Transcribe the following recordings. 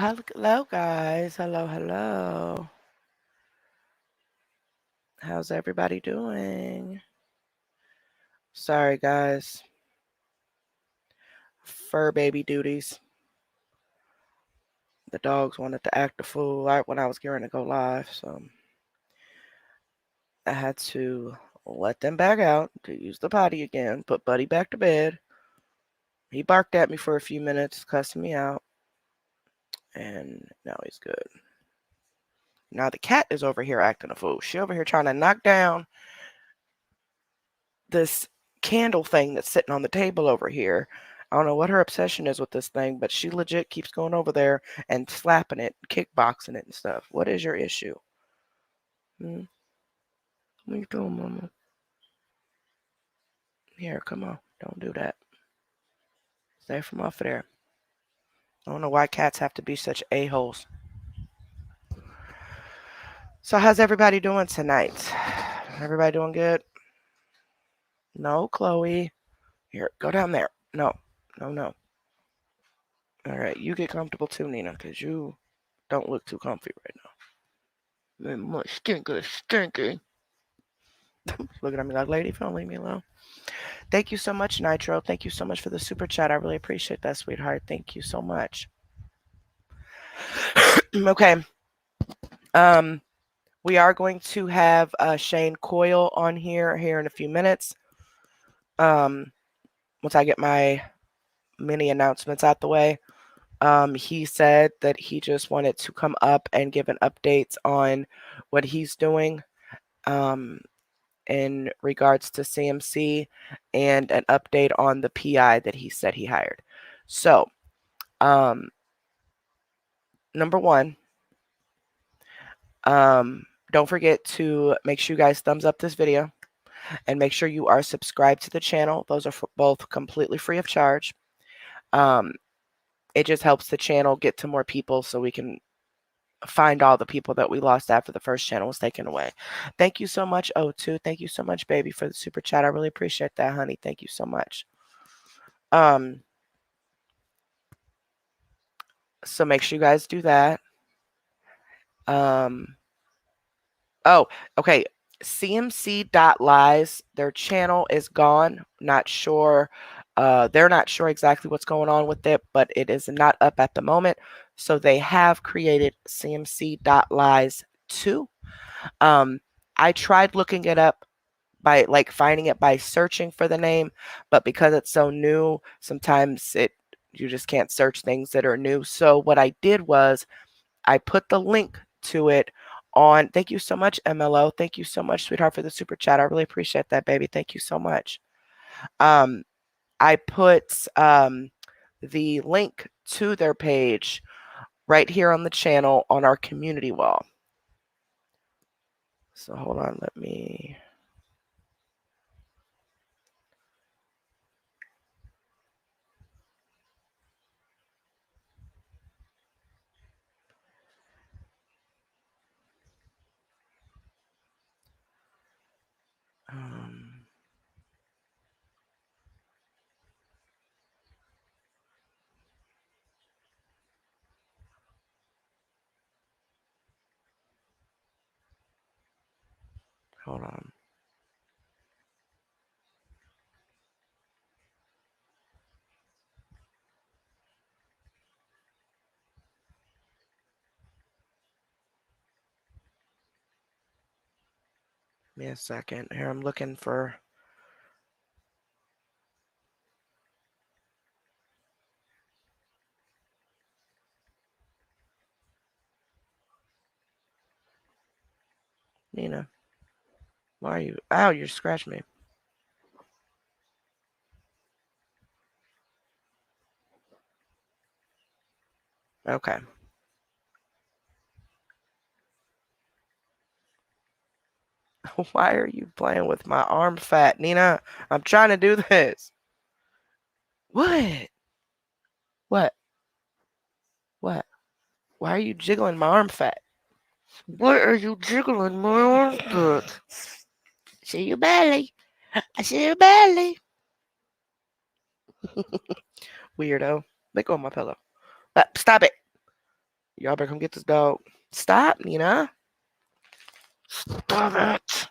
hello, guys. Hello. How's everybody doing? Sorry, guys. Fur baby duties. The dogs wanted to act a fool right when I was getting to go live, so I had to let them back out to use the potty again, put Buddy back to bed. He barked at me for a few minutes, cussing me out, and now he's good. Now the cat is over here acting a fool. She over here trying to knock down this candle thing that's sitting on the table over here. I don't know what her obsession is with this thing, but she legit keeps going over there and slapping it, kickboxing it and stuff. What is your issue? Hmm? What are you doing, Mama? Here, come on. Don't do that. Stay from off of there. I don't know why cats have to be such a-holes. So how's everybody doing tonight? Everybody doing good? No, Chloe. Here, go down there. No. All right, you get comfortable too, Nina, because you don't look too comfy right now. My stinky. Looking at me like, lady, if you don't leave me alone. Thank you so much, Nitro. Thank you so much for the super chat. I really appreciate that, sweetheart. Thank you so much. Okay. We are going to have Shane Coyle on here in a few minutes. Once I get my mini announcements out the way. He said that he just wanted to come up and give an update on what he's doing in regards to CMC and an update on the PI that he said he hired. So, number one, don't forget to make sure you guys thumbs up this video and make sure you are subscribed to the channel. Those are both completely free of charge. It just helps the channel get to more people so we can find all the people that we lost after the first channel was taken away. Thank you so much, O2. Thank you so much, baby, for the super chat. I really appreciate that, honey. Thank you so much. So make sure you guys do that. Oh, okay. CMC.lies, their channel is gone. Not sure. They're not sure exactly what's going on with it, but it is not up at the moment. So they have created CMC.lies 2. I tried looking it up by finding it by searching for the name, but because it's so new, sometimes you just can't search things that are new. So what I did was I put the link to it on. Thank you so much, MLO. Thank you so much, sweetheart, for the super chat. I really appreciate that, baby. Thank you so much. I put the link to their page right here on the channel on our community wall. So hold on, let me... hold on. Give me a second. Here, I'm looking for... Nina, why are you... Ow, you scratched me. Okay. Why are you playing with my arm fat, Nina? I'm trying to do this. What? What? What? Why are you jiggling my arm fat? Why are you jiggling my arm fat? See your belly. I see your belly. Weirdo. Let go of my pillow. Stop it. Y'all better come get this dog. Stop, Nina. Stop it.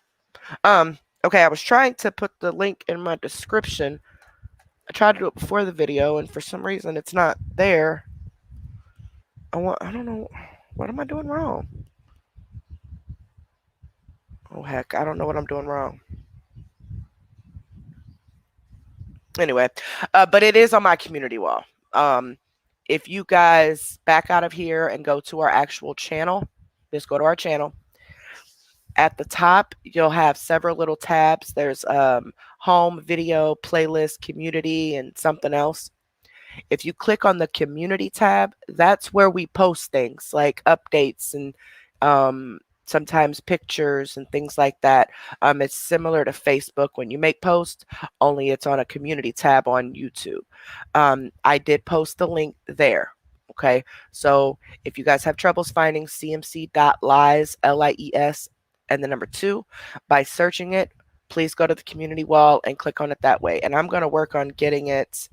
Okay, I was trying to put the link in my description. I tried to do it before the video, and for some reason it's not there. I don't know. What am I doing wrong? Oh, heck. I don't know what I'm doing wrong. Anyway, but it is on my community wall. If you guys back out of here and go to our actual channel, just go to our channel. At the top, you'll have several little tabs. There's home, video, playlist, community, and something else. If you click on the community tab, that's where we post things like updates and sometimes pictures and things like that. It's similar to Facebook when you make posts, only it's on a community tab on YouTube. I did post the link there. Okay, so if you guys have troubles finding cmc.lies, Lies, and the number 2, by searching it, please go to the community wall and click on it that way. And I'm going to work on getting it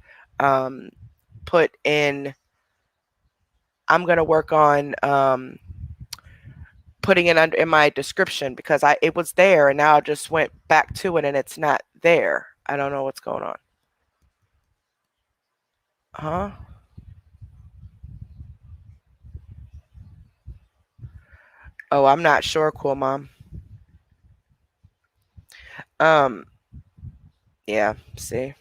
put in. I'm going to work on putting it under in my description because it was there and now I just went back to it and it's not there. I don't know what's going on. Huh? Oh, I'm not sure, cool mom. Yeah, see.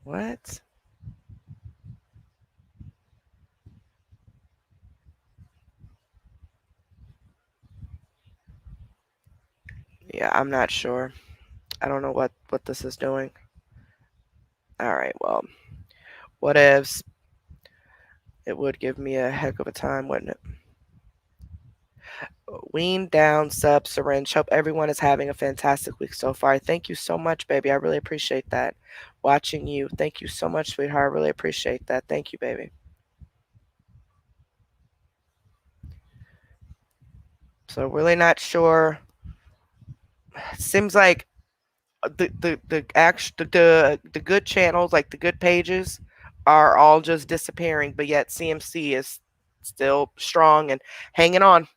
What? Yeah, I'm not sure. I don't know what this is doing. All right, well, what ifs? It would give me a heck of a time, wouldn't it? Wean down, sub, syringe. Hope everyone is having a fantastic week so far. Thank you so much, baby. I really appreciate that. Watching you. Thank you so much, sweetheart. I really appreciate that. Thank you, baby. So really not sure. Seems like the good channels, like the good pages, are all just disappearing, but yet CMC is still strong and hanging on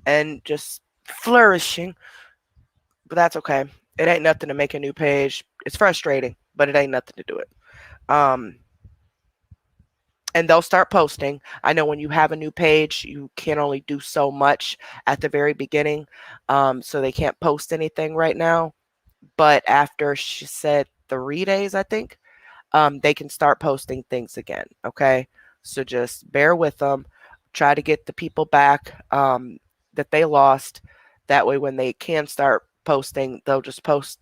and just flourishing. But that's okay. It ain't nothing to make a new page. It's frustrating, but it ain't nothing to do it. And they'll start posting. I know when you have a new page, you can only do so much at the very beginning. So they can't post anything right now. But after she said 3 days, I think, they can start posting things again. Okay. So just bear with them. Try to get the people back that they lost. That way, when they can start posting, they'll just post,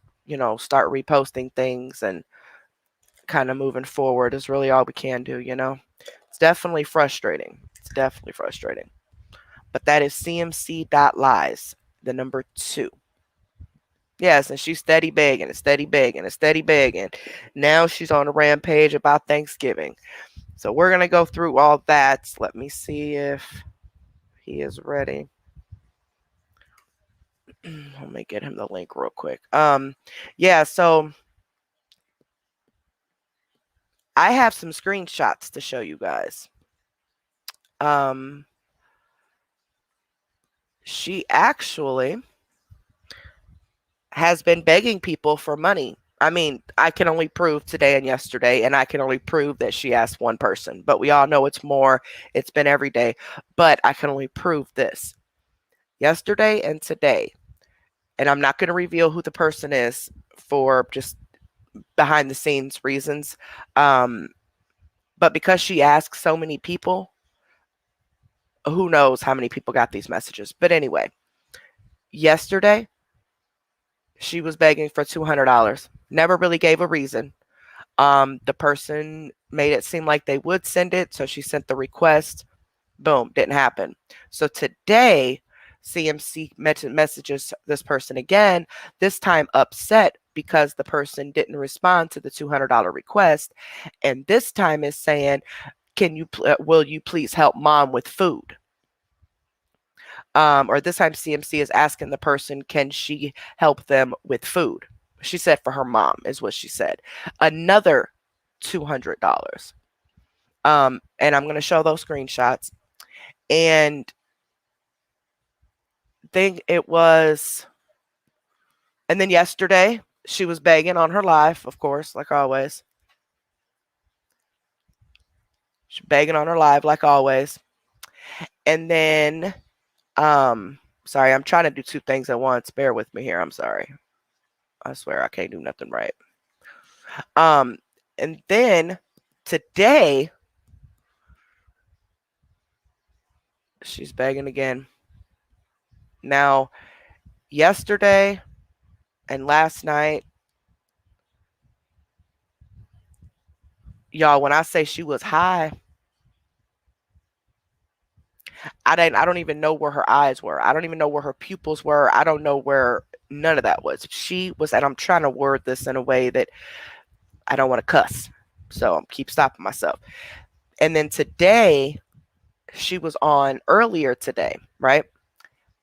start reposting things and kind of moving forward is really all we can do, It's definitely frustrating. It's definitely frustrating. But that is cmc.lies, the number 2. Yes, and she's steady begging and steady begging and steady begging. Now she's on a rampage about Thanksgiving. So we're going to go through all that. Let me see if he is ready. Let me get him the link real quick. Yeah, so I have some screenshots to show you guys. She actually has been begging people for money. I mean, I can only prove today and yesterday, and I can only prove that she asked one person, but we all know it's more. It's been every day, but I can only prove this yesterday and today. And I'm not going to reveal who the person is for just behind the scenes reasons. But because she asked so many people, who knows how many people got these messages. But anyway, yesterday, she was begging for $200. Never really gave a reason. The person made it seem like they would send it, so she sent the request. Boom, didn't happen. So today, CMC messages this person again, this time upset because the person didn't respond to the $200 request, and this time is saying, will you please help mom with food? Or this time CMC is asking the person, can she help them with food? She said for her mom is what she said. Another $200. And I'm going to show those screenshots. And think it was, and then yesterday she was begging on her live, of course, like always. She's begging on her live, like always. And then, sorry, I'm trying to do two things at once. Bear with me here. I'm sorry. I swear I can't do nothing right. And then today, she's begging again. Now, yesterday and last night, y'all, when I say she was high, I don't even know where her eyes were. I don't even know where her pupils were. I don't know where none of that was. She was, and I'm trying to word this in a way that I don't want to cuss. So I'm keep stopping myself. And then today, she was on earlier today, right?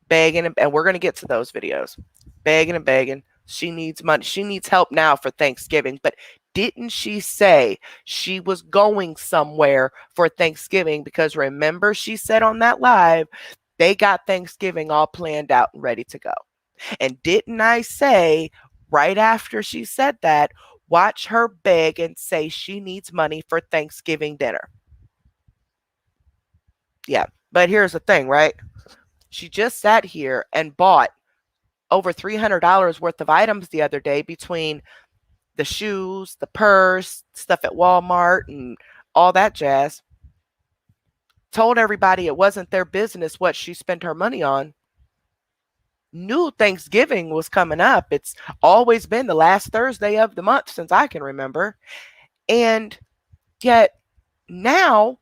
Begging, and we're going to get to those videos. Begging and begging. She needs money. She needs help now for Thanksgiving. But didn't she say she was going somewhere for Thanksgiving? Because remember, she said on that live, they got Thanksgiving all planned out and ready to go. And didn't I say right after she said that, watch her beg and say she needs money for Thanksgiving dinner? Yeah. But here's the thing, right? She just sat here and bought over $300 worth of items the other day between the shoes, the purse, stuff at Walmart, and all that jazz. Told everybody it wasn't their business what she spent her money on. Knew Thanksgiving was coming up. It's always been the last Thursday of the month since I can remember. And yet now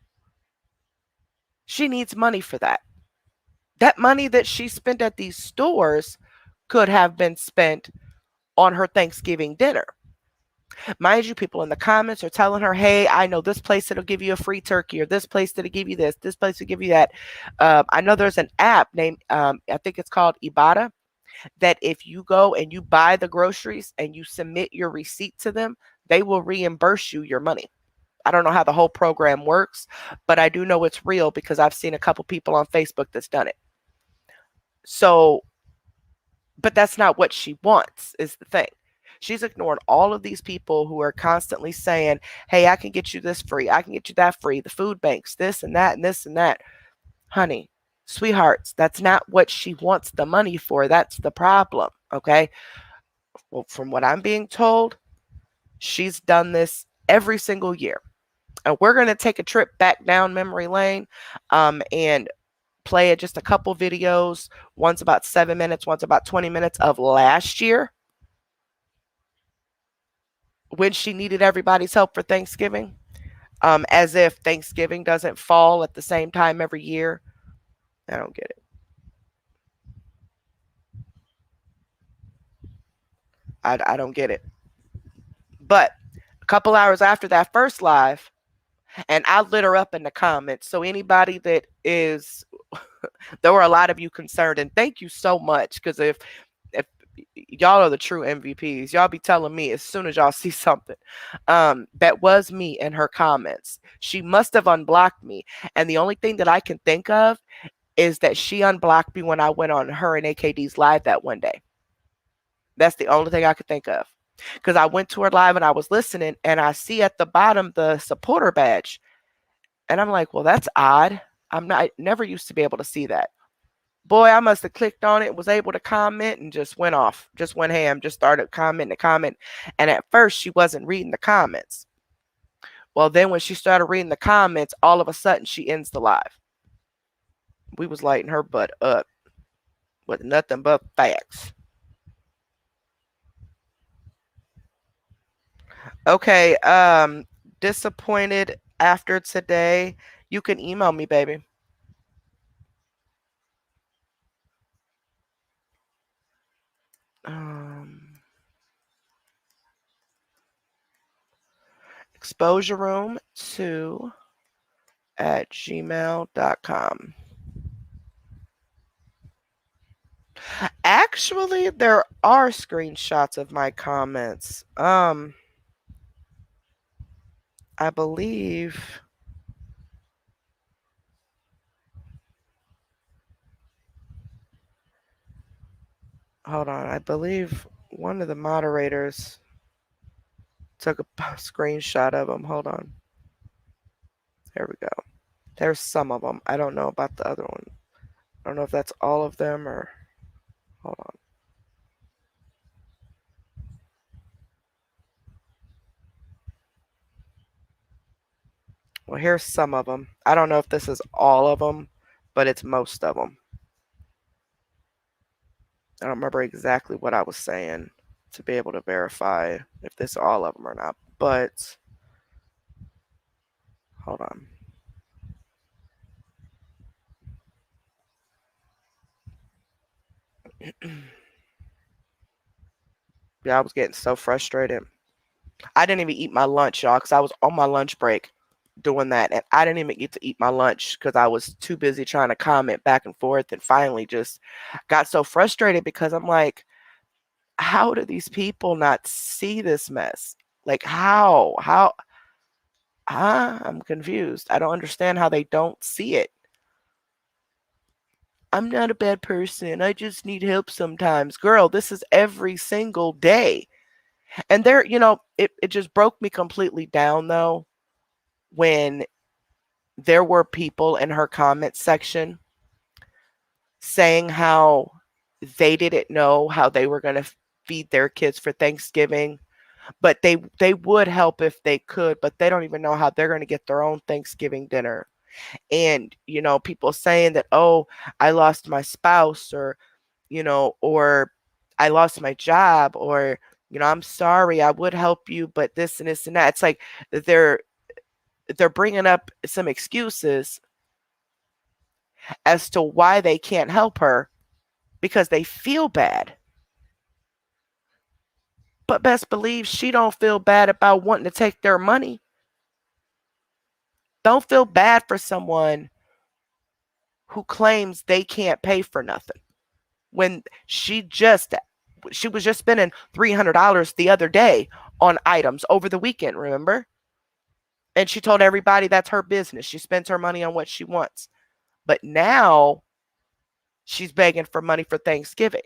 she needs money for that. That money that she spent at these stores could have been spent on her Thanksgiving dinner. Mind you, people in the comments are telling her, hey, I know this place that'll give you a free turkey, or this place that'll give you this place will give you that. I know there's an app named, I think it's called Ibotta, that if you go and you buy the groceries and you submit your receipt to them, they will reimburse you your money. I don't know how the whole program works, but I do know it's real because I've seen a couple people on Facebook that's done it. So, but that's not what she wants, is the thing. She's ignored all of these people who are constantly saying, hey, I can get you this free. I can get you that free. The food banks, this and that and this and that. Honey, sweethearts, that's not what she wants the money for. That's the problem. Okay. Well, from what I'm being told, she's done this every single year. And we're going to take a trip back down memory lane and play just a couple videos. One's about 7 minutes, one's about 20 minutes of last year when she needed everybody's help for Thanksgiving, as if Thanksgiving doesn't fall at the same time every year. I don't get it. I don't get it. But a couple hours after that first live, and I lit her up in the comments. So anybody that is, there were a lot of you concerned, and thank you so much, because if y'all are the true MVPs, y'all be telling me as soon as y'all see something. That was me in her comments. She must have unblocked me, and the only thing that I can think of is that she unblocked me when I went on her and AKD's live that one day. That's the only thing I could think of. Because I went to her live and I was listening, and I see at the bottom the supporter badge. And I'm like, well, that's odd. I never used to be able to see that. Boy, I must have clicked on it, was able to comment, and just went off. Just went ham, just started commenting. And at first, she wasn't reading the comments. Well, then when she started reading the comments, all of a sudden, she ends the live. We was lighting her butt up with nothing but facts. Okay, disappointed after today. You can email me, baby. Exposure room 2 at gmail.com. Actually, there are screenshots of my comments. I believe, hold on, I believe one of the moderators took a screenshot of them. Hold on. There we go. There's some of them. I don't know about the other one. I don't know if that's all of them or. Hold on. Well, here's some of them. I don't know if this is all of them, but it's most of them. I don't remember exactly what I was saying to be able to verify if this is all of them or not. But hold on. Yeah, I was getting so frustrated. I didn't even eat my lunch, y'all, because I was on my lunch break doing that. And I didn't even get to eat my lunch because I was too busy trying to comment back and forth, and finally just got so frustrated because I'm like, how do these people not see this mess? Like, how? I'm confused. I don't understand how they don't see it. I'm not a bad person. I just need help sometimes. Girl, this is every single day. And there, it just broke me completely down though when there were people in her comment section saying how they didn't know how they were going to feed their kids for Thanksgiving, but they would help if they could, but they don't even know how they're going to get their own Thanksgiving dinner. And people saying that, oh, I lost my spouse, or I lost my job, or I'm sorry, I would help you, but this and this and that. It's like they're bringing up some excuses as to why they can't help her because they feel bad. But best believe she don't feel bad about wanting to take their money. Don't feel bad for someone who claims they can't pay for nothing when she was just spending $300 the other day on items over the weekend, remember? And she told everybody that's her business. She spends her money on what she wants. But now she's begging for money for Thanksgiving,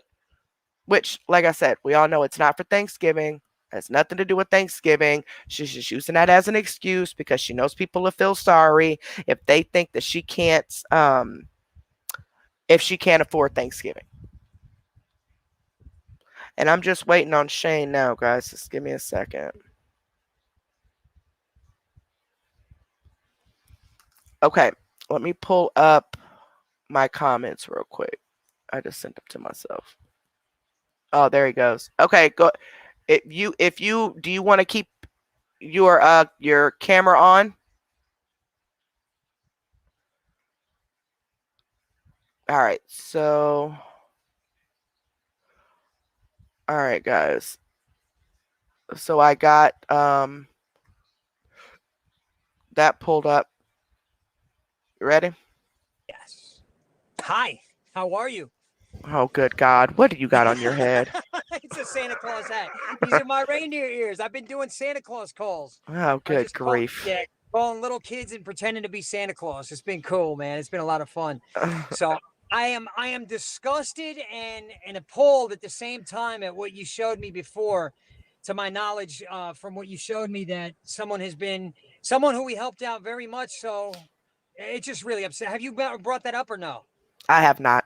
which, like I said, we all know it's not for Thanksgiving. It has nothing to do with Thanksgiving. She's just using that as an excuse because she knows people will feel sorry if they think that if she can't afford Thanksgiving. And I'm just waiting on Shane now, guys. Just give me a second. Okay, let me pull up my comments real quick. I just sent them to myself. Oh, there he goes. Okay, go. If you do you want to keep your camera on? All right. So, all right, guys. So I got that pulled up. You ready? Yes. Hi, how are you? Oh, good God. What do you got on your head? It's a Santa Claus hat. These are my reindeer ears. I've been doing Santa Claus calls. Oh, I good just call, grief. yeah, calling little kids and pretending to be Santa Claus. It's been cool, man. It's been a lot of fun. So I am disgusted and appalled at the same time at what you showed me before. To my knowledge, from what you showed me, that someone who we helped out very much. So it's just really upset. Have you brought that up or no? I have not.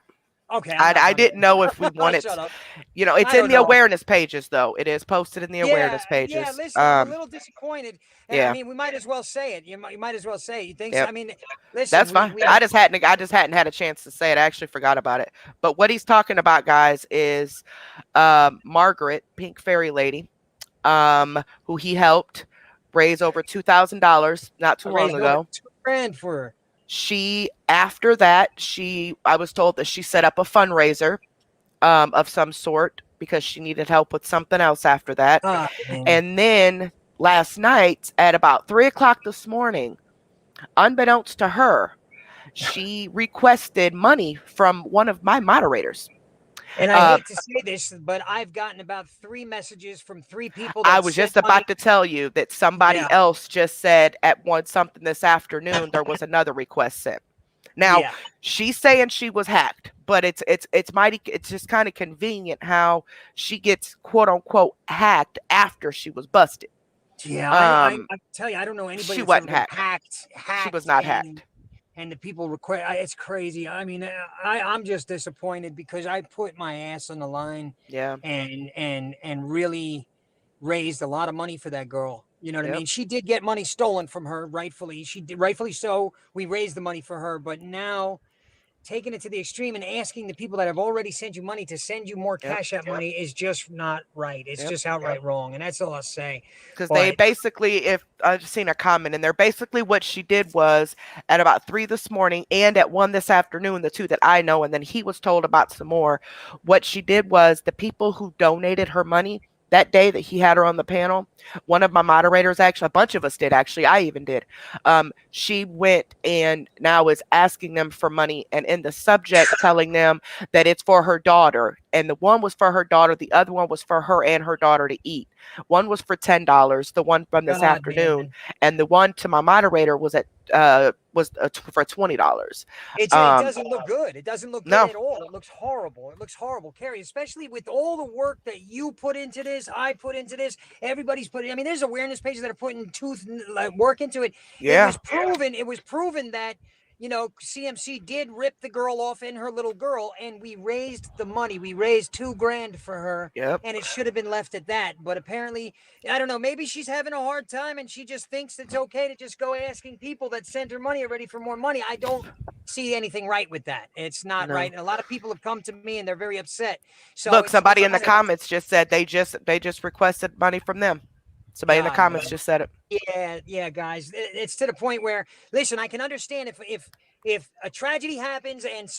Okay, I'm not I gonna. didn't know if we I'll wanted. shut up. It's I in don't the know. awareness pages, though. It is posted in the Yeah, awareness yeah. pages. Listen, I'm a little disappointed. I Yeah, mean, we might as well say it. You might as well say it. You think so? yep. I mean, listen, That's we fine. we I just hadn't had a chance to say it. I actually forgot about it. But what he's talking about, guys, is Margaret, Pink Fairy Lady, who he helped raise over $2,000 not too I long raised over ago. 2 grand for her. She after that, I was told that she set up a fundraiser of some sort because she needed help with something else after that. Ah, man. And then last night at about 3 o'clock this morning, unbeknownst to her, she requested money from one of my moderators. And I Um, hate to say this, but I've gotten about 3 messages from 3 people I that was sent just money. about to tell you that somebody Yeah, else just said at one something this afternoon there was another request sent. Now, yeah, she's saying she was hacked, but it's just kind of convenient how she gets quote unquote hacked after she was busted. yeah. Um, I tell you, I don't know anybody she that's ever wasn't been hacked. hacked, She was hacked, not hacked. and the people request. It's crazy. I mean, I'm just disappointed because I put my ass on the line, Yeah. and really raised a lot of money for that girl. You know what I Yep. mean? She did get money stolen from her, rightfully. She did, rightfully so. We raised the money for her, but now taking it to the extreme and asking the people that have already sent you money to send you more Yep. cash out money is just not right. It's Yep. just outright wrong, and that's all I'll say. Because they But basically, if I've seen a comment, and they're basically what she did was at about 3 this morning and at 1 this afternoon, the two that I know, and then he was told about some more. What she did was the people who donated her money that day that he had her on the panel, one of my moderators, actually, a bunch of us did, actually, I even did. She went and now is asking them for money, and in the subject, telling them that it's for her daughter. And the one was for her daughter, the other one was for her and her daughter to eat. One was for $10, the one from this God, afternoon, man, and the one to my moderator was at for $20. it Um, doesn't look good. It doesn't look good no, at all. It looks horrible. It looks horrible, Carrie. Especially with all the work that you put into this, I put into this. Everybody's putting. I mean, there's awareness pages that are putting tooth like work into it. It yeah, was proven. It was proven that CMC did rip the girl off and her little girl, and we raised the money. We raised 2 grand for her, yep, and it should have been left at that. But apparently, I don't know. Maybe she's having a hard time, and she just thinks it's okay to just go asking people that sent her money already for more money. I don't see anything right with that. It's not right. no. And a lot of people have come to me and they're very upset. So Look, it's somebody in the kind of comments just said they just requested money from them. Somebody in the God, comments man. just said it. Yeah, yeah, guys. It's to the point where, listen, I can understand if a tragedy happens and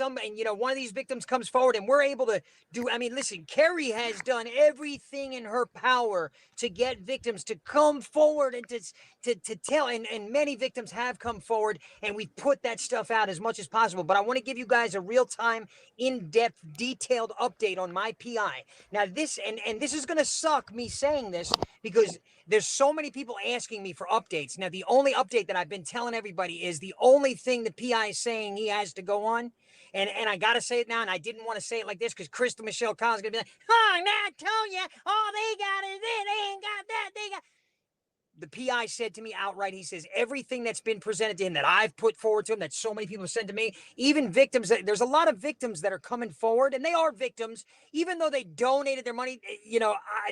one of these victims comes forward and we're able to do. I mean, listen, Kerry has done everything in her power to get victims to come forward and to tell, and many victims have come forward, and we've put that stuff out as much as possible. But I want to give you guys a real time, in depth, detailed update on my PI. Now, and this is gonna suck me saying this because there's so many people asking me for updates. Now, the only update that I've been telling everybody is the only thing the PI is saying he has to go on. And I gotta say it now, and I didn't want to say it like this because Crystal Michelle Collins is gonna be like, "Oh, now I told you, all they got is it. They ain't got that. They got." The PI said to me outright, he says, everything that's been presented to him that I've put forward to him, that so many people have sent to me, even victims, there's a lot of victims that are coming forward, and they are victims, even though they donated their money,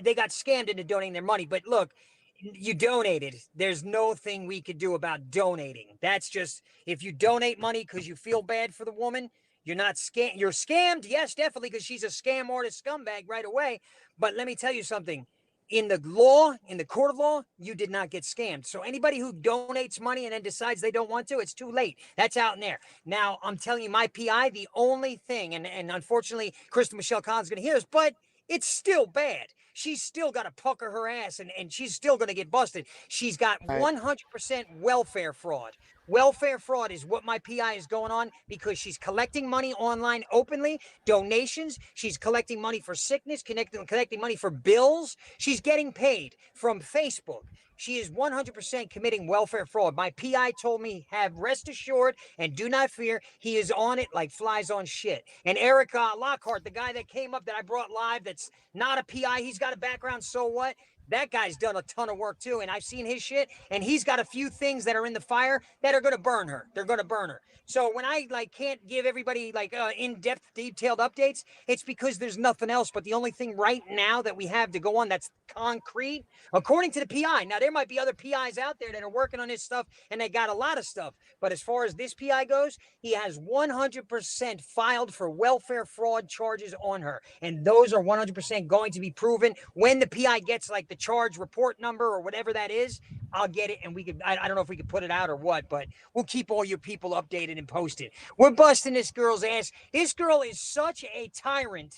they got scammed into donating their money. But look, you donated. There's no thing we could do about donating. That's just, if you donate money because you feel bad for the woman, you're not scam. You're scammed, yes, definitely, because she's a scam artist scumbag right away. But let me tell you something, in the law, in the court of law, you did not get scammed. So anybody who donates money and then decides they don't want to, it's too late. That's out in there. Now, I'm telling you, my PI, the only thing, and unfortunately, Krista Michelle Collins is going to hear this, but it's still bad. She's still got to pucker her ass, and she's still going to get busted. She's got Right. 100% welfare fraud. Welfare fraud is what my PI is going on because she's collecting money online openly, donations. She's collecting money for sickness, collecting money for bills. She's getting paid from Facebook. She is 100% committing welfare fraud. My PI told me, have rest assured and do not fear. He is on it like flies on shit. And Eric Lockhart, the guy that came up that I brought live, that's not a PI, he's got a background, so what? That guy's done a ton of work too, and I've seen his shit, and he's got a few things that are in the fire that are going to burn her. They're going to burn her. So when I can't give everybody in-depth, detailed updates, it's because there's nothing else. But the only thing right now that we have to go on that's concrete, according to the PI. Now there might be other PIs out there that are working on this stuff, and they got a lot of stuff. But as far as this PI goes, he has 100% filed for welfare fraud charges on her, and those are 100% going to be proven when the PI gets the charge report number or whatever that is. I'll get it, and we could. I don't know if we could put it out or what, but we'll keep all your people updated and posted. We're busting this girl's ass. This girl is such a tyrant.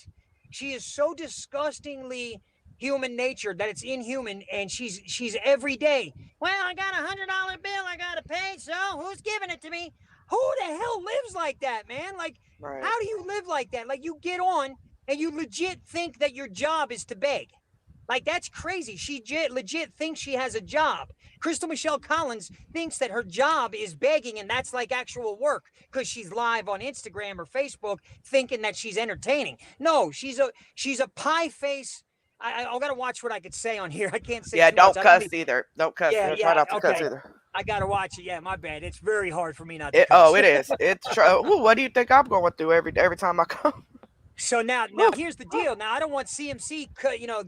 She is so disgustingly human nature that it's inhuman, and she's every day. Well, I got $100 bill I gotta pay, so who's giving it to me? Who the hell lives like that, man? Like, Right. how do you live like that? Like, you get on. and you legit think that your job is to beg. Like, that's crazy. She legit thinks she has a job. Crystal Michelle Collins thinks that her job is begging, and that's like actual work because she's live on Instagram or Facebook thinking that she's entertaining. No, she's a pie face. I gotta watch what I could say on here. I can't say Yeah, too much. don't I cuss really, either. Don't cuss. yeah, Try yeah, not to cuss okay. either. I gotta watch it. Yeah, my bad. It's very hard for me not to It, oh, cuss. it is. It's what do you think I'm going through every time I come? So now here's the deal. Now I don't want CMC,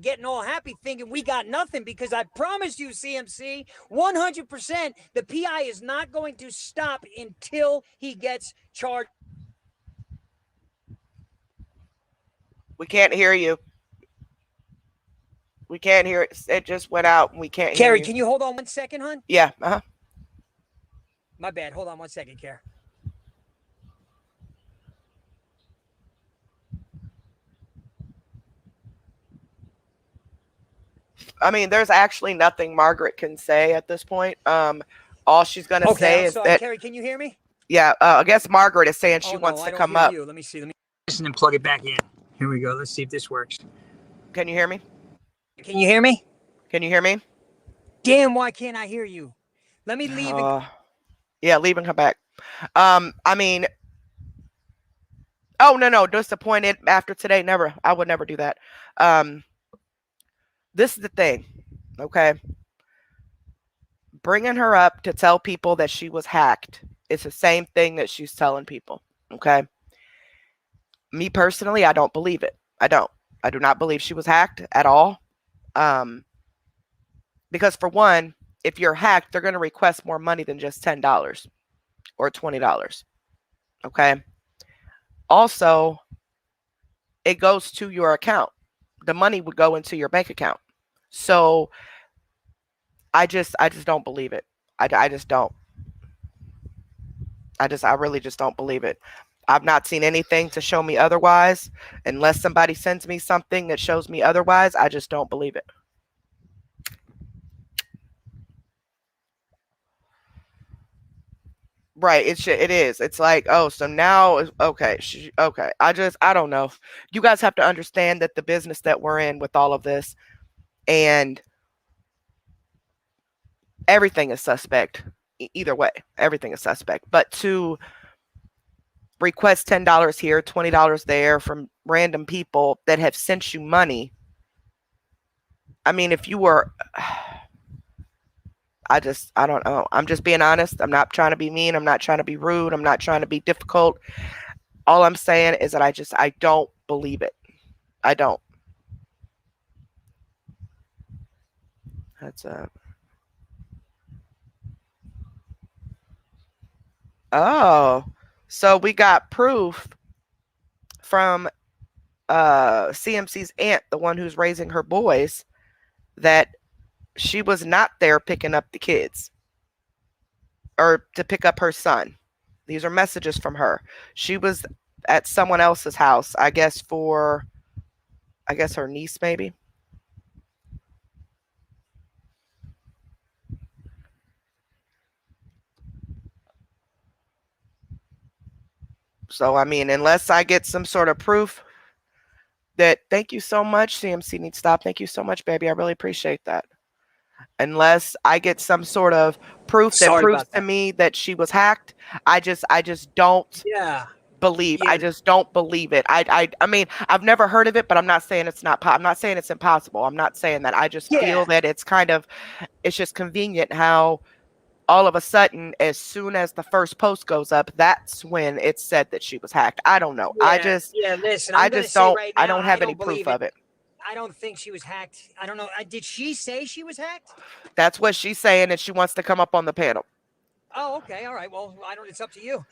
getting all happy thinking we got nothing, because I promise you, CMC, 100%, the PI is not going to stop until he gets charged. We can't hear you. We can't hear it. It just went out and we can't hear Carrie, you. can you hold on 1 second, hon? Yeah. Uh-huh. My bad. Hold on 1 second, Care. I mean, there's actually nothing Margaret can say at this point. All she's gonna Okay, say I'm is sorry, that, Carrie. Can you hear me? yeah. I guess Margaret is saying she Oh no, wants I to don't come hear up. you. Let me see. Let me listen and plug it back in. Here we go. Let's see if this works. Can you hear me? Can you hear me? Can you hear me? Damn, why can't I hear you? Let me leave and. Yeah, leave and come back. I mean, oh no, disappointed after today. Never. I would never do that. This is the thing. Okay. Bringing her up to tell people that she was hacked. It's the same thing that she's telling people. Okay. Me personally, I don't believe it. I don't. I do not believe she was hacked at all. Because for one, if you're hacked, they're going to request more money than just $10 or $20. Okay. Also, it goes to your account. The money would go into your bank account. So I just don't believe it. I just don't. I really just don't believe it. I've not seen anything to show me otherwise. Unless somebody sends me something that shows me otherwise, I just don't believe it. Right, it is. It's like, oh, so now okay, okay. I don't know. You guys have to understand that the business that we're in with all of this, and everything is suspect. Either way, everything is suspect. But to request $10 here, $20 there from random people that have sent you money. I mean, if you were, I don't know. I'm just being honest. I'm not trying to be mean. I'm not trying to be rude. I'm not trying to be difficult. All I'm saying is that I don't believe it. I don't. That's oh, so we got proof from CMC's aunt, the one who's raising her boys, that she was not there picking up the kids or to pick up her son. These are messages from her. She was at someone else's house, I guess her niece maybe. So I mean, unless I get some sort of proof that, thank you so much, CMC needs to stop. Thank you so much, baby. I really appreciate that. Unless I get some sort of proof that proves to me that she was hacked, I just don't believe. Yeah. I just don't believe it. I mean, I've never heard of it, but I'm not saying it's not. I'm not saying it's impossible. I'm not saying that. I just feel that it's just convenient how all of a sudden, as soon as the first post goes up, that's when it's said that she was hacked. I don't know. Listen, I just don't. Right now, I don't have any proof of it. I don't think she was hacked. I don't know. Did she say she was hacked? That's what she's saying, and she wants to come up on the panel. Oh, okay. All right. Well, I don't. It's up to you.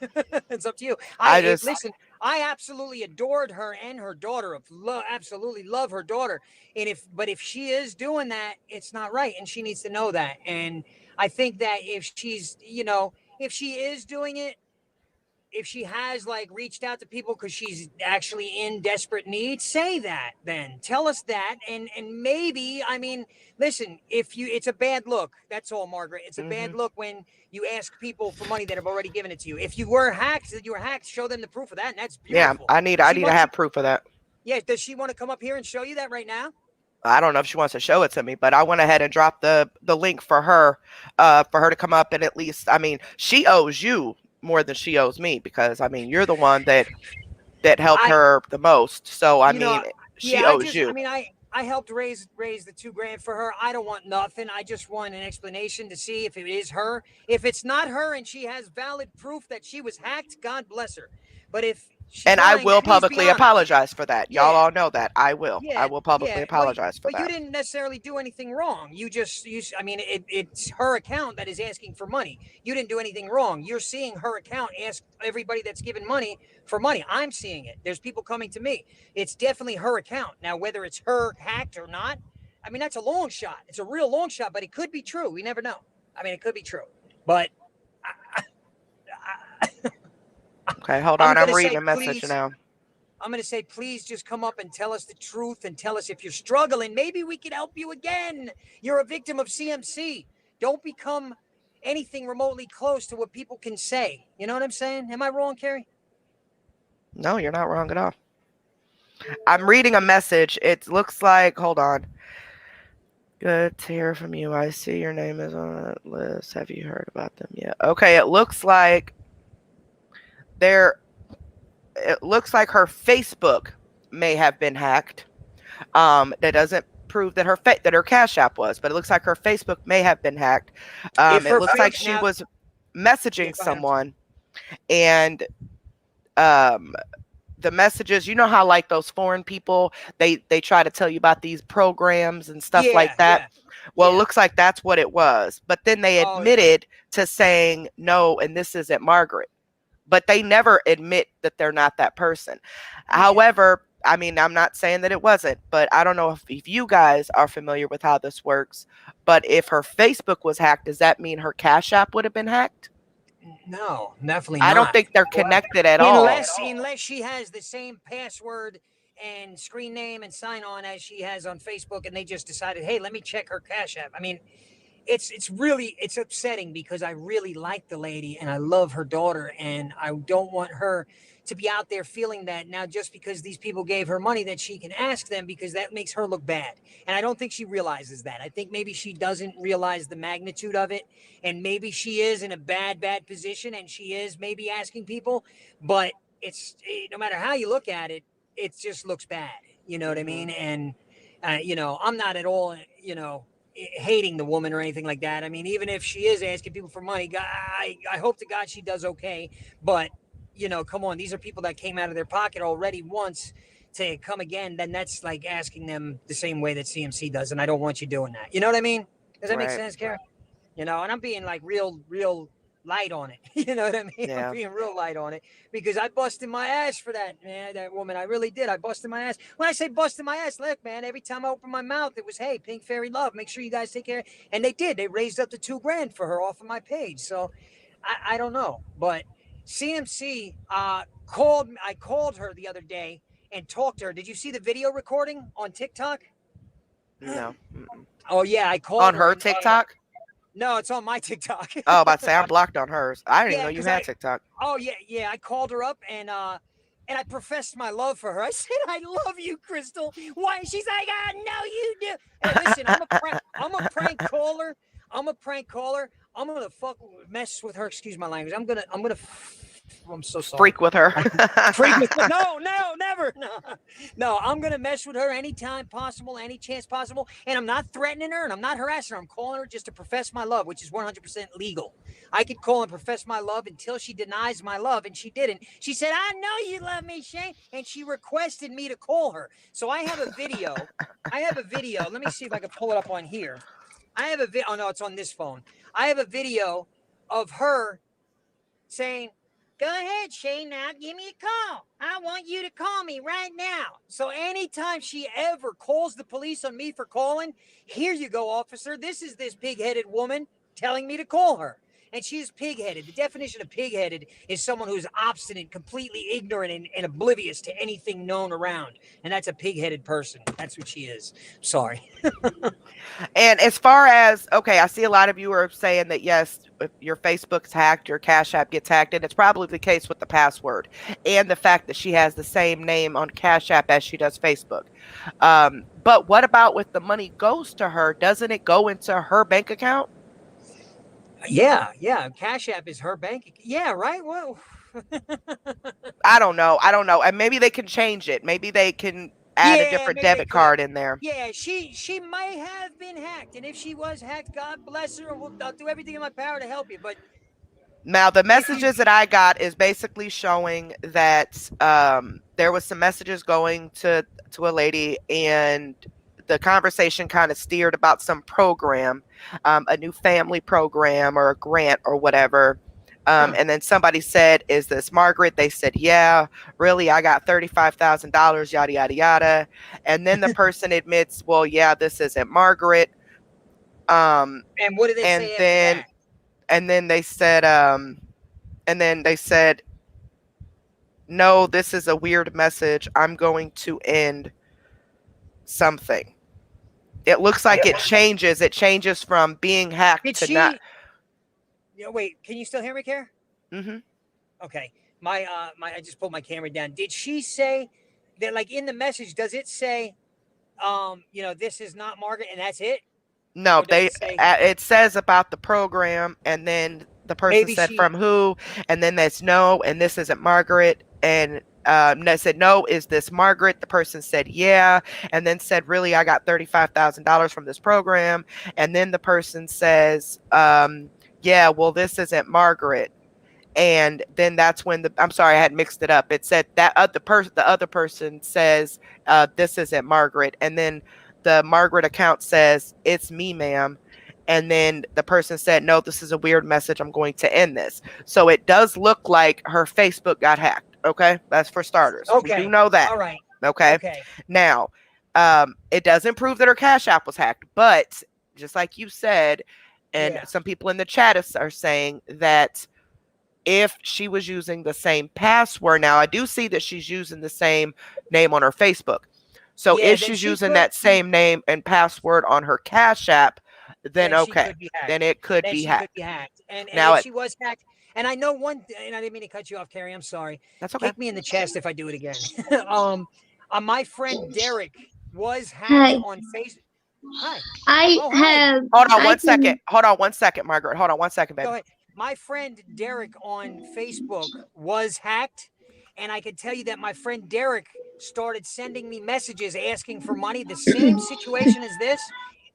It's up to you. Listen. I absolutely adored her and her daughter. Absolutely love her daughter. And if she is doing that, it's not right, and she needs to know that. And I think that if if she is doing it, if she has like reached out to people because she's actually in desperate need, say that. Then tell us that, and maybe, I mean, listen, it's a bad look. That's all, Margaret. It's a bad look when you ask people for money that have already given it to you. If you were hacked, show them the proof of that, and that's beautiful. Yeah, I need to have proof of that. Yeah, does she want to come up here and show you that right now? I don't know if she wants to show it to me, but I went ahead and dropped the link for her to come up and at least, I mean, she owes you more than she owes me because I mean, you're the one that helped I, her the most. So I you know, mean, yeah, she owes I you. mean, I helped raise the $2,000 for her. I don't want nothing. I just want an explanation to see if it is her. If it's not her and she has valid proof that she was hacked, God bless her. But if she's And I lying, will please be publicly honest. apologize for that. Y'all Yeah, all know that. I will. I yeah, will publicly yeah. Well, apologize for but you that. didn't necessarily do anything wrong. I mean, it's her account that is asking for money. You didn't do anything wrong. You're seeing her account ask everybody that's given money for money. I'm seeing it. There's people coming to me. It's definitely her account. Now, whether it's her hacked or not, I mean, that's a long shot. It's a real long shot, but it could be true. We never know. I mean, it could be true. But Okay, hold I'm on. going I'm to say, reading a message please, now. I'm going to say, please just come up and tell us the truth and tell us if you're struggling. Maybe we could help you again. You're a victim of CMC. Don't become anything remotely close to what people can say. You know what I'm saying? Am I wrong, Carrie? No, you're not wrong at all. I'm reading a message. It looks like, hold on. Good to hear from you. I see your name is on that list. Have you heard about them yet? Okay, it looks like there it looks like her Facebook may have been hacked. That doesn't prove that that her Cash App was, but it looks like her Facebook may have been hacked. If It her looks like face she now, was yeah, messaging go ahead. someone and um the messages, you know how like those foreign people, they try to tell you about these programs and stuff like Yeah, that. yeah, Well, it yeah. looks like that's what it was, but then they Oh, yeah. admitted to saying no, and this isn't Margaret, but they never admit that they're not that person. Yeah. However, I mean, I'm not saying that it wasn't, but I don't know if you guys are familiar with how this works, but if her Facebook was hacked, does that mean her Cash App would have been hacked? No, definitely I don't not. think they're connected at all. Unless she has the same password and screen name and sign on as she has on Facebook, and they just decided, hey, let me check her Cash App. I mean, it's upsetting because I really like the lady and I love her daughter, and I don't want her to be out there feeling that now just because these people gave her money that she can ask them, because that makes her look bad. And I don't think she realizes that. I think maybe she doesn't realize the magnitude of it, and maybe she is in a bad position and she is maybe asking people, but no matter how you look at it, it just looks bad. You know what I Hmm. mean? And I'm not at all, hating the woman or anything like that. I mean, even if she is asking people for money, I hope to God she does okay. But, come on, these are people that came out of their pocket already once to come again. Then that's like asking them the same way that CMC does. And I don't want you doing that. You know what I mean? Does that make Right. sense, Karen? And I'm being like real light on it. You know what I mean? I'm Yeah. being real light on it because I busted my ass for that, man. That woman, I really did. I busted my ass. When I say busted my ass, look, man, every time I opened my mouth, it was, hey, Pink Fairy Love, make sure you guys take care. And they did. They raised up to $2,000 for her off of my page. So I don't know, but CMC called. I called her the other day and talked to her. Did you see the video recording on TikTok? No. Mm-mm. Oh yeah, I On called her her and TikTok? no, it's on my TikTok. Oh, about to say I'm blocked on hers. I didn't even know Yeah, you because had TikTok. oh yeah, I called her up and I professed my love for her. I said, "I love you, Crystal." Why? She's like, "I know you do." Hey, listen, I'm a prank caller. I'm a prank caller. I'm gonna mess with her. Excuse my language. I'm so sorry. Freak with her. Freak with no, never. No, I'm gonna mess with her anytime possible, any chance possible. And I'm not threatening her and I'm not harassing her. I'm calling her just to profess my love, which is 100% legal. I could call and profess my love until she denies my love, and she didn't. She said, "I know you love me, Shane," and she requested me to call her. So I have a video. I have a video. Let me see if I can pull it up on here. I have a video. Oh no, it's on this phone. I have a video of her saying, "Go ahead, Shane, now give me a call. I want you to call me right now." So anytime she ever calls the police on me for calling, here you go, officer. This is this pig-headed woman telling me to call her. And she is pig-headed. The definition of pig-headed is someone who's obstinate, completely ignorant, and oblivious to anything known around. And that's a pig-headed person. That's what she is. Sorry. And as far as, okay, I see a lot of you are saying that yes, if your Facebook's hacked, your Cash App gets hacked, and it's probably the case with the password and the fact that she has the same name on Cash App as she does Facebook. But what about if the money goes to her? Doesn't it go into her bank account? Yeah, yeah. Cash App is her bank. Yeah, right. Well, I don't know. I don't know. And maybe they can change it. Maybe they can add a yeah, different maybe they debit could. card in there. Yeah, she might have been hacked, and if she was hacked, God bless her, and I'll do everything in my power to help you. But Now, the if you, messages that I got is basically showing that there was some messages going to a lady, and the conversation kind of steered about some program, a new family program or a grant or whatever. And then somebody said, "Is this Margaret?" They said, "Yeah." Really, I got $35,000. Yada yada yada. And then the person admits, "Well, yeah, this isn't Margaret." Um, and what did they and say after then that? and then they said no, this is a weird message. I'm going to end something. It looks like Yeah. it changes from being hacked Did to not. she? Wait, can you still hear me, Care? Hmm. Okay, my I just pulled my camera down. Did she say that, like, in the message? Does it say, this is not Margaret, and that's it, No, or does it say it says about the program, and then the person maybe said she? from who, and then that's no, and this isn't Margaret, and they said no, is this Margaret? The person said yeah, and then said really, I got $35,000 from this program, and then the person says yeah, well, this isn't Margaret. And then that's when I'm sorry, I had mixed it up. It said that the other person says, this isn't Margaret. And then the Margaret account says, it's me, ma'am. And then the person said, no, this is a weird message. I'm going to end this. So it does look like her Facebook got hacked. Okay. That's for starters. We do Okay, know that. all right, Okay. okay, Now, it doesn't prove that her Cash App was hacked, but just like you said, and yeah, some people in the chat are saying that if she was using the same password. Now, I do see that she's using the same name on her Facebook. So yeah. if Then she's she using could. that same name and password on her Cash App, then Then she okay. could be hacked. Then it could Then be she could be hacked. hacked. And Now if it she was hacked, and I know one, and I didn't mean to cut you off, Carrie. I'm sorry. that's okay. Kick me in the chest if I do it again. My friend Derek was hacked Hi, on Facebook. Hi. I Oh, hi. have, Hold on I one second. can, Hold on one second, Margaret. Hold on one second, Go baby. ahead. My friend Derek on Facebook was hacked. And I can tell you that my friend Derek started sending me messages asking for money, the same situation as this.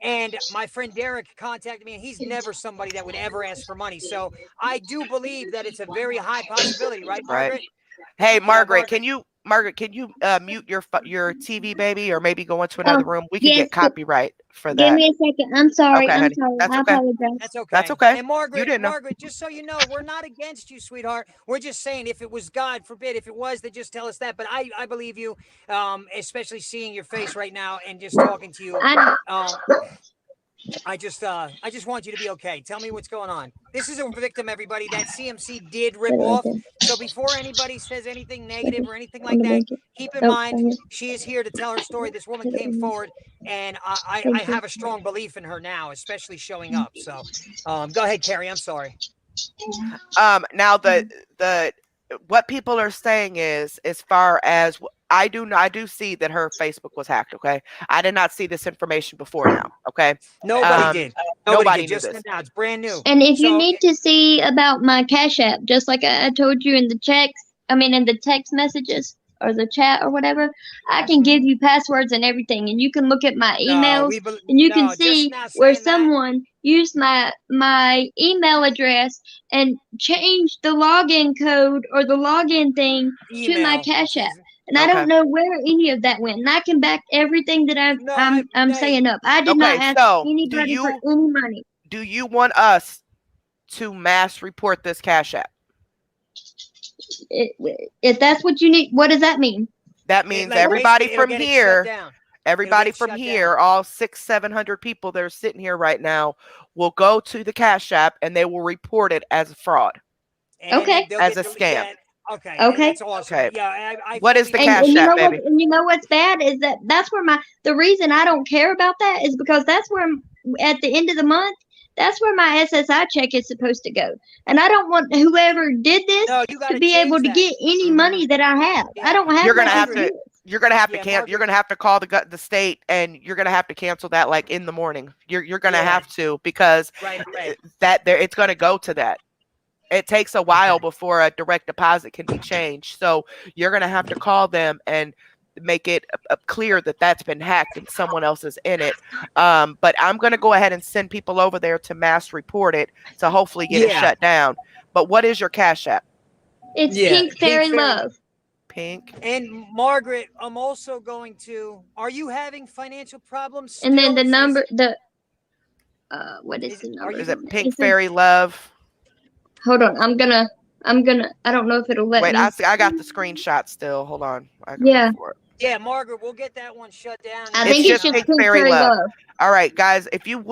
And my friend Derek contacted me, and he's never somebody that would ever ask for money. So I do believe that it's a very high possibility, right, Right. Margaret? Hey, Margaret. Margaret, can you mute your TV, baby, or maybe go into oh, another room? We could yes, get copyright for give that. me a second. I'm Okay, sorry. I'm honey. sorry. That's I okay. apologize. That's That's okay. okay. And You Margaret, didn't know. Margaret, just so you know, we're not against you, sweetheart. We're just saying if it was, God forbid, if it was, then just tell us that. But I believe you, especially seeing your face right now and just talking to you. I, Um, I just want you to be okay. Tell me what's going on. This is a victim, everybody, that CMC did put rip it right off. there. So before anybody says anything Right negative there or anything on like the that, blanket. keep in Oh, mind right here. she is here to tell her story. This woman Put it came in forward, and I Thank you. have a strong belief in her now, especially showing up. So, go ahead, Carrie. I'm sorry. Now the what people are saying is, as far as I do see that her Facebook was hacked. Okay, I did not see this information before now. Okay, Nobody um, did. Nobody nobody did. knew Just this. now, it's brand new. And if you So, need to see about my Cash App, just like I told you in the in the text messages or the chat or whatever, I can mhm. give you passwords and everything, and you can look at my No, emails, and you can no, just see now where saying that. someone used my email address and changed the login code or the login thing to my Email, Cash which App. is And I Okay, don't know where any of that went. And I can back everything that no. I I'm hey, saying up. I did not okay. ask So anybody for any money. do you want us to mass report this Cash App? If that's what you need, what does that mean? That means like basically, it'll get it shut down. It'll get everybody it from shut down. here, all 600-700 people that are sitting here right now, will go to the Cash App and they will report it as a fraud, And then Okay, they'll as get a scam. yeah. Okay, okay. that's awesome. Okay. Yeah, I What is fully the agree Cash with And you. you App, know what? baby? And you know what's bad is that that's where the reason I don't care about that is because that's where at the end of the month That's where my SSI check is supposed to go. And I don't want whoever did this No, you got to to be able change to that. get any Mhm. money that I have. I Yeah, don't have You're gonna nothing have for Margaret. to. this. Yeah, You're Margaret. gonna have to call the state, and you're gonna have to cancel that like in the morning. You're gonna Yeah, have to, because right, right. that there it's gonna go to that. It takes a Okay. while before a direct deposit can be changed. So you're going to have to call them and make it clear that that's been hacked and someone else is in it. But I'm going to go ahead and send people over there to mass report it to hopefully get it Yeah, shut down. But what is your Cash App? It's yeah. Pink Pink Fairy Fairy. Love. Pink. And Margaret, I'm also going to. Are you having financial problems And then still? the Is number, what is is the are number Is you? it again? Pink Is it, Fairy Love? hold on, I don't know if it'll let Wait, I me. see. I got the screenshot still. Hold on. I can look Yeah, for it. Yeah, Margaret, we'll get that one shut down. I And It's think it's just just Pink Pink Fairy Fairy Love. Love. All right, guys, if you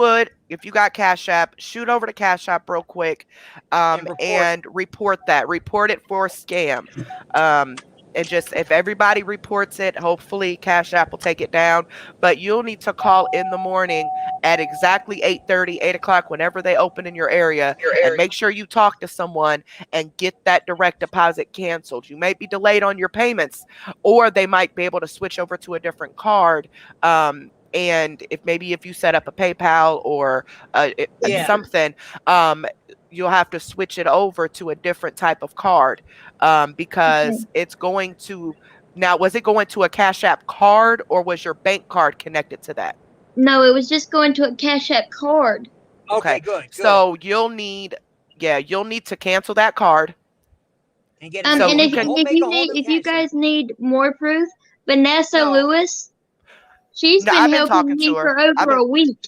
got Cash App, shoot over to Cash App real quick, and report. and report that. Report it for scam. And just if everybody reports it, hopefully Cash App will take it down. But you'll need to call in the morning at exactly 8:30, 8 o'clock, whenever they open in your area, and make sure you talk to someone and get that direct deposit canceled. You may be delayed on your payments, or they might be able to switch over to a different card. And if you set up a PayPal or Yeah. something, um, you'll have to switch it over to a different type of card, Okay. because it's going to. Now, was it going to a Cash App card, or was your bank card connected to that? No, it was just going to a Cash App card. Okay, Okay, good, good. so you'll need to cancel that card And get a Um, new so and one. you if Yeah, can. we'll if make you a whole need, new if you cash app. guys need more proof, Vanessa No, Lewis, she's No, been I've been helping talking to me her. for I've over been. a week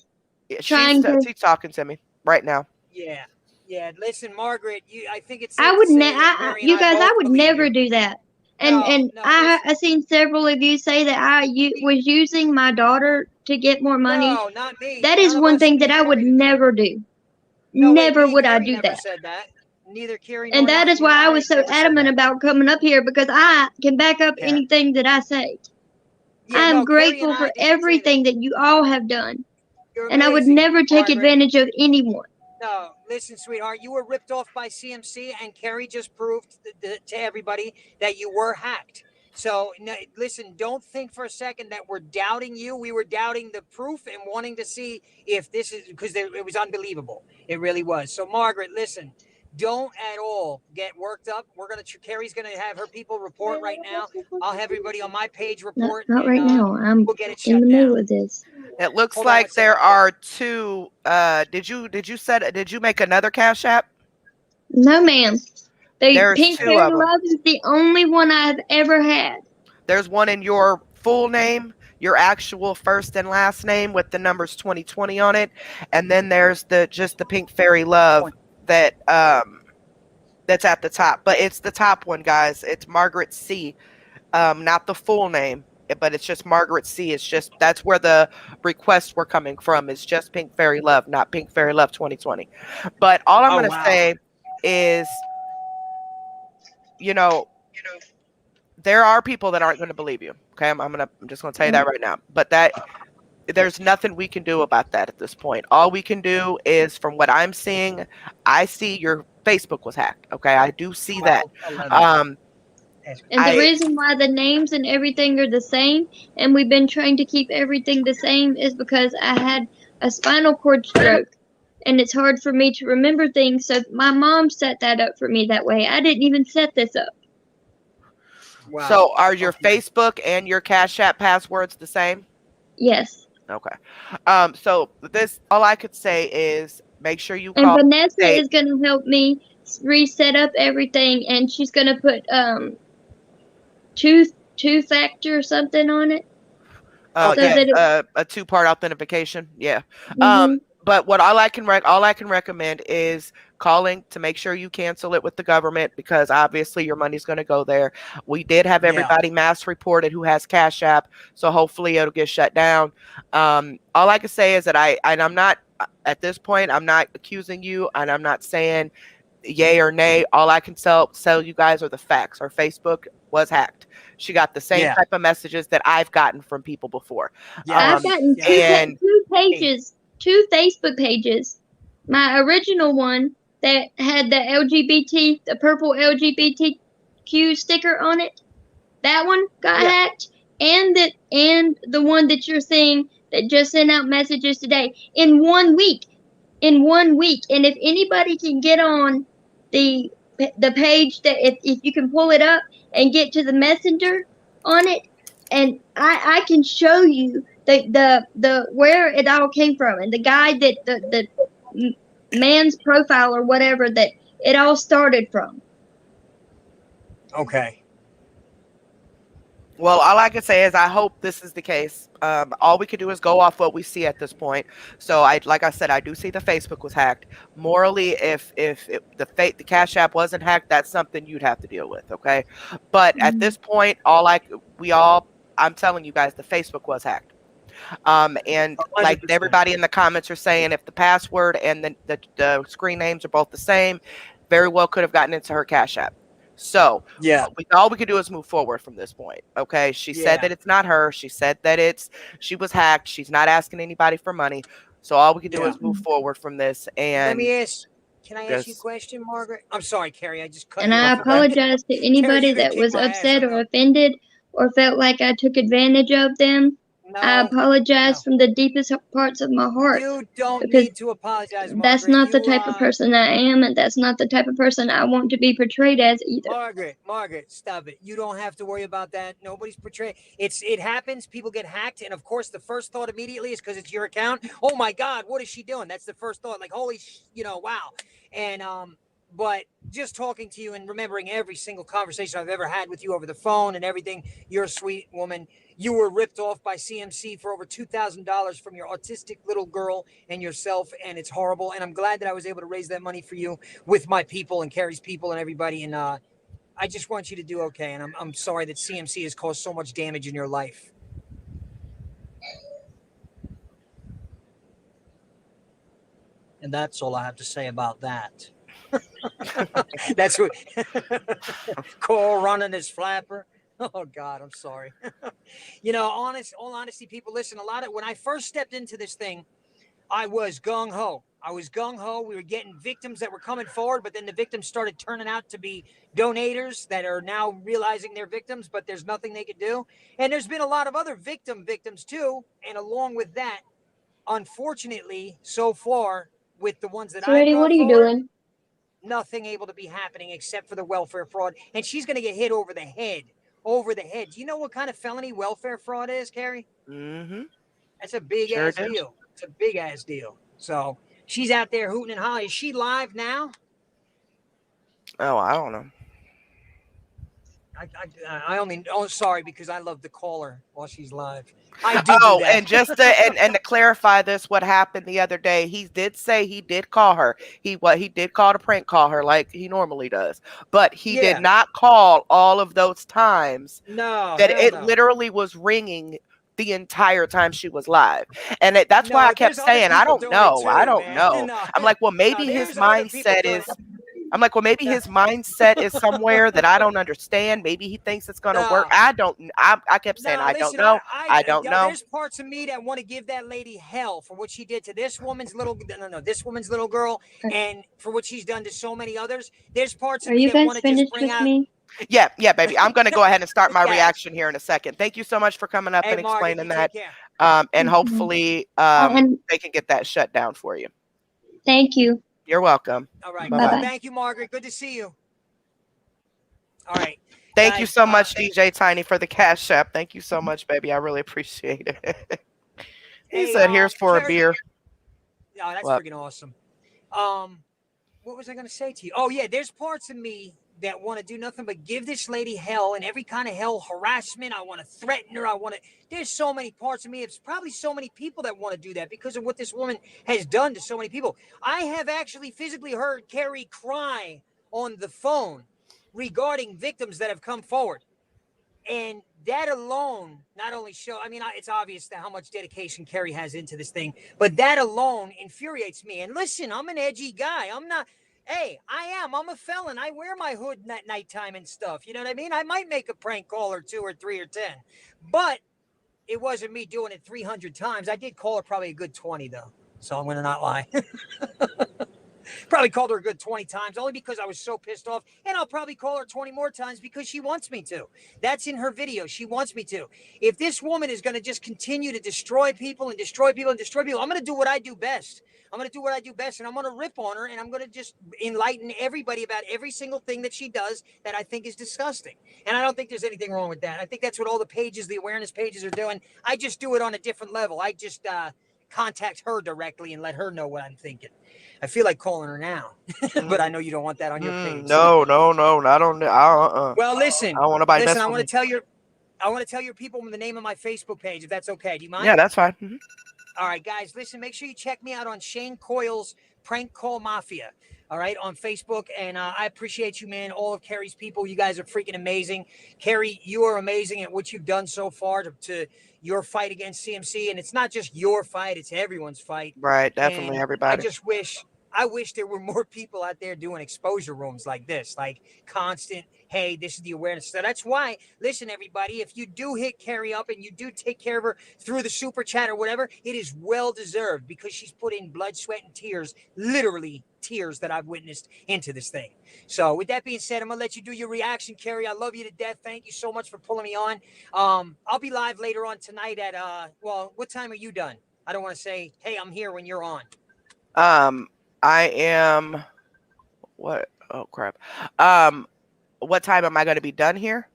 trying to. She's talking to me right now. yeah, yeah. Listen, Margaret, I think it's I safe to would say that Mary and you I guys, I both would believe never you. do that. And No, and no. Listen, I seen several of you say that was using my daughter to get more money. no, not me. That is None of one us thing that told I would Carrie to do it. never do. No, wait. Never Me and would I Carrie do never that. said that. Neither Carrie And nor that not is nor why I I was so never said adamant that. about coming up here, because I can back up Yeah, anything that I say. yeah. I am No, Carrie and grateful I for didn't say that. everything that you all have done. You're And I would amazing, never take Margaret. advantage of anyone. No, listen, sweetheart, you were ripped off by CMC, and Kerry just proved to everybody that you were hacked. So, no, listen, don't think for a second that we're doubting you. We were doubting the proof and wanting to see if this is because it was unbelievable. It really was. So, Margaret, listen, don't at all get worked up. Carrie's gonna have her people report right now. I'll have everybody on my page No, report, not and right now. I'm we'll get it in shut the down. middle of this. It looks Hold on one like there second. Yeah. are two. Did you make another Cash App? No, ma'am. The There's Pink two Fairy of them. Love is the only one I've ever had. There's one in your full name, your actual first and last name with the numbers 2020 on it, and then there's the Pink Fairy Love that that's at the top. But it's the top one, guys. It's Margaret C. Not the full name, but it's just Margaret C. It's just that's where the requests were coming from. It's just Pink Fairy Love, not Pink Fairy Love 2020. But all I'm Oh gonna wow. say is, you know, there are people that aren't going to believe you. Okay, I'm just going to tell you that right now. But there's nothing we can do about that at this point. All we can do is, from what I'm seeing, I see your Facebook was hacked. Okay, I do see that. 12, 11. Um, And the I reason why the names and everything are the same, and we've been trying to keep everything the same, is because I had a spinal cord stroke. And it's hard for me to remember things, so my mom set that up for me that way. I didn't even set this up. Wow. So are your Okay. Facebook and your Cash App passwords the same? Yes. Okay. So this all I could say is make sure you And call Vanessa state. is going to help me reset up everything, and she's going to put two factor or something on it, so Okay. that it. A two-part authentication. Yeah. Mhm. But what all I can recommend is calling to make sure you cancel it with the government, because obviously your money's going to go there. We did have Yeah. everybody mass reported who has Cash App, so hopefully it'll get shut down. All I can say is that I'm not at this point. I'm not accusing you, and I'm not saying yay or nay. All I can sell you guys are the facts. Our Facebook was hacked. She got the same Yeah. type of messages that I've gotten from people before. Yeah. I've gotten Yeah. two And pages, two Facebook pages my original one that had the purple LGBTQ sticker on it, that one got Yeah. hacked, and the one that you're seeing that just sent out messages today in 1 week. In 1 week, and if anybody can get on the the page that if you can pull it up and get to the messenger on it, and I can show you the where it all came from, and the guy that the man's profile or whatever that it all started from. Okay. Well, all I can say is I hope this is the case. All we can do is go off what we see at this point. So like I said, I do see the Facebook was hacked. Morally, if the Cash App wasn't hacked, that's something you'd have to deal with. Okay, but at Mm. this point, I'm telling you guys, the Facebook was hacked. And like 100%. everybody in the comments are saying, if the password and the screen names are both the same, very well could have gotten into her Cash App. So Yeah. all we could do is move forward from this point. Okay. She said Yeah. that it's not her. She said that she was hacked. She's not asking anybody for money. So all we can do Yeah. is move forward from this. Let And me ask. Can I ask you a just, question, Margaret? I'm sorry, Carrie. I just cut And you I off again. apologize to Carrie, anybody you're gonna that kick was my ass. I upset or know. offended or felt like I took advantage of them. I No. apologize No. from the deepest parts of my heart, You don't because need to apologize, that's Margaret. not the type of person I am, and that's not the type of person I want to be portrayed as either. Margaret, stop it. You don't have to worry about that. Nobody's portraying. It happens. People get hacked, and of course, the first thought immediately is because it's your account. Oh my God, what is she doing? That's the first thought. Like, holy, wow. And but just talking to you and remembering every single conversation I've ever had with you over the phone and everything, you're a sweet woman. You were ripped off by CMC for over $2,000 from your autistic little girl and yourself, and it's horrible. And I'm glad that I was able to raise that money for you with my people and Carrie's people and everybody. And I just want you to do okay. And I'm sorry that CMC has caused so much damage in your life. And that's all I have to say about that. That's what Coyle running his flapper. Oh God, I'm sorry. All honesty, people, listen. A lot of when I first stepped into this thing, I was gung ho. We were getting victims that were coming forward, but then the victims started turning out to be donators that are now realizing they're victims, but there's nothing they could do. And there's been a lot of other victims too. And along with that, unfortunately, so far with the ones that I've Sweetie, what brought are you forward, doing? nothing able to be happening except for the welfare fraud. And she's going to get hit over the head. Over the head. Do you know what kind of felony welfare fraud is, Carrie? mm-hmm, That's a big sure ass do. deal. It's a big ass deal. So she's out there hooting and hollering. Is she live now? Oh, I don't know. I only. Oh, sorry, because I love to call her while she's live. I do Oh, that. and just to and to clarify this, what happened the other day, he did say he did call her. He did call to prank call her like he normally does, but he did Yeah. not call all of those times No, that hell it no. literally was ringing the entire time she was live. And that's why I No, kept there's other saying, I people don't doing it know. I too, don't man. know. No, I'm like, well, no, maybe his there's other people mindset doing is I'm like, well, maybe his mindset is somewhere that I don't understand. Maybe he thinks it's going to work. no. I don't, I kept saying, No, I don't listen, know. I don't know. there's parts of me that want to give that lady hell for what she did to this woman's this woman's little girl, Are, and for what she's done to so many others. There's parts of are me you that guys want to just finished bring with out, me? Yeah, yeah, baby. I'm going to go ahead and start my yes. reaction here in a second. Thank you so much for coming up Hey, and Margaret, explaining you that. take care. And Mhm. hopefully And they can get that shut down for you. thank you. You're welcome. All right, Bye Bye good. bye. bye. Thank you, Margaret. Good to see you. All right, Thank you guys. so much, DJ Tiny, for the cash app. Thank you so much, baby. I really appreciate it. He Hey, said, here's for a Carrie. beer. Oh, that's What? freaking awesome. Um, what was I going to say to you? Oh, yeah, there's parts of me that want to do nothing but give this lady hell and every kind of hell harassment. I want to threaten her. There's so many parts of me. It's probably so many people that want to do that because of what this woman has done to so many people. I have actually physically heard Carrie cry on the phone regarding victims that have come forward. And that alone not only it's obvious that how much dedication Carrie has into this thing, but that alone infuriates me. And listen, I'm an edgy guy. I'm not, hey, I'm a felon. I wear my hood at nighttime and stuff. You know what I mean? I might make a prank call or two or three or 10, but it wasn't me doing it 300 times. I did call her probably a good 20 though. So I'm going to not lie. Probably called her a good 20 times only because I was so pissed off. And I'll probably call her 20 more times because she wants me to. That's in her video. She wants me to. If this woman is going to just continue to destroy people and destroy people and destroy people, I'm going to do what I do best. I'm going to do what I do best, and I'm going to rip on her, and I'm going to just enlighten everybody about every single thing that she does that I think is disgusting. And I don't think there's anything wrong with that. I think that's what all the pages, the awareness pages, are doing. I just do it on a different level. I just contact her directly and let her know what I'm thinking. I feel like calling her now, but I know you don't want that on your page. No, no, no, not on the. Well, listen, I don't want nobody listen. messing with me. I want to tell your people the name of my Facebook page, if that's okay. Do you mind? Yeah, that's fine. Mm-hmm. All right, guys, listen, make sure you check me out on Shane Coyle's Prank Call Mafia, all right, on Facebook. And I appreciate you, man, all of Carrie's people. You guys are freaking amazing. Carrie, you are amazing at what you've done so far to your fight against CMC. And it's not just your fight, it's everyone's fight. Right, definitely And everybody. I wish there were more people out there doing exposure rooms like this, like constant, hey, this is the awareness. So that's why, listen, everybody, if you do hit Carrie up and you do take care of her through the super chat or whatever, it is well deserved because she's put in blood, sweat, and tears, literally tears that I've witnessed into this thing. So with that being said, I'm going to let you do your reaction, Carrie. I love you to death. Thank you so much for pulling me on. I'll be live later on tonight at, well, what time are you done? I don't want to say, hey, I'm here when you're on. I am. What? Oh crap. What time am I going to be done here?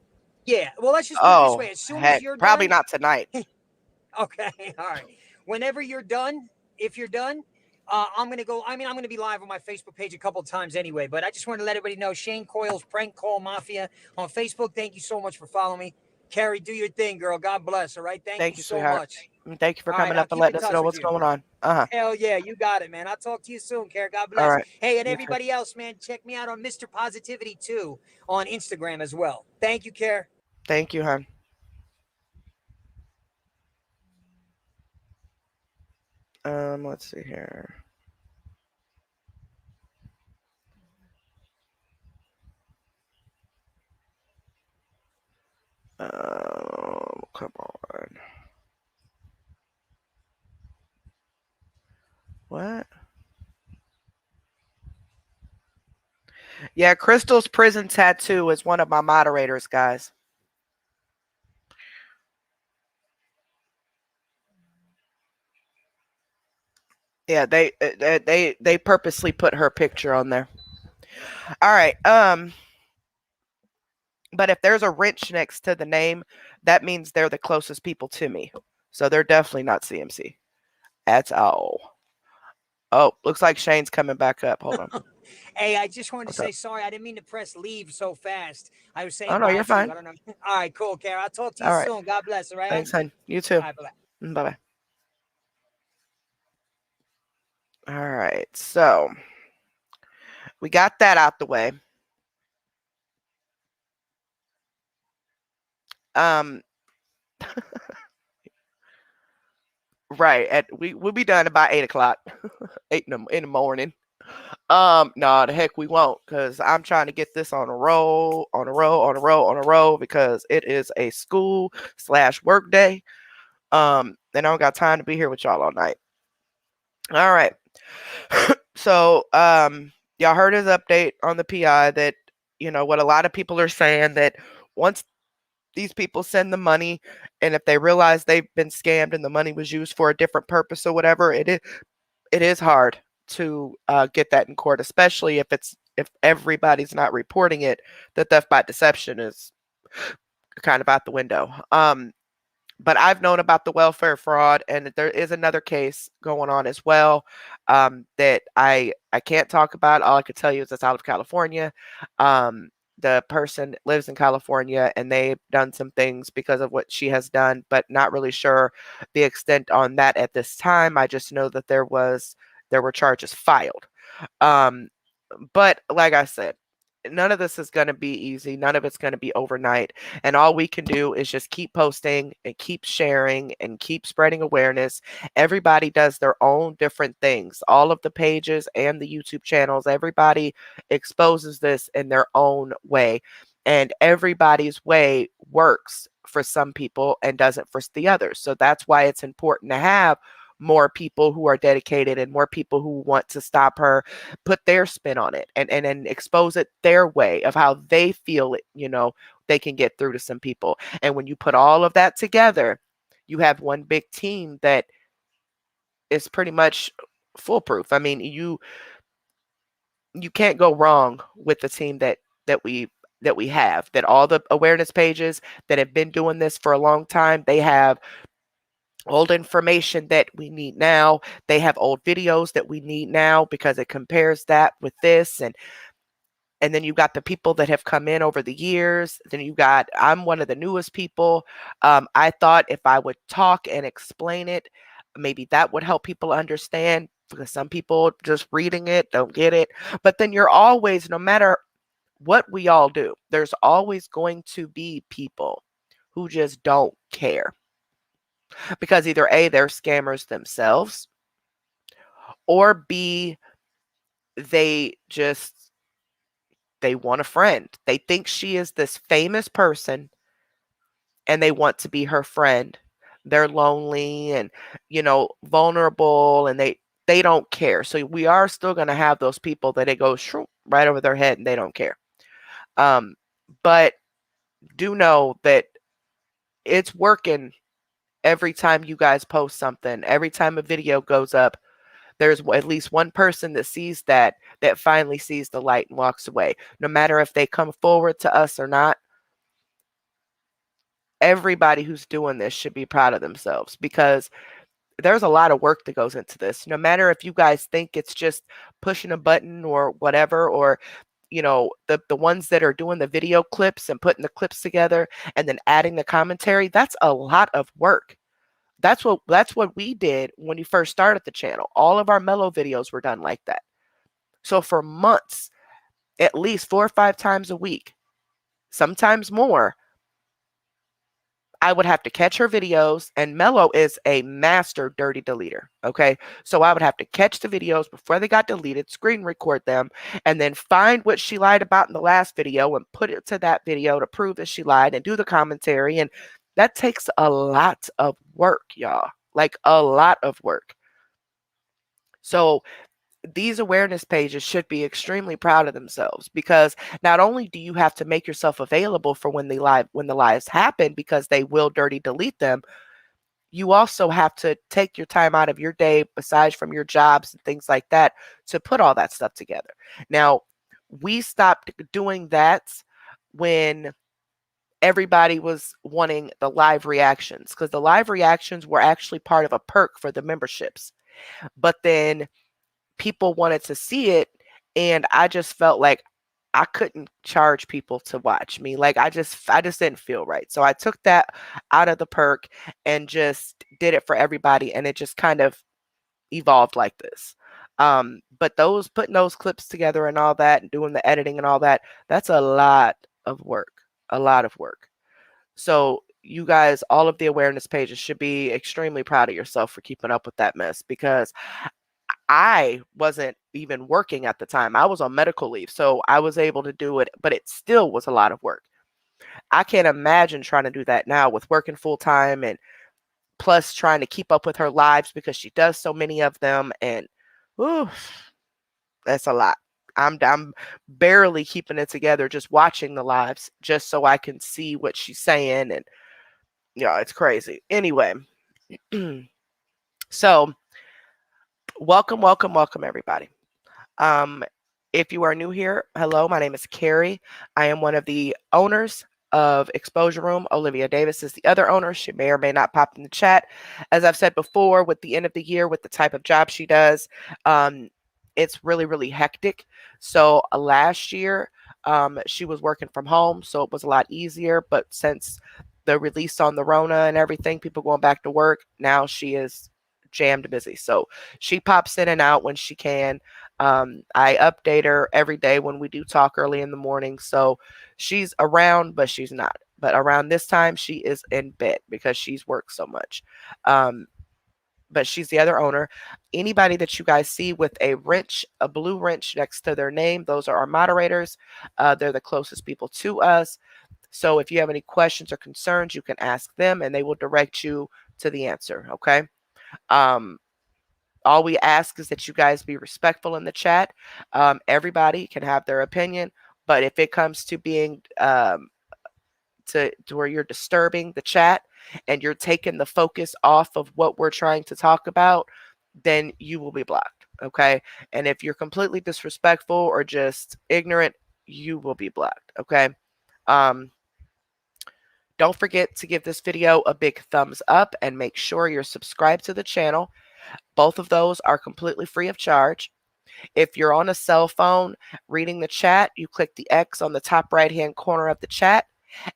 Yeah. Well, let's just put it this way. As soon as you're probably done, not tonight. Okay. All right. Whenever you're done, if you're done, I'm going to go. I mean, I'm going to be live on my Facebook page a couple of times anyway, but I just wanted to let everybody know Shane Coyle's Prank Call Mafia on Facebook. Thank you so much for following me. Carrie, do your thing, girl. God bless. All right. Thank you so sweetheart. much. And thank you for All coming right, up and letting us know what's going on. Hell yeah, you got it, man. I'll talk to you soon, Carrie. God All bless. right. Hey, and You too. everybody else, man, check me out on Mr. Positivity 2 on Instagram as well. Thank you, Care. Thank you, hon. Let's see here. Come on. What? Yeah, Crystal's prison tattoo is one of my moderators, guys. Yeah, they purposely put her picture on there. All right. But if there's a wrench next to the name, that means they're the closest people to me. So they're definitely not CMC. That's all. Oh, looks like Shane's coming back up. Hold on. Hey, I just wanted to say sorry. I didn't mean to press leave so fast. I was saying Oh, no, bye you're to you. fine. I don't know. All right, cool, Kara. I'll talk to you All right. soon. God bless. All right. Thanks, hon. You too. All right, bye-bye. Bye-bye. All right. So we got that out the way. Right. We'll be done about 8:00. 8 in the morning. No, the heck we won't, because I'm trying to get this on a roll, because it is a school/work day. And I don't got time to be here with y'all all night. All right. So, y'all heard his update on the PI that, what a lot of people are saying, that once these people send the money, and if they realize they've been scammed and the money was used for a different purpose or whatever, it is hard to get that in court, especially if everybody's not reporting it. The theft by deception is kind of out the window. But I've known about the welfare fraud, and there is another case going on as well, that I can't talk about. All I could tell you is it's out of California. The person lives in California, and they've done some things because of what she has done, but not really sure the extent on that at this time. I just know that there were charges filed. But like I said, none of this is going to be easy. None of it's going to be overnight. And all we can do is just keep posting and keep sharing and keep spreading awareness. Everybody does their own different things. All of the pages and the YouTube channels, everybody exposes this in their own way. And everybody's way works for some people and doesn't for the others. So that's why it's important to have more people who are dedicated and more people who want to stop her put their spin on it and expose it their way of how they feel it, they can get through to some people. And when you put all of that together, you have one big team that is pretty much foolproof. I mean, you can't go wrong with the team that we that we have. That all the awareness pages that have been doing this for a long time, they have old information that we need now. They have old videos that we need now because it compares that with this. And then you got the people that have come in over the years. Then you got, I'm one of the newest people. I thought if I would talk and explain it, maybe that would help people understand, because some people just reading it don't get it. But then you're always, no matter what we all do, there's always going to be people who just don't care, because either A, they're scammers themselves, or B, they just they want a friend. They think she is this famous person and they want to be her friend. They're lonely and, vulnerable, and they don't care. So we are still going to have those people that it goes shroom right over their head and they don't care. But do know that it's working every time you guys post something, every time a video goes up. There's at least one person that sees that finally sees the light and walks away. No matter if they come forward to us or not, everybody who's doing this should be proud of themselves, because there's a lot of work that goes into this. No matter if you guys think it's just pushing a button or whatever, or the ones that are doing the video clips and putting the clips together and then adding the commentary, that's a lot of work. That's what we did when we first started the channel. All of our mellow videos were done like that. So for months, at least 4 or 5 times a week, sometimes more, I would have to catch her videos, and Mello is a master dirty deleter. Okay. So I would have to catch the videos before they got deleted, screen record them, and then find what she lied about in the last video and put it to that video to prove that she lied and do the commentary. And that takes a lot of work, y'all. Like a lot of work. So these awareness pages should be extremely proud of themselves, because not only do you have to make yourself available for when the lives happen, because they will dirty delete them, you also have to take your time out of your day, besides from your jobs and things like that, to put all that stuff together. Now, we stopped doing that when everybody was wanting the live reactions, because the live reactions were actually part of a perk for the memberships. But then people wanted to see it, and I just felt like I couldn't charge people to watch me. Like I just didn't feel right. So I took that out of the perk and just did it for everybody, and it just kind of evolved like this. But those putting those clips together and all that and doing the editing and all that, that's a lot of work. A lot of work. So you guys, all of the awareness pages should be extremely proud of yourself for keeping up with that mess, because I wasn't even working at the time. I was on medical leave, so I was able to do it, but it still was a lot of work. I can't imagine trying to do that now with working full time, and plus trying to keep up with her lives because she does so many of them. And ooh, that's a lot. I'm barely keeping it together just watching the lives just so I can see what she's saying. And it's crazy. Anyway, so welcome, welcome, welcome, everybody. Um, if you are new here, hello, my name is Carrie. I am one of the owners of Exposure Room. Olivia Davis is the other owner. She may or may not pop in the chat. As I've said before, with the end of the year, with the type of job she does, it's really, really hectic. So last year, she was working from home, so it was a lot easier. But since the release on the Rona and everything, people going back to work, now she is jammed busy. So she pops in and out when she can. I update her every day when we do talk early in the morning. So she's around, but she's not. But around this time, she is in bed because she's worked so much. But she's the other owner. Anybody that you guys see with a wrench, a blue wrench next to their name, those are our moderators. They're the closest people to us. So if you have any questions or concerns, you can ask them and they will direct you to the answer. Okay. All we ask is that you guys be respectful in the chat. Everybody can have their opinion, but if it comes to being to where you're disturbing the chat and you're taking the focus off of what we're trying to talk about, then you will be blocked. Okay. And if you're completely disrespectful or just ignorant, you will be blocked. Okay. Um, don't forget to give this video a big thumbs up and make sure you're subscribed to the channel. Both of those are completely free of charge. If you're on a cell phone reading the chat, you click the X on the top right hand corner of the chat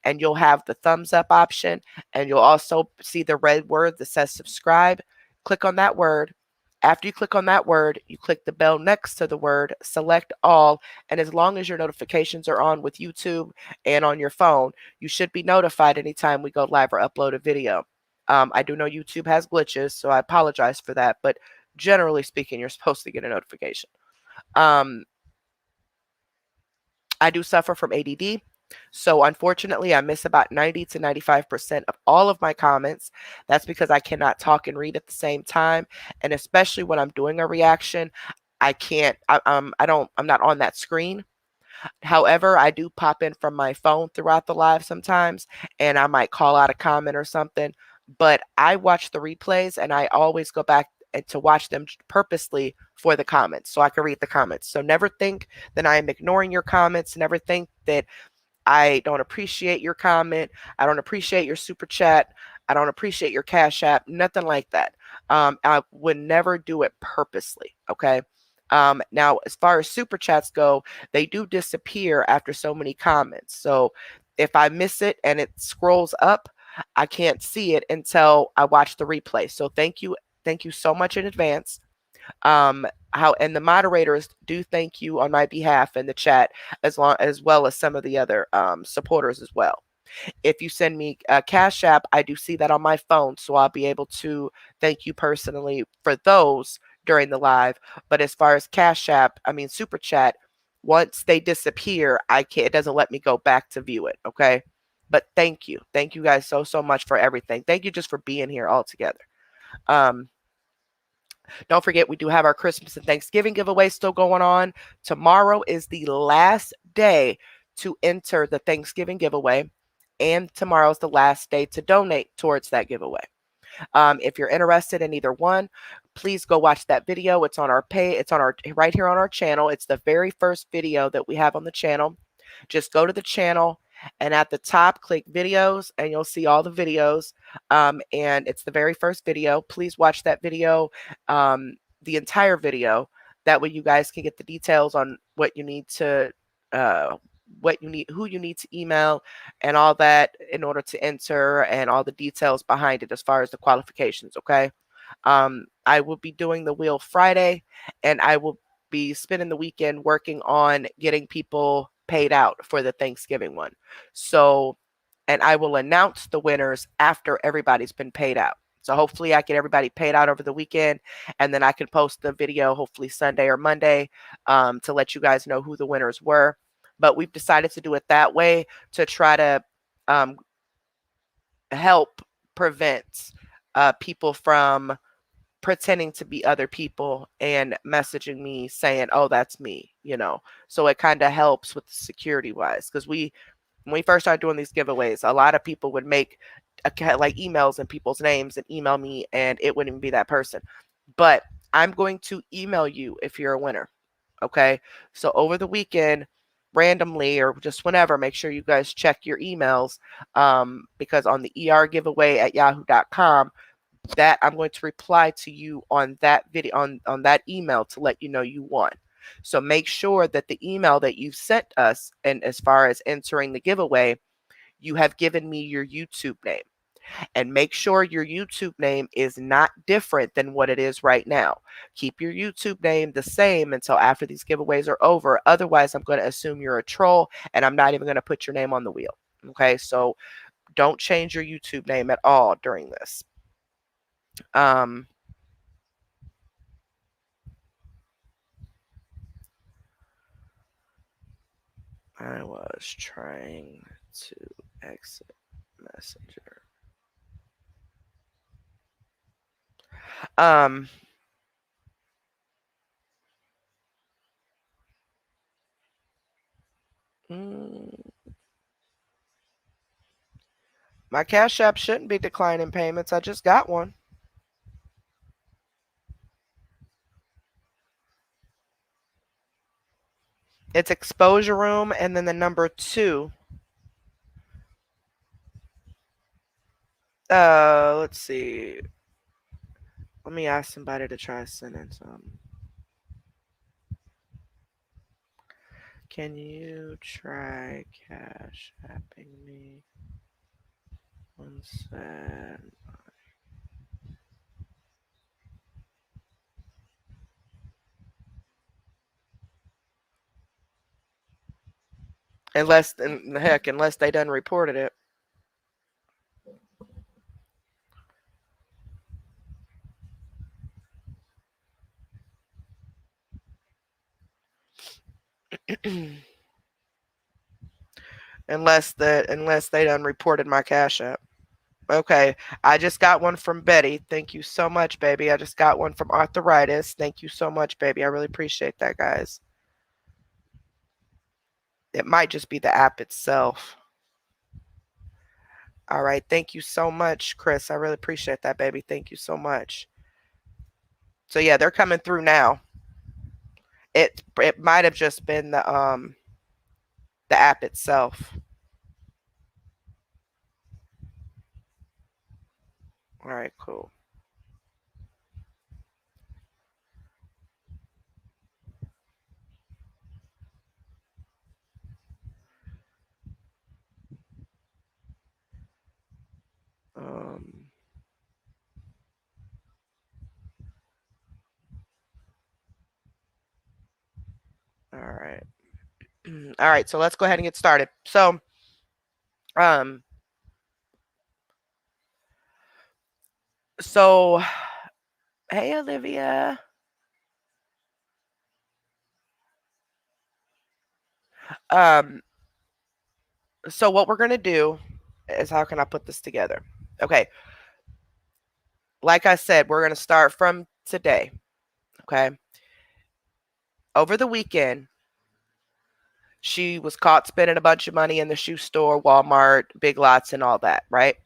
and you'll have the thumbs up option, and you'll also see the red word that says subscribe. Click on that word. After you click on that word, you click the bell next to the word, select all, and as long as your notifications are on with YouTube and on your phone, you should be notified anytime we go live or upload a video. I do know YouTube has glitches, so I apologize for that, but generally speaking, you're supposed to get a notification. Um, I do suffer from ADD. So unfortunately, I miss about 90 to 95% of all of my comments. That's because I cannot talk and read at the same time. And especially when I'm doing a reaction, I can't, I'm not on that screen. However, I do pop in from my phone throughout the live sometimes, and I might call out a comment or something. But I watch the replays and I always go back and to watch them purposely for the comments so I can read the comments. So never think that I am ignoring your comments. Never think that I don't appreciate your comment. I don't appreciate your super chat. I don't appreciate your cash app. Nothing like that. I would never do it purposely. Okay. Now, as far as super chats go, they do disappear after so many comments. So if I miss it and it scrolls up, I can't see it until I watch the replay. So thank you. Thank you so much in advance. How and the moderators do thank you on my behalf in the chat as well as some of the other supporters as well. If you send me a cash app, I do see that on my phone, so I'll be able to thank you personally for those during the live. But as far as cash app, I mean super chat, once they disappear, I can't. It doesn't let me go back to view it. Okay. But thank you guys so much for everything. Thank you just for being here all together. Um, don't forget, we do have our Christmas and Thanksgiving giveaway still going on. Tomorrow is the last day to enter the Thanksgiving giveaway, and tomorrow's the last day to donate towards that giveaway. If you're interested in either one, please go watch that video. It's on our page. It's on our right here on our channel. It's the very first video that we have on the channel. Just go to the channel and at the top, click videos and you'll see all the videos. And it's the very first video. Please watch that video, the entire video. That way you guys can get the details on what you need to, what you need, who you need to email and all that in order to enter and all the details behind it as far as the qualifications. Okay. I will be doing the wheel Friday and I will be spending the weekend working on getting people paid out for the Thanksgiving one. So, and I will announce the winners after everybody's been paid out. So hopefully I get everybody paid out over the weekend and then I can post the video hopefully Sunday or Monday to let you guys know who the winners were. But we've decided to do it that way to try to um, help prevent people from pretending to be other people and messaging me saying, "Oh, that's me," you know. So it kind of helps with the security wise because when we first started doing these giveaways, a lot of people would make like emails and people's names and email me, and it wouldn't even be that person. But I'm going to email you if you're a winner. Okay. So over the weekend, randomly or just whenever, make sure you guys check your emails because on the ER giveaway at yahoo.com, that I'm going to reply to you on that video on that email to let you know you won. So make sure that the email that you've sent us and as far as entering the giveaway, you have given me your YouTube name. And make sure your YouTube name is not different than what it is right now. Keep your YouTube name the same until after these giveaways are over. Otherwise, I'm going to assume you're a troll and I'm not even going to put your name on the wheel. Okay, so don't change your YouTube name at all during this. I was trying to exit Messenger. Um, Mm, my Cash App shouldn't be declining payments. I just got one. It's Exposure Room and then the number 2. Let's see. Let me ask somebody to try sending some. Can you try Cash Apping me? One cent. Unless they done reported it. Unless they done reported my Cash App. Okay, I just got one from Betty. Thank you so much, baby. I just got one from Arthritis. Thank you so much, baby. I really appreciate that, guys. It might just be the app itself. All right, thank you so much, Chris. I really appreciate that, baby. Thank you so much. So yeah, they're coming through now. It might have just been the app itself. All right, cool. Um, all right. All right, so let's go ahead and get started. Um, so hey Olivia. Um, so what we're gonna do is how can I put this together? Okay, like I said, we're gonna start from today. Okay. Over the weekend, she was caught spending a bunch of money in the shoe store, Walmart, Big Lots, and all that, right?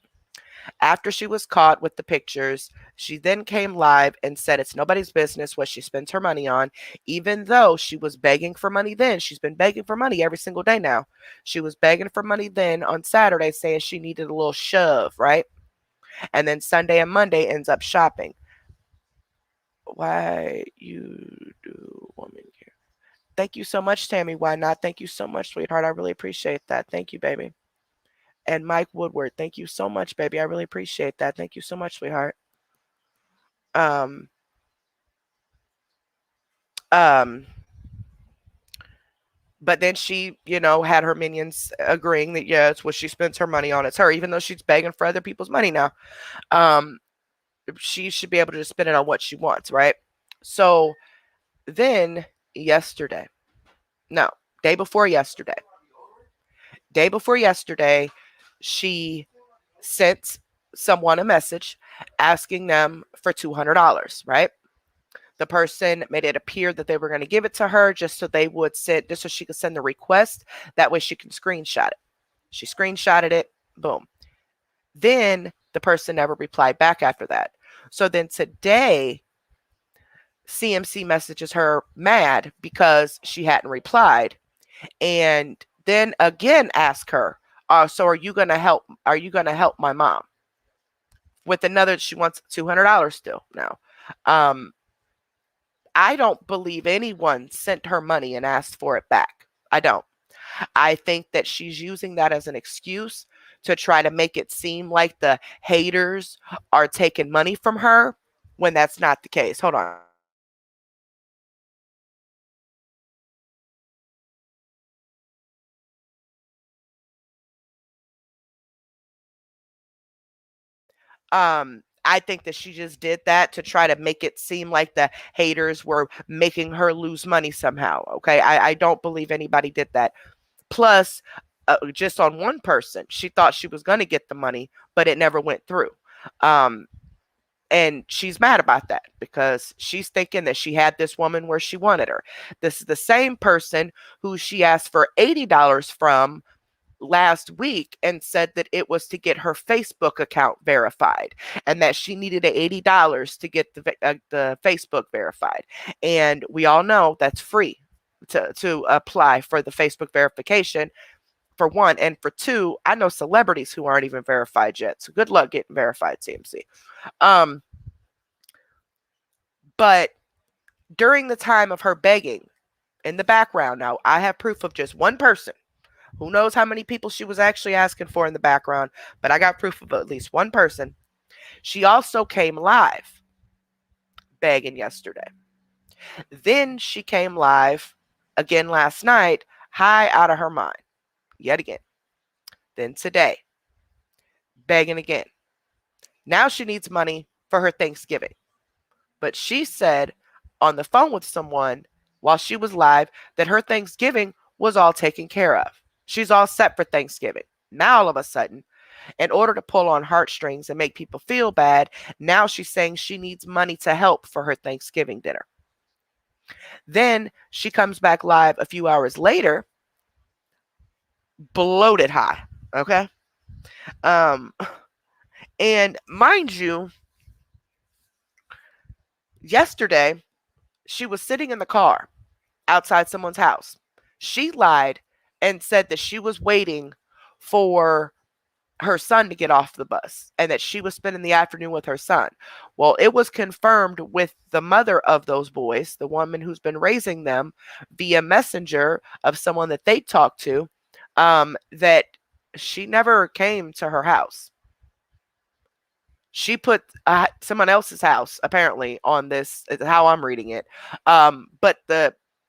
After she was caught with the pictures, she then came live and said it's nobody's business what she spends her money on, even though she was begging for money then. She's been begging for money every single day now. She was begging for money then on Saturday, saying she needed a little shove, right? And then Sunday and Monday ends up shopping. Why you do woman care? Thank you so much, Tammy. Why not? Thank you so much, sweetheart. I really appreciate that. Thank you, baby. And Mike Woodward, thank you so much, baby. I really appreciate that. Thank you so much, sweetheart. Um, um, but then she, had her minions agreeing that yeah, it's what she spends her money on. It's her, even though she's begging for other people's money now. Um, she should be able to just spend it on what she wants, right? So then yesterday, no, day before yesterday, day before yesterday, she sent someone a message asking them for $200, right? The person made it appear that they were going to give it to her just so they would send, just so she could send the request. That way she can screenshot it. She screenshotted it. Boom. Then the person never replied back after that. So then today, CMC messages her mad because she hadn't replied, and then again ask her, "So are you gonna help? Are you gonna help my mom?" With another, she wants $200 still now. Um, I don't believe anyone sent her money and asked for it back. I don't. I think that she's using that as an excuse to try to make it seem like the haters are taking money from her when that's not the case. Hold on. I think that she just did that to try to make it seem like the haters were making her lose money somehow. Okay. I don't believe anybody did that. Plus, just on one person, she thought she was going to get the money, but it never went through. Um, And she's mad about that because she's thinking that she had this woman where she wanted her. This is the same person who she asked for $80 from last week and said that it was to get her Facebook account verified and that she needed $80 to get the Facebook verified. And we all know that's free to apply for the Facebook verification, for one. And for two, I know celebrities who aren't even verified yet. So good luck getting verified, CMC. Um, but during the time of her begging in the background, now I have proof of just one person. Who knows how many people she was actually asking for in the background, but I got proof of at least one person. She also came live begging yesterday. Then she came live again last night, high out of her mind, yet again. Then today, begging again. Now she needs money for her Thanksgiving. But she said on the phone with someone while she was live that her Thanksgiving was all taken care of. She's all set for Thanksgiving. Now, all of a sudden, in order to pull on heartstrings and make people feel bad, now she's saying she needs money to help for her Thanksgiving dinner. Then she comes back live a few hours later, bloated high. Okay. Um, and mind you, yesterday she was sitting in the car outside someone's house. She lied and said that she was waiting for her son to get off the bus and that she was spending the afternoon with her son. Well, it was confirmed with the mother of those boys, the woman who's been raising them, via messenger of someone that they talked to, that she never came to her house. She put someone else's house apparently on this, is how I'm reading it.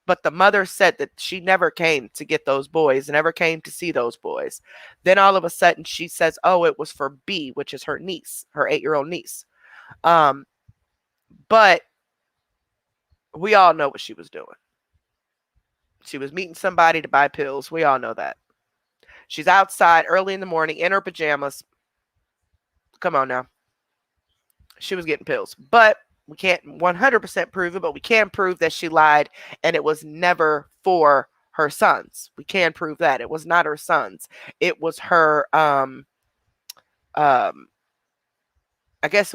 But the mother said that she never came to get those boys, never came to see those boys. Then all of a sudden she says, oh, it was for B, which is her niece, her 8-year-old niece. But we all know what she was doing. She was meeting somebody to buy pills. We all know that. She's outside early in the morning in her pajamas. Come on now. She was getting pills. But we can't 100% prove it, but we can prove that she lied and it was never for her sons. We can prove that. It was not her sons. It was her I guess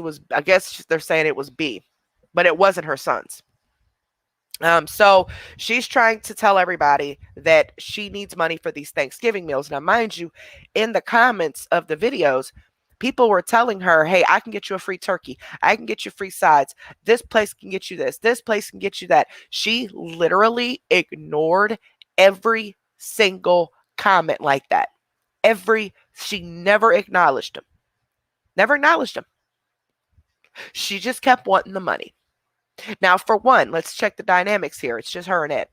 they're saying it was B, but it wasn't her sons. So she's trying to tell everybody that she needs money for these Thanksgiving meals. Now, mind you, in the comments of the videos, people were telling her, hey, I can get you a free turkey. I can get you free sides. This place can get you this. This place can get you that. She literally ignored every single comment like that. She never acknowledged them. Never acknowledged them. She just kept wanting the money. Now, for one, let's check the dynamics here. It's just her and Ed.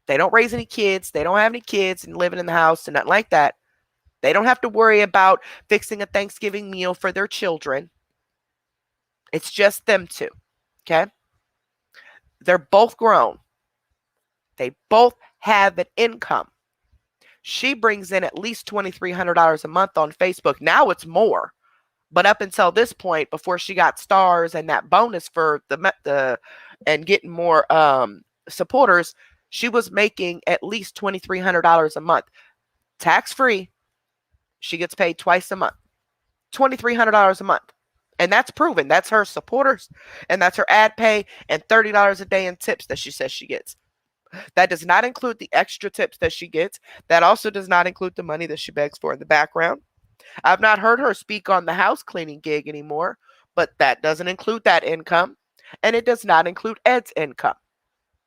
They don't raise any kids. They don't have any kids and living in the house and nothing like that. They don't have to worry about fixing a Thanksgiving meal for their children. It's just them two. Okay? They're both grown. They both have an income. She brings in at least $2,300 a month on Facebook. Now it's more. But up until this point, before she got stars and that bonus for the and getting more supporters, she was making at least $2,300 a month, tax free. She gets paid twice a month, $2,300 a month, and that's proven. That's her supporters, and that's her ad pay, and $30 a day in tips that she says she gets. That does not include the extra tips that she gets. That also does not include the money that she begs for in the background. I've not heard her speak on the house cleaning gig anymore, but that doesn't include that income, and it does not include Ed's income.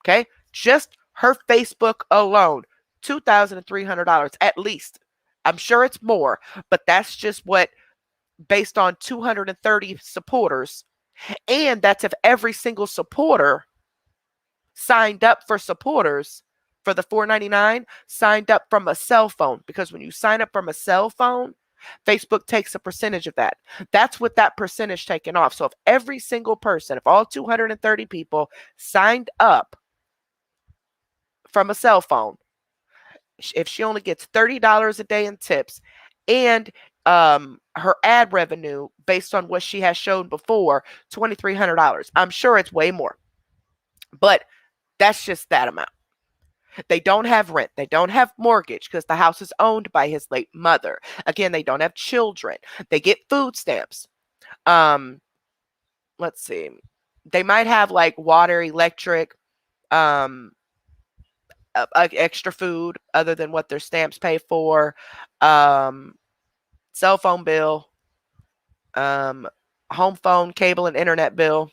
Okay? Just her Facebook alone, $2,300 at least. I'm sure it's more, but that's just what, based on 230 supporters, and that's if every single supporter signed up for supporters for the $4.99, signed up from a cell phone, because when you sign up from a cell phone, Facebook takes a percentage of that. That's what that percentage taken off. So if every single person, if all 230 people signed up from a cell phone, if she only gets $30 a day in tips, and her ad revenue based on what she has shown before, $2,300. I'm sure it's way more, but that's just that amount. They don't have rent. They don't have mortgage because the house is owned by his late mother. Again, they don't have children. They get food stamps. Um, let's see. They might have like water, electric, um, extra food other than what their stamps pay for, um, cell phone bill, um, home phone, cable, and internet bill,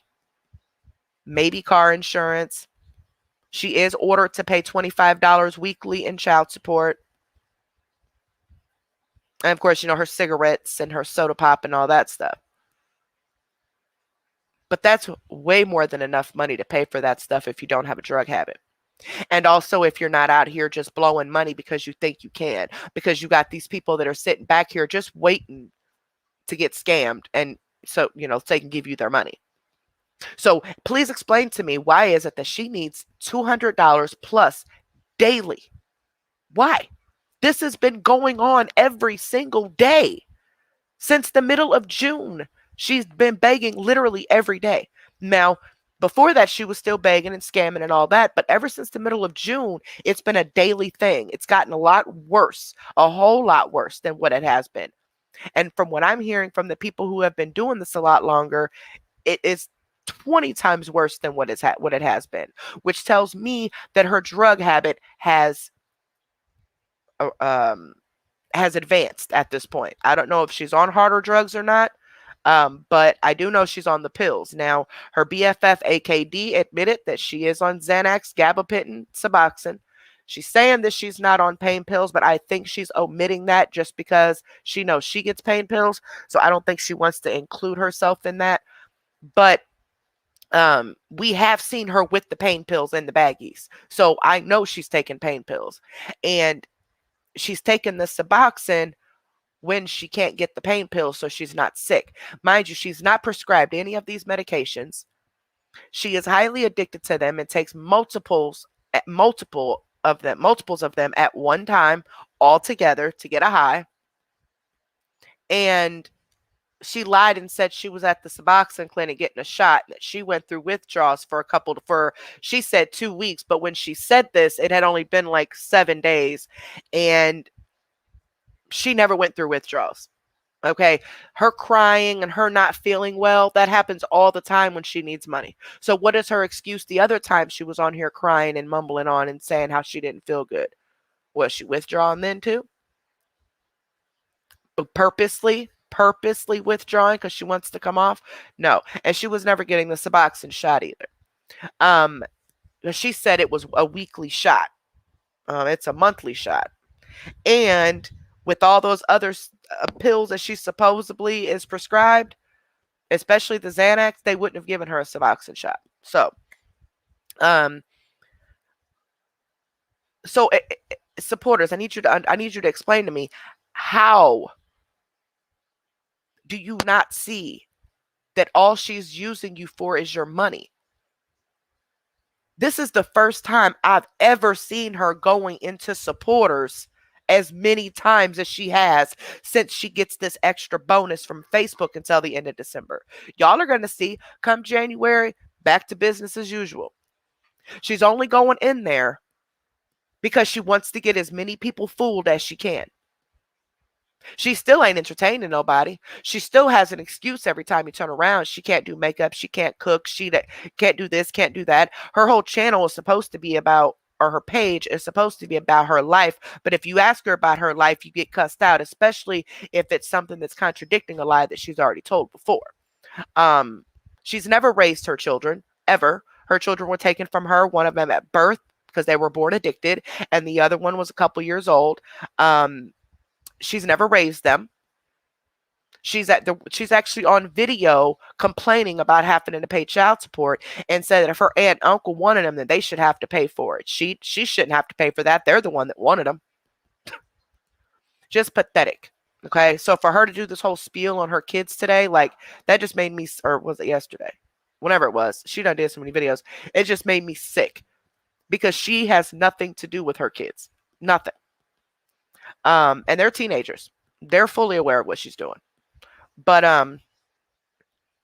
maybe car insurance. She is ordered to pay $25 weekly in child support. And of course, her cigarettes and her soda pop and all that stuff. But that's way more than enough money to pay for that stuff if you don't have a drug habit. And also, if you're not out here just blowing money because you think you can, because you got these people that are sitting back here just waiting to get scammed. And so, so they can give you their money. So please explain to me, why is it that she needs $200 plus daily? Why? This has been going on every single day since the middle of June. She's been begging literally every day. Now, before that, she was still begging and scamming and all that. But ever since the middle of June, it's been a daily thing. It's gotten a lot worse, a whole lot worse than what it has been. And from what I'm hearing from the people who have been doing this a lot longer, it is 20 times worse than what it has been, which tells me that her drug habit has advanced at this point. I don't know if she's on harder drugs or not, but I do know she's on the pills. Now, her BFF AKD admitted that she is on Xanax, gabapentin, Suboxone. She's saying that she's not on pain pills, but I think she's omitting that just because she knows she gets pain pills. So I don't think she wants to include herself in that. But we have seen her with the pain pills and the baggies. So I know she's taking pain pills. And she's taking the Suboxone when she can't get the pain pills, so she's not sick. Mind you, she's not prescribed any of these medications. She is highly addicted to them and takes multiples of them at one time, all together to get a high. And she lied and said she was at the Suboxone clinic getting a shot, that she went through withdrawals she said 2 weeks, but when she said this, it had only been like 7 days, and she never went through withdrawals. Okay, her crying and her not feeling well, that happens all the time when she needs money. So what is her excuse the other time she was on here crying and mumbling on and saying how she didn't feel good? Was she withdrawing then too? Purposely withdrawing because she wants to come off? No. And she was never getting the Suboxone shot either. She said it was a weekly shot. It's a monthly shot. And with all those other pills that she supposedly is prescribed, especially the Xanax, they wouldn't have given her a Suboxone shot. So, supporters, I need you to explain to me, how do you not see that all she's using you for is your money? This is the first time I've ever seen her going into supporters as many times as she has since she gets this extra bonus from Facebook until the end of December. Y'all are going to see come January, back to business as usual. She's only going in there because she wants to get as many people fooled as she can. She still ain't entertaining nobody. She still has an excuse every time you turn around. She can't do makeup. She can't cook. She can't do this, can't do that. Her whole channel is supposed to be about, or her page is supposed to be about her life. But if you ask her about her life, you get cussed out, especially if it's something that's contradicting a lie that she's already told before. She's never raised her children, ever. Her children were taken from her, one of them at birth because they were born addicted, and the other one was a couple years old. She's never raised them. She's actually on video complaining about having to pay child support, and said that if her aunt and uncle wanted them, then they should have to pay for it. She shouldn't have to pay for that. They're the one that wanted them. Just pathetic. Okay, so for her to do this whole spiel on her kids today, like, that just made me, or was it yesterday? Whenever it was, she done did so many videos. It just made me sick because she has nothing to do with her kids. Nothing. And they're teenagers. They're fully aware of what she's doing. But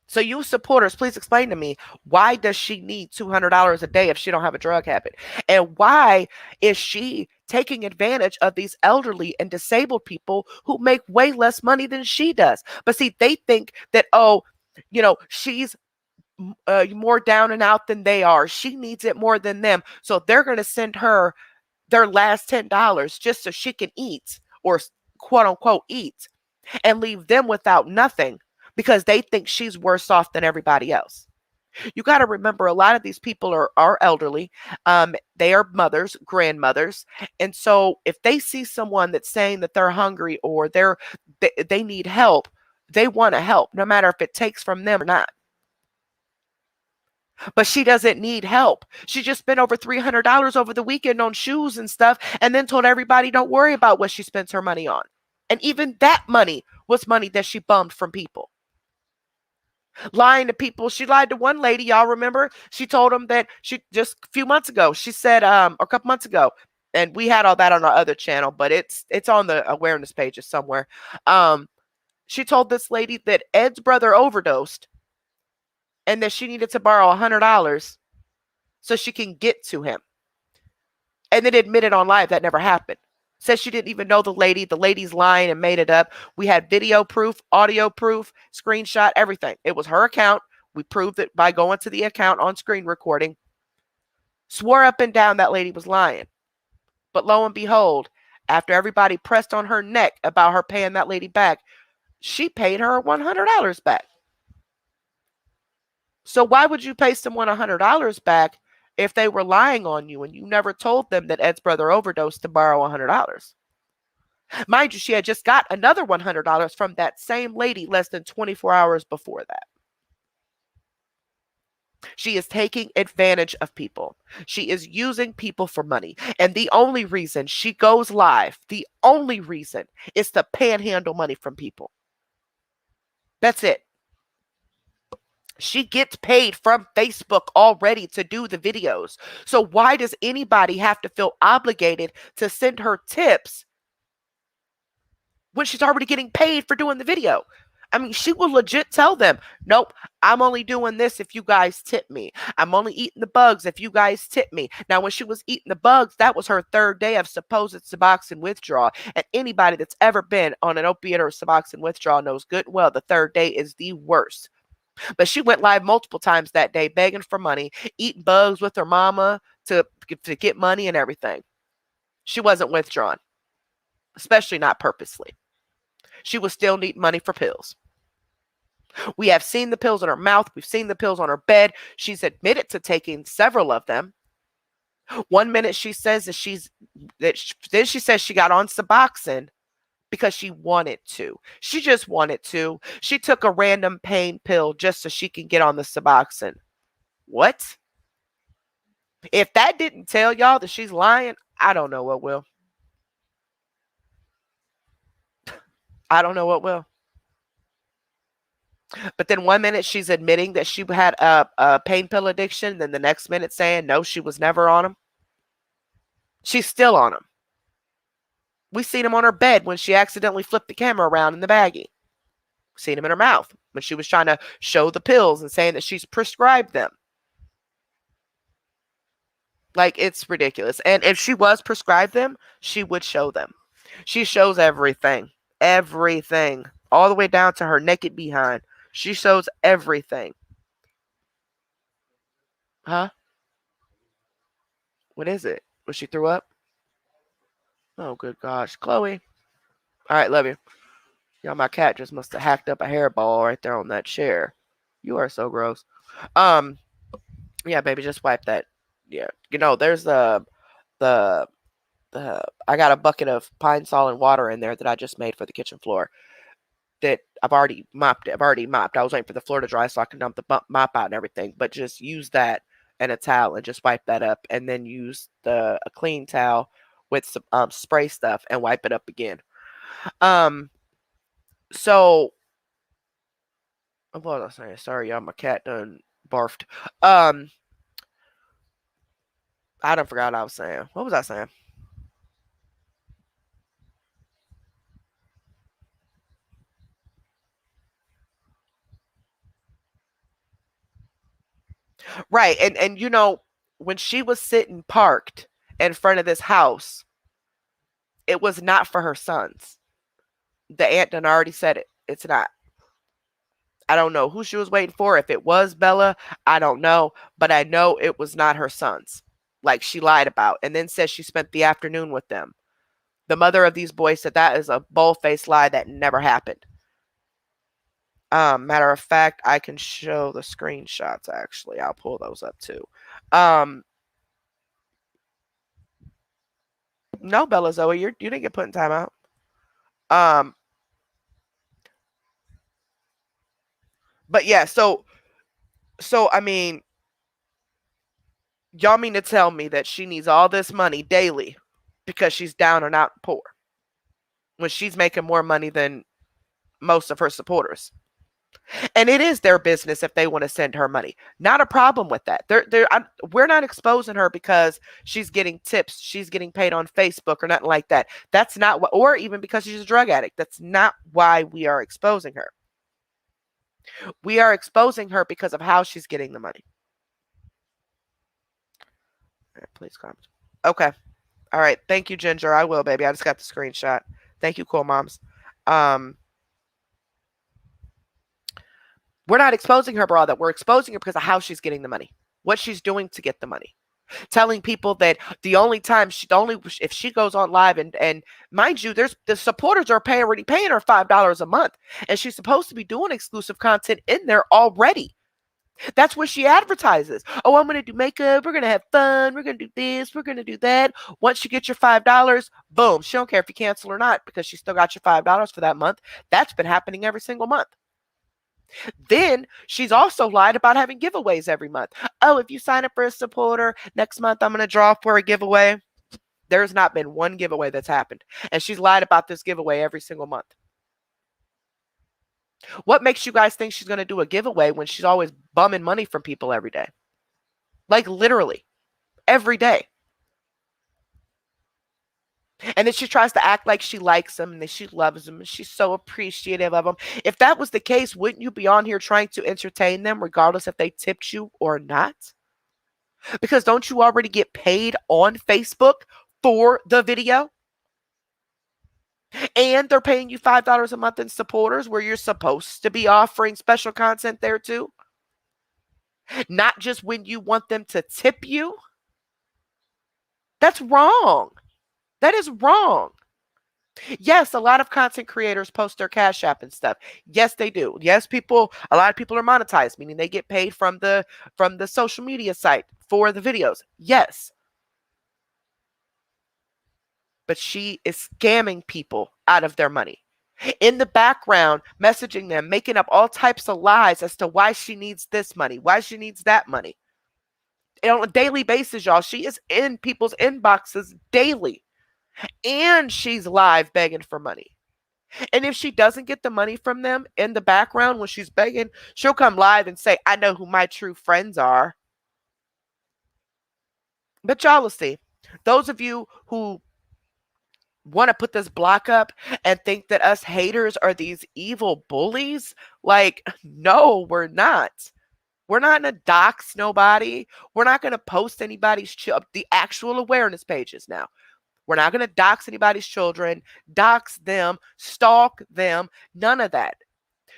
so you supporters, please explain to me, why does she need $200 a day if she don't have a drug habit? And why is she taking advantage of these elderly and disabled people who make way less money than she does? But see, they think that, oh, she's more down and out than they are. She needs it more than them. So they're going to send her their last $10 just so she can eat, or quote unquote eat, and leave them without nothing because they think she's worse off than everybody else. You got to remember, a lot of these people are elderly. They are mothers, grandmothers. And so if they see someone that's saying that they're hungry or they need help, they want to help, no matter if it takes from them or not. But she doesn't need help. She just spent over $300 over the weekend on shoes and stuff, and then told everybody don't worry about what she spends her money on. And even that money was money that she bummed from people. Lying to people. She lied to one lady, y'all remember? She told them that she just a few months ago, she said, or a couple months ago, and we had all that on our other channel, but it's on the awareness pages somewhere. She told this lady that Ed's brother overdosed and that she needed to borrow $100 so she can get to him. And then admitted on live that never happened. Says she didn't even know the lady. The lady's lying and made it up. We had video proof, audio proof, screenshot, everything. It was her account. We proved it by going to the account on screen recording. Swore up and down that lady was lying. But lo and behold, after everybody pressed on her neck about her paying that lady back, she paid her $100 back. So why would you pay someone $100 back if they were lying on you and you never told them that Ed's brother overdosed to borrow $100? Mind you, she had just got another $100 from that same lady less than 24 hours before that. She is taking advantage of people. She is using people for money. And the only reason she goes live, the only reason, is to panhandle money from people. That's it. She gets paid from Facebook already to do the videos. So why does anybody have to feel obligated to send her tips when she's already getting paid for doing the video? I mean, she will legit tell them, nope, I'm only doing this if you guys tip me. I'm only eating the bugs if you guys tip me. Now, when she was eating the bugs, that was her third day of supposed Suboxone withdrawal. And anybody that's ever been on an opiate or Suboxone withdrawal knows good and well the third day is the worst. But she went live multiple times that day begging for money, eating bugs with her mama to get money and everything. She wasn't withdrawn, especially not purposely. She was still needing money for pills. We have seen the pills in her mouth. We've seen the pills on her bed. She's admitted to taking several of them. One minute she says then she says she got on Suboxone because she wanted to. She just wanted to. She took a random pain pill just so she can get on the Suboxone. What? If that didn't tell y'all that she's lying, I don't know what will. I don't know what will. But then one minute she's admitting that she had a pain pill addiction, then the next minute saying no, she was never on them. She's still on them. We seen him on her bed when she accidentally flipped the camera around in the baggie. Seen him in her mouth when she was trying to show the pills and saying that she's prescribed them. Like, it's ridiculous. And if she was prescribed them, she would show them. She shows everything. Everything. All the way down to her naked behind. She shows everything. Huh? What is it? Was she threw up? Oh, good gosh. Chloe. All right, love you. Y'all, my cat just must have hacked up a hairball right there on that chair. You are so gross. Yeah, baby, just wipe that. Yeah. There's the I got a bucket of Pine Sol and water in there that I just made for the kitchen floor that I've already mopped. I was waiting for the floor to dry so I can dump the mop out and everything, but just use that and a towel and just wipe that up, and then use a clean towel with some spray stuff and wipe it up again. So what was I saying? Sorry, y'all, my cat done barfed. I done forgot what I was saying. What was I saying? Right. And when she was sitting parked in front of this house, it was not for her sons. The aunt done already said it. It's not. I don't know who she was waiting for. If it was Bella, I don't know. But I know it was not her sons, like she lied about, and then says she spent the afternoon with them. The mother of these boys said that is a bold-faced lie that never happened. Matter of fact, I can show the screenshots. Actually, I'll pull those up too. Um, no, Bella Zoe, you didn't get put in timeout. Um, but yeah, so I mean, y'all mean to tell me that she needs all this money daily because she's down and out poor when she's making more money than most of her supporters? And it is their business if they want to send her money. Not a problem with that. We're not exposing her because she's getting tips, she's getting paid on Facebook or nothing like that. That's not what, or even because she's a drug addict. That's not why we are exposing her. We are exposing her because of how she's getting the money. All right, please comment. Okay. All right. Thank you, Ginger. I will, baby. I just got the screenshot. Thank you, cool moms. We're not exposing her for all that. We're exposing her because of how she's getting the money, what she's doing to get the money. Telling people that if she goes on live and mind you, there's the supporters are already paying her $5 a month, and she's supposed to be doing exclusive content in there already. That's what she advertises. Oh, I'm going to do makeup. We're going to have fun. We're going to do this. We're going to do that. Once you get your $5, boom. She don't care if you cancel or not because she still got your $5 for that month. That's been happening every single month. Then she's also lied about having giveaways every month. Oh, if you sign up for a supporter, next month I'm going to draw for a giveaway. There's not been one giveaway that's happened. And she's lied about this giveaway every single month. What makes you guys think she's going to do a giveaway when she's always bumming money from people every day? Like literally every day. And then she tries to act like she likes them and that she loves them and she's so appreciative of them. If that was the case, wouldn't you be on here trying to entertain them regardless if they tipped you or not? Because don't you already get paid on Facebook for the video? And they're paying you $5 a month in supporters where you're supposed to be offering special content there too. Not just when you want them to tip you. That's wrong. That is wrong. Yes, a lot of content creators post their Cash App and stuff. Yes, they do. Yes, a lot of people are monetized, meaning they get paid from the social media site for the videos. Yes. But she is scamming people out of their money. In the background, messaging them, making up all types of lies as to why she needs this money, why she needs that money. And on a daily basis, y'all, she is in people's inboxes daily. And she's live begging for money. And if she doesn't get the money from them in the background when she's begging, she'll come live and say, I know who my true friends are. But y'all will see. Those of you who want to put this block up and think that us haters are these evil bullies, like, no, we're not. We're not going to dox nobody. We're not going to post anybody's the actual awareness pages now. We're not going to dox anybody's children, dox them, stalk them, none of that.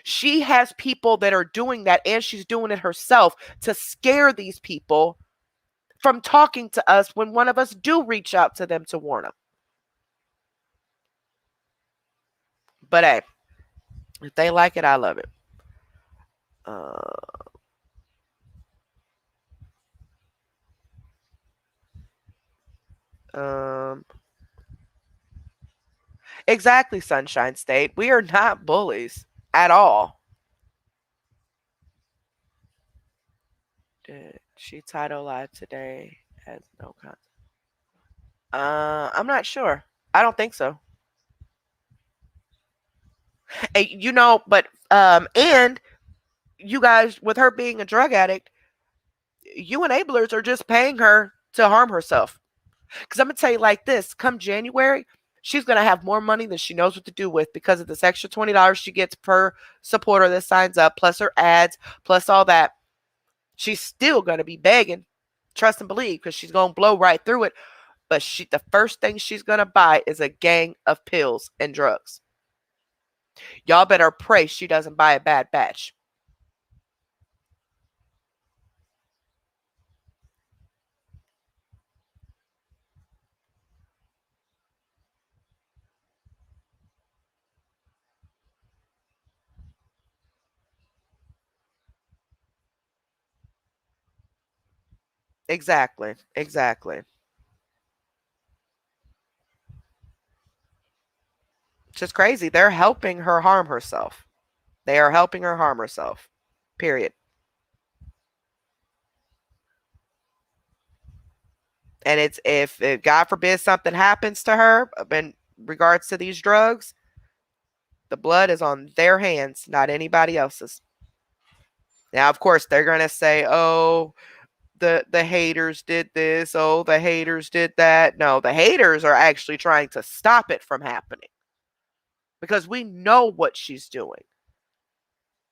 She has people that are doing that, and she's doing it herself to scare these people from talking to us when one of us do reach out to them to warn them. But hey, if they like it, I love it. Exactly, Sunshine State. We are not bullies at all. Did she title live today as no content? I'm not sure. I don't think so. But and you guys, with her being a drug addict, you enablers are just paying her to harm herself. Because I'm going to tell you like this, come January, she's going to have more money than she knows what to do with because of this extra $20 she gets per supporter that signs up, plus her ads, plus all that. She's still going to be begging, trust and believe, because she's going to blow right through it. But the first thing she's going to buy is a gang of pills and drugs. Y'all better pray she doesn't buy a bad batch. Exactly. Exactly. It's just crazy. They're helping her harm herself. They are helping her harm herself. Period. And it's if God forbid something happens to her in regards to these drugs, the blood is on their hands, not anybody else's. Now, of course, they're gonna say, "Oh, the haters did this. Oh, the haters did that." No, the haters are actually trying to stop it from happening because we know what she's doing,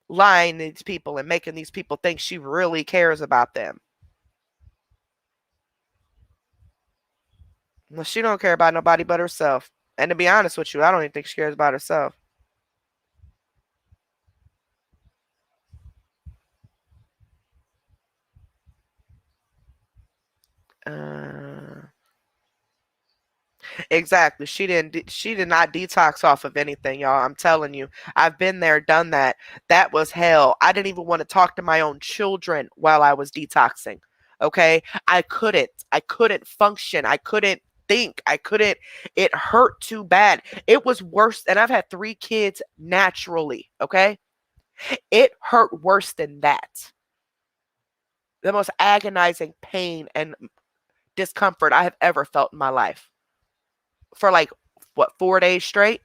lying to these people and making these people think she really cares about them. Well, she don't care about nobody but herself. And to be honest with you, I don't even think she cares about herself. Uh, exactly. She did not detox off of anything, y'all. I'm telling you. I've been there, done that. That was hell. I didn't even want to talk to my own children while I was detoxing. Okay? I couldn't. I couldn't function. I couldn't think. I couldn't. It hurt too bad. It was worse, and I've had 3 kids naturally, okay? It hurt worse than that. The most agonizing pain and discomfort I have ever felt in my life. For like what, 4 days straight?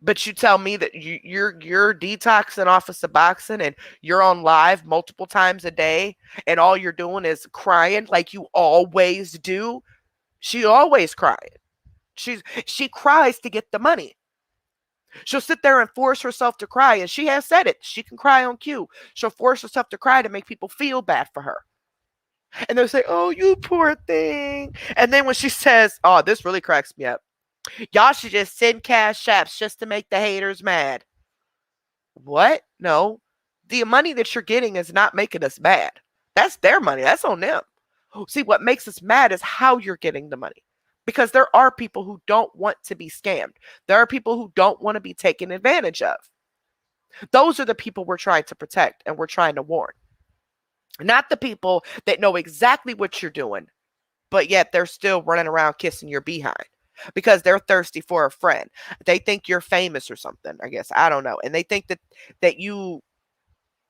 But you tell me that you're detoxing off of Suboxone and you're on live multiple times a day and all you're doing is crying like you always do. She always crying. She cries to get the money. She'll sit there and force herself to cry, and she has said it. She can cry on cue. She'll force herself to cry to make people feel bad for her. And they'll say, "Oh, you poor thing." And then when she says, "Oh, this really cracks me up. Y'all should just send cash apps just to make the haters mad." What? No. The money that you're getting is not making us mad. That's their money. That's on them. See, what makes us mad is how you're getting the money. Because there are people who don't want to be scammed. There are people who don't want to be taken advantage of. Those are the people we're trying to protect and we're trying to warn. Not the people that know exactly what you're doing, but yet they're still running around kissing your behind because they're thirsty for a friend. They think you're famous or something, I guess. I don't know. And they think that you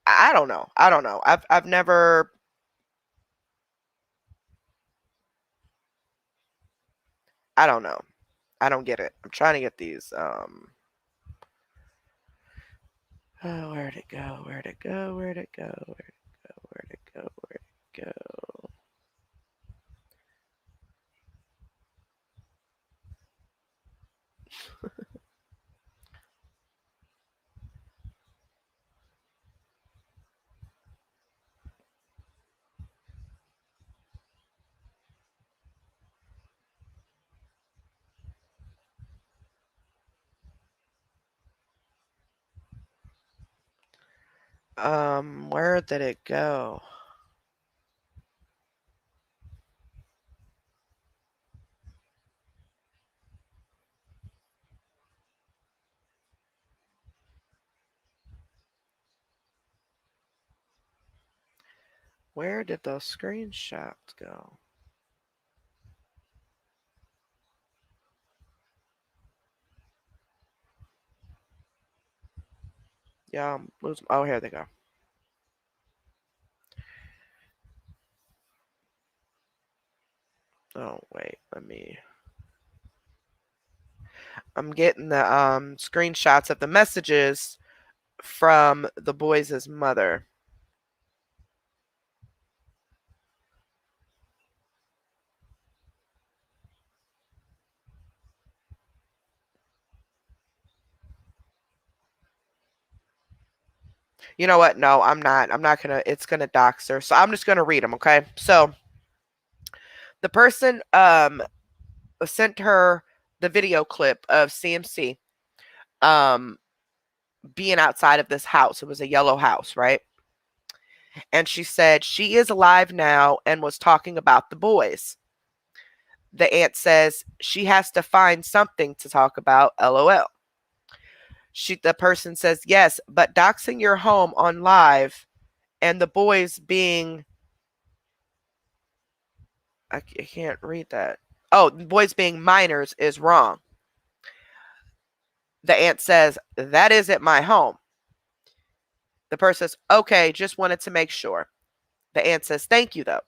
I don't know. I don't know. I've never I don't know. I don't get it. I'm trying to get these oh, where'd it go? Where'd it go? Where'd it go? Where'd it go? Where'd it go? Where'd it go? Where did it go? Where did those screenshots go? Yeah, oh, here they go. Oh, wait, I'm getting the screenshots of the messages from the boys' mother. You know what? No, I'm not. I'm not gonna. It's gonna dox her. So I'm just gonna read them. Okay. So the person sent her the video clip of CMC um being outside of this house. It was a yellow house, right? And she said she is alive now and was talking about the boys. The aunt says she has to find something to talk about. LOL. The person says yes, but doxing your home on live and the boys being I can't read that. Oh, the boys being minors is wrong. The aunt says that isn't my home. The person says okay, just wanted to make sure. The aunt says thank you though.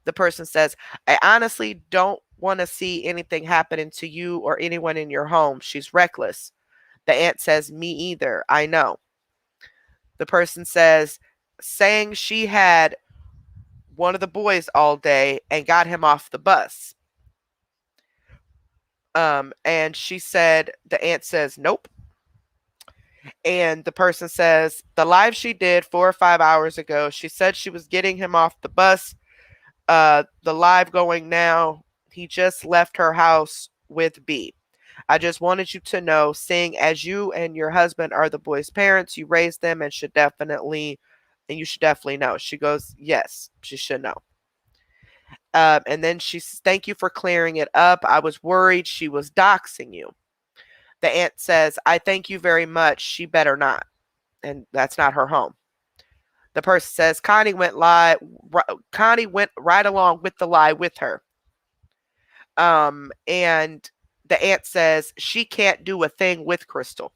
The person says I honestly don't want to see anything happening to you or anyone in your home. She's reckless. The aunt says me either. I know. The person says saying she had one of the boys all day and got him off the bus. And she said, the aunt says, nope. And the person says, the live she did 4 or 5 hours ago, she said she was getting him off the bus. The live going now, he just left her house with B. I just wanted you to know, seeing as you and your husband are the boys' parents, you raised them and you should definitely know. She goes, yes, she should know. And then she says, thank you for clearing it up. I was worried she was doxing you. The aunt says, I thank you very much. She better not. And that's not her home. The person says, Connie went right along with the lie with her. And the aunt says she can't do a thing with Crystal.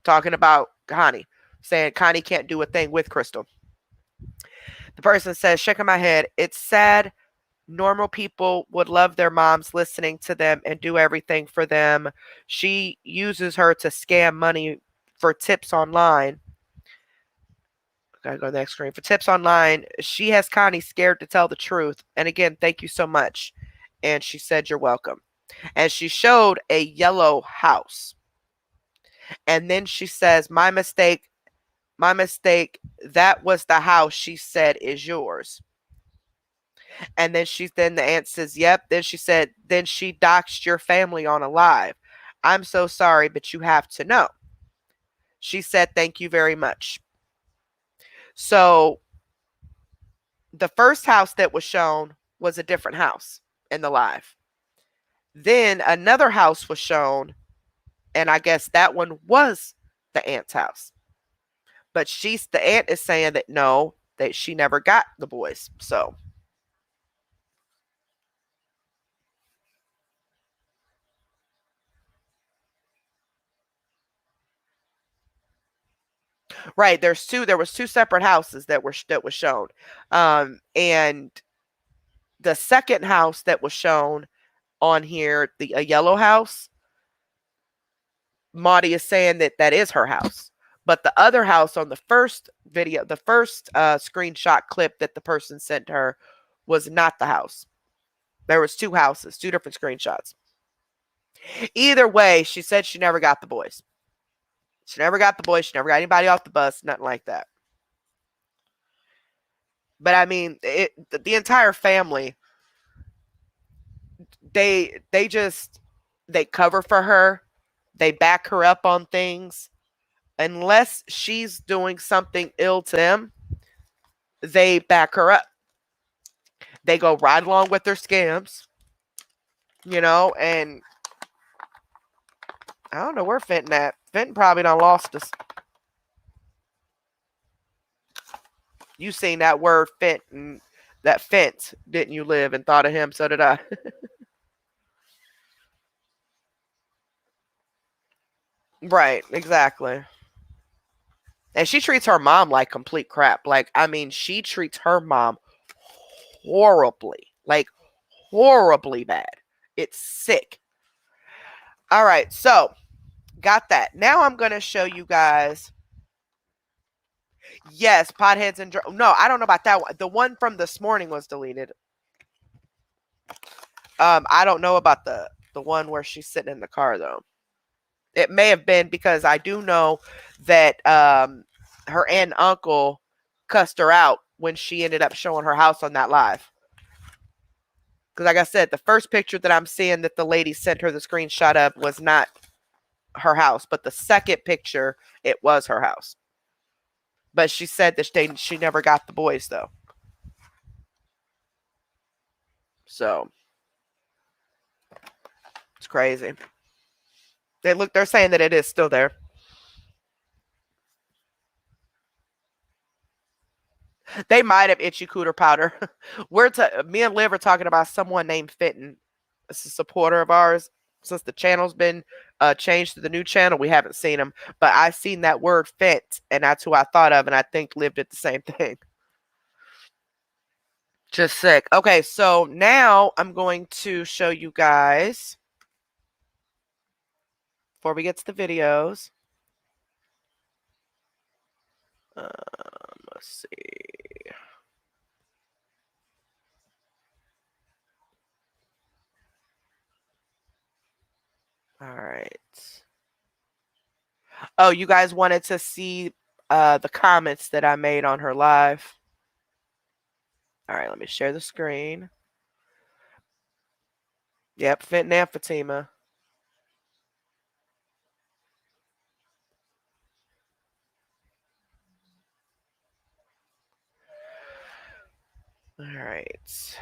Talking about Connie. Saying Connie can't do a thing with Crystal. The person says, shaking my head, it's sad. Normal people would love their moms listening to them and do everything for them. She uses her to scam money for tips online. Gotta go to the next screen. For tips online, she has Connie scared to tell the truth. And again, thank you so much. And she said, you're welcome. And she showed a yellow house. And then she says, my mistake. That was the house she said is yours. And then the aunt says, yep. Then she said, then she doxed your family on a live. I'm so sorry, but you have to know. She said, thank you very much. So the first house that was shown was a different house in the live. Then another house was shown, and I guess that one was the aunt's house. But the aunt is saying that no, that she never got the boys. So right, there was two separate houses that was shown. And the second house that was shown on here, a yellow house, Maudie is saying that that is her house. But the other house on the first video, the first screenshot clip that the person sent her was not the house. There was two houses, two different screenshots. Either way, she said she never got the boys. She never got the boys. She never got anybody off the bus. Nothing like that. But I mean, the entire family, they cover for her. They back her up on things. Unless she's doing something ill to them, they back her up. They go right along with their scams, and I don't know where Fenton at. Fenton probably done lost us. You seen that word Fenton, that fence, didn't you, live, and thought of him? So did I. Right, exactly. And she treats her mom like complete crap. Like, I mean, she treats her mom horribly. Like, horribly bad. It's sick. All right, so got that. Now I'm going to show you guys. Yes, potheads and no, I don't know about that one. The one from this morning was deleted. I don't know about the one where she's sitting in the car though. It may have been because I do know that her aunt and uncle cussed her out when she ended up showing her house on that live. Because like I said, the first picture that I'm seeing that the lady sent her the screenshot of was not her house, but the second picture, it was her house. But she said that she never got the boys though. So it's crazy. They're saying that it is still there. They might have itchy cooter powder. Me and Liv are talking about someone named Fenton. It's a supporter of ours. Since the channel's been changed to the new channel, we haven't seen him. But I seen that word Fent, and that's who I thought of, and I think Liv did the same thing. Just sick. Okay, so now I'm going to show you guys, before we get to the videos. Let's see. All right. Oh, you guys wanted to see the comments that I made on her live. All right, let me share the screen. Yep, Fenton and Fatima. All right.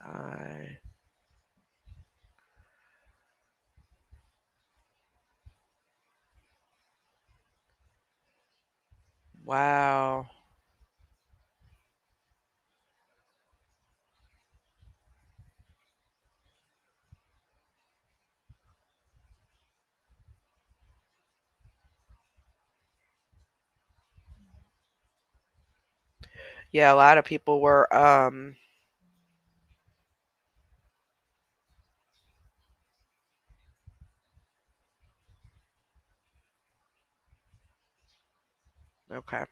I wow. Yeah, a lot of people were okay.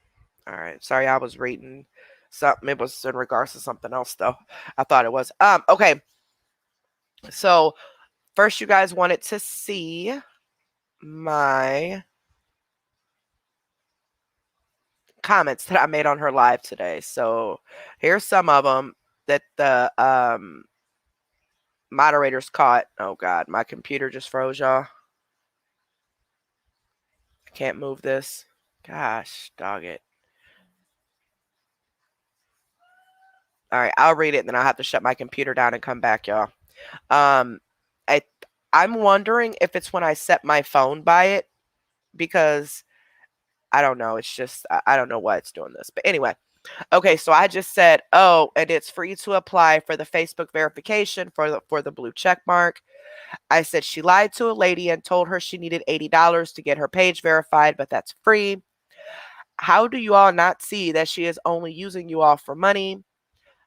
All right. Sorry, I was reading something. It was in regards to something else though. I thought it was. Okay. So first you guys wanted to see my comments that I made on her live today. So here's some of them that the moderators caught. Oh god, my computer just froze, y'all. I can't move this. Gosh, dog it. All right, I'll read it, and then I'll have to shut my computer down and come back, y'all. Um, I I'm wondering if it's when I set my phone by it, because I don't know. It's just I don't know why it's doing this. But anyway, okay. So I just said, oh, and it's free to apply for the Facebook verification for the blue check mark. I said she lied to a lady and told her she needed $80 to get her page verified, but that's free. How do you all not see that she is only using you all for money?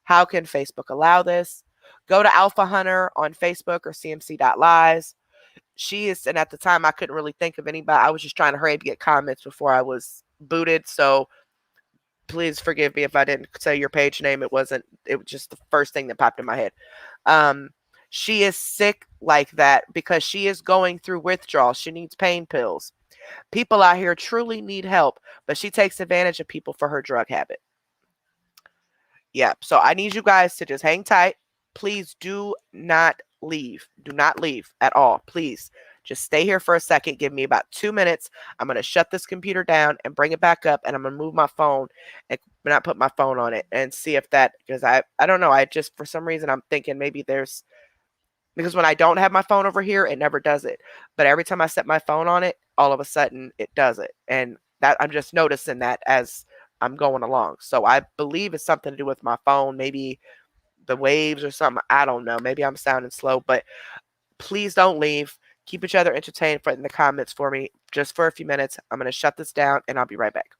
How can Facebook allow this? Go to Alpha Hunter on Facebook or CMC.lies. She is, and at the time I couldn't really think of anybody. I was just trying to hurry up to get comments before I was booted. So please forgive me if I didn't say your page name. It was just the first thing that popped in my head. She is sick like that because she is going through withdrawal. She needs pain pills. People out here truly need help, but she takes advantage of people for her drug habit. Yeah. So I need you guys to just hang tight. Please do not leave. Do not leave at all. Please just stay here for a second. Give me about 2 minutes. I'm going to shut this computer down and bring it back up, and I'm going to move my phone and not put my phone on it and see if that, because I don't know. I just, for some reason, I'm thinking maybe there's because when I don't have my phone over here, it never does it. But every time I set my phone on it, all of a sudden it does it. And that I'm just noticing that as I'm going along. So I believe it's something to do with my phone, maybe the waves or something. I don't know. Maybe I'm sounding slow, but please don't leave. Keep each other entertained in the comments for me just for a few minutes. I'm going to shut this down and I'll be right back.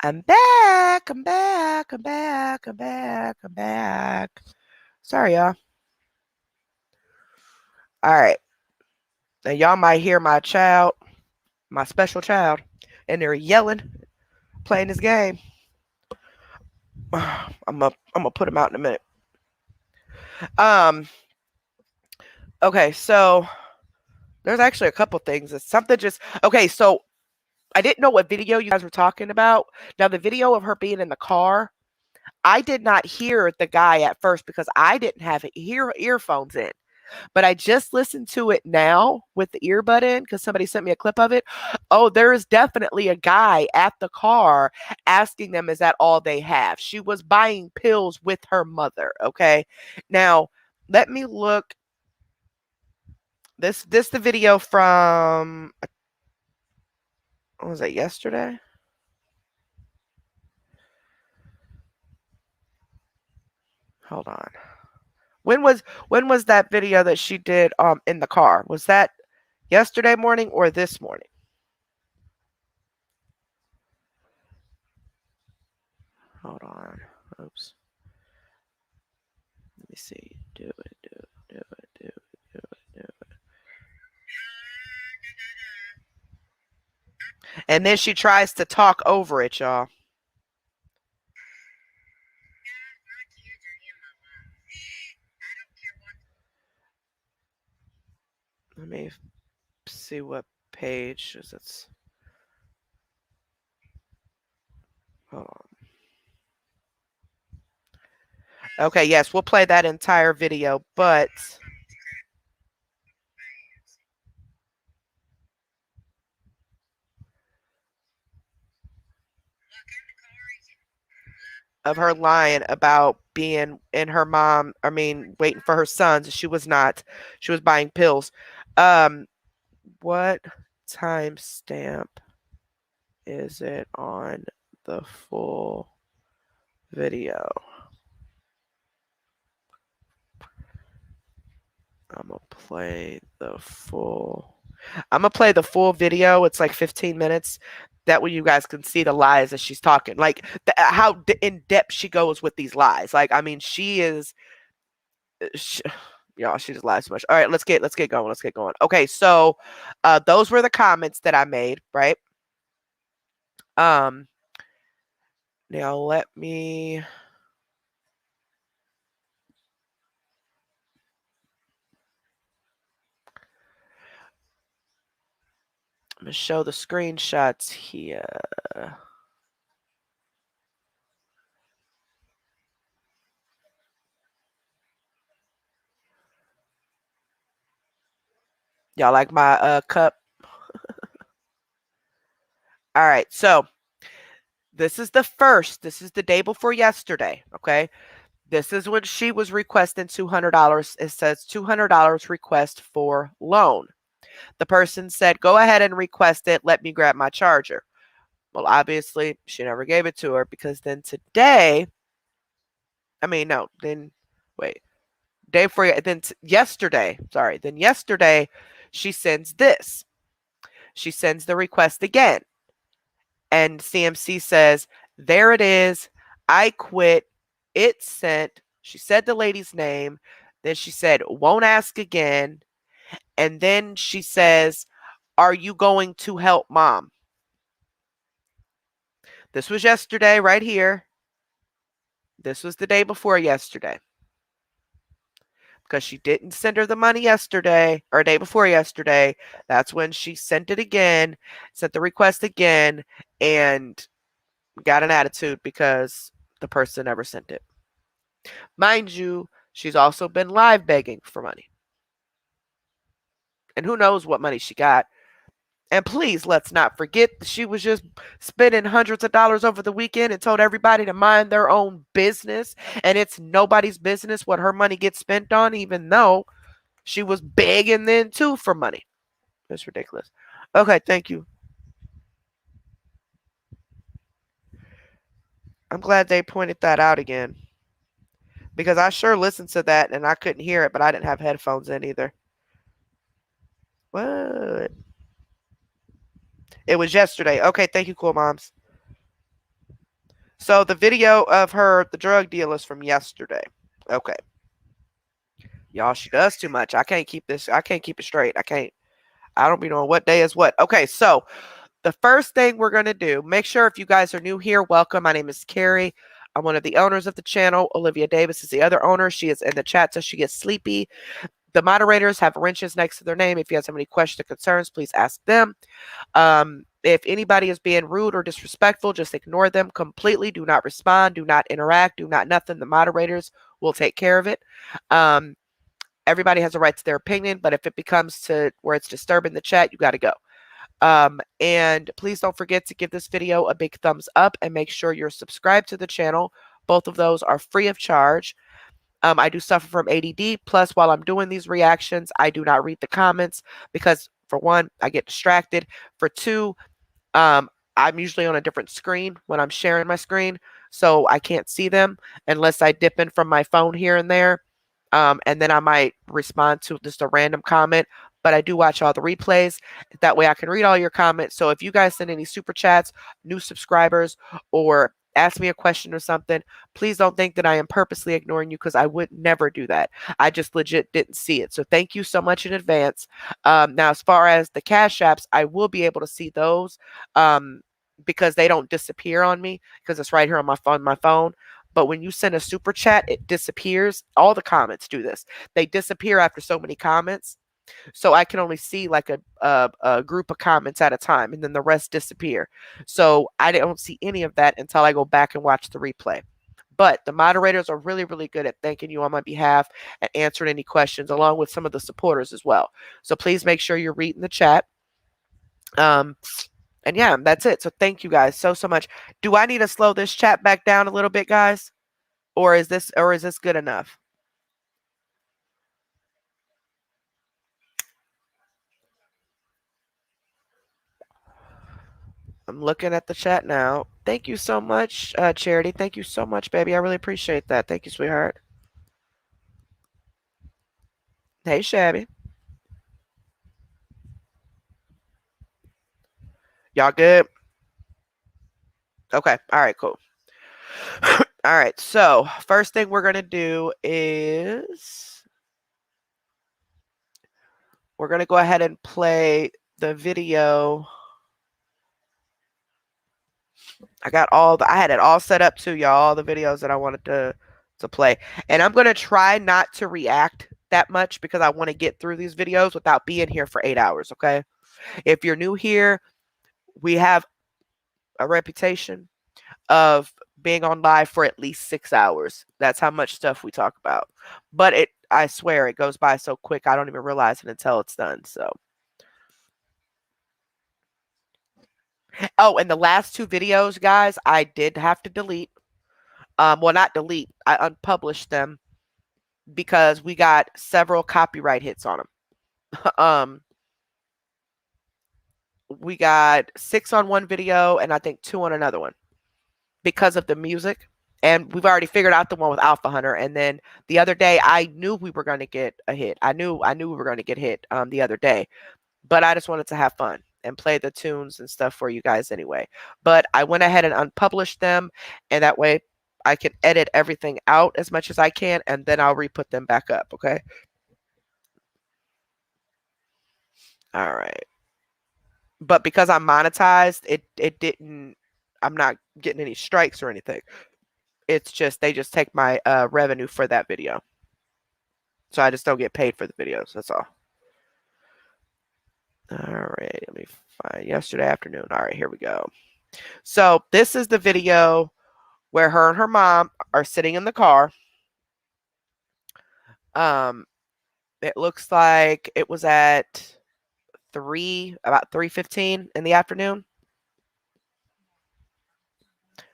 I'm back. I'm back. I'm back. I'm back. I'm back. Sorry, y'all. All right. Now, y'all might hear my child, my special child, and they're yelling, playing this game. I'm gonna put him out in a minute. Um, Okay, so there's actually a couple things. It's something just okay. So I didn't know what video you guys were talking about. Now the video of her being in the car, I did not hear the guy at first because I didn't have earphones in. But I just listened to it now with the earbud in because somebody sent me a clip of it. Oh, there is definitely a guy at the car asking them, is that all they have? She was buying pills with her mother. Okay. Now, let me look. This the video from, what was it, yesterday? Hold on. When was that video that she did in the car? Was that yesterday morning or this morning? Hold on. Oops. Let me see. Do it, do it, do it, do it, do it, do it. And then she tries to talk over it, y'all. Let me see what page is it. Hold on. Okay, yes, we'll play that entire video, but of her lying about being in her mom, I mean, waiting for her sons. She was not. She was buying pills. What timestamp is it on the full video? I'm gonna play the full. I'm gonna play the full video. It's like 15 minutes. That way you guys can see the lies that she's talking. Like how in depth she goes with these lies. Like I mean, she is. She, y'all, she just lies so much. All right, let's get going. Let's get going. Okay, so those were the comments that I made. Right. Um. Now let me. I'm gonna show the screenshots here. Y'all like my cup? All right, so this is the first. This is the day before yesterday. Okay, this is when she was requesting $200. It says $200 request for loan. The person said, "Go ahead and request it. Let me grab my charger." Well, obviously, she never gave it to her because then today, I mean, no, then wait, day before, then yesterday, sorry, then yesterday, she sends this. She sends the request again. And CMC says, "There it is. I quit. It's sent." She said the lady's name. Then she said, "Won't ask again." And then she says, "Are you going to help mom?" This was yesterday, right here. This was the day before yesterday. Because she didn't send her the money yesterday or day before yesterday. That's when she sent it again, sent the request again, and got an attitude because the person never sent it. Mind you, she's also been live begging for money. And who knows what money she got. And please, let's not forget that she was just spending hundreds of dollars over the weekend and told everybody to mind their own business. And it's nobody's business what her money gets spent on, even though she was begging then too for money. That's ridiculous. Okay, thank you. I'm glad they pointed that out again. Because I sure listened to that and I couldn't hear it, but I didn't have headphones in either. What? It was yesterday. Okay, thank you, cool moms. So the video of her, the drug deal, is from yesterday. Okay. Y'all, she does too much. I can't keep this. I can't keep it straight. I don't be knowing what day is what. Okay, so the first thing we're going to do, make sure if you guys are new here, welcome. My name is Carrie. I'm one of the owners of the channel. Olivia Davis is the other owner. She is in the chat so she gets sleepy. The moderators have wrenches next to their name. If you guys have any questions or concerns, please ask them. If anybody is being rude or disrespectful, just ignore them completely. Do not respond. Do not interact. Do not nothing. The moderators will take care of it. Everybody has a right to their opinion, but if it becomes to where it's disturbing the chat, you got to go. And please don't forget to give this video a big thumbs up and make sure you're subscribed to the channel. Both of those are free of charge. I do suffer from ADD. Plus, while I'm doing these reactions, I do not read the comments because, for one, I get distracted. For two, I'm usually on a different screen when I'm sharing my screen, so I can't see them unless I dip in from my phone here and there. And then I might respond to just a random comment, but I do watch all the replays. That way I can read all your comments. So if you guys send any super chats, new subscribers, or ask me a question or something, please don't think that I am purposely ignoring you, because I would never do that. I just legit didn't see it. So thank you so much in advance. Now, as far as the Cash Apps, I will be able to see those because they don't disappear on me because it's right here on my phone. But when you send a super chat, it disappears. All the comments do this. They disappear after so many comments. So I can only see like a group of comments at a time, and then the rest disappear. So I don't see any of that until I go back and watch the replay. But the moderators are really, really good at thanking you on my behalf and answering any questions, along with some of the supporters as well. So please make sure you're reading the chat. And yeah, that's it. So thank you guys so much. Do I need to slow this chat back down a little bit, guys? Or is this good enough? I'm looking at the chat now. Thank you so much, Charity. Thank you so much, baby. I really appreciate that. Thank you, sweetheart. Hey, Shabby. Y'all good? Okay. All right, cool. All right. So first thing we're going to do is we're going to go ahead and play the video. I had it all set up too, y'all, all the videos that I wanted to play. And I'm going to try not to react that much because I want to get through these videos without being here for 8 hours, okay? If you're new here, we have a reputation of being on live for at least 6 hours. That's how much stuff we talk about. But I swear it goes by so quick I don't even realize it until it's done. So oh, and the last 2 videos, guys, I did have to delete. Well, not delete. I unpublished them because we got several copyright hits on them. We got 6 on one video and I think 2 on another one because of the music. And we've already figured out the one with Alpha Hunter. And then the other day, I knew we were going to get a hit. I knew we were going to get hit the other day. But I just wanted to have fun and play the tunes and stuff for you guys anyway. But I went ahead and unpublished them. And that way I can edit everything out as much as I can. And then I'll re-put them back up. Okay. All right. But because I'm monetized, it didn't, I'm not getting any strikes or anything. It's just, they just take my revenue for that video. So I just don't get paid for the videos. That's all. All right. Let me find yesterday afternoon. All right, here we go. So this is the video where her and her mom are sitting in the car. It looks like it was at about 3:15 in the afternoon.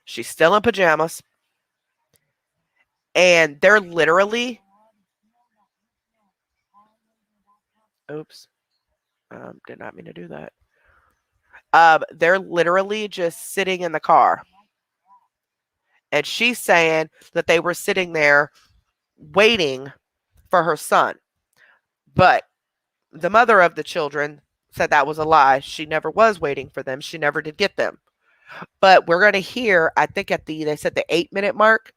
She's still in pajamas. And they're literally, oops, did not mean to do that. They're literally just sitting in the car. And she's saying that they were sitting there waiting for her son. But the mother of the children said that was a lie. She never was waiting for them. She never did get them. But we're going to hear, I think they said the 8-minute mark,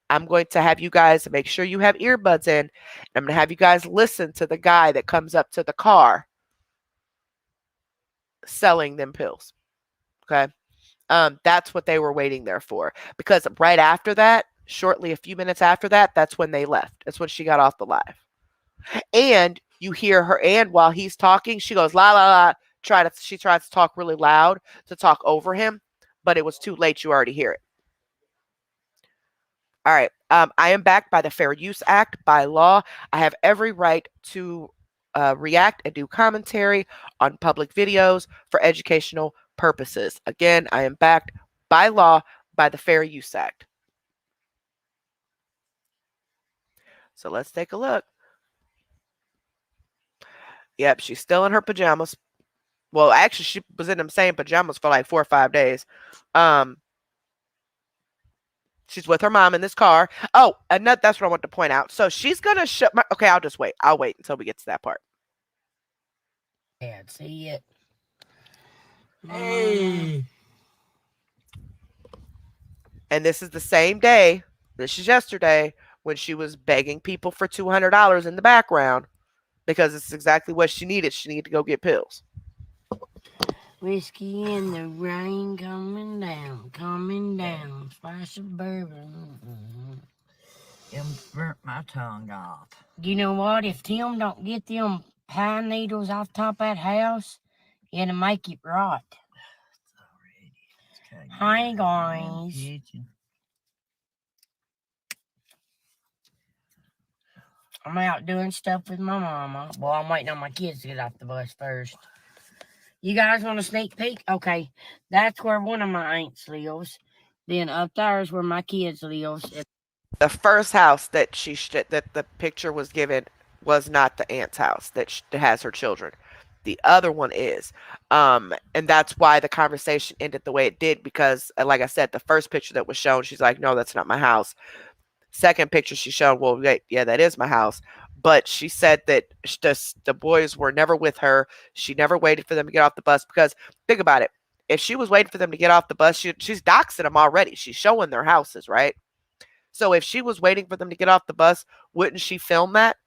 I'm going to have you guys make sure you have earbuds in. I'm going to have you guys listen to the guy that comes up to the car selling them pills. Okay. That's what they were waiting there for. Because right after that, shortly a few minutes after that, that's when they left. That's when she got off the live. And you hear her, and while he's talking, she goes la la la. She tries to talk really loud to talk over him, but it was too late. You already hear it. All right. I am backed by the Fair Use Act. By law, I have every right to react and do commentary on public videos for educational purposes. Again, I am backed by law by the Fair Use Act. So let's take a look. Yep, she's still in her pajamas. Well, actually, she was in them same pajamas for like 4 or 5 days. Um, she's with her mom in this car. Oh, and that's what I want to point out. So she's gonna shut my. Okay, I'll just wait. I'll wait until we get to that part. Dad, see it. Hey. And this is the same day. This is yesterday when she was begging people for $200 in the background because it's exactly what she needed. She needed to go get pills. Whiskey in the rain coming down. Splash of bourbon. It burnt my tongue off. You know what? If Tim don't get them pine needles off top of that house, it'll make it rot. Hi, guys. I'm out doing stuff with my mama. Well, I'm waiting on my kids to get off the bus first. You guys want a sneak peek? Okay, that's where one of my aunts lives. Then up there is where my kids lives. The first house that that the picture was given was not the aunt's house that has her children. The other one is, and that's why the conversation ended the way it did because, like I said, the first picture that was shown, she's like, "No, that's not my house." Second picture she showed, well, wait, yeah, that is my house. But she said that the boys were never with her. She never waited for them to get off the bus because think about it. If she was waiting for them to get off the bus, she's doxing them already. She's showing their houses, right? So if she was waiting for them to get off the bus, wouldn't she film that?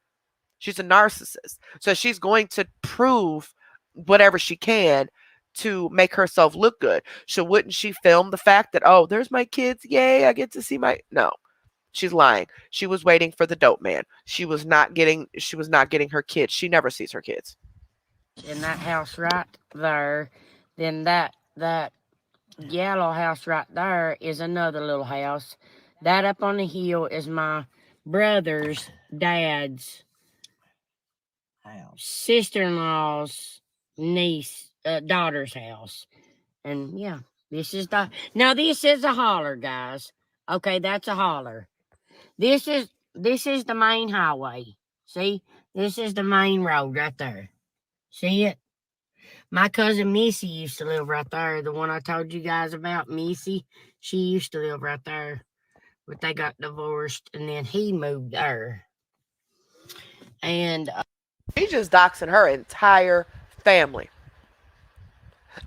She's a narcissist. So she's going to prove whatever she can to make herself look good. So wouldn't she film the fact that, oh, there's my kids. Yay, I get to see my. No. She's lying. She was waiting for the dope man. She was not getting her kids. She never sees her kids. In that house right there, then that yellow house right there is another little house. That up on the hill is my brother's dad's sister-in-law's daughter's house. And yeah, this is a holler, guys. Okay, that's a holler. This is the main highway. See? This is the main road right there. See it? My cousin Missy used to live right there. The one I told you guys about, Missy. She used to live right there. But they got divorced and then he moved there. And she's just doxing her entire family.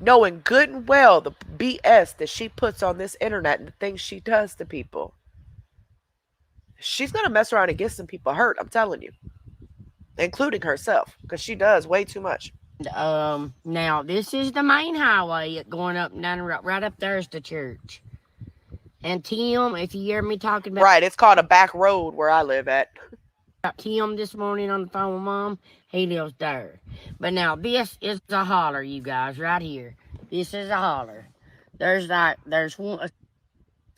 Knowing good and well the BS that she puts on this internet and the things she does to people. She's going to mess around and get some people hurt, I'm telling you. Including herself, because she does way too much. Now, this is the main highway going up and down the road. Right up there is the church. And Tim, if you hear me talking about... Right, it's called a back road where I live at. Tim this morning on the phone with Mom, he lives there. But now, this is a holler, you guys, right here. This is a holler. There's one... Let's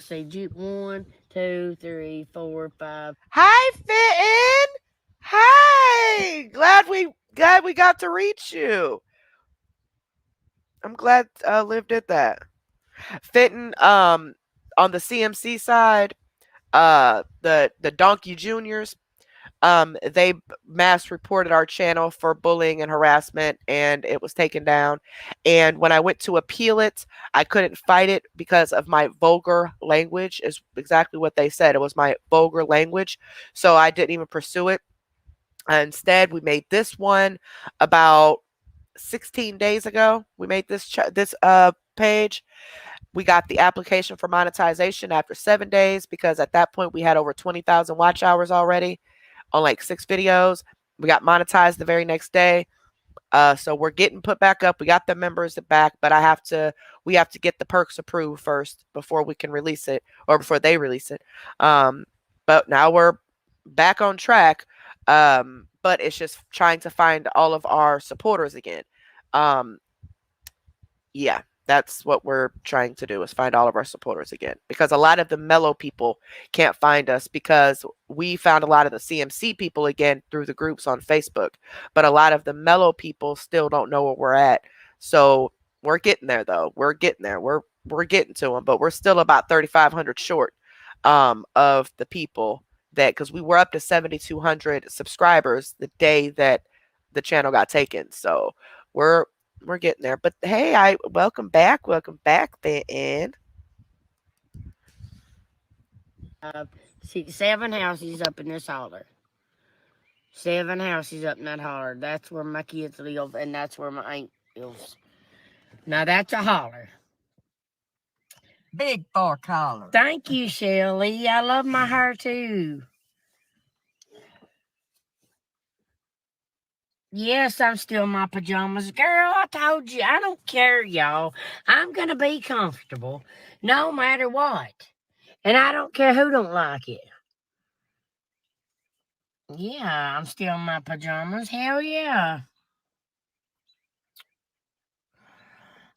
see, 1, 2, 3, 4, 5. Hi, Fitton. Hi. Glad we got to reach you. I'm glad Liv did that. Fitton, on the CMC side, the Donkey Juniors, they mass reported our channel for bullying and harassment, and it was taken down. And when I went to appeal it, I couldn't fight it because of my vulgar language, is exactly what they said. It was my vulgar language. So I didn't even pursue it. Instead, we made this one about 16 days ago. We made this page. We got the application for monetization after 7 days because at that point we had over 20,000 watch hours already on like 6 videos. We got monetized the very next day. So we're getting put back up. We got the members back, but we have to get the perks approved first before we can release it, or before they release it. But now we're back on track. but it's just trying to find all of our supporters again. Um, yeah, that's what we're trying to do, is find all of our supporters again, because a lot of the mellow people can't find us, because we found a lot of the CMC people again through the groups on Facebook, but a lot of the mellow people still don't know where we're at. So we're getting there, though. We're getting there. We're getting to them, but we're still about 3,500 short of the people that, because we were up to 7,200 subscribers the day that the channel got taken. So we're we're getting there. But hey, I welcome back, then. See, 7 houses up in this holler. 7 houses up in that holler. That's where my kids live, and that's where my aunt lives. Now that's a holler. Big fork holler. Thank you, Shelly. I love my hair too. Yes, I'm still in my pajamas. Girl, I told you, I don't care, y'all. I'm going to be comfortable no matter what. And I don't care who don't like it. Yeah, I'm still in my pajamas. Hell yeah.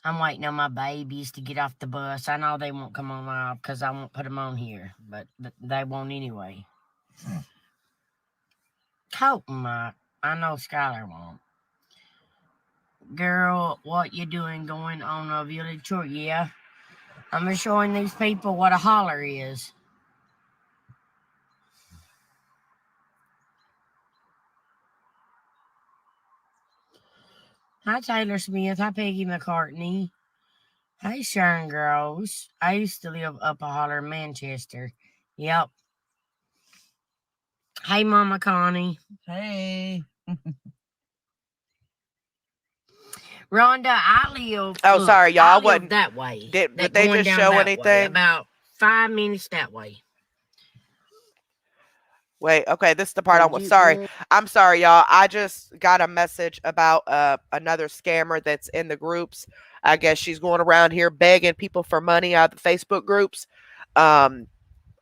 I'm waiting on my babies to get off the bus. I know they won't come on live because I won't put them on here, but they won't anyway. Hope not. I know Skylar won't. Girl, what you doing going on a village tour? Yeah, I'm just showing these people what a holler is. Hi, Taylor Smith. Hi, Peggy McCartney. Hey, Sharon Gross. I used to live up a holler in Manchester. Yep. Hey, Mama Connie. Hey. Rhonda, I live. Oh, look, sorry, y'all. I I live wasn't. that way. Did That they going just down show that way, anything? about 5 minutes that way. Wait, okay, this is the part I Did was you? sorry. I'm sorry, y'all. I just got a message about another scammer that's in the groups. I guess she's going around here begging people for money out of the Facebook groups, um,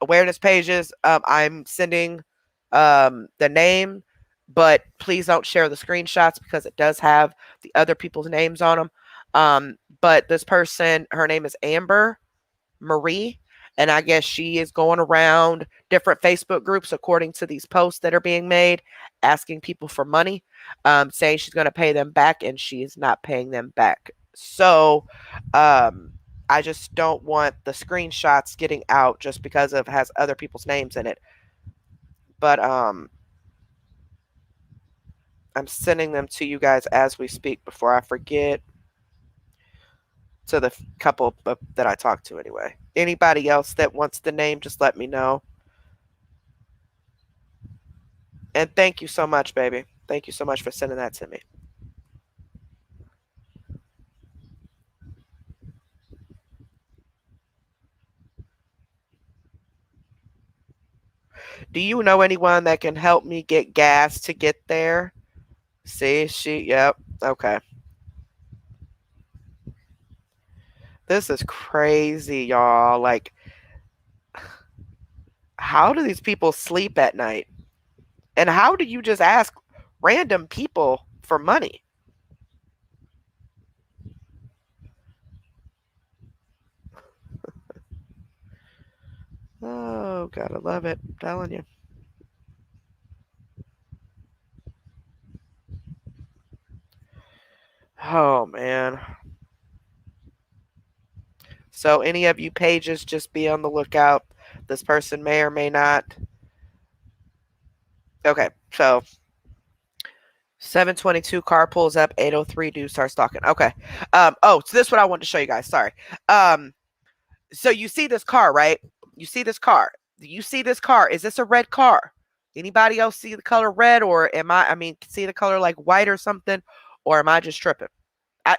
awareness pages. I'm sending the name, but please don't share the screenshots because it does have the other people's names on them. But this person, her name is Amber Marie, and I guess she is going around different Facebook groups according to these posts that are being made, asking people for money, saying she's going to pay them back, and she is not paying them back. So, I just don't want the screenshots getting out just because it has other people's names in it. But I'm sending them to you guys as we speak before I forget. To the couple that I talked to anyway. Anybody else that wants the name, just let me know. And thank you so much, baby. Thank you so much for sending that to me. Do you know anyone that can help me get gas to get there? See, yep, okay. This is crazy, y'all. Like, how do these people sleep at night? And how do you just ask random people for money? Oh, gotta love it. I'm telling you. Oh, man. So, any of you pages, just be on the lookout. This person may or may not. Okay, so 722 car pulls up, 803 dude starts talking. Okay. So this is what I wanted to show you guys. Sorry. So you see this car, right? You see this car. You see this car. Is this a red car? Anybody else see the color red, or I mean, see the color like white or something? Or am I just tripping?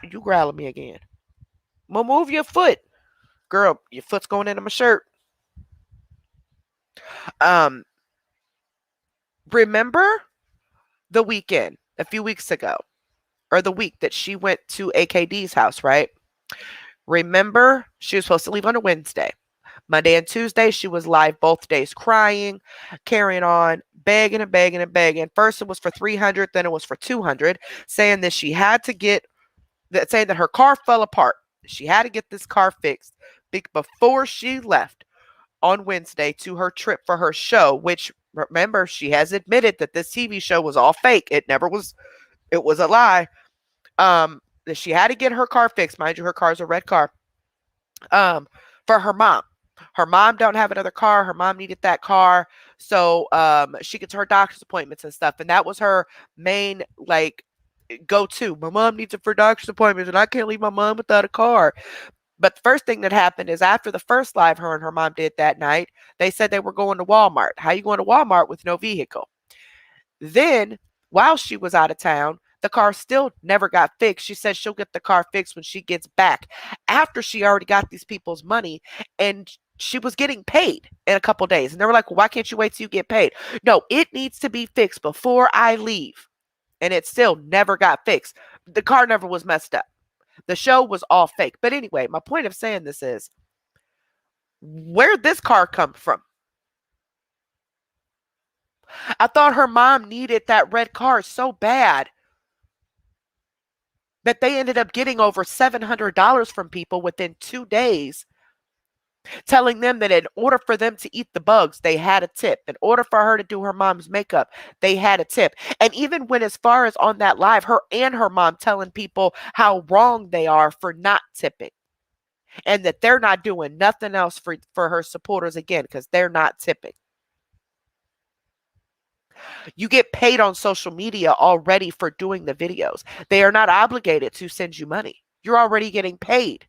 You growling me again. Well, move your foot. Girl, your foot's going into my shirt. Um, remember the weekend a few weeks ago, or the week that she went to AKD's house, right? Remember, she was supposed to leave on a Wednesday. Monday and Tuesday, she was live both days crying, carrying on, begging and begging and begging. First it was for 300, then it was for 200, saying that she had to get that saying that her car fell apart. She had to get this car fixed before she left on Wednesday to her trip for her show, which remember she has admitted that this TV show was all fake. It never was. It was a lie. That she had to get her car fixed. Mind you, her car is a red car. For her mom. Her mom don't have another car. Her mom needed that car so she gets her doctor's appointments and stuff. And that was her main like go to. My mom needs it for doctor's appointments, and I can't leave my mom without a car. But the first thing that happened is after the first live her and her mom did that night, they said they were going to Walmart. How you going to Walmart with no vehicle? Then, while she was out of town, the car still never got fixed. She said she'll get the car fixed when she gets back after she already got these people's money and she was getting paid in a couple days. And they were like, well, why can't you wait till you get paid? No, it needs to be fixed before I leave. And it still never got fixed. The car never was messed up. The show was all fake. But anyway, my point of saying this is where'd this car come from? I thought her mom needed that red car so bad that they ended up getting over $700 from people within 2 days, telling them that in order for them to eat the bugs, they had a tip. In order for her to do her mom's makeup, they had a tip. And even when as far as on that live, her and her mom telling people how wrong they are for not tipping and that they're not doing nothing else for her supporters again because they're not tipping. You get paid on social media already for doing the videos. They are not obligated to send you money. You're already getting paid.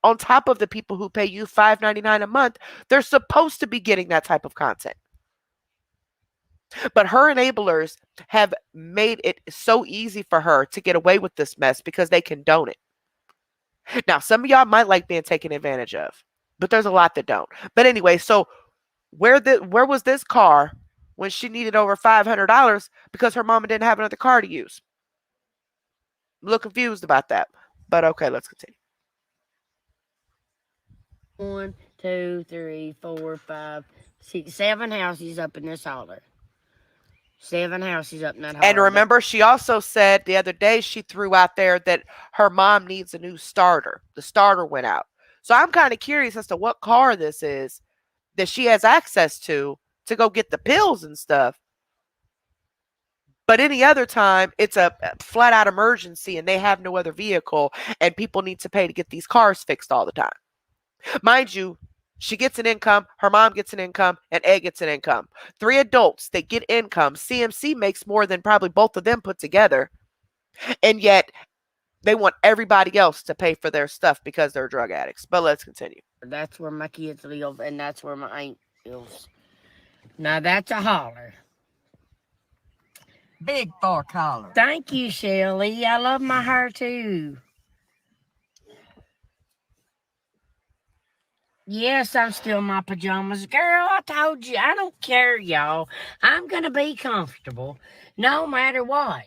On top of the people who pay you $5.99 a month, they're supposed to be getting that type of content. But her enablers have made it so easy for her to get away with this mess because they condone it. Now, some of y'all might like being taken advantage of, but there's a lot that don't. But anyway, so where was this car when she needed over $500 because her mama didn't have another car to use? I'm a little confused about that. But okay, let's continue. 1, 2, 3, 4, 5, 6, 7 houses up in this holler. 7 houses up in that holler. And remember, she also said the other day she threw out there that her mom needs a new starter. The starter went out. So I'm kind of curious as to what car this is that she has access to go get the pills and stuff. But any other time, it's a flat out emergency and they have no other vehicle and people need to pay to get these cars fixed all the time. Mind you, she gets an income, her mom gets an income, and Ed gets an income. 3 adults that get income. CMC makes more than probably both of them put together. And yet, they want everybody else to pay for their stuff because they're drug addicts. But let's continue. That's where my kids live, and that's where my aunt lives. Now, that's a holler. Big fork holler. Thank you, Shelly. I love my hair, too. Yes, I'm still in my pajamas. Girl, I told you, I don't care, y'all. I'm going to be comfortable no matter what.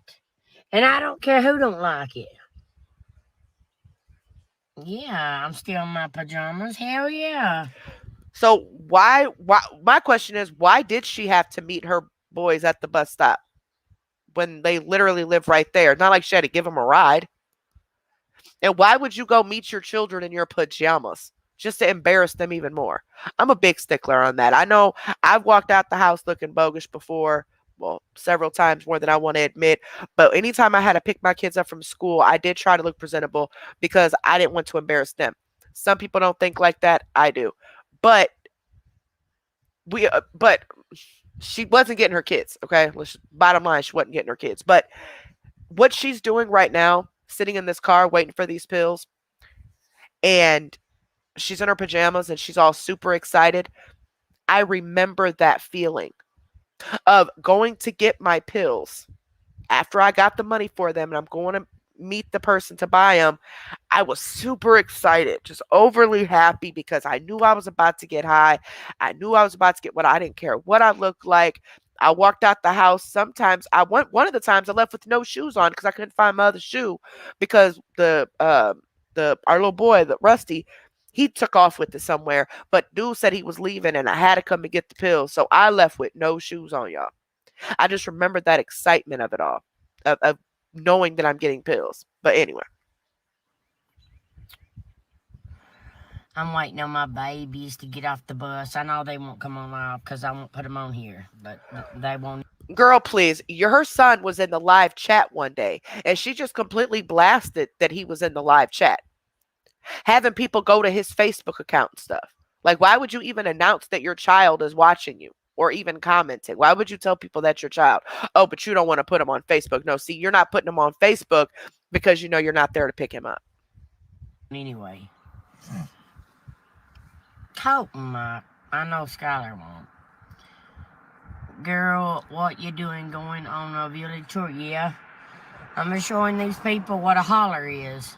And I don't care who don't like it. Yeah, I'm still in my pajamas. Hell yeah. So why my question is, why did she have to meet her boys at the bus stop when they literally live right there? Not like she had to give them a ride. And why would you go meet your children in your pajamas just to embarrass them even more? I'm a big stickler on that. I know I've walked out the house looking bogus before, well, several times more than I want to admit. But anytime I had to pick my kids up from school, I did try to look presentable because I didn't want to embarrass them. Some people don't think like that. I do. But she wasn't getting her kids. Okay. Bottom line, she wasn't getting her kids. But what she's doing right now, sitting in this car waiting for these pills, and she's in her pajamas and she's all super excited. I remember that feeling of going to get my pills after I got the money for them and I'm going to meet the person to buy them. I was super excited, just overly happy because I knew I was about to get high. I knew I was about to get what I didn't care what I looked like. I walked out the house. Sometimes one of the times I left with no shoes on because I couldn't find my other shoe because our little boy, the Rusty, He took off with it somewhere, but dude said he was leaving and I had to come and get the pills. So I left with no shoes on, y'all. I just remembered that excitement of it all, of knowing that I'm getting pills. But anyway. I'm waiting on my babies to get off the bus. I know they won't come on off because I won't put them on here, but they won't. Girl, please. Her son was in the live chat one day, and she just completely blasted that he was in the live chat, having people go to his Facebook account and stuff. Like, why would you even announce that your child is watching you or even commenting? Why would you tell people that's your child? Oh, but you don't want to put him on Facebook. No, see, you're not putting him on Facebook because you know you're not there to pick him up. Anyway. Colton, I know Skylar won't. Girl, what you doing going on a village tour? Yeah. I'm just showing these people what a holler is.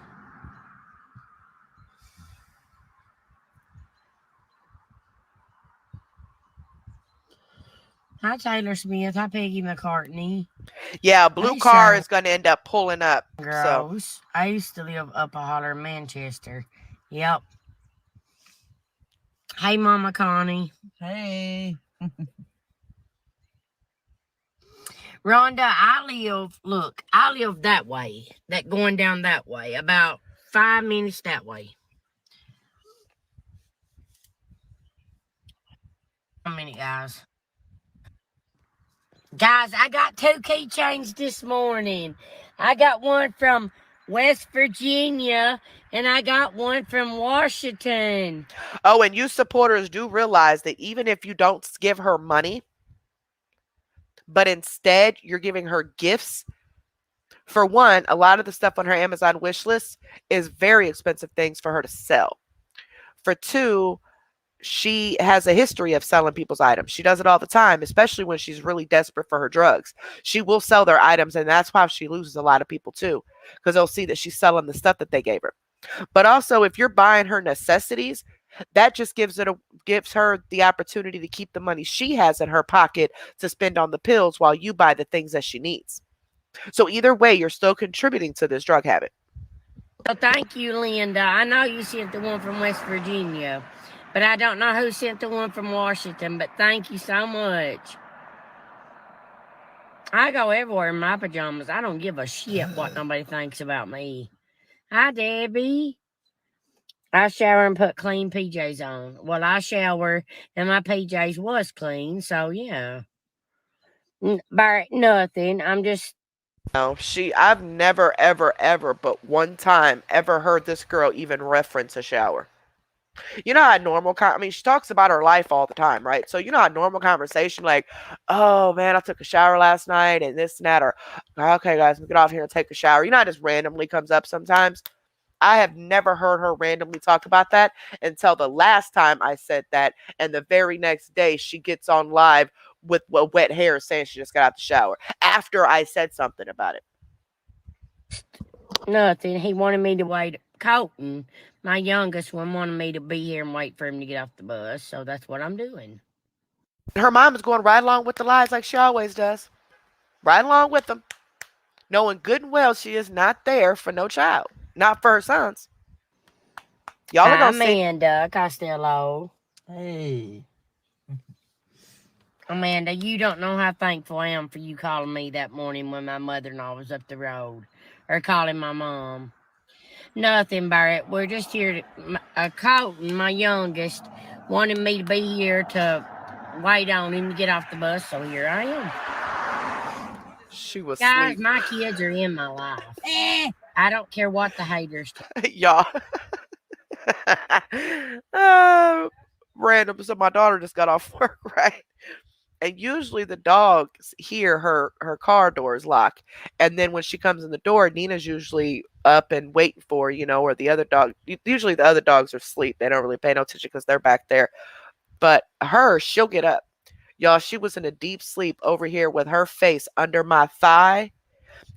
Hi, Taylor Smith. Hi, Peggy McCartney. Yeah, a blue car is going to end up pulling up. Gross. So. I used to live up a holler in Manchester. Yep. Hey, Mama Connie. Hey. Rhonda, I live that way, that going down that way, about 5 minutes that way. How many guys? Guys, I got 2 keychains this morning. I got one from West Virginia, and I got one from Washington. Oh, and you supporters do realize that even if you don't give her money, but instead you're giving her gifts. For one, a lot of the stuff on her Amazon wish list is very expensive things for her to sell. For two, she has a history of selling people's items. She does it all the time, especially when she's really desperate for her drugs. She will sell their items, and that's why she loses a lot of people too, because they'll see that she's selling the stuff that they gave her. But also, if you're buying her necessities, that just gives her the opportunity to keep the money she has in her pocket to spend on the pills while you buy the things that she needs. So either way, you're still contributing to this drug habit. Well, thank you, Linda. I know you sent the one from West Virginia, but I don't know who sent the one from Washington, but thank you so much. I go everywhere in my pajamas. I don't give a shit what nobody thinks about me. Hi, Debbie. I shower and put clean PJs on. Well, I shower and my PJs was clean, so yeah. But nothing. I'm just. No, I've never, ever, ever, but one time ever heard this girl even reference a shower. You know how normal, she talks about her life all the time, right? So you know how normal conversation, like, oh man, I took a shower last night and this and that, or okay guys, let's get off here and take a shower. You know how it just randomly comes up sometimes? I have never heard her randomly talk about that until the last time I said that. And the very next day, she gets on live with wet hair saying she just got out the shower after I said something about it. Nothing. He wanted me to wait. Colton, my youngest one, wanted me to be here and wait for him to get off the bus. So that's what I'm doing. Her mom is going right along with the lies like she always does. Right along with them. Knowing good and well she is not there for no child. Not for her sons. Y'all are going to see. Amanda Costello. Hey. Amanda, you don't know how thankful I am for you calling me that morning when my mother-in-law was up the road. Or calling my mom. Nothing, Barrett. We're just here to... Colton, my youngest, wanted me to be here to wait on him to get off the bus, so here I am. She was Guys, asleep. my kids are in my life. I don't care what the haters do. Y'all. Random. So my daughter just got off work, right? And usually the dogs hear her car doors lock. And then when she comes in the door, Nina's usually up and waiting for, or the other dog. Usually the other dogs are asleep. They don't really pay no attention because they're back there. But she'll get up. Y'all, she was in a deep sleep over here with her face under my thigh.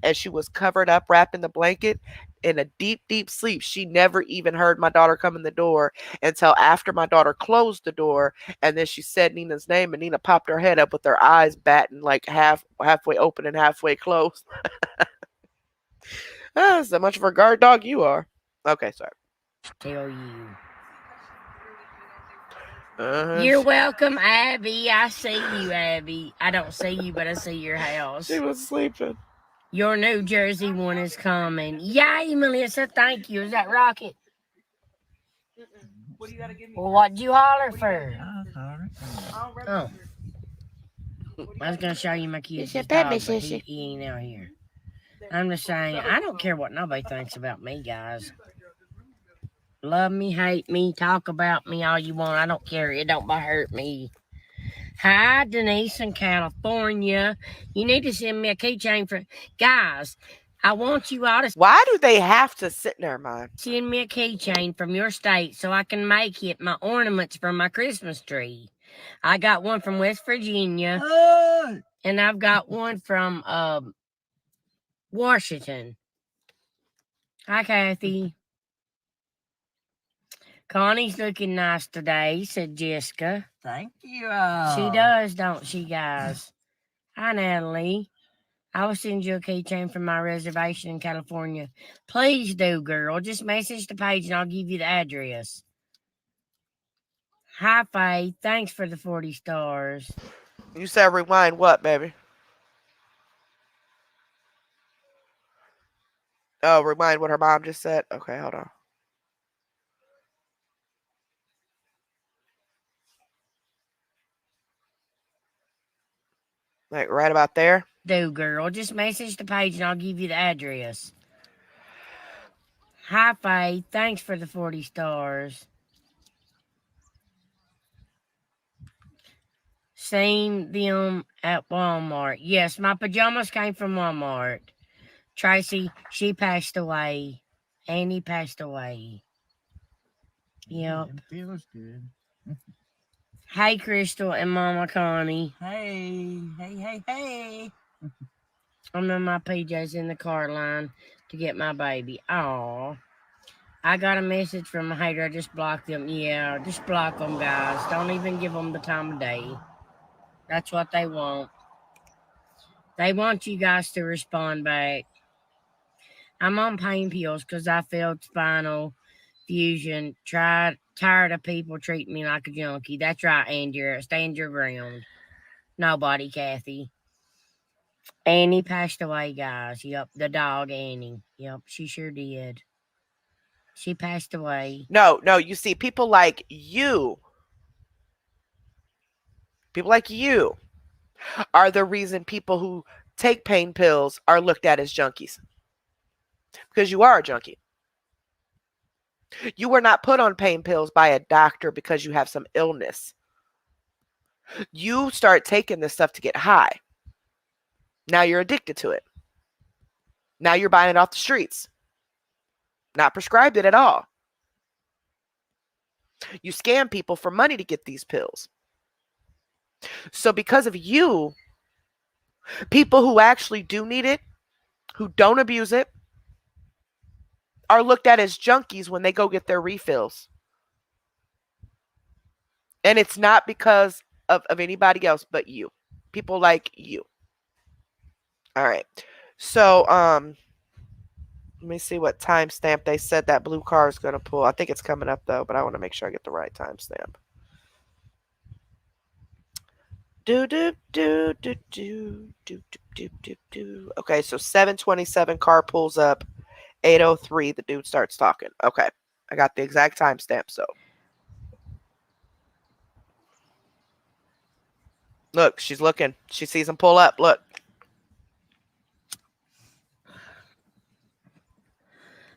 And she was covered up, wrapped in the blanket, in a deep, deep sleep. She never even heard my daughter come in the door until after my daughter closed the door. And then she said Nina's name, and Nina popped her head up with her eyes batting like halfway open and halfway closed. So much of a guard dog you are. Okay, sorry. Tell you. You're welcome, Abby. I see you, Abby. I don't see you, but I see your house. She was sleeping. Your New Jersey one is coming. Yay, Melissa. Thank you. Is that Rocket? What do you gotta give me? Well, what'd you holler for? Oh. I was gonna show you my kid's your dog, baby, but sissy. he ain't out here. I'm just saying, I don't care what nobody thinks about me, guys. Love me, hate me, talk about me all you want. I don't care. It don't hurt me. Hi, Denise in California. You need to send me a keychain for guys. I want you all to Why do they have to sit there, man? send me a keychain from your state so I can make it my ornaments for my Christmas tree. I got one from West Virginia, and I've got one from Washington. Hi, Kathy. Connie's looking nice today, said Jessica. Thank you. She does, don't she, guys? Hi, Natalie. I will send you a keychain from my reservation in California. Please do, girl. Just message the page and I'll give you the address. Hi, Faith. Thanks for the 40 stars. You said rewind what, baby? Oh, rewind what her mom just said? Okay, hold on. Like right about there? Do, girl. Just message the page and I'll give you the address. Hi, Faith. Thanks for the 40 stars. Seen them at Walmart. Yes, my pajamas came from Walmart. Tracy, she passed away. Annie passed away. Yep. It feels good. Hey, Crystal and Mama Connie. Hey. I'm in my PJs in the car line to get my baby. Aw. I got a message from a hater. I just blocked them. Yeah, just block them, guys. Don't even give them the time of day. That's what they want. They want you guys to respond back. I'm on pain pills because I failed spinal fusion. Tired of people treating me like a junkie. That's right, Andrew. Stand your ground. Nobody, Kathy. Annie passed away, guys. Yep, the dog Annie. Yep, she sure did. She passed away. No, you see, people like you are the reason people who take pain pills are looked at as junkies. Because you are a junkie. You were not put on pain pills by a doctor because you have some illness. You start taking this stuff to get high. Now you're addicted to it. Now you're buying it off the streets. Not prescribed it at all. You scam people for money to get these pills. So because of you, people who actually do need it, who don't abuse it, are looked at as junkies when they go get their refills. And it's not because of anybody else but you. People like you. All right. So, let me see what timestamp they said that blue car is going to pull. I think it's coming up, though, but I want to make sure I get the right timestamp. Okay, so 7:27 car pulls up. 8:03, the dude starts talking. Okay, I got the exact timestamp, so. Look, she's looking. She sees him pull up. Look.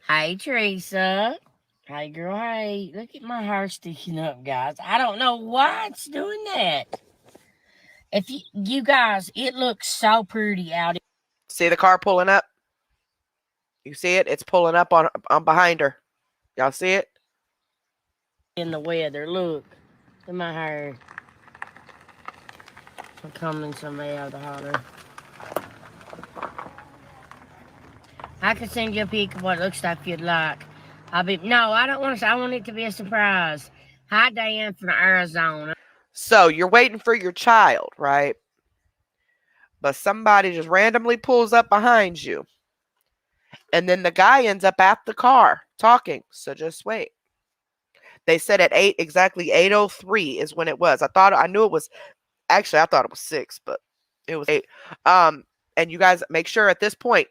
Hey, Teresa. Hey, girl. Hey, look at my hair sticking up, guys. I don't know why it's doing that. If you guys, it looks so pretty out. See the car pulling up? You see it? It's pulling up on behind her. Y'all see it? In the weather, look at my hair. I'm coming somebody out of the holler. I can send you a pic of what it looks like if you'd like. No, I don't want to. I want it to be a surprise. Hi, Diane from Arizona. So you're waiting for your child, right? But somebody just randomly pulls up behind you. And then the guy ends up at the car talking. So just wait. They said at exactly 8:03 is when it was. I knew it was, actually I thought it was 6, but it was 8. And you guys make sure at this point,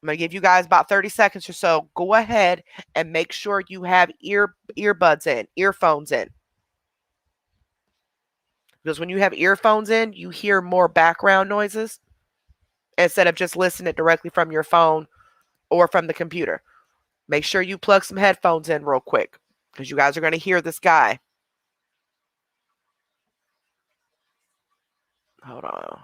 I'm gonna give you guys about 30 seconds or so. Go ahead and make sure you have earbuds in, earphones in. Because when you have earphones in, you hear more background noises instead of just listening directly from your phone or from the computer. Make sure you plug some headphones in real quick because you guys are going to hear this guy. Hold on.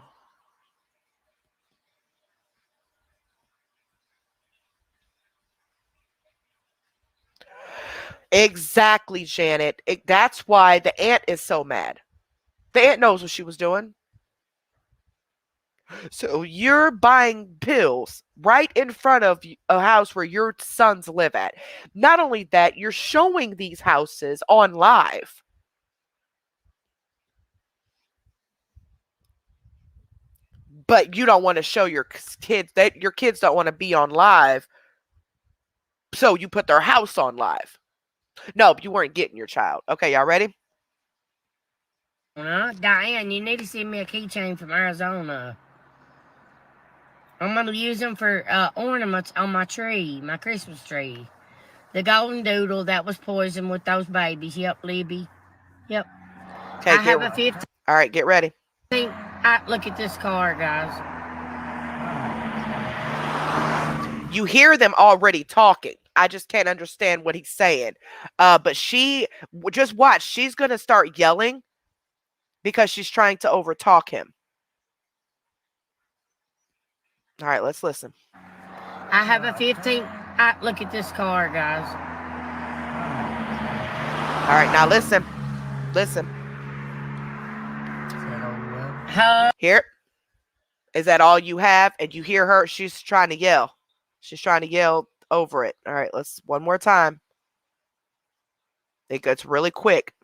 Exactly, Janet. That's why the aunt is so mad. The aunt knows what she was doing. So you're buying pills right in front of a house where your sons live at. Not only that, you're showing these houses on live. But you don't want to show your kids that your kids don't want to be on live. So you put their house on live. No, you weren't getting your child. Okay, y'all ready? Diane, you need to send me a keychain from Arizona. I'm going to use them for ornaments on my tree, my Christmas tree. The golden doodle that was poisoned with those babies. Yep, Libby. Yep. Okay, I have a 15. All right, get ready. Look at this car, guys. You hear them already talking. I just can't understand what he's saying. But just watch. She's going to start yelling because she's trying to overtalk him. All right, let's listen. I have a 15. Look at this car, guys. All right, now listen. Listen. Here. Is that all you have? And you hear her. She's trying to yell. She's trying to yell over it. All right, let's one more time. It gets really quick.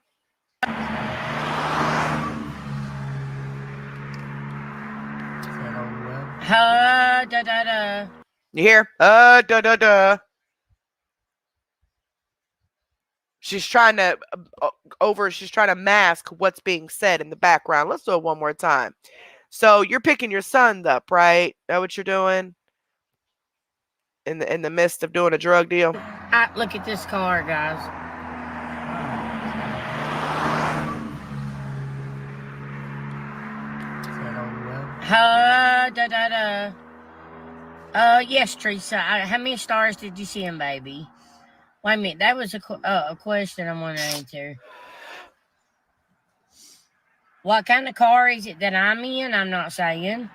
You hear? She's trying to she's trying to mask what's being said in the background. Let's do it one more time. So you're picking your son up, right? That what you're doing? In the midst of doing a drug deal? Look at this car, guys. Yes, Teresa. How many stars did you see him, baby? Wait a minute. That was a question I want to answer. What kind of car is it that I'm in? I'm not saying.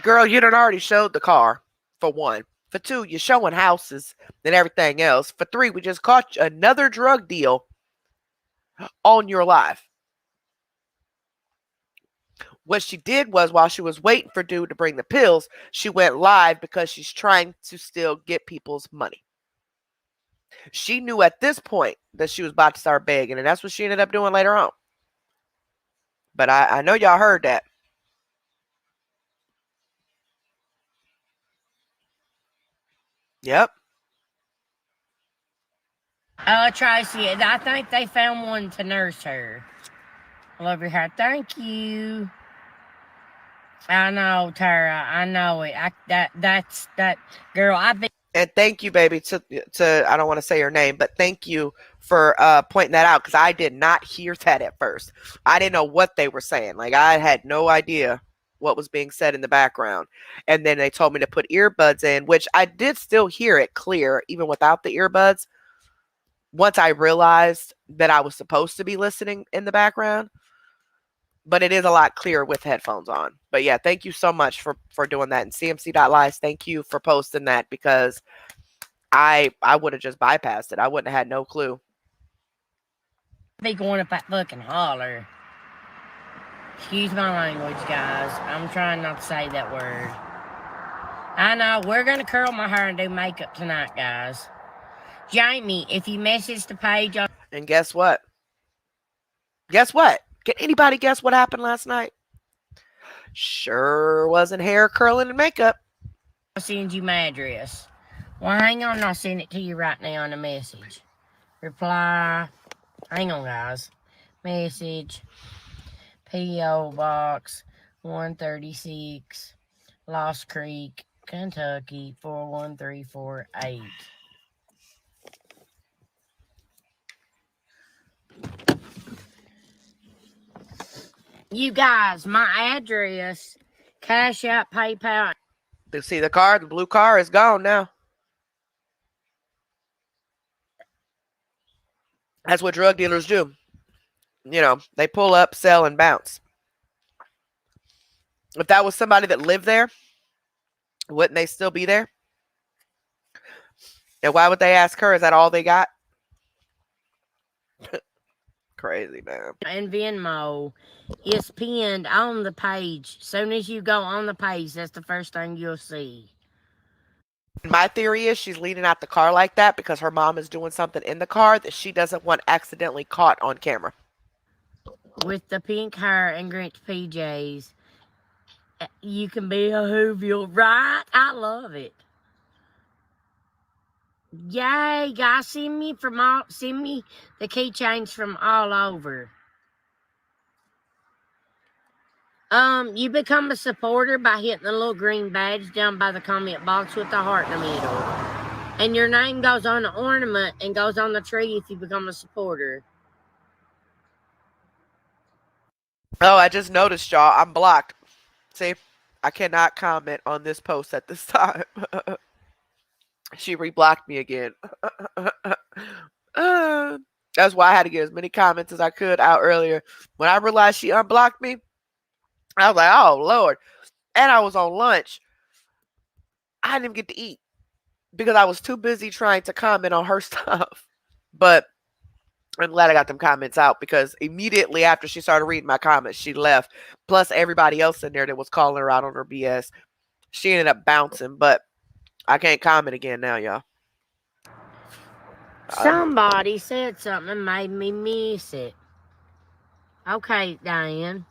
Girl, you done already showed the car, for one. For two, you're showing houses and everything else. For three, we just caught another drug deal on your live. What she did was, while she was waiting for dude to bring the pills, she went live because she's trying to still get people's money. She knew at this point that she was about to start begging, and that's what she ended up doing later on. But I know y'all heard that. Yep. Tracy, I think they found one to nurse her. I love your hair. Thank you. I know, Tara. I know it. That's that girl. I've been. And thank you, baby, to I don't want to say her name, but thank you for pointing that out, because I did not hear that at first. I didn't know what they were saying. Like, I had no idea what was being said in the background. And then they told me to put earbuds in, which I did still hear it clear, even without the earbuds. Once I realized that I was supposed to be listening in the background. But it is a lot clearer with headphones on. But yeah, thank you so much for doing that. And CMC.lies, thank you for posting that, because I would have just bypassed it. I wouldn't have had no clue. Be going up that fucking holler. Excuse my language, guys. I'm trying not to say that word. I know, we're gonna curl my hair and do makeup tonight, guys. Jamie, if you message the page on... And guess what? Guess what? Can anybody guess what happened last night? Sure wasn't hair curling and makeup. I'll send you my address. Well, hang on, I'll send it to you right now in a message. Reply. Hang on, guys. Message. P.O. Box 136, Lost Creek, Kentucky 41348. You guys, my address, Cash App, PayPal. You see the car? The blue car is gone now. That's what drug dealers do. You know, they pull up, sell, and bounce. If that was somebody that lived there, wouldn't they still be there? And why would they ask her? Is that all they got? Crazy, man. And Venmo is pinned on the page. Soon as you go on the page, that's the first thing you'll see. My theory is she's leaning out the car like that because her mom is doing something in the car that she doesn't want accidentally caught on camera. With the pink hair and Grinch PJs, you can be a Whoville, right? I love it. Yay, guys, send me the keychains from all over. You become a supporter by hitting the little green badge down by the comment box with the heart in the middle. And your name goes on the ornament and goes on the tree if you become a supporter. Oh, I just noticed, y'all. I'm blocked. See, I cannot comment on this post at this time. She reblocked me again. That's why I had to get as many comments as I could out earlier. When I realized she unblocked me, I was like, oh, Lord. And I was on lunch. I didn't even get to eat because I was too busy trying to comment on her stuff. But I'm glad I got them comments out because immediately after she started reading my comments, she left. Plus everybody else in there that was calling her out on her BS. She ended up bouncing, but I can't comment again now, y'all. Somebody said something and made me miss it. Okay, Diane.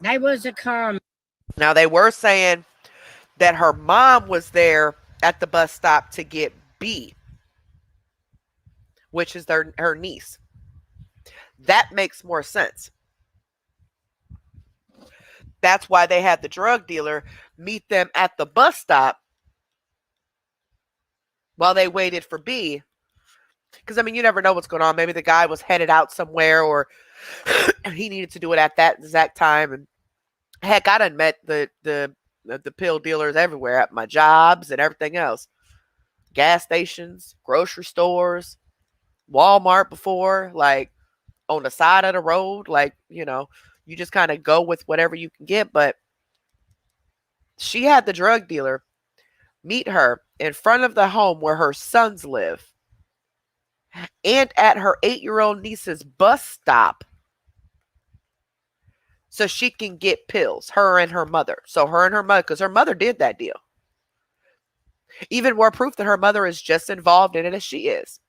There was a comment. Now they were saying that her mom was there at the bus stop to get B, which is her niece. That makes more sense. That's why they had the drug dealer meet them at the bus stop while they waited for B. Because, I mean, you never know what's going on. Maybe the guy was headed out somewhere or he needed to do it at that exact time. And heck, I done met the pill dealers everywhere at my jobs and everything else. Gas stations, grocery stores, Walmart before, like on the side of the road. Like, you know, you just kind of go with whatever you can get. But she had the drug dealer meet her in front of the home where her sons live and at her 8-year-old niece's bus stop so she can get pills, her and her mother. So her and her mother, because her mother did that deal. Even more proof that her mother is just involved in it as she is.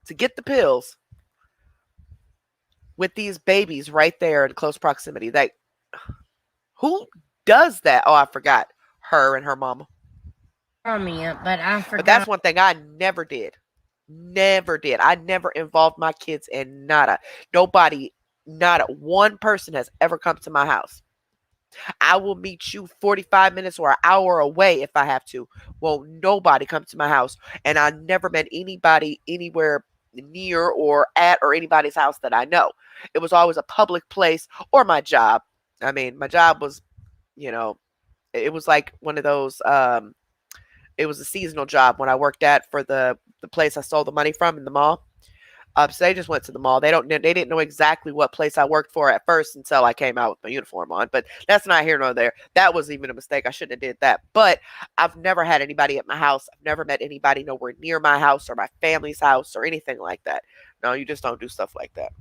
To get the pills with these babies right there in close proximity. Like, who does that? Oh, I forgot. Her and her mama. But I forgot. But that's one thing I never did. Never did. I never involved my kids in nada. Nobody, not one person has ever come to my house. I will meet you 45 minutes or an hour away if I have to. Well, nobody come to my house. And I never met anybody anywhere near or at or anybody's house that I know. It was always a public place or my job. I mean, my job was, you know, it was like one of those, it was a seasonal job when I worked at for the place I stole the money from in the mall. So they just went to the mall. They didn't know exactly what place I worked for at first until I came out with my uniform on. But that's not here nor there. That was even a mistake. I shouldn't have did that. But I've never had anybody at my house. I've never met anybody nowhere near my house or my family's house or anything like that. No, you just don't do stuff like that.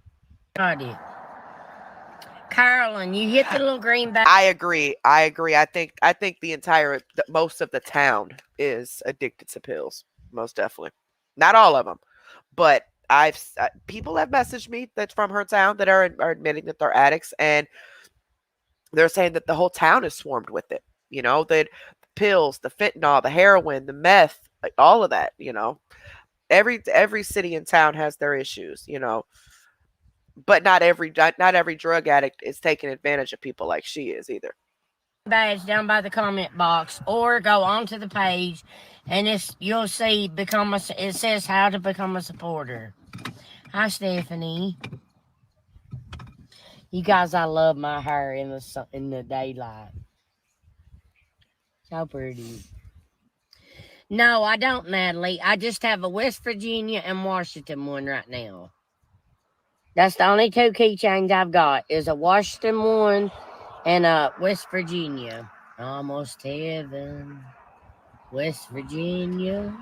Carolyn, you hit the little green bag. I agree. I think most of the town is addicted to pills. most definitely. Not all of them, but people have messaged me that's from her town that are admitting that they're addicts, and they're saying that the whole town is swarmed with it. That the pills, the fentanyl, the heroin, the meth, like all of that. Every city and town has their issues. But not every drug addict is taking advantage of people like she is either. Badge down by the comment box, or go onto the page, and you'll see it says how to become a supporter. Hi, Stephanie. You guys, I love my hair in the daylight. So pretty. No, I don't, Natalie. I just have a West Virginia and Washington one right now. That's the only two keychains I've got, is a Washington one and a West Virginia. Almost heaven, West Virginia.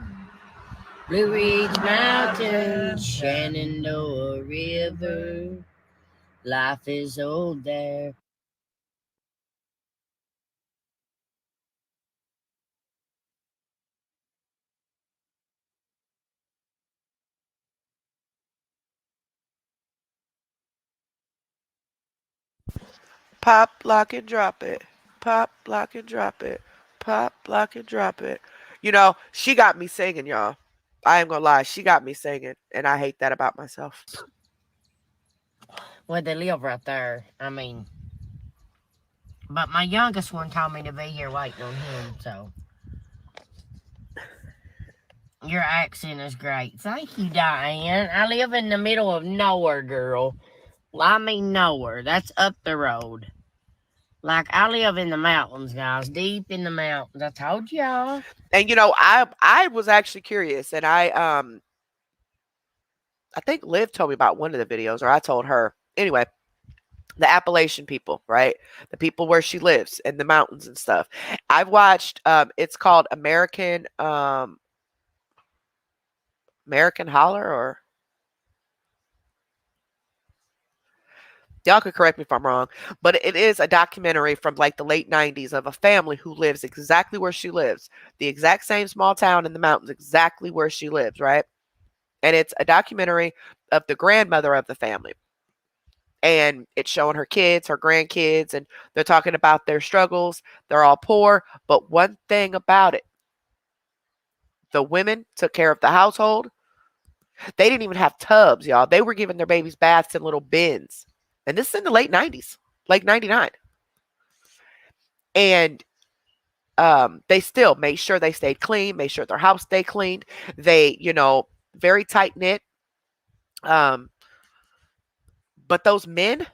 Blue Ridge Mountains, Shenandoah River. Life is old there. Pop, lock, and drop it. Pop, lock, and drop it. Pop, lock, and drop it. She got me singing, y'all. I ain't gonna lie, she got me singing, and I hate that about myself. Well, they live right there. I mean, but my youngest one told me to be here waiting on him, so. Your accent is great. Thank you, Diane. I live in the middle of nowhere, girl. Well, I mean nowhere. That's up the road. Like, I live in the mountains, guys. Deep in the mountains. I told y'all. And I was actually curious, and I think Liv told me about one of the videos, or I told her. Anyway, the Appalachian people, right? The people where she lives in the mountains and stuff. I've watched. It's called American Holler, or y'all could correct me if I'm wrong, but it is a documentary from like the late 90s of a family who lives exactly where she lives, the exact same small town in the mountains, exactly where she lives, right? And it's a documentary of the grandmother of the family. And it's showing her kids, her grandkids, and they're talking about their struggles. They're all poor, but one thing about it, the women took care of the household. They didn't even have tubs, y'all. They were giving their babies baths in little bins. And this is in the late 90s, like 99. And they still made sure they stayed clean, made sure their house stayed cleaned. They, very tight knit. Um, but those men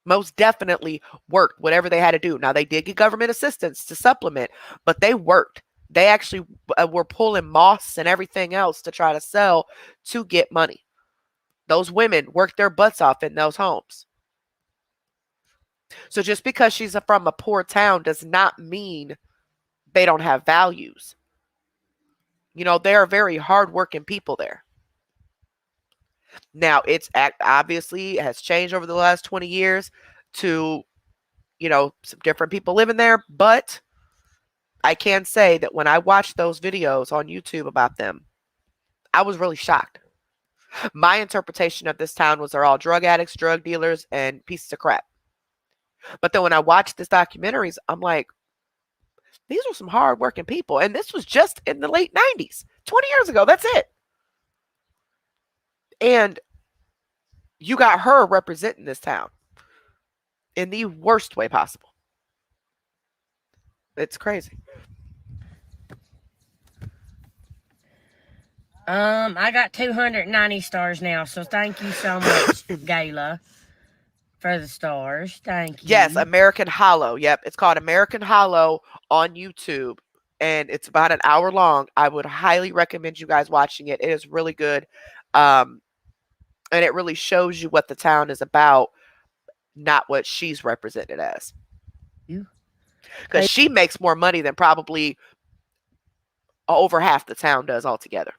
most definitely worked whatever they had to do. Now, they did get government assistance to supplement, but they worked. They actually were pulling moss and everything else to try to sell to get money. Those women worked their butts off in those homes. So just because she's from a poor town does not mean they don't have values. They are very hardworking people there. Now, obviously has changed over the last 20 years to, some different people living there. But I can say that when I watched those videos on YouTube about them, I was really shocked. My interpretation of this town was they're all drug addicts, drug dealers, and pieces of crap. But then when I watched these documentaries, I'm like, these are some hardworking people. And this was just in the late 90s, 20 years ago. That's it. And you got her representing this town in the worst way possible. It's crazy. I got 290 stars now, so thank you so much, Gayla, for the stars. Thank you. Yes, American Hollow. Yep, it's called American Hollow on YouTube, and it's about an hour long. I would highly recommend you guys watching it. It is really good, and it really shows you what the town is about, not what she's represented as. Because she makes more money than probably over half the town does altogether.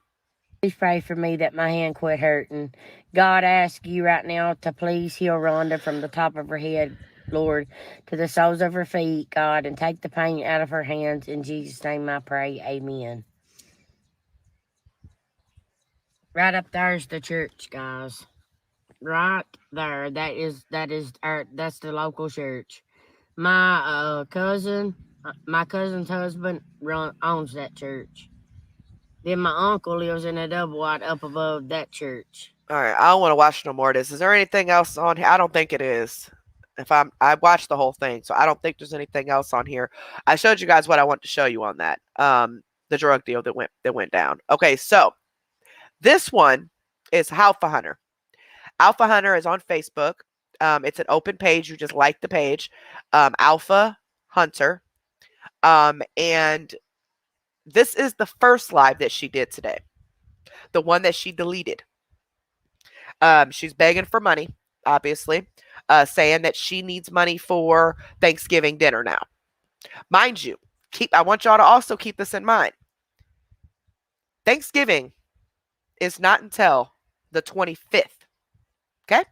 Please pray for me that my hand quit hurting. God, I ask you right now to please heal Rhonda from the top of her head, Lord, to the soles of her feet, God, and take the pain out of her hands. In Jesus' name I pray. Amen. Right up there's the church, guys. Right there. That's the local church. My my cousin's husband owns that church. Then my uncle lives in a double wide up above that church. All right, I don't want to watch no more of this. Is there anything else on here? I don't think it is. I watched the whole thing, so I don't think there's anything else on here. I showed you guys what I want to show you on that. The drug deal that went down. Okay, so this one is Alpha Hunter. Alpha Hunter is on Facebook. It's an open page. You just like the page. Alpha Hunter. And this is the first live that she did today. The one that she deleted. She's begging for money, obviously, saying that she needs money for Thanksgiving dinner now. Mind you, I want y'all to also keep this in mind. Thanksgiving is not until the 25th. Okay?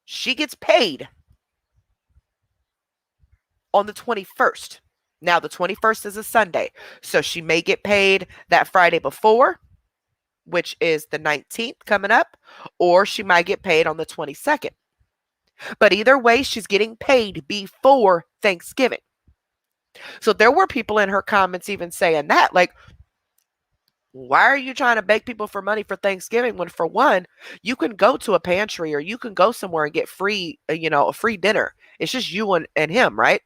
She gets paid on the 21st. Now, the 21st is a Sunday, so she may get paid that Friday before, which is the 19th coming up, or she might get paid on the 22nd. But either way, she's getting paid before Thanksgiving. So there were people in her comments even saying that, like, why are you trying to beg people for money for Thanksgiving when, for one, you can go to a pantry or you can go somewhere and get free, a free dinner. It's just you and him, right?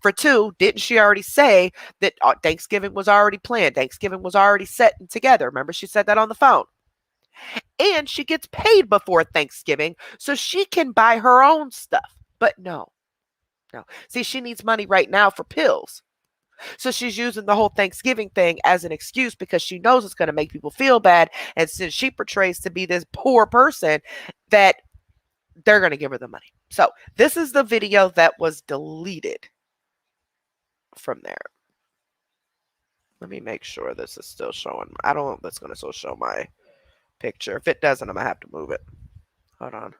For two, didn't she already say that Thanksgiving was already planned? Thanksgiving was already set and together. Remember, she said that on the phone. And she gets paid before Thanksgiving so she can buy her own stuff. But no. See, she needs money right now for pills. So she's using the whole Thanksgiving thing as an excuse because she knows it's going to make people feel bad. And since she portrays to be this poor person, that they're going to give her the money. So this is the video that was deleted from there. Let me make sure this is still showing. I don't know if that's going to still show my picture. If it doesn't, I'm going to have to move it. Hold on.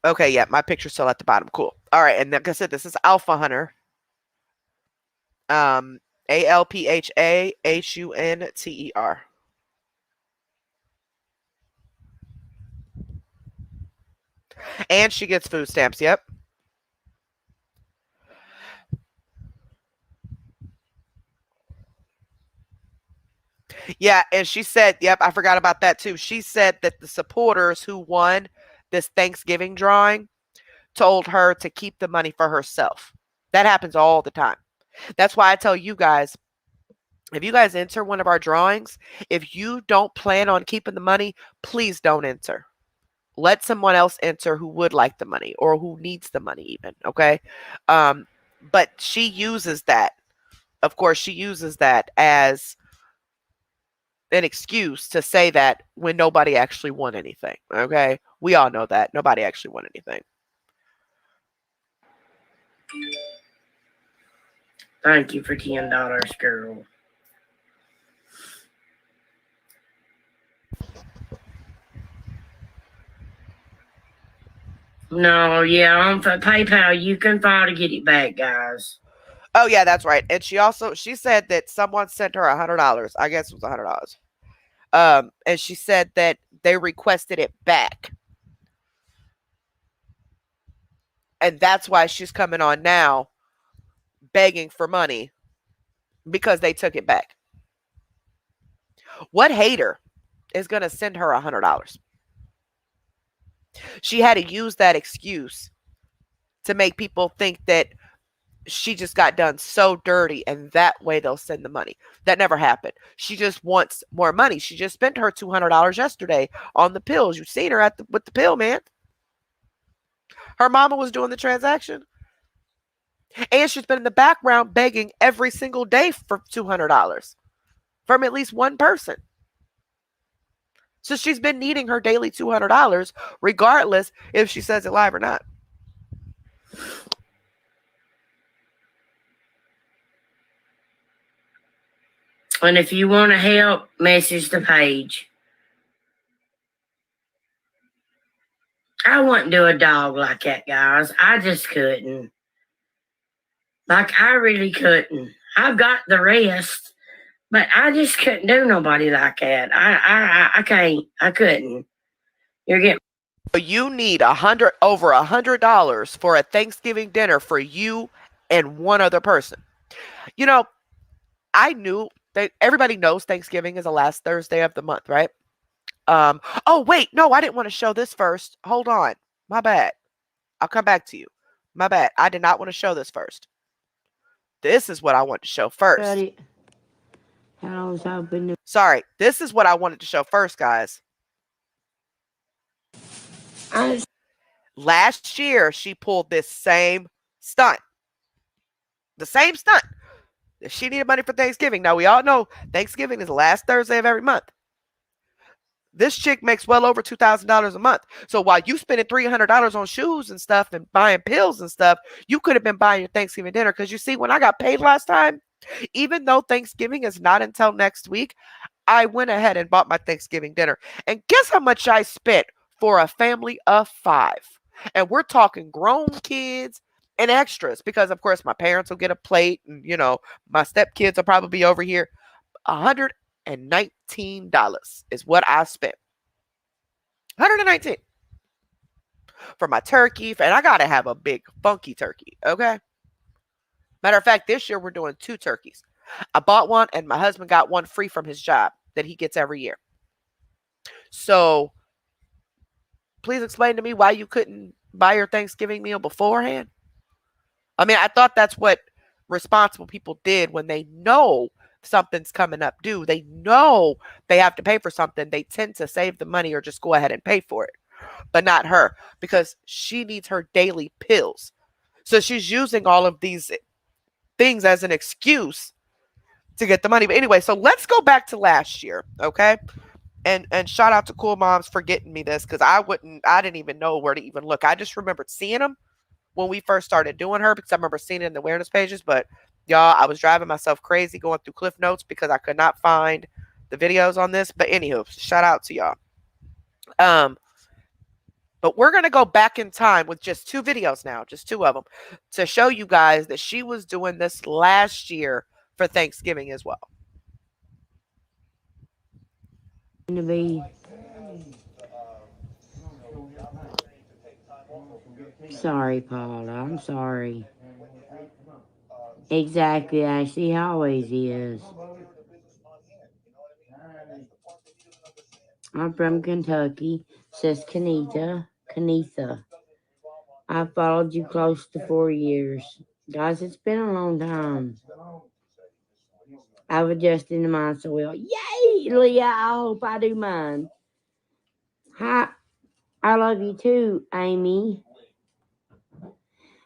Okay, yeah, my picture's still at the bottom. Cool. All right, and like I said, this is Alpha Hunter. ALPHAHUNTER. And she gets food stamps. Yep. Yeah, and she said, yep, I forgot about that too. She said that the supporters who won this Thanksgiving drawing told her to keep the money for herself. That happens all the time. That's why I tell you guys, if you guys enter one of our drawings, if you don't plan on keeping the money, please don't enter. Let someone else enter who would like the money or who needs the money even, okay? But she uses that. Of course, she uses that as an excuse to say that when nobody actually won anything, okay? We all know that. Nobody actually won anything. Thank you for $10, girl. No, yeah, on PayPal, you can file to get it back, guys. Oh, yeah, that's right. And she said that someone sent her $100. I guess it was $100. And she said that they requested it back. And that's why she's coming on now begging for money because they took it back. What hater is going to send her $100? She had to use that excuse to make people think that she just got done so dirty and that way they'll send the money. That never happened. She just wants more money. She just spent her $200 yesterday on the pills. You've seen her with the pill, man. Her mama was doing the transaction. And she's been in the background begging every single day for $200 from at least one person. So she's been needing her daily $200 regardless if she says it live or not. And if you want to help, message the page. I wouldn't do a dog like that, guys. I just couldn't. Like, I really couldn't. I've got the rest, but I just couldn't do nobody like that. I can't. I couldn't. You're getting. You need over $100 for a Thanksgiving dinner for you and one other person. You know, I knew that everybody knows Thanksgiving is the last Thursday of the month, right? Oh wait, no, I didn't want to show this first. Hold on. My bad. I'll come back to you. My bad. I did not want to show this first. This is what I want to show first. Sorry, this is what I wanted to show first, guys. Last year, she pulled this same stunt. The same stunt. She needed money for Thanksgiving. Now, we all know Thanksgiving is the last Thursday of every month. This chick makes well over $2,000 a month. So while you spending $300 on shoes and stuff and buying pills and stuff, you could have been buying your Thanksgiving dinner. Because you see, when I got paid last time, even though Thanksgiving is not until next week, I went ahead and bought my Thanksgiving dinner. And guess how much I spent for a family of 5? And we're talking grown kids and extras because, of course, my parents will get a plate and, my stepkids will probably be over here. $119 is what I spent. 119 for my turkey. And I got to have a big, funky turkey, okay? Matter of fact, this year we're doing 2 turkeys. I bought one and my husband got one free from his job that he gets every year. So please explain to me why you couldn't buy your Thanksgiving meal beforehand. I mean, I thought that's what responsible people did when they know something's coming up due. They know they have to pay for something. They tend to save the money or just go ahead and pay for it. But not her, because she needs her daily pills. So she's using all of these things as an excuse to get the money. But anyway, so let's go back to last year, okay? And shout out to Cool Moms for getting me this, because I didn't even know where to even look. I just remembered seeing them when we first started doing her, because I remember seeing it in the awareness pages. But y'all, I was driving myself crazy going through Cliff Notes because I could not find the videos on this. But anywho, shout out to y'all. But we're going to go back in time with just 2 videos now, just 2 of them, to show you guys that she was doing this last year for Thanksgiving as well. Sorry, Paula. I'm sorry. Exactly, Ashley. He always is. I'm from Kentucky, says Kanitha. I followed you close to 4 years. Guys, it's been a long time. I've adjusted to mine so well. Yay, Leah, I hope I do mine. Hi, I love you too, Amy.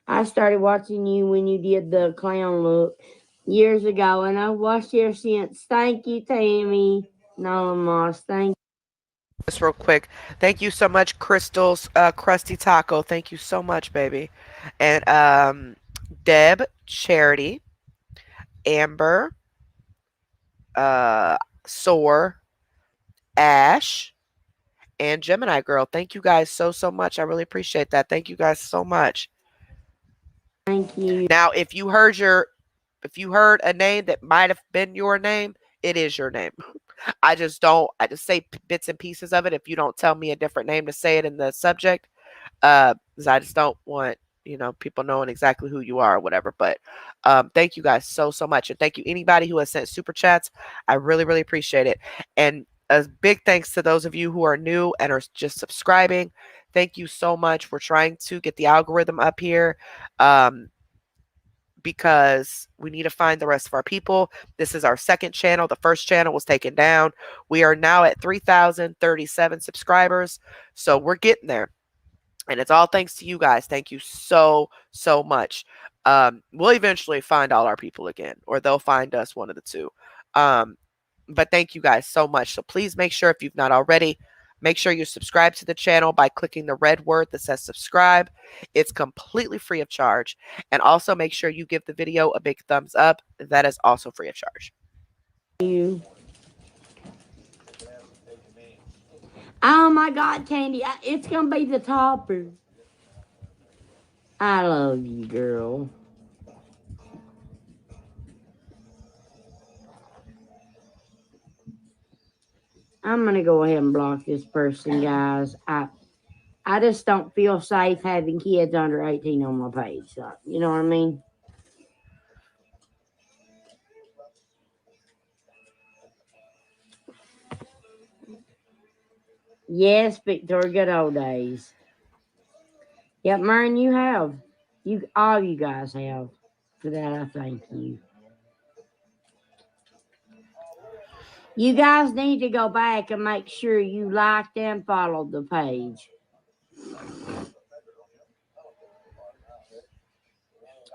I started watching you when you did the clown look years ago, and I've watched you since. Thank you, Tammy. No, Moss, thank you. Just real quick. Thank you so much, Crystal's Krusty Taco. Thank you so much, baby. And Deb, Charity, Amber, Soar, Ash, and Gemini Girl. Thank you guys so much. I really appreciate that. Thank you guys so much. Thank you. Now, if you heard a name that might have been your name, it is your name. I just say bits and pieces of it if you don't tell me a different name to say it in the subject. Because I just don't want, people knowing exactly who you are or whatever. But thank you guys so much. And thank you anybody who has sent super chats. I really, really appreciate it. And a big thanks to those of you who are new and are just subscribing. Thank you so much. We're trying to get the algorithm up here. Because we need to find the rest of our people. This is our second channel. The first channel was taken down. We are now at 3,037 subscribers. So we're getting there. And it's all thanks to you guys. Thank you so much. We'll eventually find all our people again, or they'll find us, one of the two. But thank you guys so much. So please make sure, if you've not already, make sure you subscribe to the channel by clicking the red word that says subscribe. It's completely free of charge. And also make sure you give the video a big thumbs up. That is also free of charge. Oh my God, Candy, it's going to be the topper. I love you, girl. I'm gonna go ahead and block this person, guys. I just don't feel safe having kids under 18 on my page. So, you know what I mean? Yes, Victoria, good old days. Yep, Mern, you have. You all you guys have. For that, I thank you. You guys need to go back and make sure you liked and followed the page.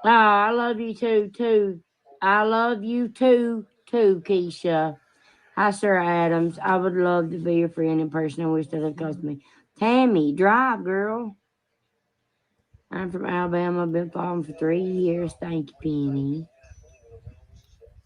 Oh, I love you too. I love you too, Keisha. Hi, Sir Adams. I would love to be your friend in person. I wish that it cost me. Tammy, drive, girl. I'm from Alabama. I've been following for 3 years. Thank you, Penny.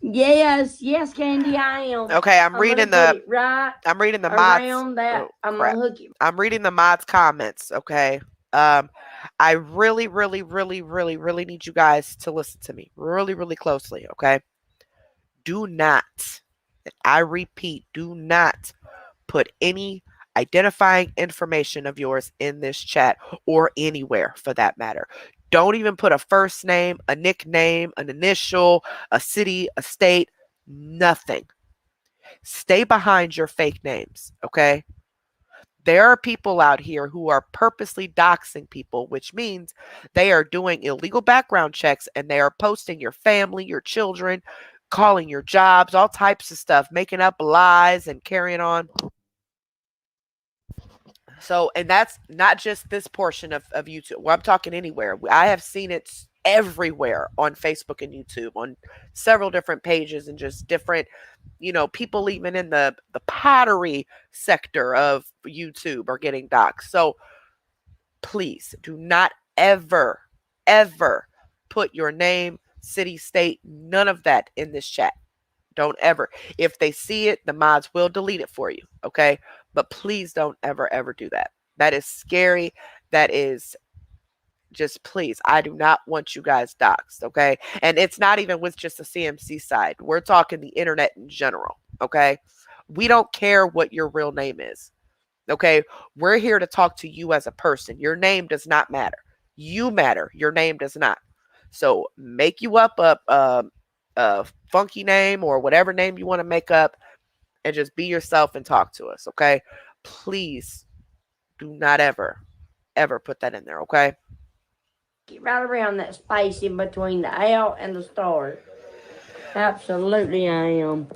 Yes, Candy, I am. Okay, I'm gonna put it right I'm reading the mods. around that. Oh, I'm crap. gonna hook it. I'm reading the mods comments, okay? I really, really, really, really, really need you guys to listen to me really, really closely, okay? Do not, I repeat, do not put any identifying information of yours in this chat or anywhere for that matter. Don't even put a first name, a nickname, an initial, a city, a state, nothing. Stay behind your fake names, okay? There are people out here who are purposely doxing people, which means they are doing illegal background checks and they are posting your family, your children, calling your jobs, all types of stuff, making up lies and carrying on. So, and that's not just this portion of YouTube. Well, I'm talking anywhere. I have seen it everywhere on Facebook and YouTube, on several different pages and just different, people even in the pottery sector of YouTube are getting doxxed. So please do not ever put your name, city, state, none of that in this chat. Don't ever. If they see it, the mods will delete it for you. Okay. But please don't ever do that. That is scary. That is just please. I do not want you guys doxxed. Okay. And it's not even with just the CMC side. We're talking the internet in general. Okay. We don't care what your real name is. Okay. We're here to talk to you as a person. Your name does not matter. You matter. Your name does not. So make you up a funky name or whatever name you want to make up and just be yourself and talk to us, okay? Please do not ever put that in there, okay? Get right around that space in between the L and the star. Absolutely, I am.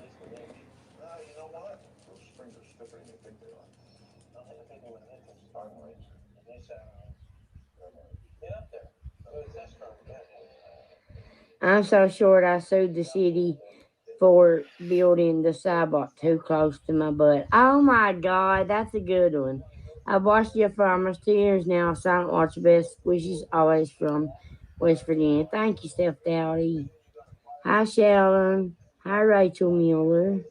I'm so short I sued the city for building the sidewalk too close to my butt. Oh my God, that's a good one. I've watched you for almost 2 years now. Silent Watch, best wishes always from West Virginia. Thank you, Steph Dowdy. Hi, Sheldon. Hi, Rachel Mueller.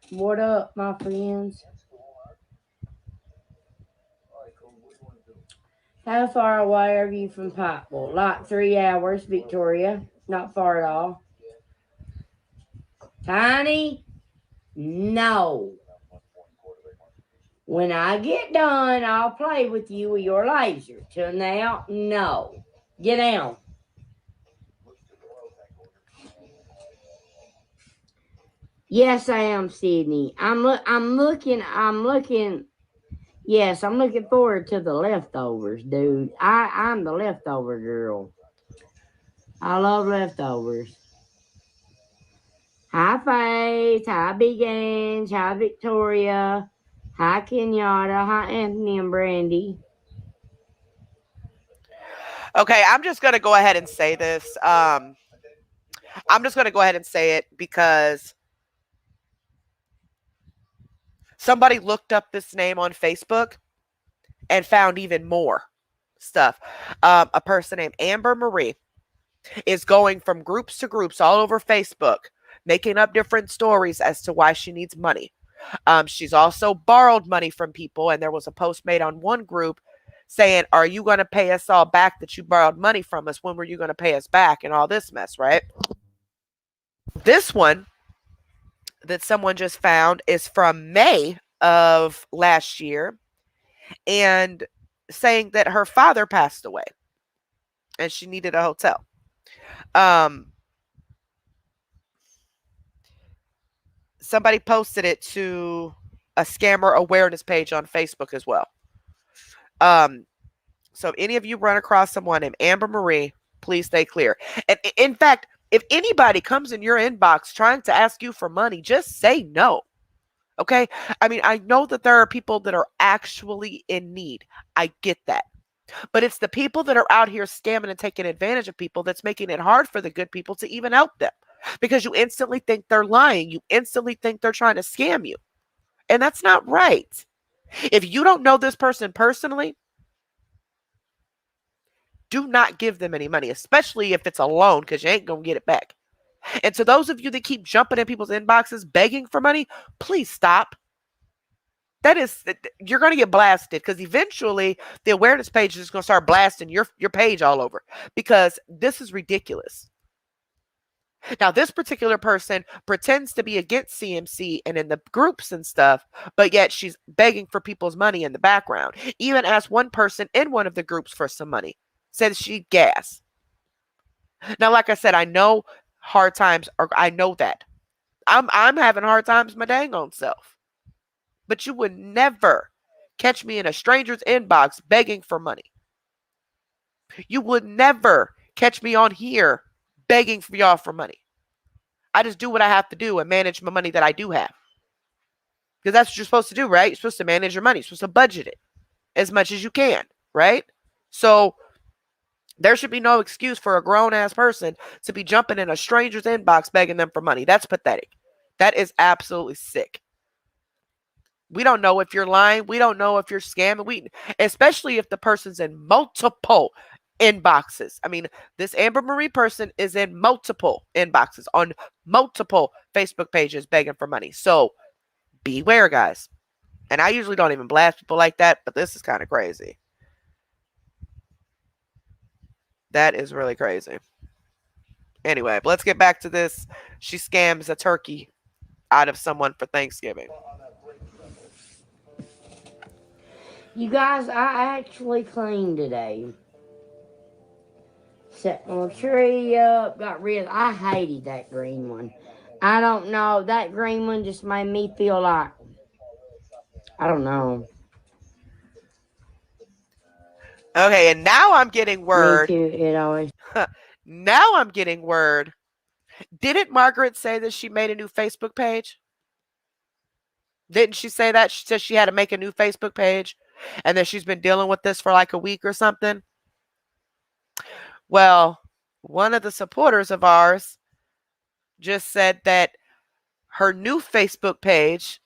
What up, my friends? How far away are you from Pikeville? Like 3 hours, Victoria. Not far at all. Tiny? No. When I get done, I'll play with you with your laser. Till now, no. Get down. Yes, I am, Sydney. I'm looking. Yes, I'm looking forward to the leftovers, dude. I'm the leftover girl. I love leftovers. Hi, Faith. Hi, Big Ange. Hi, Victoria. Hi, Kenyatta. Hi, Anthony and Brandy. Okay, I'm just going to go ahead and say this. I'm just going to go ahead and say it because somebody looked up this name on Facebook and found even more stuff. A person named Amber Marie is going from groups to groups all over Facebook, making up different stories as to why she needs money. She's also borrowed money from people, and there was a post made on one group saying, "Are you going to pay us all back that you borrowed money from us? When were you going to pay us back?" And all this mess, right? This one that someone just found is from May of last year, and saying that her father passed away and she needed a hotel. Um, Somebody posted it to a scammer awareness page on Facebook as well. Um, so if any of you run across someone named Amber Marie, please stay clear. And in fact, if anybody comes in your inbox trying to ask you for money, just say no. Okay? I mean, I know that there are people that are actually in need. I get that. But it's the people that are out here scamming and taking advantage of people that's making it hard for the good people to even help them, because you instantly think they're lying. You instantly think they're trying to scam you. And that's not right. If you don't know this person personally, do not give them any money, especially if it's a loan, because you ain't going to get it back. And to those of you that keep jumping in people's inboxes begging for money, please stop. That is, you're going to get blasted, because eventually the awareness page is going to start blasting your page all over, because this is ridiculous. Now, this particular person pretends to be against CMC and in the groups and stuff, but yet she's begging for people's money in the background. Even asked one person in one of the groups for some money. Said she gas. Now, like I said, I know hard times, or I know that. I'm having hard times my dang own self. But you would never catch me in a stranger's inbox begging for money. You would never catch me on here begging for y'all for money. I just do what I have to do and manage my money that I do have. Because that's what you're supposed to do, right? You're supposed to manage your money. You're supposed to budget it as much as you can, right? So there should be no excuse for a grown-ass person to be jumping in a stranger's inbox begging them for money. That's pathetic. That is absolutely sick. We don't know if you're lying. We don't know if you're scamming. Especially if the person's in multiple inboxes. I mean, this Amber Marie person is in multiple inboxes on multiple Facebook pages begging for money. So beware, guys. And I usually don't even blast people like that, but this is kind of crazy. That is really crazy. Anyway, let's get back to this. She scams a turkey out of someone for Thanksgiving. You guys, I actually cleaned today. Set my tree up, got rid of. I hated that green one. I don't know. That green one just made me feel like, I don't know. Okay, and now I'm getting word. Me too. It always. Now I'm getting word. Didn't Margaret say that she made a new Facebook page? Didn't she say that? She said she had to make a new Facebook page and that she's been dealing with this for like a week or something. Well, one of the supporters of ours just said that her new Facebook page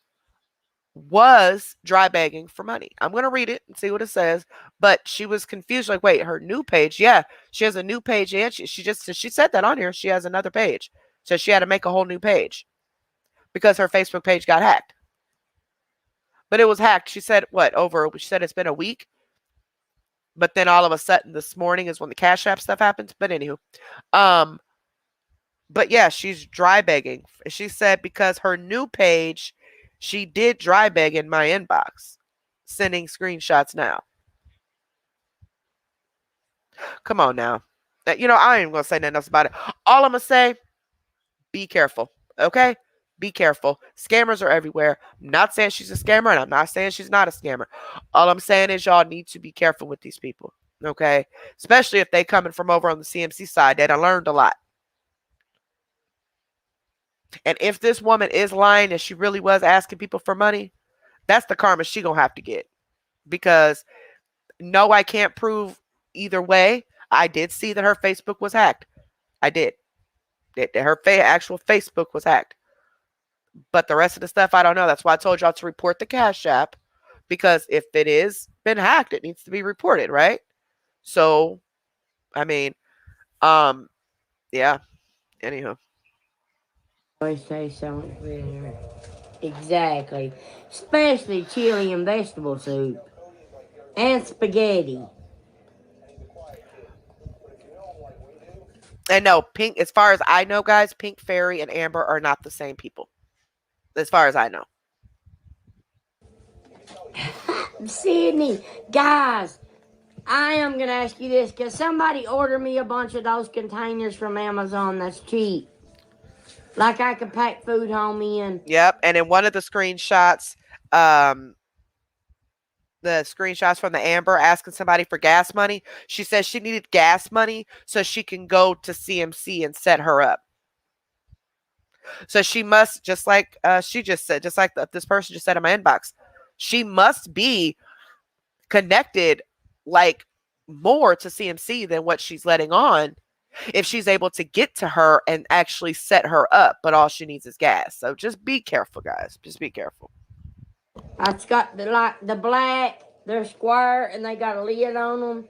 was dry begging for money. I'm going to read it and see what it says. But she was confused. Like, wait, her new page? Yeah, she has a new page. And she said that on here. She has another page. So she had to make a whole new page because her Facebook page got hacked. But it was hacked. She said, she said it's been a week. But then all of a sudden this morning is when the Cash App stuff happens. But anywho, but yeah, she's dry begging. She said because her new page, she did dry beg in my inbox, sending screenshots now. Come on now. I ain't even going to say nothing else about it. All I'm going to say, be careful, okay? Be careful. Scammers are everywhere. I'm not saying she's a scammer, and I'm not saying she's not a scammer. All I'm saying is y'all need to be careful with these people, okay? Especially if they coming from over on the CMC side. They done learned a lot. And if this woman is lying and she really was asking people for money, that's the karma she gonna have to get. Because no, I can't prove either way. I did see that her Facebook was hacked. I did. Her actual Facebook was hacked. But the rest of the stuff, I don't know. That's why I told y'all to report the Cash App. Because if it is been hacked, it needs to be reported, right? So, I mean, yeah. Anywho. Always say so much better. Exactly. Especially chili and vegetable soup. And spaghetti. And no, Pink, as far as I know, guys, Pink Fairy and Amber are not the same people. as far as I know. Sydney, guys, I am going to ask you this. Can somebody order me a bunch of those containers from Amazon that's cheap? Like I could pack food home in. Yep. And in one of the screenshots from the Amber asking somebody for gas money, she says she needed gas money so she can go to CMC and set her up. So she must, just like she just said, just like this person just said in my inbox, she must be connected like more to CMC than what she's letting on if she's able to get to her and actually set her up. But all she needs is gas. So just be careful, guys. Just be careful. It's got the black, they're square, and they got a lid on them.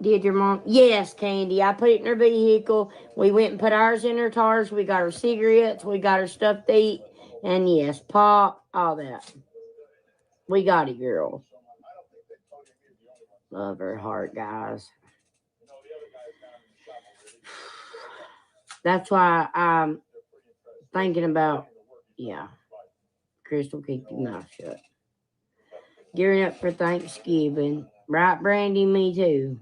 Did your mom? Yes, Candy. I put it in her vehicle. We went and put ours in her tires. We got her cigarettes. We got her stuff to eat. And yes, pop, all that. We got it, girl. Love her heart, guys. That's why I'm thinking about, Crystal, keep your mouth shut. Gearing up for Thanksgiving. Right, Brandy? Me too.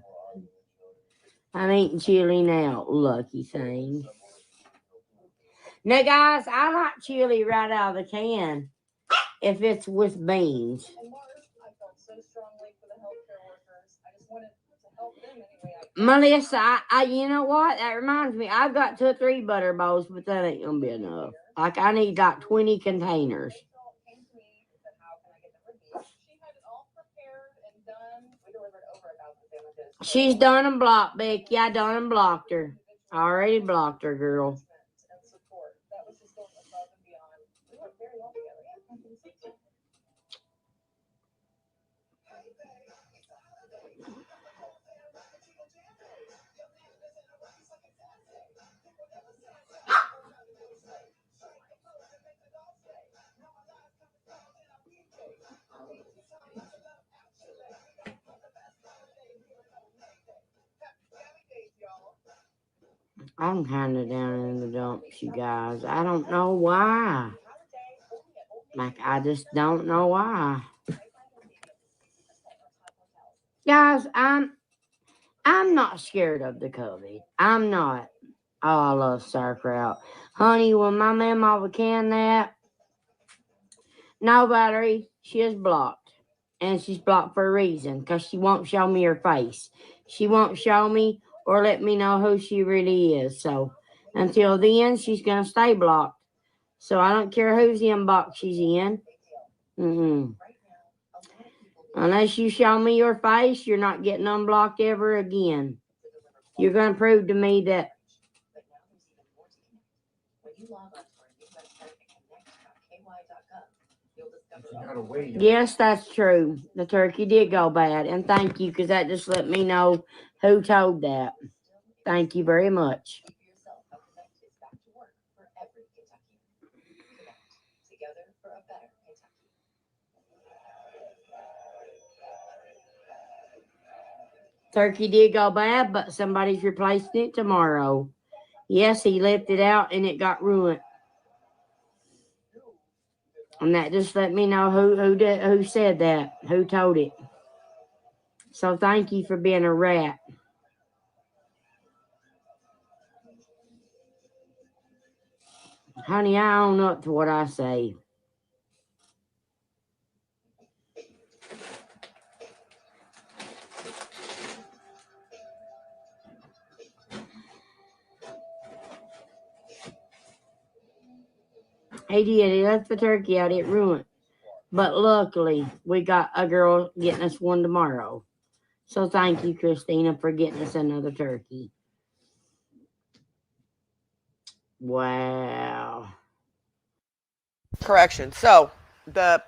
I'm eating chili now. Lucky thing. Now, guys, I like chili right out of the can if it's with beans. Melissa, you know what? That reminds me. I've got 2 or 3 butter bowls, but that ain't gonna be enough. Like, I need like 20 containers. She's done and blocked, Becky. I done and blocked her. I already blocked her, girl. I'm kind of down in the dumps, you guys. I don't know why. Like, I just don't know why. Guys, I'm not scared of the COVID. I'm not. Oh, I love sauerkraut. Honey, when my mama would can that, no battery, she is blocked. And she's blocked for a reason, because she won't show me her face. She won't show me or let me know who she really is. So until then, she's going to stay blocked. So I don't care whose inbox she's in. Unless you show me your face, you're not getting unblocked ever again. You're going to prove to me that. Yes, that's true. The turkey did go bad. And thank you, because that just let me know who told that. Thank you very much. Turkey did go bad, but somebody's replacing it tomorrow. Yes, he left it out and it got ruined. And that just let me know who said that, who told it. So thank you for being a rat. Honey, I own up to what I say. He did. He left the turkey out. It ruined. But luckily, we got a girl getting us one tomorrow. So thank you, Christina, for getting us another turkey. Wow. Correction. So the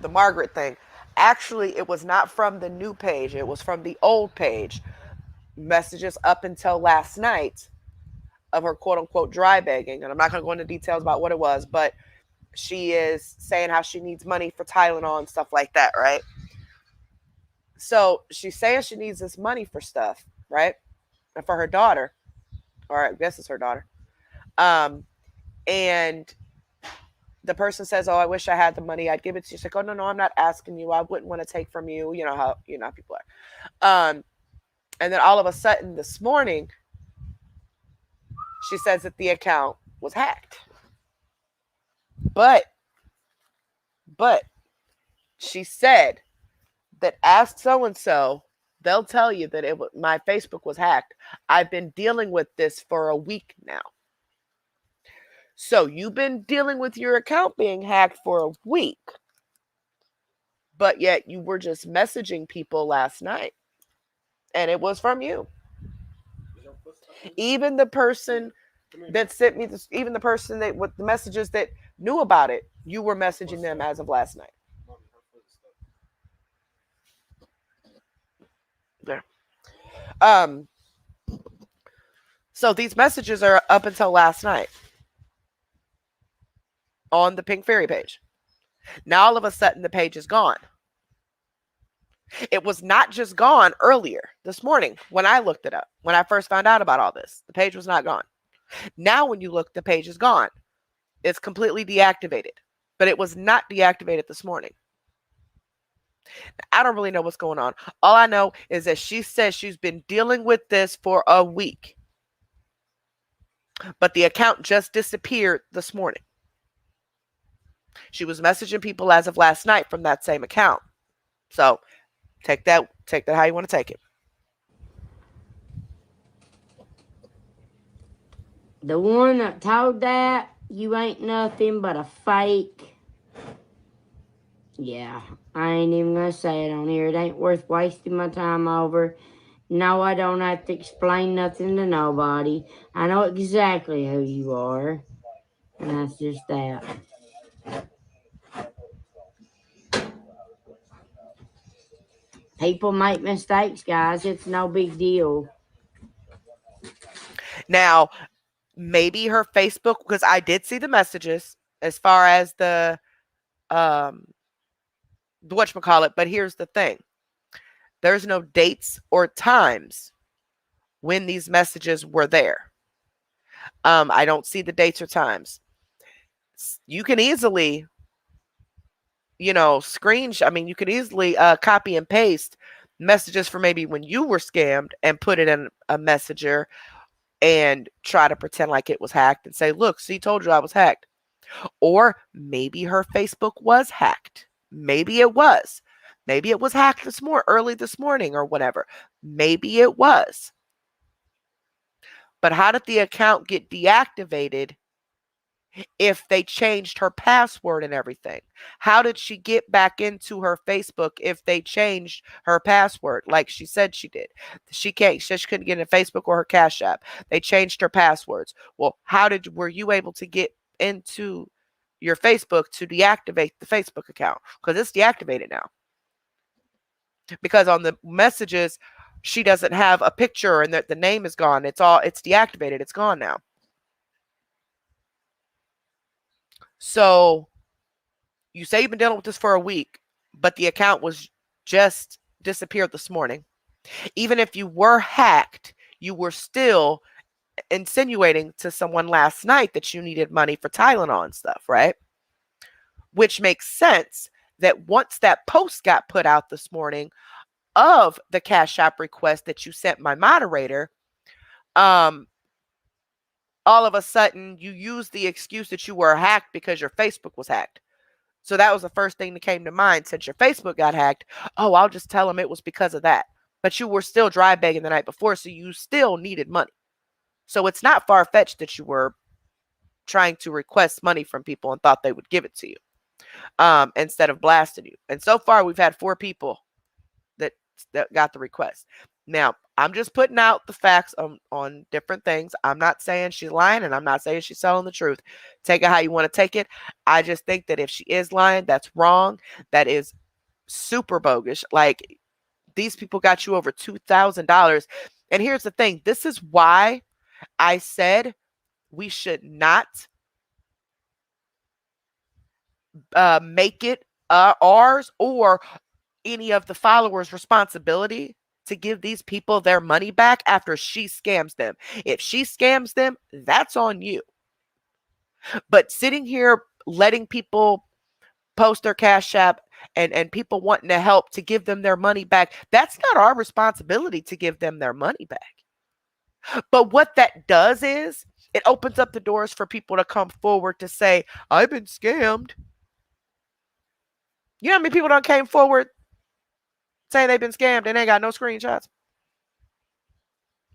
Margaret thing, actually, it was not from the new page. It was from the old page. Messages up until last night of her quote unquote dry begging. And I'm not going to go into details about what it was, but she is saying how she needs money for Tylenol and stuff like that, right? So she's saying she needs this money for stuff, right? And for her daughter, or I guess it's her daughter. And the person says, "Oh, I wish I had the money. I'd give it to you." She's like, "Oh, no, no, I'm not asking you. I wouldn't want to take from you." You know how people are. And then all of a sudden this morning, she says that the account was hacked. But but she said that ask so and so, they'll tell you that my Facebook was hacked. I've been dealing with this for a week now. So you've been dealing with your account being hacked for a week, but yet you were just messaging people last night, and it was from you. Even the person that sent me this, even the person that with the messages that knew about it, you were messaging them as of last night. There. Um. So these messages are up until last night on the Pink Fairy page. Now all of a sudden the page is gone. It was not just gone earlier this morning when I looked it up. When I first found out about all this, the page was not gone. Now when you look, the page is gone. It's completely deactivated. But it was not deactivated this morning. I don't really know what's going on. All I know is that she says she's been dealing with this for a week. But the account just disappeared this morning. She was messaging people as of last night from that same account. So take that how you want to take it. The one that told that, you ain't nothing but a fake. Yeah, I ain't even gonna say it on here. It ain't worth wasting my time over. No, I don't have to explain nothing to nobody. I know exactly who you are. And that's just that. People make mistakes, guys. It's no big deal. Now, maybe her Facebook, because I did see the messages as far as the whatchamacallit, but here's the thing. There's no dates or times when these messages were there. I don't see the dates or times. You can easily, screenshot. I mean, you could easily copy and paste messages for maybe when you were scammed and put it in a messenger and try to pretend like it was hacked and say, "Look, see, told you I was hacked." Or maybe her Facebook was hacked. Maybe it was. Maybe it was hacked early this morning or whatever. Maybe it was. But how did the account get deactivated if they changed her password and everything? How did she get back into her Facebook if they changed her password like she said she did? She couldn't get into Facebook or her Cash App. They changed her passwords. Well, were you able to get into your Facebook to deactivate the Facebook account? Because it's deactivated now. Because on the messages, she doesn't have a picture and the name is gone. It's deactivated. It's gone now. So you say you've been dealing with this for a week, but the account was just disappeared this morning. Even if you were hacked, you were still insinuating to someone last night that you needed money for Tylenol and stuff, right? Which makes sense that once that post got put out this morning of the Cash App request that you sent my moderator, all of a sudden you used the excuse that you were hacked because your Facebook was hacked. So that was the first thing that came to mind. Since your Facebook got hacked, oh, I'll just tell them it was because of that. But you were still dry begging the night before, so you still needed money. So it's not far-fetched that you were trying to request money from people and thought they would give it to you instead of blasting you. And so far, we've had 4 people that got the request. Now, I'm just putting out the facts on different things. I'm not saying she's lying, and I'm not saying she's telling the truth. Take it how you want to take it. I just think that if she is lying, that's wrong. That is super bogus. Like, these people got you over $2,000. And here's the thing. This is why I said we should not make it ours or any of the followers' responsibility to give these people their money back after she scams them. If she scams them, that's on you. But sitting here letting people post their Cash App and people wanting to help to give them their money back. That's not our responsibility to give them their money back. But what that does is it opens up the doors for people to come forward to say, I've been scammed. You know how many people done came forward saying they've been scammed and they got no screenshots?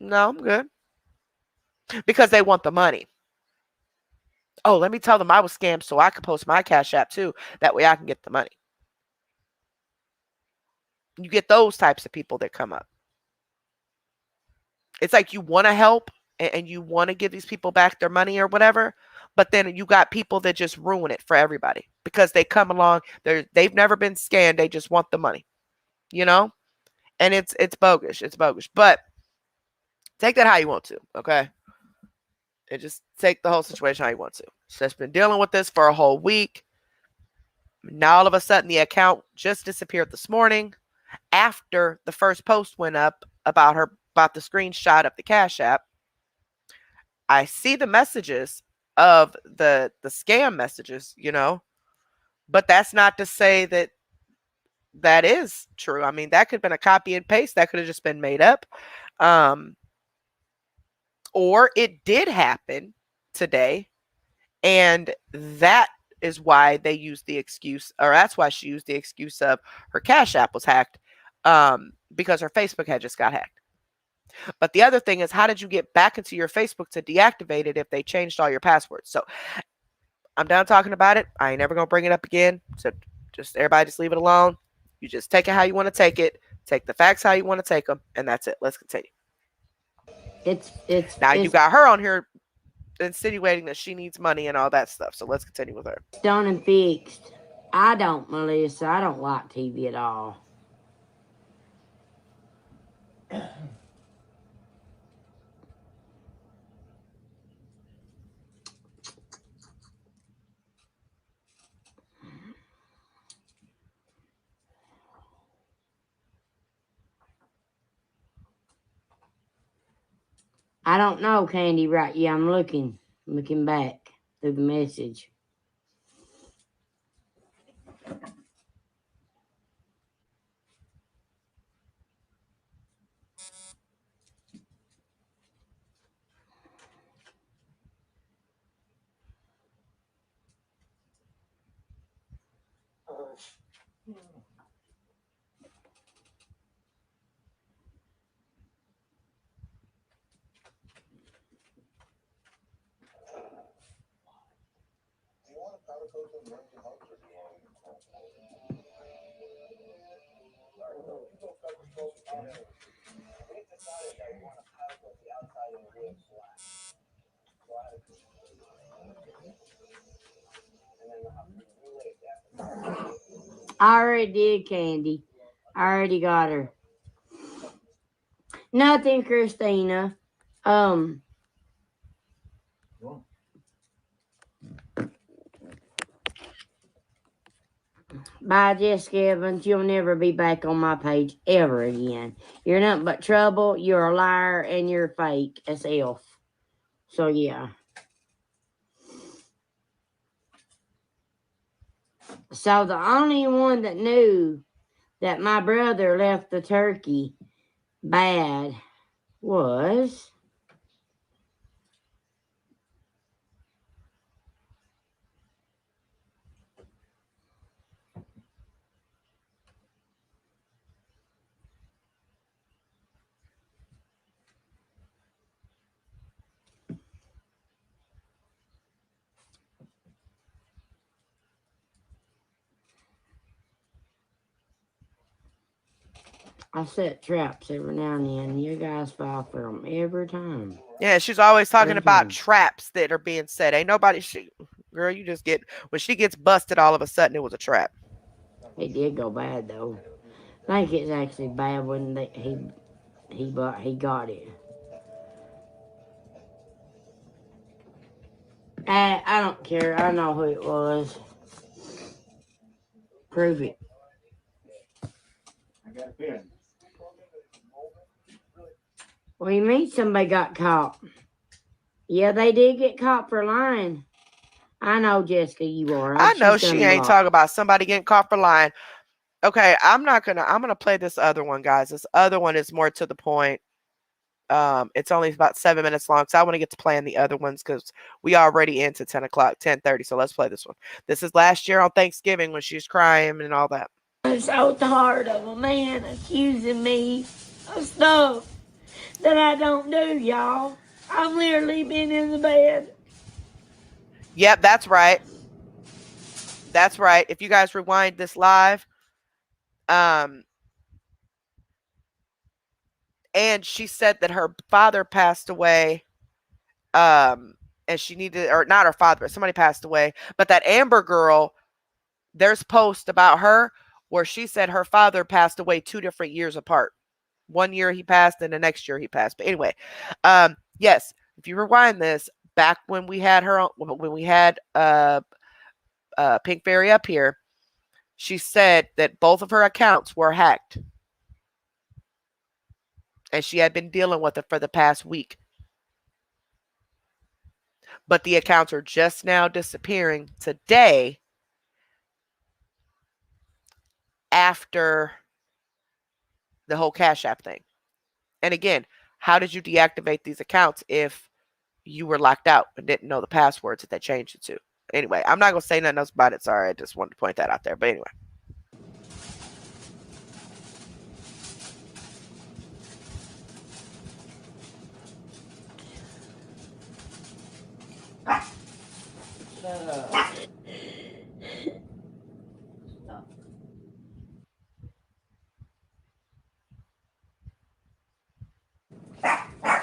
No, I'm good. Because they want the money. Oh, let me tell them I was scammed so I could post my Cash App too. That way I can get the money. You get those types of people that come up. It's like you want to help and you want to give these people back their money or whatever, but then you got people that just ruin it for everybody because they come along, they've never been scammed, they just want the money, you know? And it's bogus. It's bogus. But take that how you want to, okay? And just take the whole situation how you want to. So it's been dealing with this for a whole week. Now all of a sudden the account just disappeared this morning after the first post went up about the screenshot of the Cash App. I see the messages of the scam messages, you know, but that's not to say that that is true. I mean, that could have been a copy and paste. That could have just been made up. Or it did happen today, and that is why they used the excuse, or that's why she used the excuse of her Cash App was hacked, because her Facebook had just got hacked. But the other thing is, how did you get back into your Facebook to deactivate it if they changed all your passwords? So I'm done talking about it. I ain't never going to bring it up again. So just everybody just leave it alone. You just take it how you want to take it. Take the facts how you want to take them. And that's it. Let's continue. You got her on here insinuating that she needs money and all that stuff. So let's continue with her. Done and fixed. I don't, Melissa. I don't like TV at all. I don't know, Candy, right? Yeah, I'm looking back through the message. I already did, Candy. I already got her. Nothing, Christina. Bye, Jessica Evans. You'll never be back on my page ever again. You're nothing but trouble. You're a liar and you're fake as elf. So, yeah. So, the only one that knew that my brother left the turkey bad was... I set traps every now and then. You guys fall for them every time. Yeah, she's always talking about traps that are being set. Ain't nobody... Girl, you just get... When she gets busted, all of a sudden, it was a trap. It did go bad, though. I think it's actually bad when he got it. I don't care. I know who it was. Prove it. I got a pen. What do you mean somebody got caught? Yeah, they did get caught for lying. I know, Jessica, you are. I know She's she done a ain't lot. talking about somebody getting caught for lying. Okay, I'm gonna play this other one, guys. This other one is more to the point. It's only about 7 minutes long, so I want to get to playing the other ones because we already into 10 o'clock, 10:30. So let's play this one. This is last year on Thanksgiving when she's crying and all that. It's so tired of a man accusing me of stuff that I don't do, y'all. I've literally been in the bed. Yep, that's right. That's right. If you guys rewind this live, um, and she said that her father passed away, and she needed, or not her father, but somebody passed away. But that Amber girl, there's posts about her where she said her father passed away 2 different years apart. One year he passed, and the next year he passed. But anyway, yes, if you rewind this back when we had her, when we had Pink Fairy up here, she said that both of her accounts were hacked, and she had been dealing with it for the past week. But the accounts are just now disappearing today after the whole Cash App thing. And again, how did you deactivate these accounts if you were locked out and didn't know the passwords that they changed it to? Anyway, I'm not going to say nothing else about it. Sorry, I just wanted to point that out there. But anyway.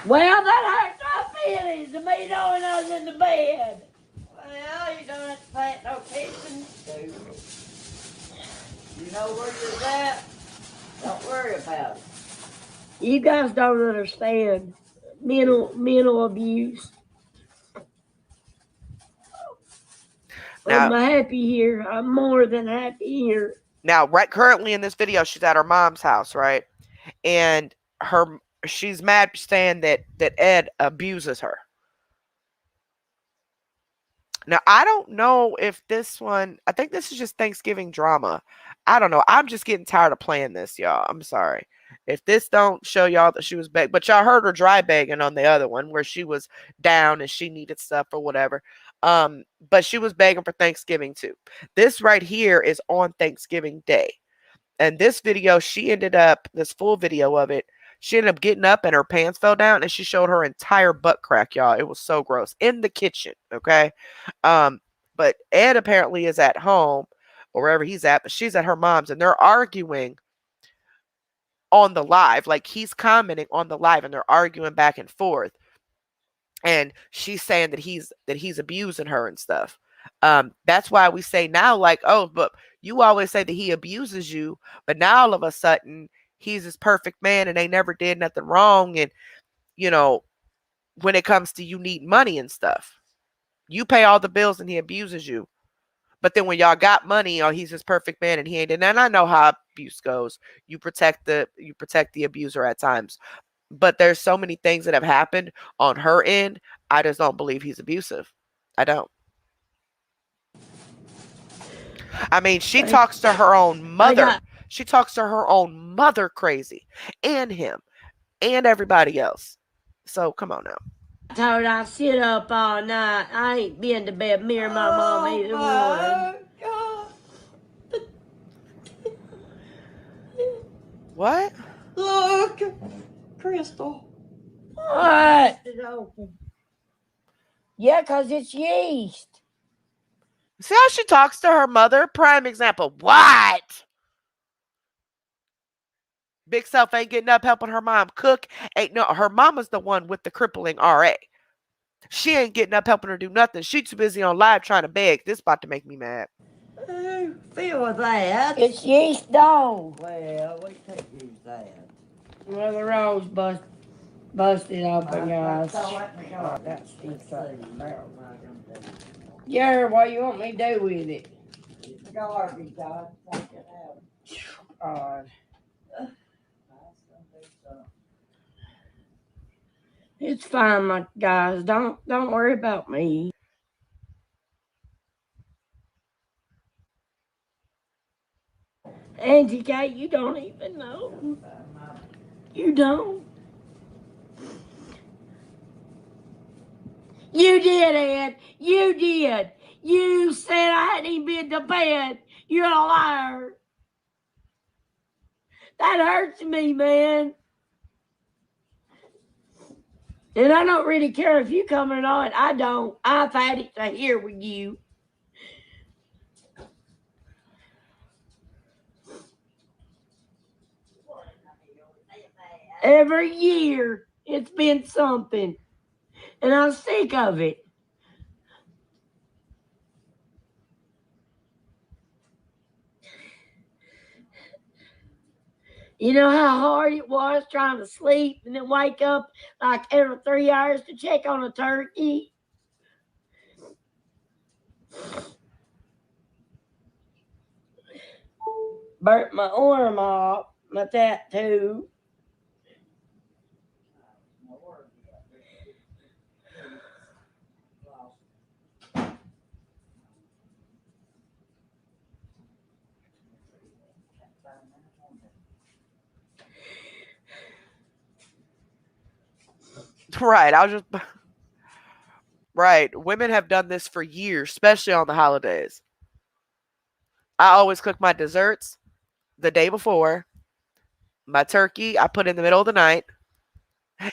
Well, that hurts my feelings to me knowing I was in the bed. Well, you don't have to pay no attention to. You know where you're at. Don't worry about it. You guys don't understand mental abuse. Now, I'm happy here. I'm more than happy here. now, right currently in this video, she's at her mom's house, right? And she's mad saying that Ed abuses her. Now, I don't know if this one, I think this is just Thanksgiving drama. I don't know. I'm just getting tired of playing this, y'all. I'm sorry. If this don't show y'all that she was begging, but y'all heard her dry begging on the other one where she was down and she needed stuff or whatever. But she was begging for Thanksgiving too. This right here is on Thanksgiving Day. And this video, she ended up, this full video of it, she ended up getting up and her pants fell down and she showed her entire butt crack, y'all. It was so gross. In the kitchen, okay? But Ed apparently is at home or wherever he's at, but she's at her mom's and they're arguing on the live. Like he's commenting on the live and they're arguing back and forth. And she's saying that he's abusing her and stuff. That's why we say now, like, oh, but you always say that he abuses you, but now all of a sudden he's this perfect man and they never did nothing wrong. And you know, when it comes to you need money and stuff, you pay all the bills and he abuses you. But then when y'all got money, oh, he's this perfect man and he ain't. And I know how abuse goes. You protect the abuser at times. But there's so many things that have happened on her end. I just don't believe he's abusive. I don't. I mean, she talks to her own mother. She talks to her own mother crazy. And him. And everybody else. So come on now. I told her I sit up all night. I ain't been to bed. Me or my mom either one. What? Look, Crystal. What? It's open. Yeah, 'cause it's yeast. See how she talks to her mother? Prime example. What? Big self ain't getting up helping her mom cook. Ain't no, her mama's the one with the crippling RA. She ain't getting up helping her do nothing. She's too busy on live trying to beg. This about to make me mad. Feel that. It's yeast dough. Well, we could use that. Well, the rose busted open, guys. That stinks up. Yeah, what you want me to do with it? Garbage, God. Take it out. God. It's fine, my guys. Don't worry about me. Auntie Kate, you don't even know. You don't. You did, Ed. You did. You said I hadn't even been to bed. You're a liar. That hurts me, man. And I don't really care if you come or not. I don't. I've had it to here with you. Every year, it's been something. And I'm sick of it. You know how hard it was trying to sleep and then wake up like every 3 hours to check on a turkey? Burnt my arm off, my tattoo. Right. I was just right. Women have done this for years, especially on the holidays. I always cook my desserts the day before. My turkey, I put in the middle of the night.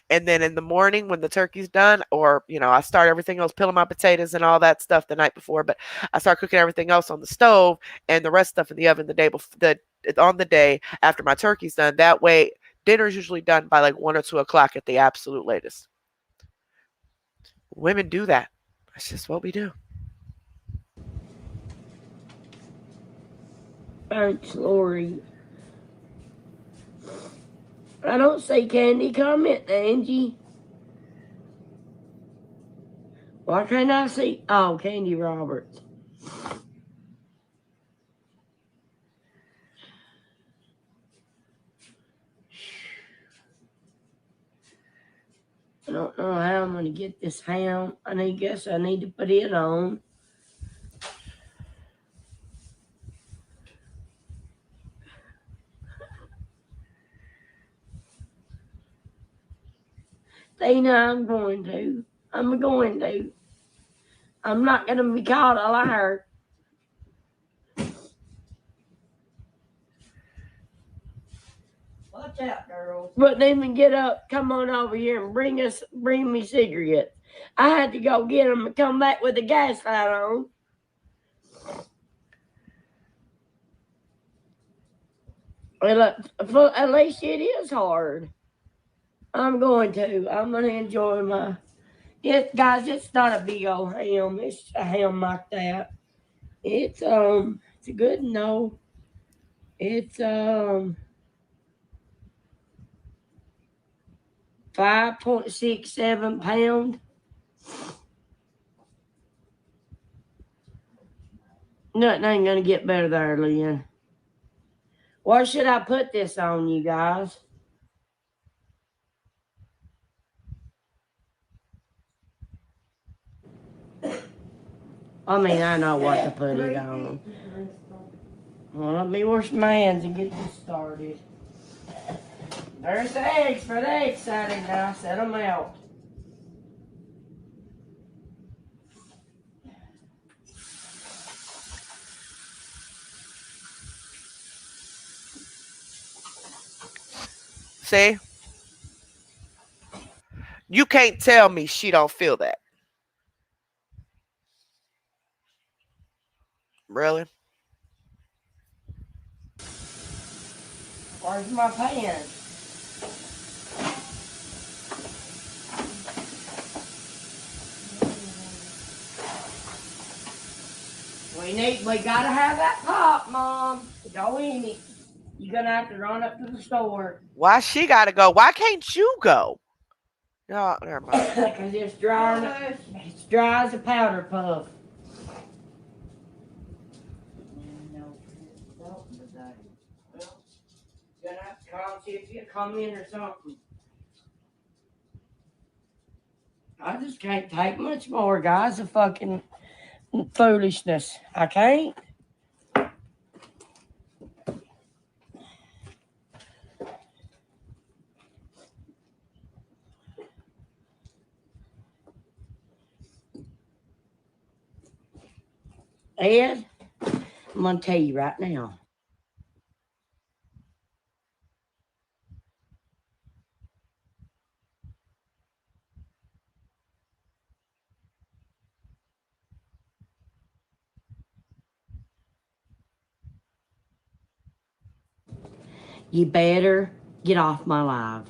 And then in the morning when the turkey's done, or, I start everything else, peeling my potatoes and all that stuff the night before, but I start cooking everything else on the stove and the rest stuff in the oven the day before, on the day after my turkey's done. That way, dinner's usually done by like 1 or 2 o'clock at the absolute latest. Women do that. That's just what we do. Thanks, Lori. I don't see Candy comment, Angie. Why can't I see? Oh, Candy Roberts. I don't know how I'm going to get this ham. I guess I need to put it on. Tina, I'm going to. I'm not going to be called a liar. Watch out, girls. But then get up, come on over here and bring me cigarettes. I had to go get them and come back with the gas light on. Well, at least it is hard. I'm going to enjoy guys, it's not a big old ham. It's a ham like that. It's a good no. It's 5.67 pound. Nothing ain't gonna get better there, Lynn. Why should I put this on, you guys? I mean, I know what to put it on. Well, let me wash my hands and get this started. There's the eggs for the egg salad now. Set them out. See? You can't tell me she don't feel that. Really? Where's my pan? We gotta have that pot, Mom. Go in it. You're gonna have to run up to the store. Why she gotta go? Why can't you go? No, never mind. Because it's dry. It's dry as a powder puff. Well, you're gonna have to call see if you come in or something. I just can't take much more, guys. Of fucking foolishness. I can't. Ed, I'm going to tell you right now. You better get off my live.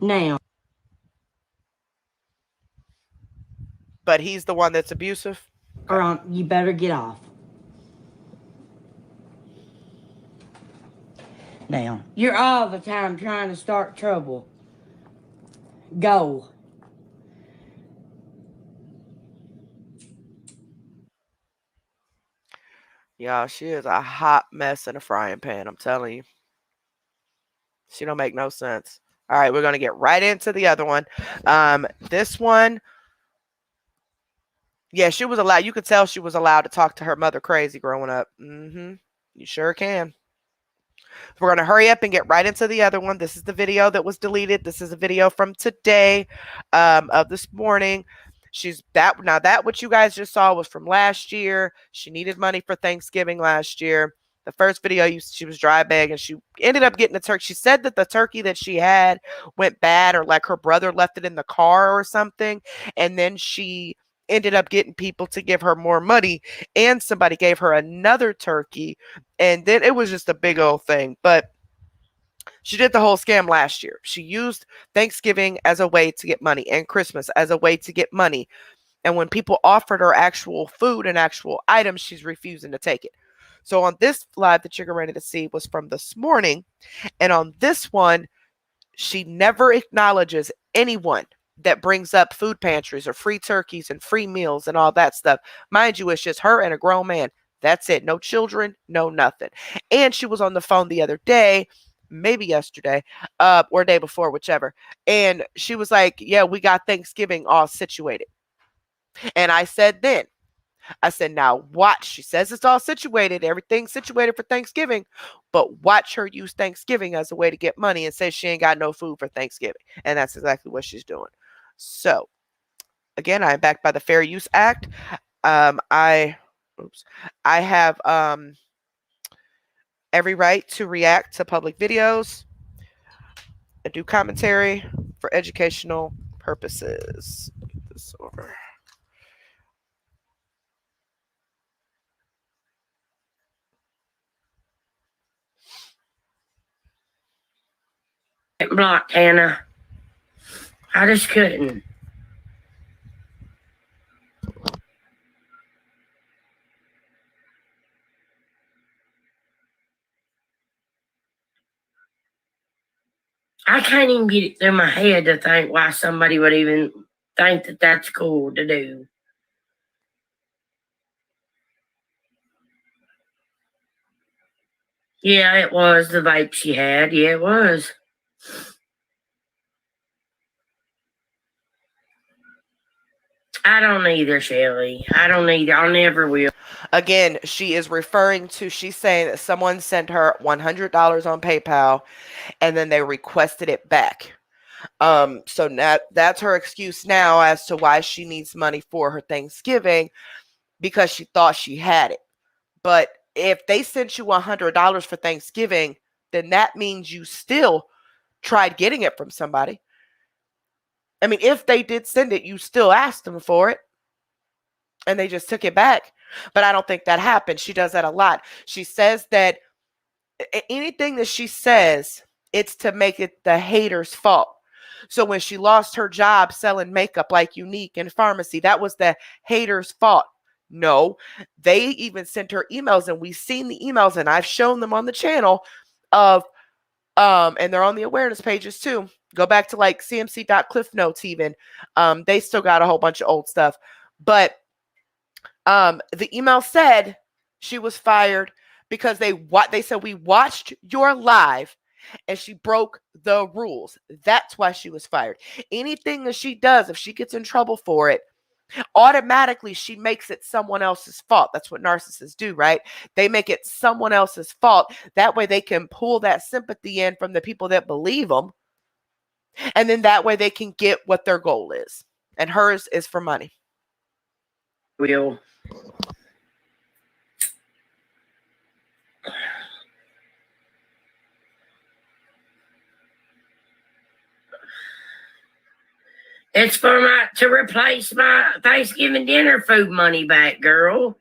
Now. But he's the one that's abusive? Or you better get off. Now. You're all the time trying to start trouble. Go. Yeah, she is a hot mess in a frying pan, I'm telling you. She don't make no sense. All right, we're going to get right into the other one. This one, yeah, she was allowed. You could tell she was allowed to talk to her mother crazy growing up. You sure can. We're going to hurry up and get right into the other one. This is the video that was deleted. This is a video from today, of this morning. She's that now that what you guys just saw was from last year. She needed money for Thanksgiving last year. The first video, she was dry bag and she ended up getting a turkey. She said that the turkey that she had went bad, or like her brother left it in the car or something. And then she ended up getting people to give her more money, and somebody gave her another turkey. And then it was just a big old thing. But she did the whole scam last year. She used Thanksgiving as a way to get money and Christmas as a way to get money. And when people offered her actual food and actual items, she's refusing to take it. So on this live that you're ready to see was from this morning. And on this one, she never acknowledges anyone that brings up food pantries or free turkeys and free meals and all that stuff. Mind you, it's just her and a grown man. That's it. No children, no nothing. And she was on the phone the other day, maybe yesterday, or day before, whichever. And she was like, yeah, we got Thanksgiving all situated. And I said then, I said, now watch. She says it's all situated, everything's situated for Thanksgiving, but watch her use Thanksgiving as a way to get money and say she ain't got no food for Thanksgiving. And that's exactly what she's doing. So, again, I am backed by the Fair Use Act. I have every right to react to public videos and do commentary for educational purposes. Get this over. Blocked, Hannah. I just couldn't. I can't even get it through my head to think why somebody would even think that that's cool to do. Yeah, it was the vape she had. Yeah, it was. I don't either, Shelly. I don't either. I never will. Again, she is referring to, she's saying that someone sent her $100 on PayPal and then they requested it back. So now that's her excuse now as to why she needs money for her Thanksgiving, because she thought she had it. But if they sent you $100 for Thanksgiving, then that means you still tried getting it from somebody. I mean, if they did send it, you still asked them for it and they just took it back. But I don't think that happened. She does that a lot. She says that anything that she says, it's to make it the hater's fault. So when she lost her job selling makeup like Unique in pharmacy, that was the hater's fault. No, they even sent her emails, and we've seen the emails, and I've shown them on the channel of and they're on the awareness pages too. Go back to like cmc.cliffnotes even. They still got a whole bunch of old stuff. But the email said she was fired because they said we watched your live and she broke the rules. That's why she was fired. Anything that she does, if she gets in trouble for it, automatically she makes it someone else's fault. That's what narcissists do, right? They make it someone else's fault. That way they can pull that sympathy in from the people that believe them. And then that way they can get what their goal is. And hers is for money. Will. It's to replace my Thanksgiving dinner food money back, girl.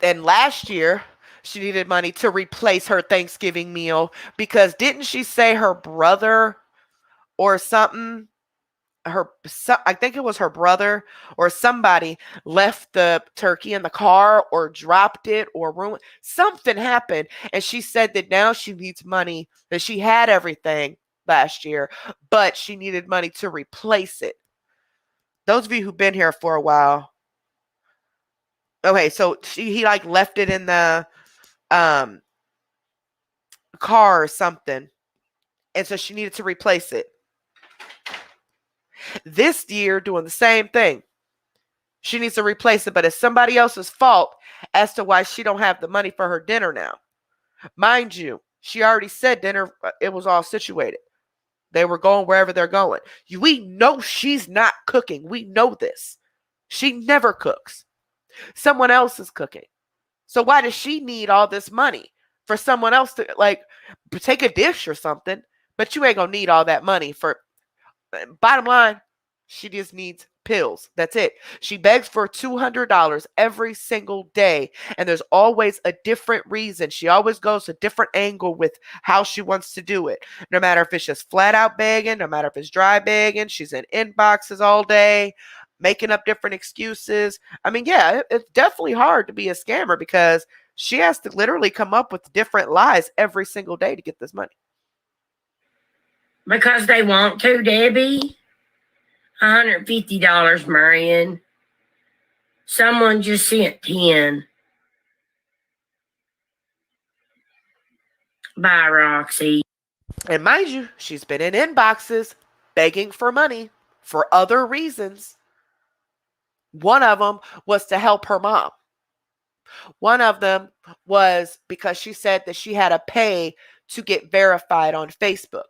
And last year, she needed money to replace her Thanksgiving meal because didn't she say her brother or something? I think it was her brother or somebody left the turkey in the car or dropped it or ruined something happened, and she said that now she needs money, that she had everything last year, but she needed money to replace it. Those of you who've been here for a while, okay, so he like left it in the um car or something, and so she needed to replace it. This year, doing the same thing. She needs to replace it, but it's somebody else's fault as to why she don't have the money for her dinner now. Mind you, she already said dinner, it was all situated. They were going wherever they're going. We know she's not cooking. We know this. She never cooks. Someone else is cooking. So why does she need all this money for someone else to like take a dish or something? But you ain't gonna need all that money for. Bottom line, she just needs pills. That's it. She begs for $200 every single day, and there's always a different reason. She always goes a different angle with how she wants to do it. No matter if it's just flat out begging, no matter if it's dry begging, she's in inboxes all day, making up different excuses. I mean, yeah, it's definitely hard to be a scammer because she has to literally come up with different lies every single day to get this money. Because they want to, Debbie. $150, Marion. Someone just sent 10. Bye, Roxy. And mind you, she's been in inboxes begging for money for other reasons. One of them was to help her mom. One of them was because she said that she had to pay to get verified on Facebook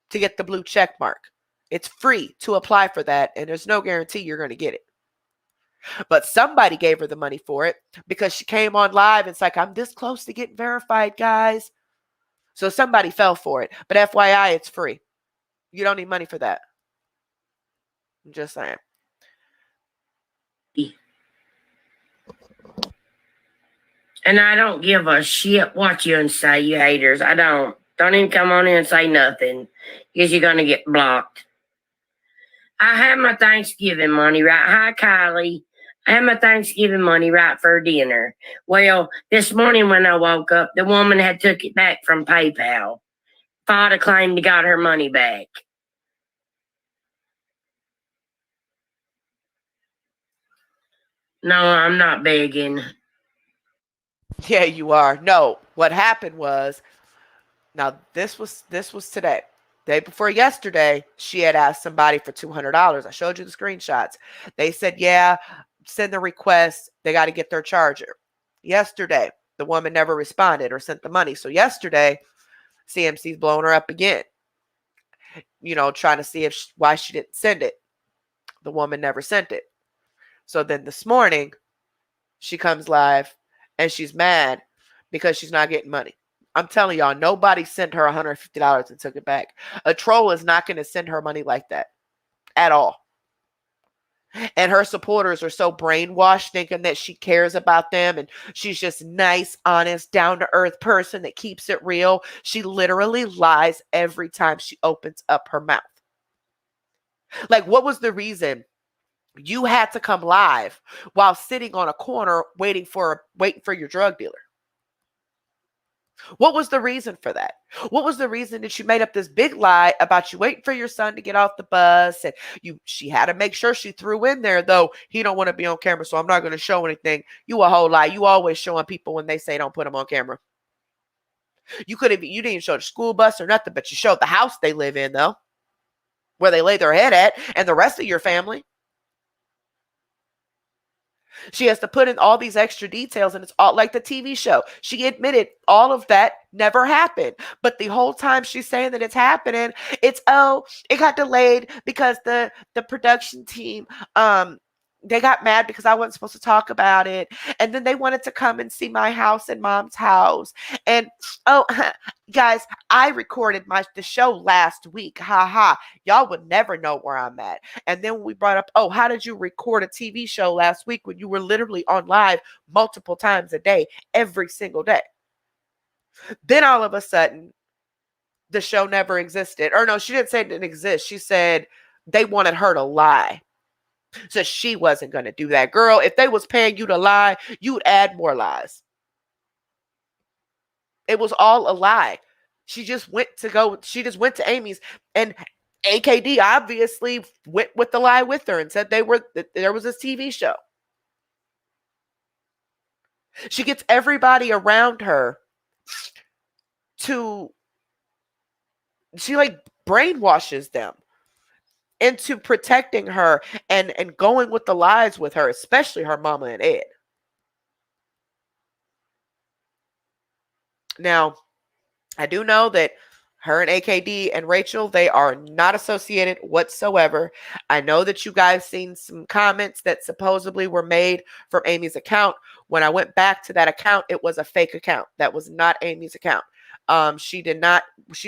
to get the blue check mark. It's free to apply for that, and there's no guarantee you're going to get it. But somebody gave her the money for it because she came on live and it's like, I'm this close to getting verified, guys. So somebody fell for it. But FYI, it's free. You don't need money for that. I'm just saying. And I don't give a shit what you and say, you haters. I don't. Don't even come on in and say nothing because you're going to get blocked. I have my Thanksgiving money, right? Hi, Kylie. I have my Thanksgiving money right for dinner. Well, this morning when I woke up, the woman had took it back from PayPal. Filed a claim to got her money back. No, I'm not begging. Yeah, you are. No, what happened was, now this was today. Day before yesterday, she had asked somebody for $200. I showed you the screenshots. They said, yeah, send the request. They got to get their charger. Yesterday, the woman never responded or sent the money. So yesterday, CMC's blowing her up again. You know, trying to see why she didn't send it. The woman never sent it. So then this morning, she comes live and she's mad because she's not getting money. I'm telling y'all, nobody sent her $150 and took it back. A troll is not going to send her money like that at all. And her supporters are so brainwashed thinking that she cares about them and she's just nice, honest, down-to-earth person that keeps it real. She literally lies every time she opens up her mouth. Like, what was the reason you had to come live while sitting on a corner waiting for your drug dealer? What was the reason for that? What was the reason that you made up this big lie about you waiting for your son to get off the bus? And she had to make sure she threw in there, though, he don't want to be on camera, so I'm not going to show anything. You a whole lie. You always showing people when they say don't put them on camera. You didn't even show the school bus or nothing, but you showed the house they live in, though, where they lay their head at, and the rest of your family. She has to put in all these extra details, and it's all like the TV show. She admitted all of that never happened. But the whole time she's saying that it's happening, it's, it got delayed because the production team they got mad because I wasn't supposed to talk about it. And then they wanted to come and see my house and mom's house. And oh, guys, I recorded the show last week. Ha ha. Y'all would never know where I'm at. And then we brought up, oh, how did you record a TV show last week when you were literally on live multiple times a day, every single day? Then all of a sudden, the show never existed. Or no, she didn't say it didn't exist. She said they wanted her to lie. So she wasn't going to do that. Girl, if they was paying you to lie, you'd add more lies. It was all a lie. She just went to Amy's, and AKD obviously went with the lie with her and said there was this TV show. She gets everybody around her she like brainwashes them into protecting her and going with the lies with her, especially her mama and Ed. Now, I do know that her and AKD and Rachel, they are not associated whatsoever. I know that you guys seen some comments that supposedly were made from Amy's account. When I went back to that account, it was a fake account. That was not Amy's account. She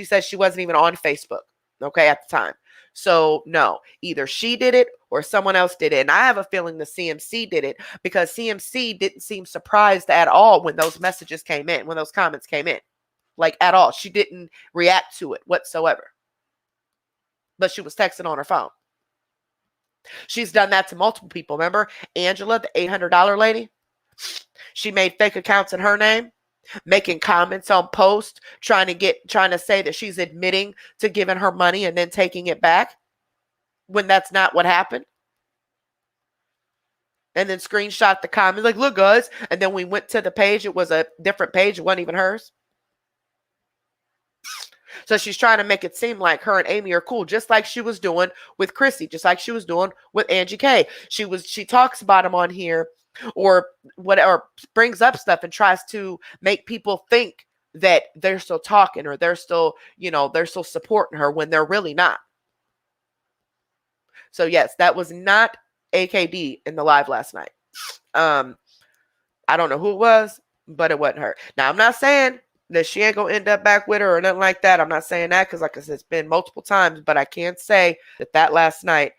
said she wasn't even on Facebook, okay, at the time. So no, either she did it or someone else did it. And I have a feeling the CMC did it because CMC didn't seem surprised at all when those messages came in, when those comments came in, like at all. She didn't react to it whatsoever. But she was texting on her phone. She's done that to multiple people. Remember Angela, the $800 lady? She made fake accounts in her name, making comments on posts, trying to say that she's admitting to giving her money and then taking it back when that's not what happened. And then screenshot the comments like, look guys. And then we went to the page. It was a different page. It wasn't even hers. So she's trying to make it seem like her and Amy are cool, just like she was doing with Chrissy, just like she was doing with Angie K. She talks about him on here or whatever, brings up stuff and tries to make people think that they're still talking or they're still supporting her when they're really not. So yes, that was not AKD in the live last night. I don't know who it was, but it wasn't her. Now I'm not saying that she ain't gonna end up back with her or nothing like that. I'm not saying that because, like I said, it's been multiple times, but I can say that last night,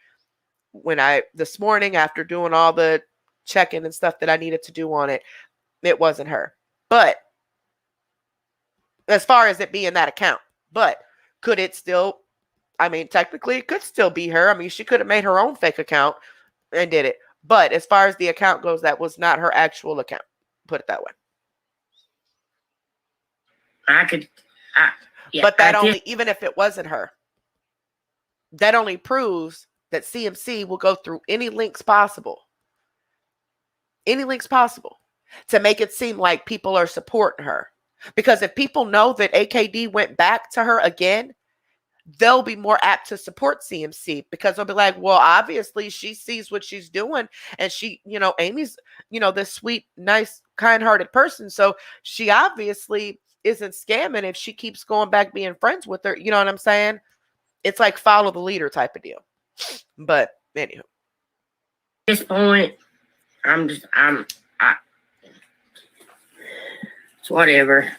this morning after doing all the checking and stuff that I needed to do on it, it wasn't her. But as far as it being that account, but could it still? I mean, technically, it could still be her. I mean, she could have made her own fake account and did it. But as far as the account goes, that was not her actual account. Put it that way. But even if it wasn't her, that only proves that CMC will go through any links possible to make it seem like people are supporting her. Because if people know that AKD went back to her again, they'll be more apt to support CMC because they'll be like, well, obviously she sees what she's doing and she, Amy's, this sweet, nice, kind-hearted person. So she obviously isn't scamming if she keeps going back being friends with her. You know what I'm saying? It's like follow the leader type of deal. But anywho. At this point, it's whatever.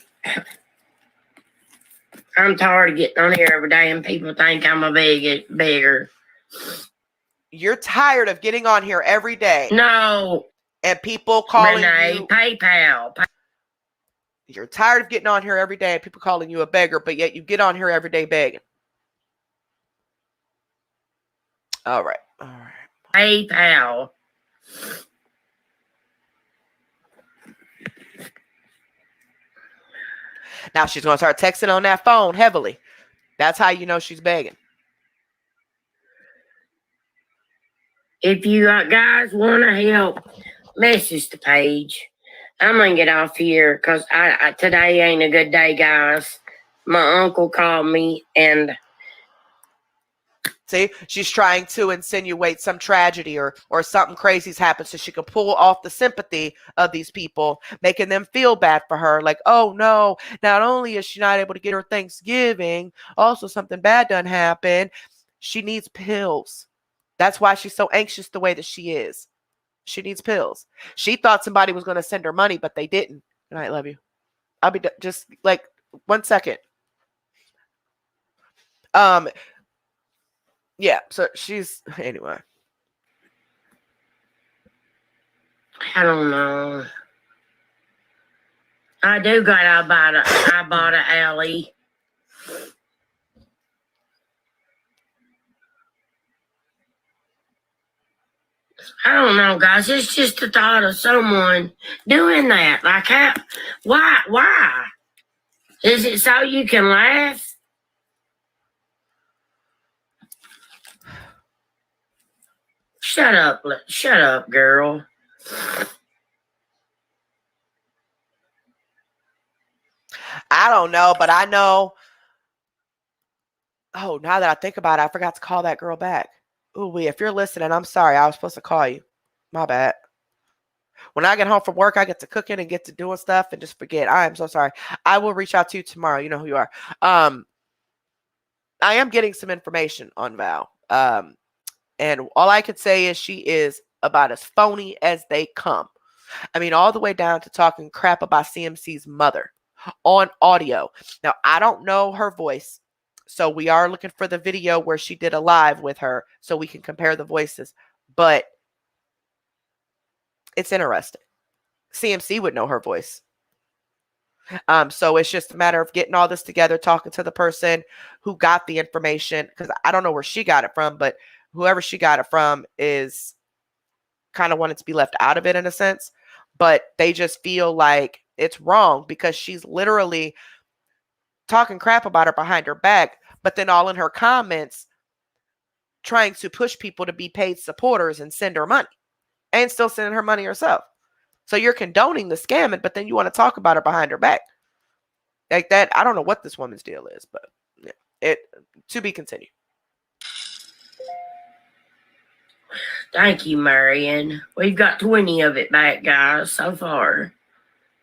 I'm tired of getting on here every day and people think I'm a beggar. You're tired of getting on here every day. No. And people calling you PayPal. You're tired of getting on here every day and people calling you a beggar, but yet you get on here every day begging. All right. PayPal. Now she's going to start texting on that phone heavily. That's how you know she's begging. If you guys want to help, message the page. I'm going to get off here because today ain't a good day, guys. My uncle called me and... See, she's trying to insinuate some tragedy or something crazy's happened so she can pull off the sympathy of these people, making them feel bad for her. Like, oh no, not only is she not able to get her Thanksgiving, also something bad done happened. She needs pills. That's why she's so anxious the way that she is. She needs pills. She thought somebody was going to send her money, but they didn't. Good night, love you. I'll be just like 1 second. Yeah, so she's anyway. I don't know. I do got I bought a alley. I don't know, guys. It's just the thought of someone doing that. Like, how? Why? Is it so you can laugh? Shut up, girl. I don't know, but I know. Oh, now that I think about it, I forgot to call that girl back. Ooh, if you're listening, I'm sorry. I was supposed to call you. My bad. When I get home from work, I get to cooking and get to doing stuff and just forget. I am so sorry. I will reach out to you tomorrow. You know who you are. I am getting some information on Val. And all I could say is she is about as phony as they come. I mean, all the way down to talking crap about CMC's mother on audio. Now, I don't know her voice. So we are looking for the video where she did a live with her so we can compare the voices. But it's interesting. CMC would know her voice. So it's just a matter of getting all this together, talking to the person who got the information, because I don't know where she got it from, but whoever she got it from is kind of wanted to be left out of it in a sense. But they just feel like it's wrong because she's literally talking crap about her behind her back, but then all in her comments trying to push people to be paid supporters and send her money and still sending her money herself. So you're condoning the scamming, but then you want to talk about her behind her back. Like that, I don't know what this woman's deal is, but it to be continued. Thank you, Marion. We've got 20 of it back, guys, so far.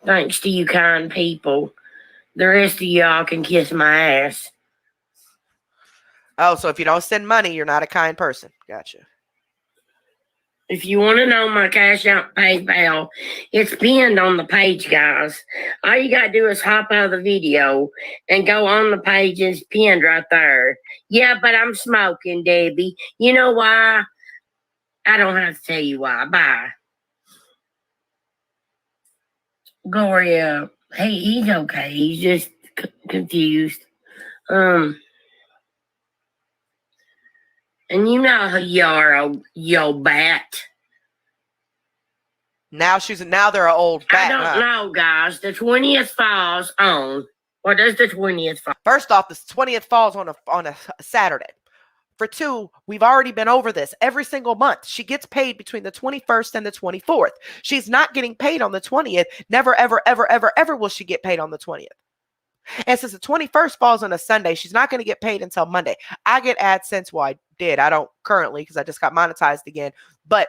Thanks to you kind people. The rest of y'all can kiss my ass. Oh, so if you don't send money, you're not a kind person. Gotcha. If you want to know my Cash Out PayPal, it's pinned on the page, guys. All you got to do is hop out of the video and go on the page. It's pinned right there. Yeah, but I'm smoking, Debbie. You know why? I don't have to tell you why. Bye. Gloria, he's okay. He's just confused. And you know who you are, yo bat. Now they're an old bat. I don't know, guys. The 20th falls on. What does the 20th fall? First off, the 20th falls on a Saturday. For two, we've already been over this. Every single month, she gets paid between the 21st and the 24th. She's not getting paid on the 20th. Never, ever, ever, ever, ever will she get paid on the 20th. And since the 21st falls on a Sunday, she's not going to get paid until Monday. I get AdSense. Well, I did. I don't currently because I just got monetized again. But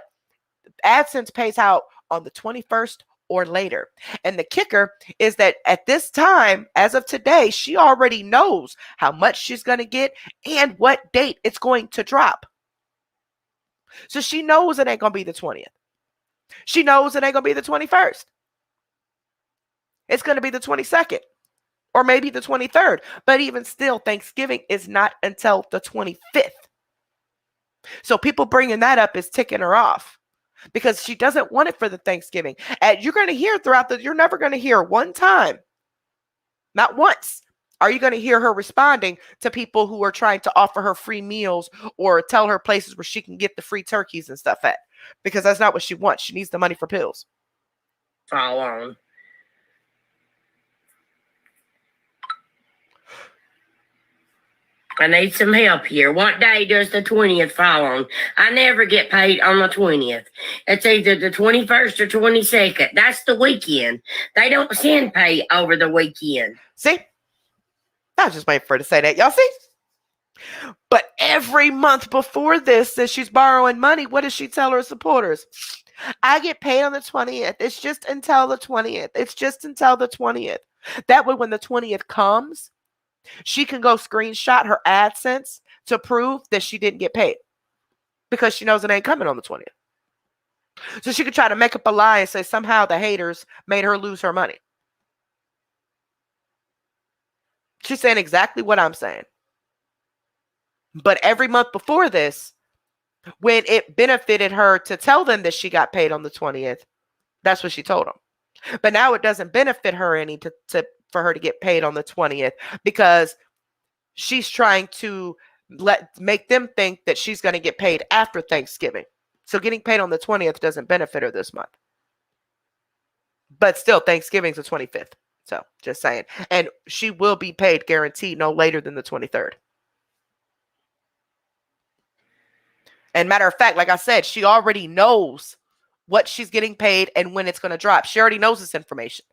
AdSense pays out on the 21st or later. And the kicker is that at this time, as of today, she already knows how much she's going to get and what date it's going to drop. So she knows it ain't going to be the 20th. She knows it ain't going to be the 21st. It's going to be the 22nd or maybe the 23rd. But even still, Thanksgiving is not until the 25th. So people bringing that up is ticking her off. Because she doesn't want it for the Thanksgiving. And you're going to hear you're never going to hear one time, not once, are you going to hear her responding to people who are trying to offer her free meals or tell her places where she can get the free turkeys and stuff at. Because that's not what she wants. She needs the money for pills. Fall on. I need some help here. What day does the 20th fall on? I never get paid on the 20th. It's either the 21st or 22nd. That's the weekend. They don't send pay over the weekend. See? I was just waiting for her to say that. Y'all see? But every month before this, as she's borrowing money, what does she tell her supporters? I get paid on the 20th. It's just until the 20th. It's just until the 20th. That way, when the 20th comes, she can go screenshot her AdSense to prove that she didn't get paid because she knows it ain't coming on the 20th. So she could try to make up a lie and say somehow the haters made her lose her money. She's saying exactly what I'm saying. But every month before this, when it benefited her to tell them that she got paid on the 20th, that's what she told them. But now it doesn't benefit her any for her to get paid on the 20th because she's trying to make them think that she's going to get paid after Thanksgiving. So getting paid on the 20th doesn't benefit her this month. But still, Thanksgiving's the 25th. So just saying. And she will be paid guaranteed no later than the 23rd. And matter of fact, like I said, she already knows what she's getting paid and when it's going to drop. She already knows this information.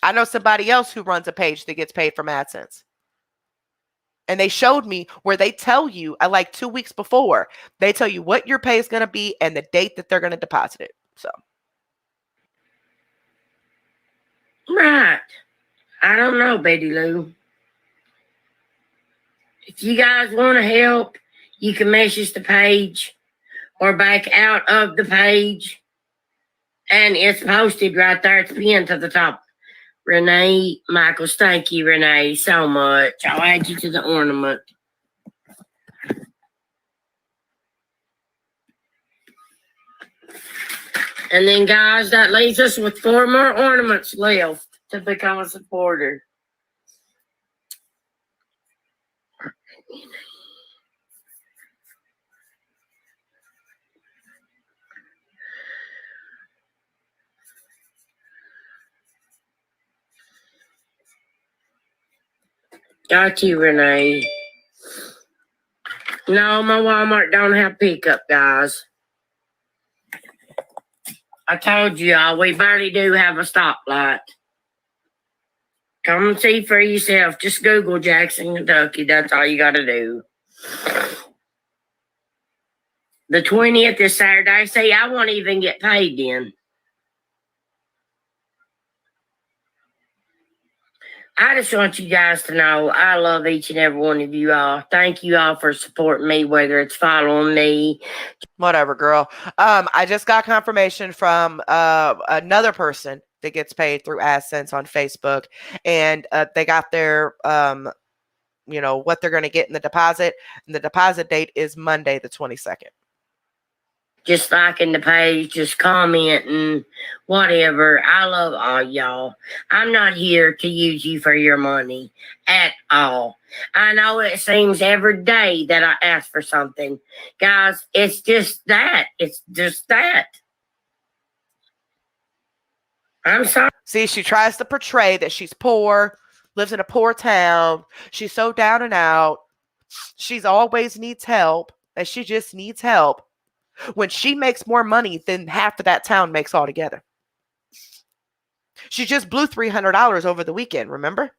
I know somebody else who runs a page that gets paid from AdSense. And they showed me where they tell you, like 2 weeks before, they tell you what your pay is going to be and the date that they're going to deposit it. So. Right. I don't know, Betty Lou. If you guys want to help, you can message the page or back out of the page. And it's posted right there. It's pinned to the top. Renee Michaels, thank you, Renee, so much. I'll add you to the ornament. And then, guys, that leaves us with 4 more ornaments left to become a supporter. Got you, Renee. No, my Walmart don't have pickup, guys. I told you all, we barely do have a stoplight. Come and see for yourself. Just Google Jackson, Kentucky. That's all you got to do. The 20th is Saturday. See, I won't even get paid then. I just want you guys to know I love each and every one of you all. Thank you all for supporting me, whether it's following me. Whatever, girl. I just got confirmation from another person that gets paid through AdSense on Facebook, and they got their what they're going to get in the deposit, and the deposit date is Monday the 22nd. Just liking the page, just commenting, whatever. I love all y'all. I'm not here to use you for your money at all. I know it seems every day that I ask for something. Guys, it's just that. It's just that. I'm sorry. See, she tries to portray that she's poor, lives in a poor town. She's so down and out. She's always needs help, and she just needs help. When she makes more money than half of that town makes altogether. She just blew $300 over the weekend, remember?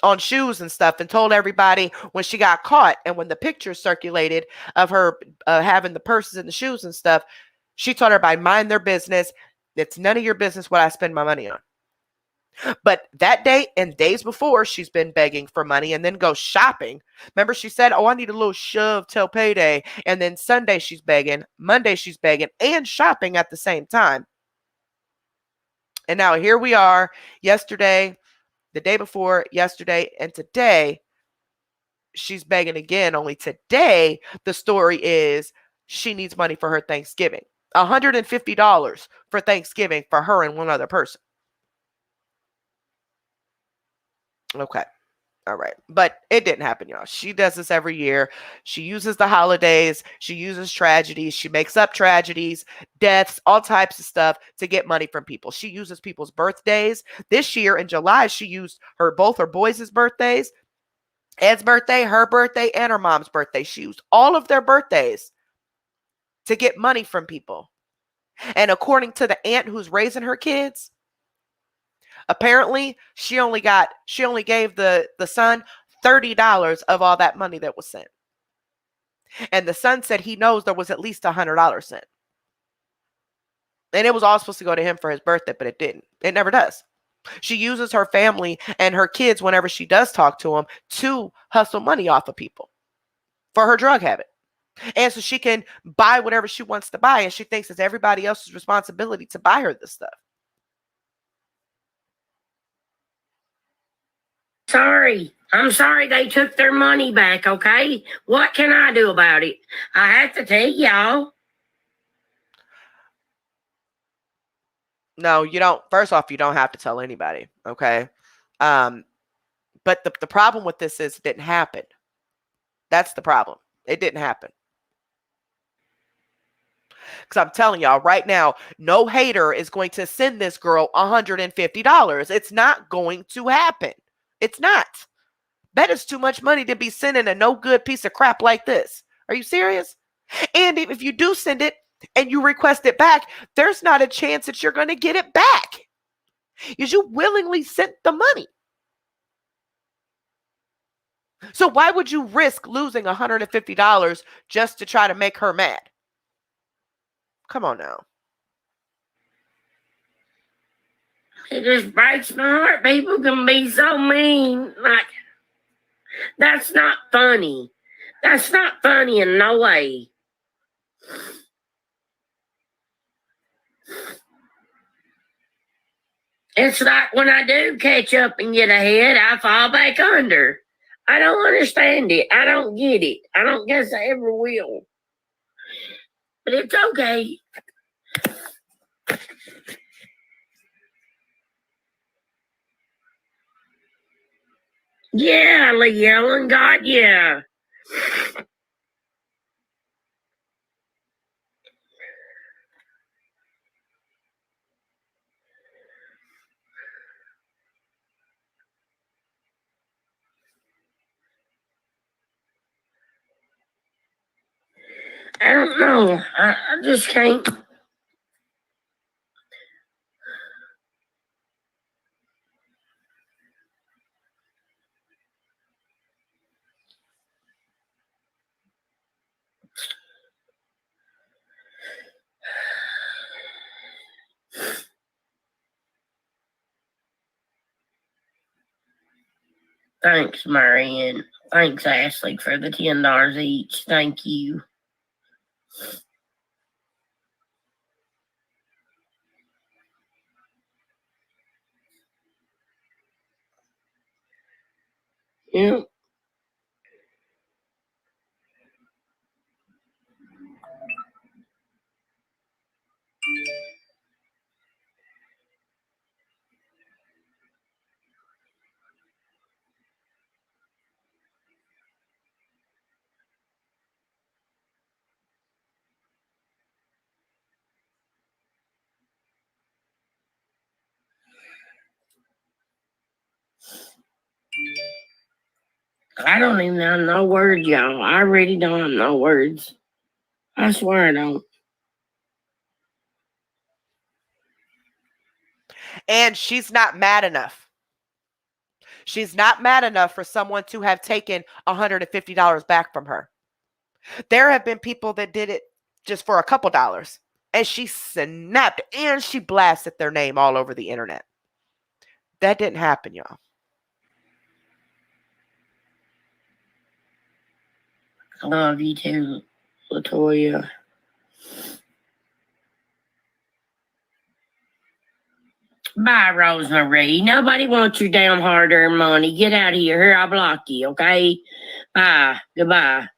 On shoes and stuff, and told everybody when she got caught and when the pictures circulated of her having the purses and the shoes and stuff, she told everybody, mind their business. It's none of your business what I spend my money on. But that day and days before, she's been begging for money and then goes shopping. Remember, she said, oh, I need a little shove till payday. And then Sunday she's begging, Monday she's begging, and shopping at the same time. And now here we are, yesterday, the day before, yesterday, and today, she's begging again. Only today, the story is she needs money for her Thanksgiving. $150 for Thanksgiving for her and one other person. Okay. All right. But it didn't happen, y'all. She does this every year. She uses the holidays. She uses tragedies. She makes up tragedies, deaths, all types of stuff to get money from people. She uses people's birthdays. This year in July, she used both her boys' birthdays, Ed's birthday, her birthday, and her mom's birthday. She used all of their birthdays to get money from people. And according to the aunt who's raising her kids, apparently, she only gave the son $30 of all that money that was sent. And the son said he knows there was at least $100 sent. And it was all supposed to go to him for his birthday, but it didn't. It never does. She uses her family and her kids whenever she does talk to them to hustle money off of people for her drug habit. And so she can buy whatever she wants to buy, and she thinks it's everybody else's responsibility to buy her this stuff. Sorry. I'm sorry they took their money back, okay? What can I do about it? I have to tell y'all. No, you don't. First off, you don't have to tell anybody, okay? But the problem with this is it didn't happen. That's the problem. It didn't happen. Because I'm telling y'all right now, no hater is going to send this girl $150. It's not going to happen. It's not. That is too much money to be sending a no good piece of crap like this. Are you serious? And if you do send it and you request it back, there's not a chance that you're going to get it back because you willingly sent the money. So why would you risk losing $150 just to try to make her mad? Come on now. It just breaks my heart. People can be so mean. Like, that's not funny. That's not funny in no way. It's like when I do catch up and get ahead, I fall back under. I don't understand it. I don't get it. I don't guess I ever will. But it's okay. Yeah, Lee Ellen, God, yeah. I don't know. I just can't. Thanks, Marianne. Thanks, Ashley, for the $10 each. Thank you. Yep. I don't even have no words, y'all. I really don't have no words. I swear I don't. And she's not mad enough. She's not mad enough for someone to have taken $150 back from her. There have been people that did it just for a couple dollars. And she snapped and she blasted their name all over the internet. That didn't happen, y'all. I love you too, Latoya. Bye, Rosemary. Nobody wants your damn hard-earned money. Get out of here. Here, I'll block you, okay? Bye. Goodbye.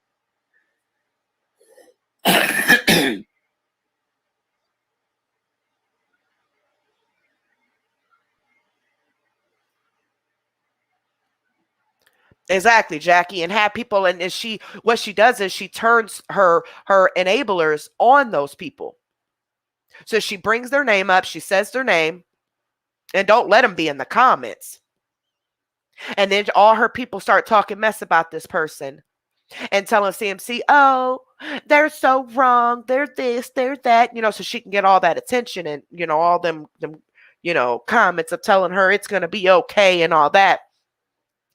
Exactly, Jackie, and have people, and what she does is she turns her enablers on those people. So she brings their name up, she says their name, and don't let them be in the comments. And then all her people start talking mess about this person and telling CMC, oh, they're so wrong, they're this, they're that, so she can get all that attention and, all them comments of telling her it's going to be okay and all that.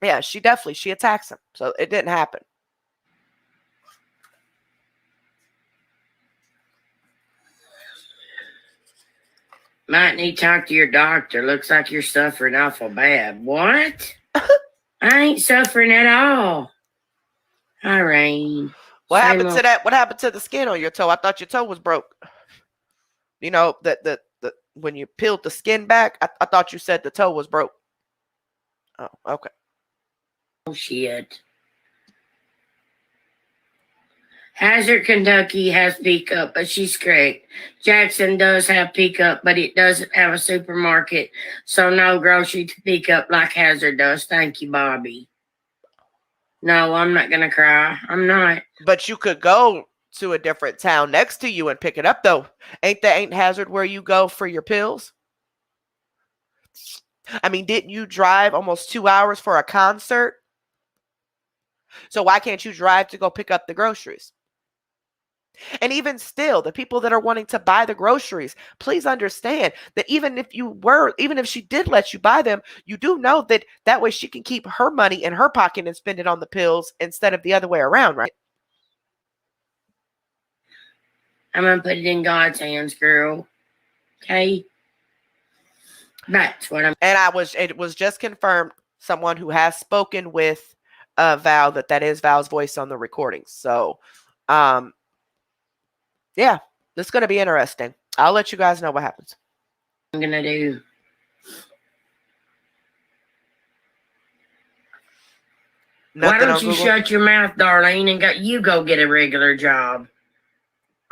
Yeah, she attacks him. So it didn't happen. Might need to talk to your doctor. Looks like you're suffering awful bad. What? I ain't suffering at all. Irene. What Same happened to old. that? What happened to the skin on your toe? I thought your toe was broke. You know, the when you peeled the skin back, I thought you said the toe was broke. Oh, okay. Shit. Hazard, Kentucky has pickup, but she's correct. Jackson does have pickup, but it doesn't have a supermarket, so no grocery to pick up like Hazard does. Thank you, Bobby. No, I'm not gonna cry. I'm not. But you could go to a different town next to you and pick it up, though. Ain't Hazard where you go for your pills? I mean, didn't you drive almost 2 hours for a concert? So why can't you drive to go pick up the groceries? And even still, the people that are wanting to buy the groceries, please understand that even if she did let you buy them, you do know that that way she can keep her money in her pocket and spend it on the pills instead of the other way around, right? I'm gonna put it in God's hands, girl. Okay? That's what I'm. And it was just confirmed, someone who has spoken with Val, that is Val's voice on the recordings. So, yeah, this is going to be interesting. I'll let you guys know what happens. I'm gonna do. Nothing Why don't on you Google? shut your mouth, Darlene, and go get a regular job?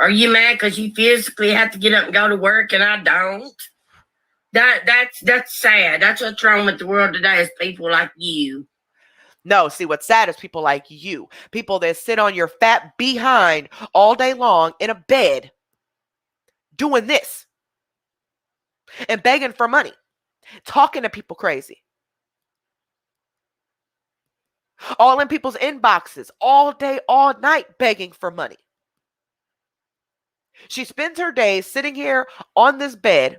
Are you mad because you physically have to get up and go to work and I don't? That's sad. That's what's wrong with the world today is people like you. No, see, what's sad is people like you. People that sit on your fat behind all day long in a bed doing this and begging for money, talking to people crazy. All in people's inboxes all day, all night begging for money. She spends her days sitting here on this bed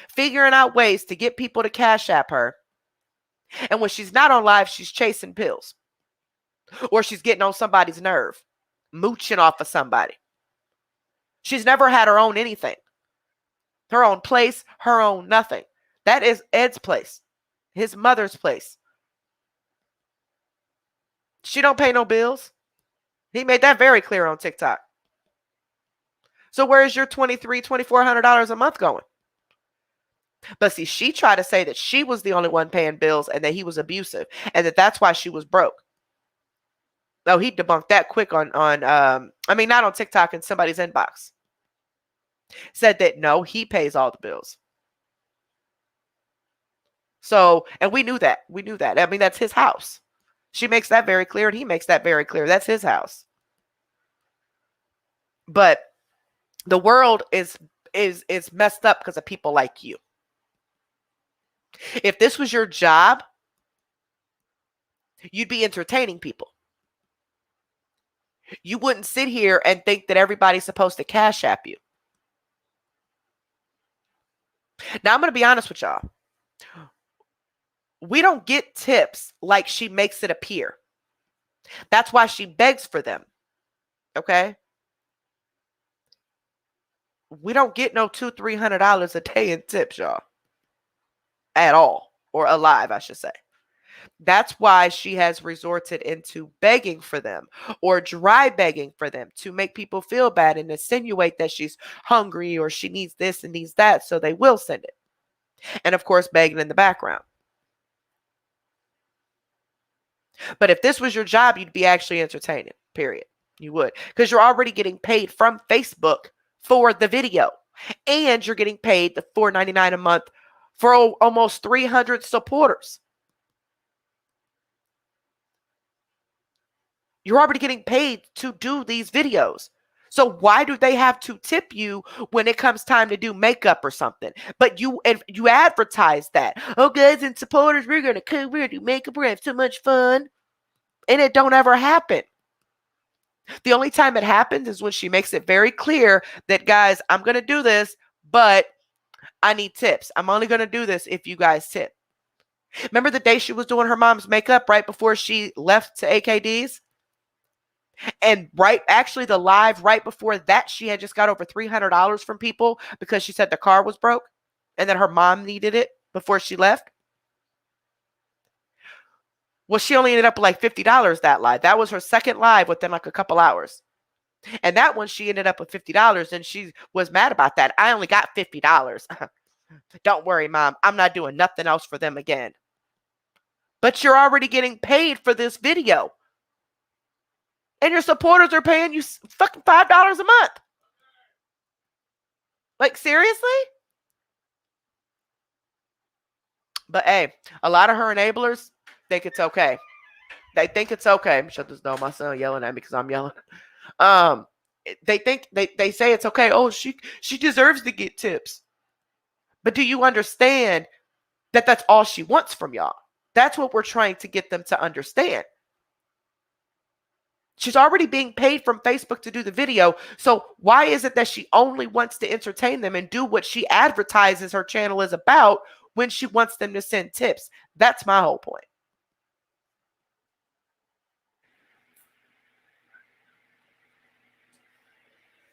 figuring out ways to get people to cash app her. And when she's not on live, she's chasing pills. Or she's getting on somebody's nerve, mooching off of somebody. She's never had her own anything. Her own place, her own nothing. That is Ed's place, his mother's place. She don't pay no bills. He made that very clear on TikTok. So where is your $2,400 a month going? But see, she tried to say that she was the only one paying bills and that he was abusive and that's why she was broke. No, he debunked that quick not on TikTok, in somebody's inbox. Said that no, he pays all the bills. So, and we knew that. I mean, that's his house. She makes that very clear and he makes that very clear. That's his house. But the world is messed up because of people like you. If this was your job, you'd be entertaining people. You wouldn't sit here and think that everybody's supposed to cash app you. Now, I'm going to be honest with y'all. We don't get tips like she makes it appear. That's why she begs for them. Okay? We don't get no $200-$300 a day in tips, y'all. At all. Or alive, I should say. That's why she has resorted into begging for them or dry begging for them to make people feel bad and insinuate that she's hungry or she needs this and needs that, so they will send it. And of course, begging in the background. But if this was your job, you'd be actually entertaining, period. You would. Because you're already getting paid from Facebook for the video. And you're getting paid the $4.99 a month for almost 300 supporters. You're already getting paid to do these videos. So why do they have to tip you when it comes time to do makeup or something? But you advertise that. Oh, guys and supporters, we're gonna do makeup. We're gonna have so much fun. And it don't ever happen. The only time it happens is when she makes it very clear that, guys, I'm gonna do this, but I need tips. I'm only gonna do this if you guys tip. Remember the day she was doing her mom's makeup right before she left to AKD's? And the live right before that, she had just got over $300 from people because she said the car was broke and that her mom needed it before she left. Well, she only ended up with like $50 that live. That was her second live within like a couple hours. And that one, she ended up with $50, and she was mad about that. I only got $50. Don't worry, Mom. I'm not doing nothing else for them again. But you're already getting paid for this video. And your supporters are paying you fucking $5 a month. Like, seriously? But hey, a lot of her enablers think it's okay. They think it's okay. Shut this door. My son yelling at me because I'm yelling. They think they say it's okay. Oh, she deserves to get tips. But do you understand that that's all she wants from y'all? That's what we're trying to get them to understand. She's already being paid from Facebook to do the video. So why is it that she only wants to entertain them and do what she advertises her channel is about when she wants them to send tips? That's my whole point.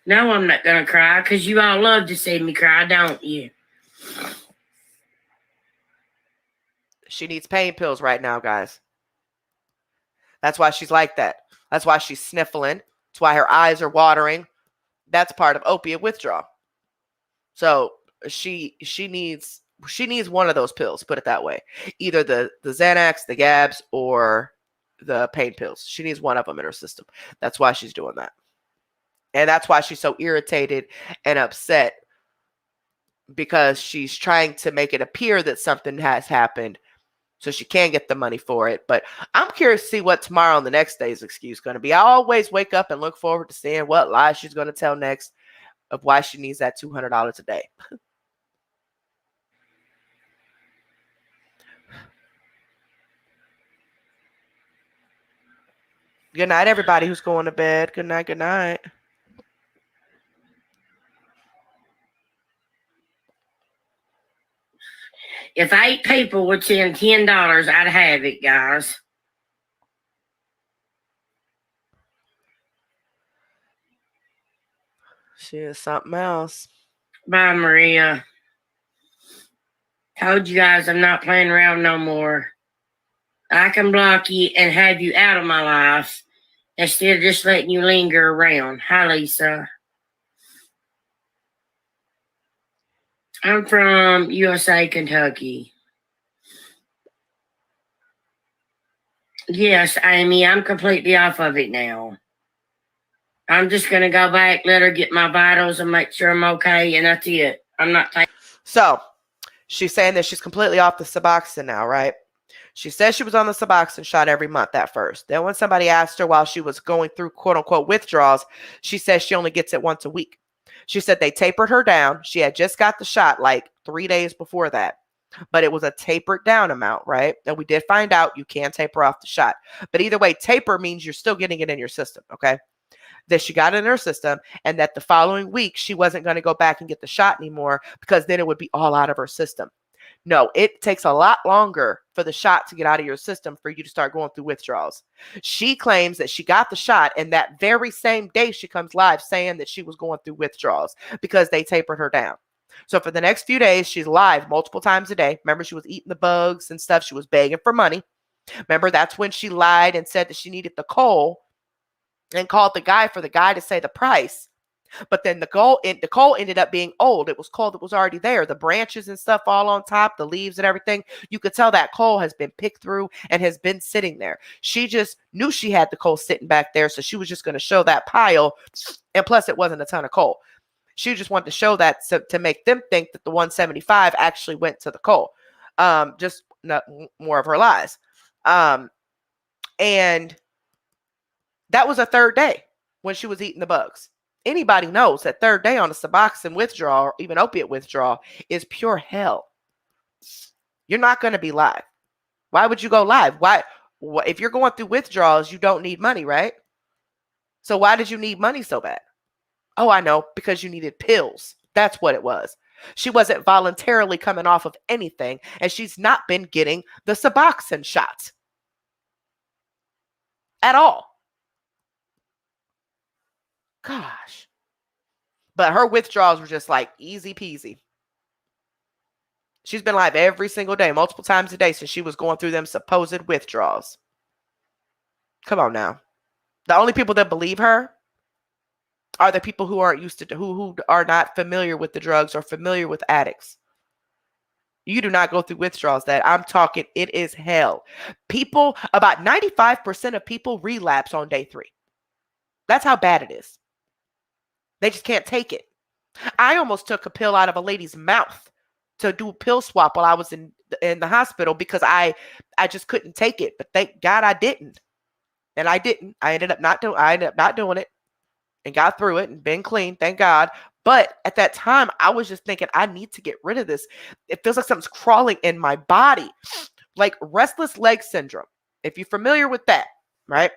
No, I'm not going to cry because you all love to see me cry, don't you? She needs pain pills right now, guys. That's why she's like that. That's why she's sniffling. That's why her eyes are watering. That's part of opiate withdrawal. So she needs one of those pills, put it that way. Either the Xanax, the Gabs, or the pain pills. She needs one of them in her system. That's why she's doing that. And that's why she's so irritated and upset, because she's trying to make it appear that something has happened so she can get the money for it. But I'm curious to see what tomorrow and the next day's excuse is going to be. I always wake up and look forward to seeing what lie she's going to tell next of why she needs that $200 a day. Good night, everybody who's going to bed. Good night, good night. If 8 people would send $10, I'd have it, guys. She is something else. Bye, Maria. Told you guys I'm not playing around no more. I can block you and have you out of my life instead of just letting you linger around. Hi, Lisa. I'm from USA, Kentucky. Yes, Amy, I'm completely off of it now. I'm just going to go back, let her get my vitals and make sure I'm okay, and that's it. I'm not taking... So, she's saying that she's completely off the Suboxone now, right? She says she was on the Suboxone shot every month at first. Then when somebody asked her while she was going through quote-unquote withdrawals, she says she only gets it once a week. She said they tapered her down. She had just got the shot like 3 days before that, but it was a tapered down amount, right? And we did find out you can taper off the shot. But either way, taper means you're still getting it in your system, okay? That she got it in her system, and that the following week she wasn't going to go back and get the shot anymore because then it would be all out of her system. No, it takes a lot longer for the shot to get out of your system for you to start going through withdrawals. She claims that she got the shot, and that very same day she comes live saying that she was going through withdrawals because they tapered her down. So for the next few days, she's live multiple times a day. Remember, she was eating the bugs and stuff. She was begging for money. Remember, that's when she lied and said that she needed the Coyle and called the guy for the guy to say the price. But then the Coyle ended up being old. It was Coyle that was already there. The branches and stuff all on top, the leaves and everything. You could tell that Coyle has been picked through and has been sitting there. She just knew she had the Coyle sitting back there, so she was just going to show that pile. And plus, it wasn't a ton of Coyle. She just wanted to show that to make them think that the 175 actually went to the Coyle. Just not more of her lies. And that was a third day when she was eating the bugs. Anybody knows that third day on a Suboxone withdrawal or even opiate withdrawal is pure hell. You're not going to be live. Why would you go live? Why? If you're going through withdrawals, you don't need money, right? So why did you need money so bad? Oh, I know, because you needed pills. That's what it was. She wasn't voluntarily coming off of anything, and she's not been getting the Suboxone shots at all. Gosh. But her withdrawals were just like easy peasy. She's been live every single day, multiple times a day since she was going through them supposed withdrawals. Come on now. The only people that believe her are the people who aren't used to, who are not familiar with the drugs or familiar with addicts. You do not go through withdrawals that I'm talking, it is hell. People, about 95% of people relapse on day 3. That's how bad it is. They just can't take it. I almost took a pill out of a lady's mouth to do a pill swap while I was in the hospital because I just couldn't take it. But thank God I didn't. And I didn't. I ended up not doing it and got through it and been clean, thank God. But at that time, I was just thinking, I need to get rid of this. It feels like something's crawling in my body, like restless leg syndrome. If you're familiar with that, right?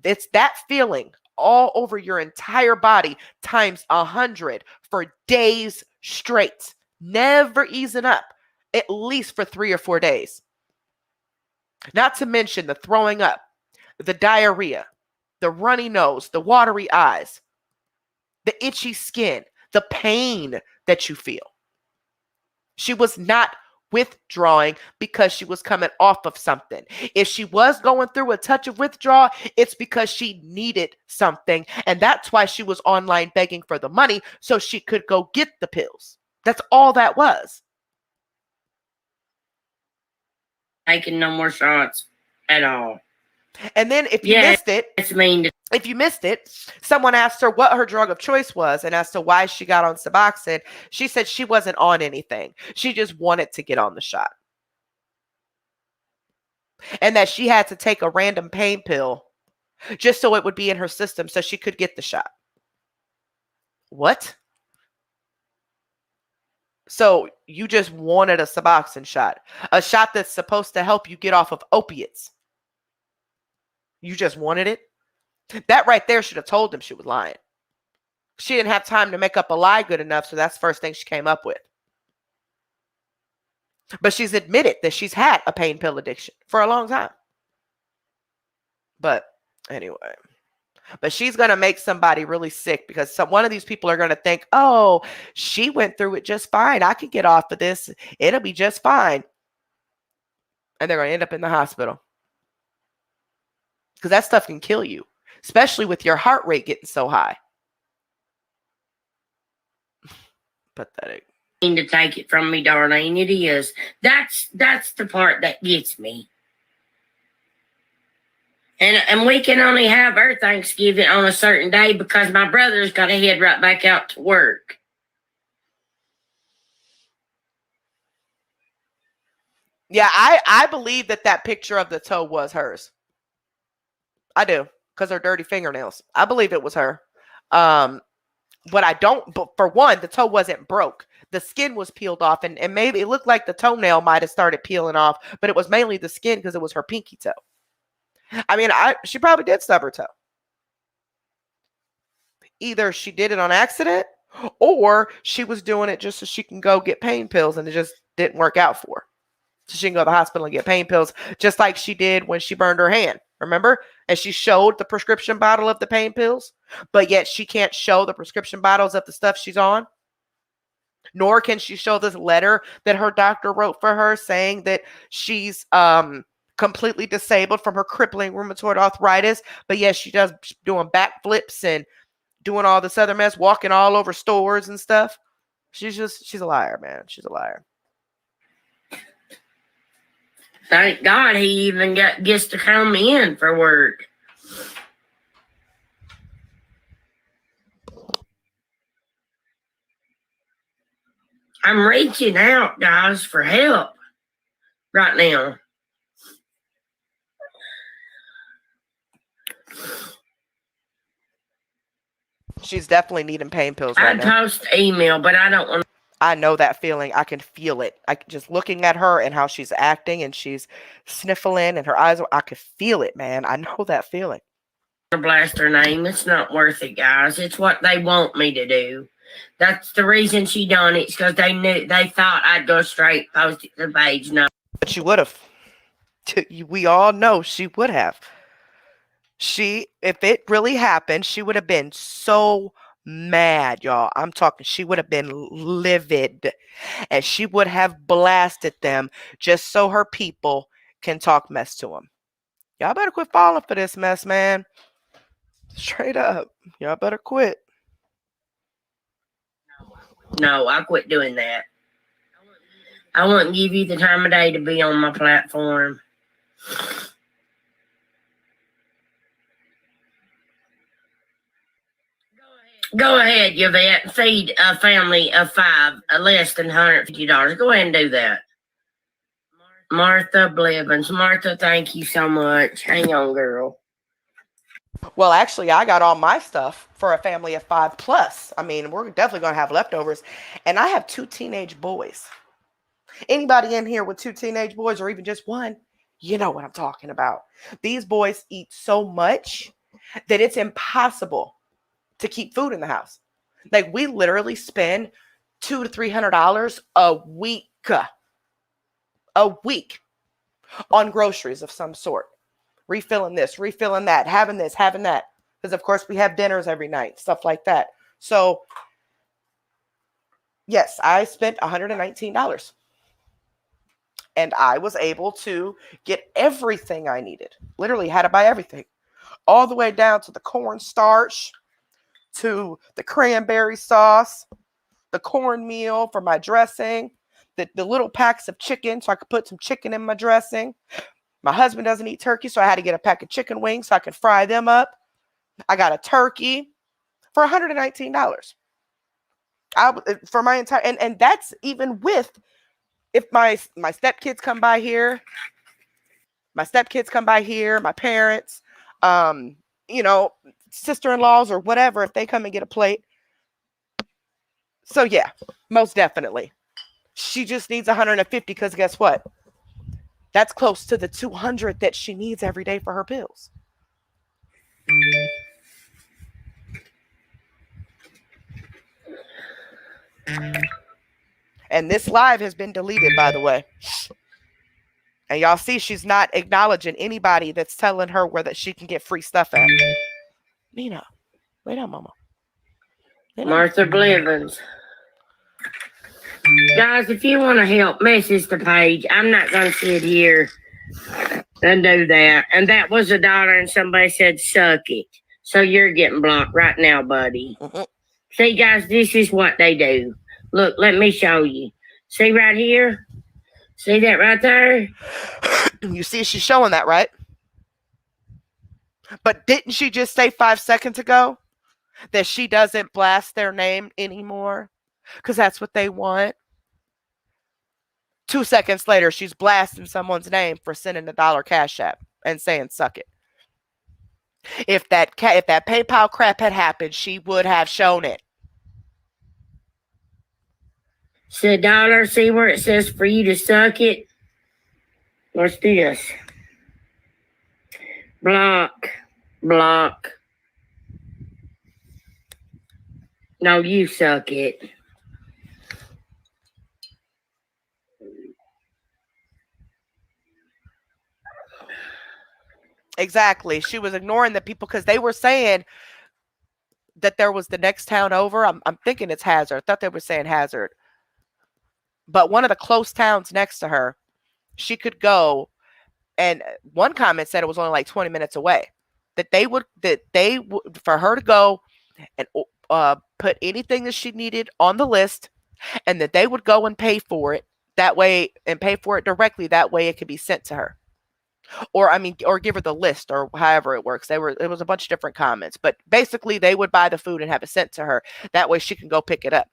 It's that feeling all over your entire body times 100 for days straight, never easing up, at least for 3 or 4 days. Not to mention the throwing up, the diarrhea, the runny nose, the watery eyes, the itchy skin, the pain that you feel. She was not withdrawing because she was coming off of something. If she was going through a touch of withdrawal, it's because she needed something. And that's why she was online begging for the money so she could go get the pills. That's all that was. Taking no more shots at all. And then if you missed it, it's mean. If you missed it, someone asked her what her drug of choice was and as to why she got on Suboxone. She said she wasn't on anything. She just wanted to get on the shot. And that she had to take a random pain pill just so it would be in her system so she could get the shot. What? So you just wanted a Suboxone shot, a shot that's supposed to help you get off of opiates. You just wanted it? That right there should have told him she was lying. She didn't have time to make up a lie good enough, so that's the first thing she came up with. But she's admitted that she's had a pain pill addiction for a long time. But anyway, but she's going to make somebody really sick because one of these people are going to think, oh, she went through it just fine. I could get off of this. It'll be just fine. And they're going to end up in the hospital. Because that stuff can kill you, especially with your heart rate getting so high. Pathetic. To take it from me, Darlene. It is. That's the part that gets me. And we can only have our Thanksgiving on a certain day because my brother's got to head right back out to work. Yeah, I believe that picture of the toe was hers. I do, because her dirty fingernails. I believe it was her. But I don't, but for one, the toe wasn't broke. The skin was peeled off, and maybe it looked like the toenail might have started peeling off, but it was mainly the skin because it was her pinky toe. I mean, she probably did stub her toe. Either she did it on accident, or she was doing it just so she can go get pain pills, and it just didn't work out for her. So she can go to the hospital and get pain pills, just like she did when she burned her hand. Remember? And she showed the prescription bottle of the pain pills, but yet she can't show the prescription bottles of the stuff she's on. Nor can she show this letter that her doctor wrote for her saying that she's completely disabled from her crippling rheumatoid arthritis. But yes, she does doing backflips and doing all this other mess, walking all over stores and stuff. She's a liar, man. She's a liar. Thank God he even gets to come in for work. I'm reaching out, guys, for help right now. She's definitely needing pain pills right now. I'd post email, but I don't want to. I know that feeling. I can feel it. Just looking at her and how she's acting and she's sniffling and her eyes, I could feel it, man. I know that feeling. Blast her name. It's not worth it, guys. It's what they want me to do. That's the reason she done it. It's because they thought I'd go straight, post it to the page. No. But she would have. We all know she would have. If it really happened, she would have been so mad, y'all. I'm talking, she would have been livid, and she would have blasted them just so her people can talk mess to them. Y'all better quit falling for this mess, man. Straight up. Y'all better quit. No, I quit doing that. I wouldn't give you the time of day to be on my platform. Go ahead, Yvette. Feed a family of 5 less than $150. Go ahead and do that. Martha Blevins. Martha, thank you so much. Hang on, girl. Well, actually, I got all my stuff for a family of 5 plus. I mean, we're definitely going to have leftovers. And I have 2 teenage boys. Anybody in here with 2 teenage boys or even just one, you know what I'm talking about. These boys eat so much that it's impossible to keep food in the house. Like, we literally spend $200 to $300 a week on groceries of some sort. Refilling this, refilling that, having this, having that. Because, of course, we have dinners every night, stuff like that. So, yes, I spent $119. And I was able to get everything I needed. Literally had to buy everything. All the way down to the cornstarch, to the cranberry sauce, the cornmeal for my dressing, the little packs of chicken so I could put some chicken in my dressing. My husband doesn't eat turkey, so I had to get a pack of chicken wings so I could fry them up. I got a turkey for $119. For my entire, and that's even with, if my stepkids come by here, my parents, sister-in-laws or whatever, if they come and get a plate. So yeah, most definitely. She just needs 150 because guess what? That's close to the 200 that she needs every day for her pills. And this live has been deleted, by the way. And y'all see she's not acknowledging anybody that's telling her where that she can get free stuff at. Nina, lay down, mama. Martha Blevins. Guys, if you want to help, message the page. I'm not going to sit here and do that. And that was $1 and somebody said, suck it. So you're getting blocked right now, buddy. Mm-hmm. See, guys, this is what they do. Look, let me show you. See right here? See that right there? You see she's showing that, right? But didn't she just say 5 seconds ago that she doesn't blast their name anymore? Because that's what they want. 2 seconds later, she's blasting someone's name for sending $1 Cash App and saying, suck it. If that PayPal crap had happened, she would have shown it. See $1, see where it says for you to suck it? What's this? Block. No, you suck it. Exactly. She was ignoring the people because they were saying that there was the next town over. I'm thinking it's Hazard. I thought they were saying Hazard. But one of the close towns next to her, she could go. And one comment said it was only like 20 minutes away. That they would for her to go and put anything that she needed on the list, and that they would go and pay for it that way, and pay for it directly. That way it could be sent to her. Or give her the list, or however it works. It was a bunch of different comments, but basically they would buy the food and have it sent to her. That way she can go pick it up.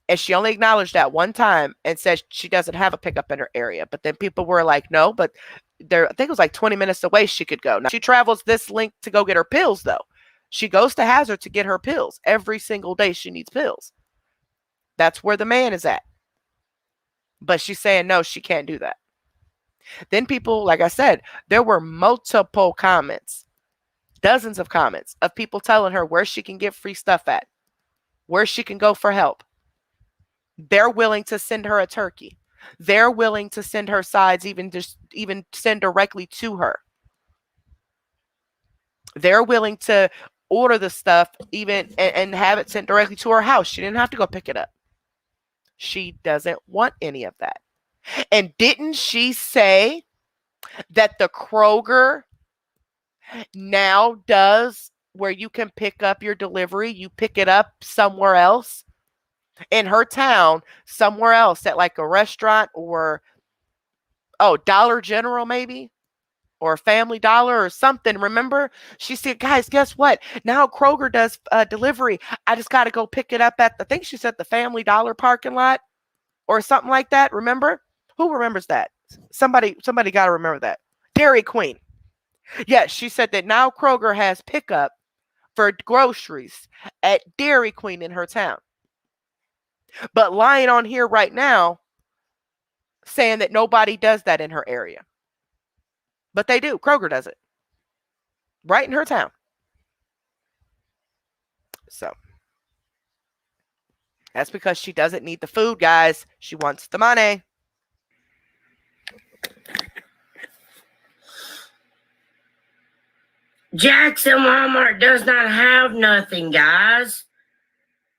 And she only acknowledged that one time and said she doesn't have a pickup in her area. But then people were like, no, but I think it was like 20 minutes away she could go. Now she travels this length to go get her pills, though. She goes to Hazard to get her pills. Every single day she needs pills. That's where the man is at. But she's saying no, she can't do that. Then people, like I said, there were multiple comments, dozens of comments of people telling her where she can get free stuff at, where she can go for help. They're willing to send her a turkey. They're willing to send her sides, even send directly to her. They're willing to order the stuff even and have it sent directly to her house. She didn't have to go pick it up. She doesn't want any of that. And didn't she say that the Kroger now does where you can pick up your delivery, you pick it up somewhere else in her town, somewhere else at like a restaurant or Dollar General maybe or Family Dollar or something. Remember? She said, guys, guess what? Now Kroger does delivery. I just got to go pick it up at I think she said the Family Dollar parking lot or something like that. Remember? Who remembers that? Somebody got to remember that. Dairy Queen. Yes, she said that now Kroger has pickup for groceries at Dairy Queen in her town. But lying on here right now saying that nobody does that in her area. But they do. Kroger does it. Right in her town. So that's because she doesn't need the food, guys. She wants the money. Jackson Walmart does not have nothing, guys.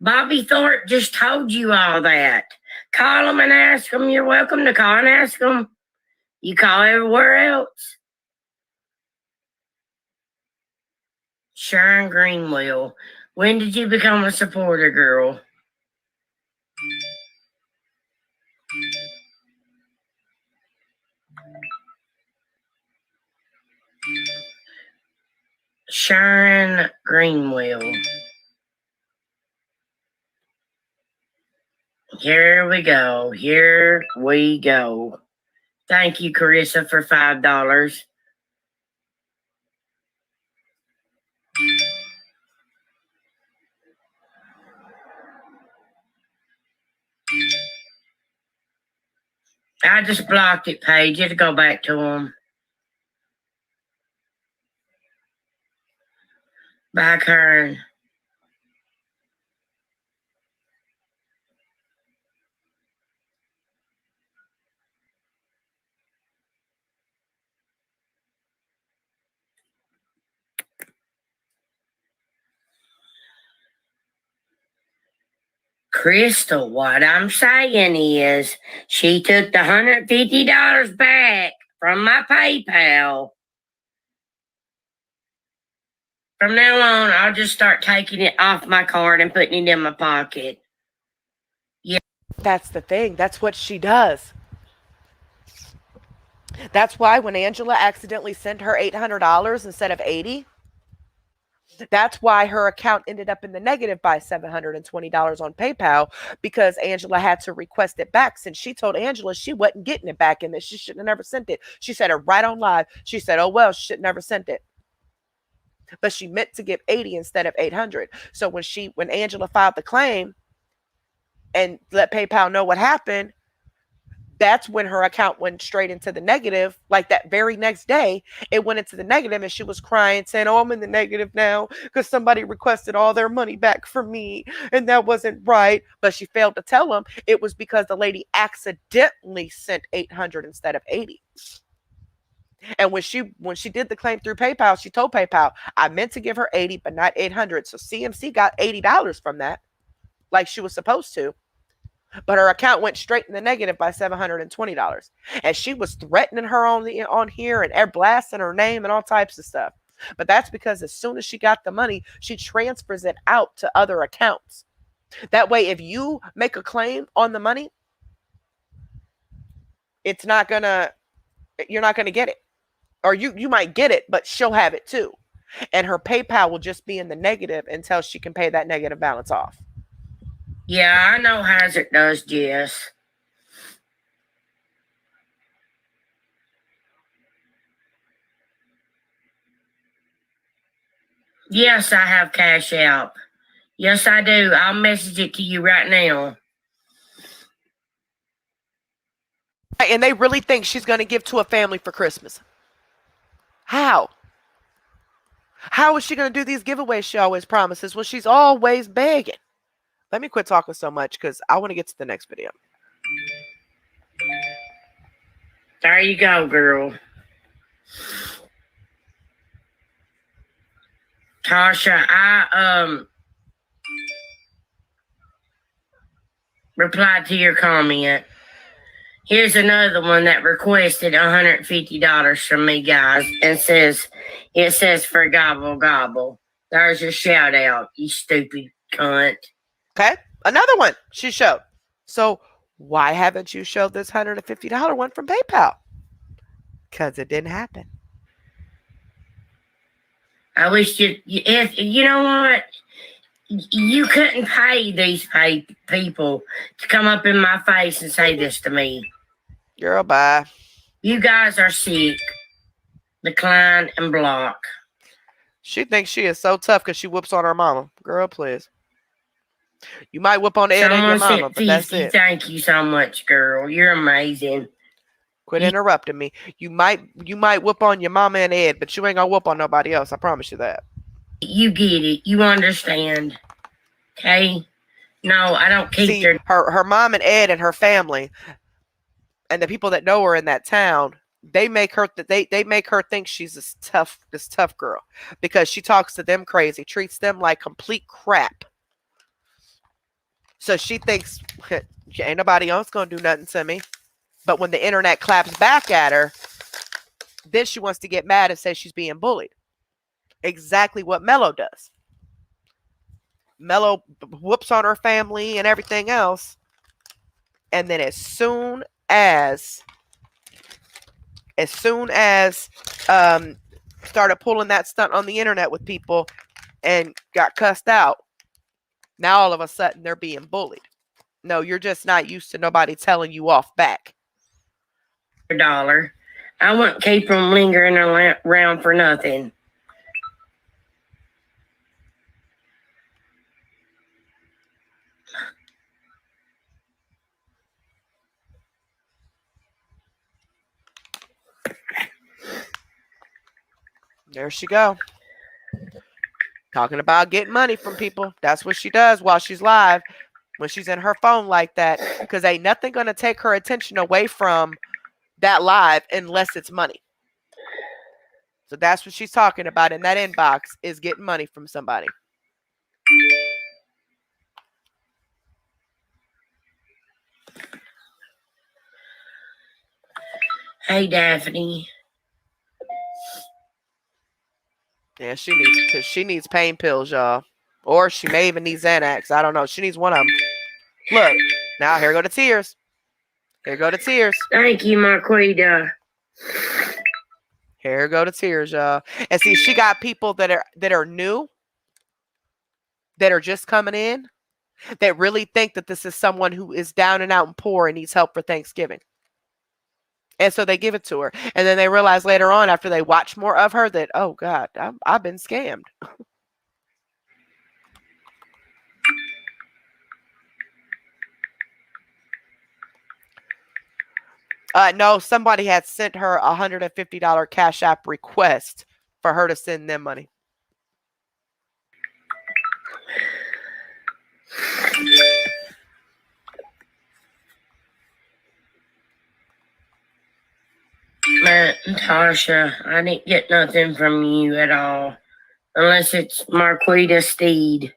Bobby Thorpe just told you all that. Call them and ask them. You're welcome to call and ask them. You call everywhere else. Sharon Greenwell. When did you become a supporter, girl? Sharon Greenwell. Here we go. Here we go. Thank you, Carissa, for $5. I just blocked it, Paige. It'll go back to them. Bye, Karen. Crystal, what I'm saying is she took the $150 back from my PayPal. From now on, I'll just start taking it off my card and putting it in my pocket. Yeah. That's the thing. That's what she does. That's why when Angela accidentally sent her $800 instead of $80, that's why her account ended up in the negative by $720 on PayPal, because Angela had to request it back since she told Angela she wasn't getting it back and that she shouldn't have never sent it. She said it right on live. She said, oh, well, she should never sent it. But she meant to give 80 instead of 800. So when Angela filed the claim and let PayPal know what happened, that's when her account went straight into the negative. Like that very next day, it went into the negative and she was crying, saying, oh, I'm in the negative now because somebody requested all their money back from me and that wasn't right. But she failed to tell them it was because the lady accidentally sent 800 instead of 80. And when she did the claim through PayPal, she told PayPal, I meant to give her 80, but not 800. So CMC got $80 from that, like she was supposed to. But her account went straight in the negative by $720. And she was threatening her on here and blasting her name and all types of stuff. But that's because as soon as she got the money, she transfers it out to other accounts. That way, if you make a claim on the money, you're not gonna get it. Or you might get it, but she'll have it too. And her PayPal will just be in the negative until she can pay that negative balance off. Yeah, I know Hazard does, Jess. Yes, I have Cash App. Yes, I do. I'll message it to you right now. And they really think she's going to give to a family for Christmas. How? How is she going to do these giveaways she always promises? Well, she's always begging. Let me quit talking so much because I want to get to the next video. There you go, girl. Tasha, I replied to your comment. Here's another one that requested $150 from me, guys, and it says for gobble gobble. There's your shout out, you stupid cunt. Okay, another one she showed. So why haven't you showed this $150 one from PayPal? Because it didn't happen. I wish if you know what, you couldn't pay these people to come up in my face and say this to me. Girl, bye. You guys are sick. Decline and block. She thinks she is so tough because she whoops on her mama. Girl, please. You might whoop on Ed and your Someone mama, sent but that's 50. it. Thank you so much, girl. You're amazing. Quit interrupting me. You might whoop on your mama and Ed, but you ain't gonna whoop on nobody else. I promise you that. You get it. You understand. Okay? No, I don't keep See, her mom and Ed and her family and the people that know her in that town, they make her think she's this tough girl because she talks to them crazy, treats them like complete crap. So she thinks ain't nobody else gonna do nothing to me. But when the internet claps back at her, then she wants to get mad and say she's being bullied. Exactly what Mello does. Mello whoops on her family and everything else. And then as soon as started pulling that stunt on the internet with people and got cussed out, now all of a sudden they're being bullied. No, you're just not used to nobody telling you off back. dollar. I wouldn't keep them lingering around for nothing. There she go. Talking about getting money from people. That's what she does while she's live. When she's in her phone like that. Because ain't nothing going to take her attention away from that live unless it's money. So that's what she's talking about in that inbox is getting money from somebody. Hey, Daphne. Yeah, she needs pain pills, y'all. Or she may even need Xanax. I don't know. She needs one of them. Look, now here go the tears. Here go the tears. Thank you, Marquita. Here go the tears, y'all. And see, she got people that are new, that are just coming in, that really think that this is someone who is down and out and poor and needs help for Thanksgiving. And so they give it to her. And then they realize later on, after they watch more of her, that, oh, God, I've been scammed. No, somebody had sent her a $150 Cash App request for her to send them money. Tasha, I didn't get nothing from you at all. Unless it's Marquita Steed.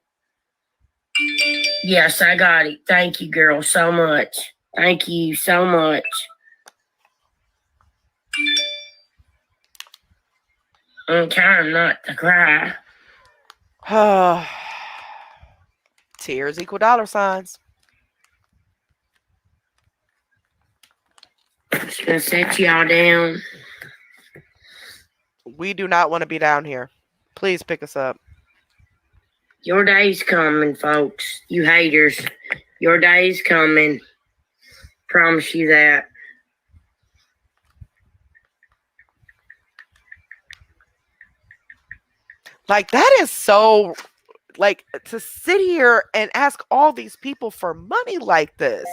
Yes, I got it. Thank you, girl, so much. Thank you so much. I'm trying not to cry. Tears equal dollar signs. Just gonna set y'all down. We do not want to be down here. Please pick us up. Your day's coming, folks. You haters. Your day's coming. Promise you that. Like, that is so, like, to sit here and ask all these people for money like this.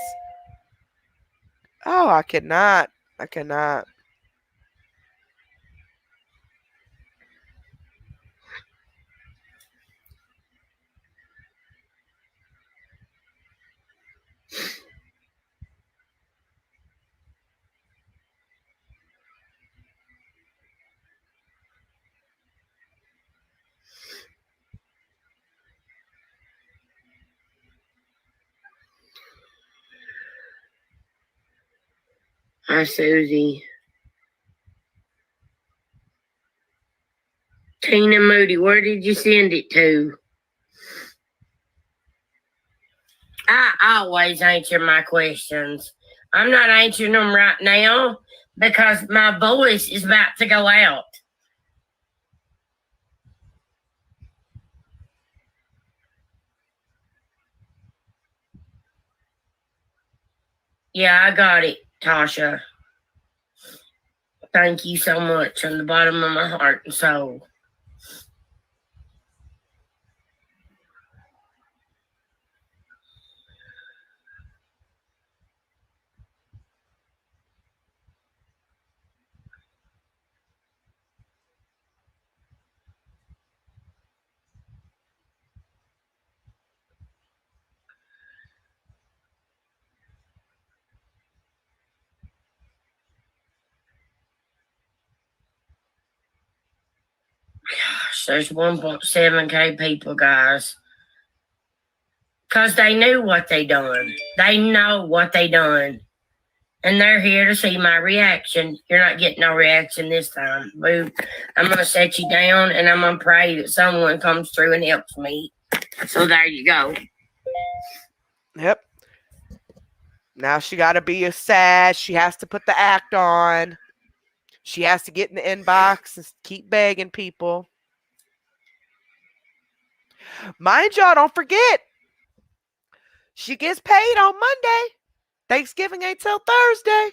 Oh, I cannot. I cannot. Hi, Susie. Tina Moody, where did you send it to? I always answer my questions. I'm not answering them right now because my voice is about to go out. Yeah, I got it, Tasha. Thank you so much from the bottom of my heart and soul. Gosh, there's 1.7K people, guys. Because they knew what they done. They know what they done. And they're here to see my reaction. You're not getting no reaction this time. Boo. I'm going to set you down and I'm going to pray that someone comes through and helps me. So there you go. Yep. Now she got to be sad. She has to put the act on. She has to get in the inbox and keep begging people. Mind y'all, don't forget, she gets paid on Monday. Thanksgiving ain't till Thursday.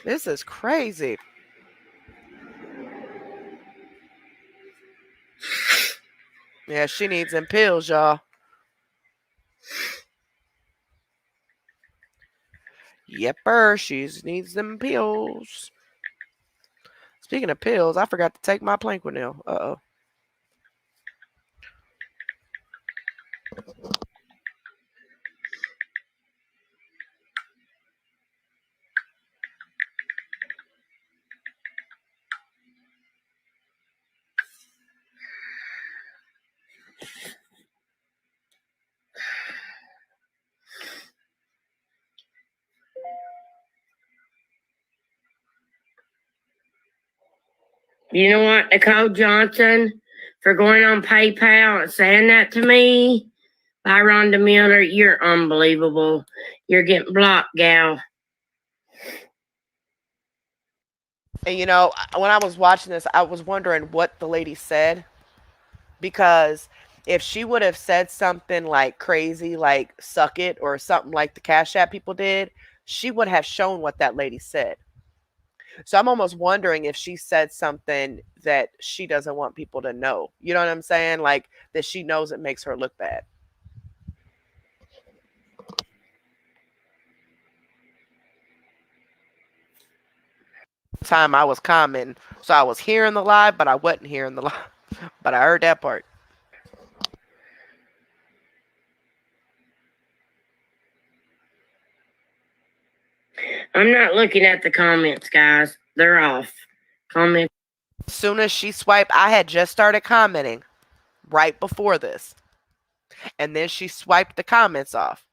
This is crazy. Yeah, she needs them pills, y'all. Yepper, she needs them pills. Speaking of pills, I forgot to take my Plaquenil. Uh-oh. You know what, Nicole Johnson, for going on PayPal and saying that to me, by Rhonda Miller, you're unbelievable. You're getting blocked, gal. And you know, when I was watching this, I was wondering what the lady said. Because if she would have said something like crazy, like suck it, or something like the Cash App people did, she would have shown what that lady said. So I'm almost wondering if she said something that she doesn't want people to know. You know what I'm saying? Like that she knows it makes her look bad. Time I was commenting, so I was hearing the live, but I wasn't hearing the live. But I heard that part. I'm not looking at the comments, guys. They're off. Comment. As soon as she swiped, I had just started commenting right before this. And then she swiped the comments off.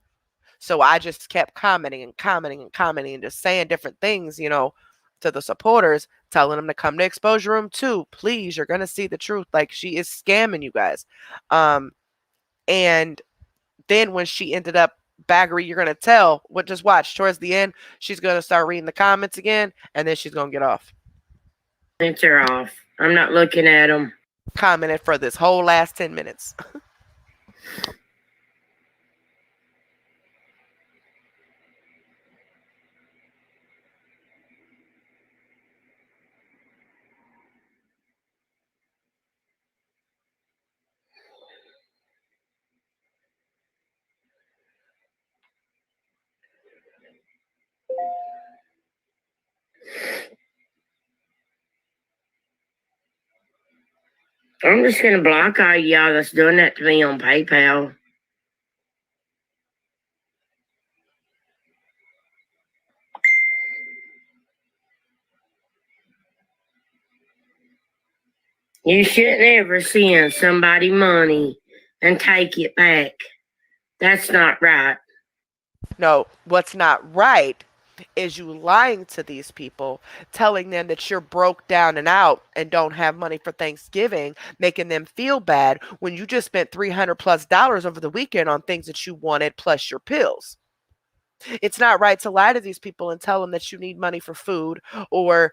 So I just kept commenting and commenting and commenting and just saying different things, you know, to the supporters, telling them to come to Exposure Room 2. Please, you're going to see the truth. Like, she is scamming you guys. And then when she ended up, Baggery, you're going to tell, just watch, towards the end, she's going to start reading the comments again, and then she's going to get off. Comments are off. I'm not looking at them. Commented for this whole last 10 minutes. I'm just going to block all y'all that's doing that to me on PayPal. You shouldn't ever send somebody money and take it back. That's not right. No, what's not right is you lying to these people, telling them that you're broke down and out and don't have money for Thanksgiving, making them feel bad when you just spent $300+ over the weekend on things that you wanted plus your pills. It's not right to lie to these people and tell them that you need money for food or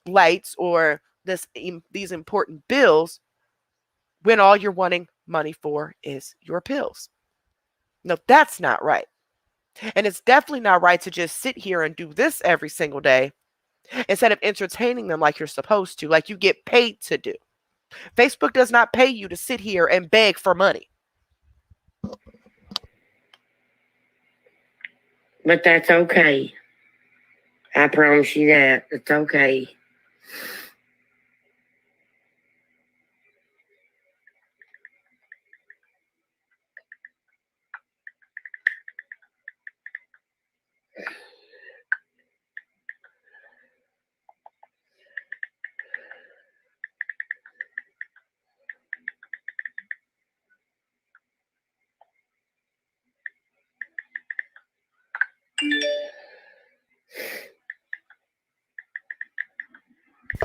lights or these important bills when all you're wanting money for is your pills. No, that's not right. And it's definitely not right to just sit here and do this every single day instead of entertaining them like you're supposed to, like you get paid to do. Facebook does not pay you to sit here and beg for money. But that's okay. I promise you that. It's okay.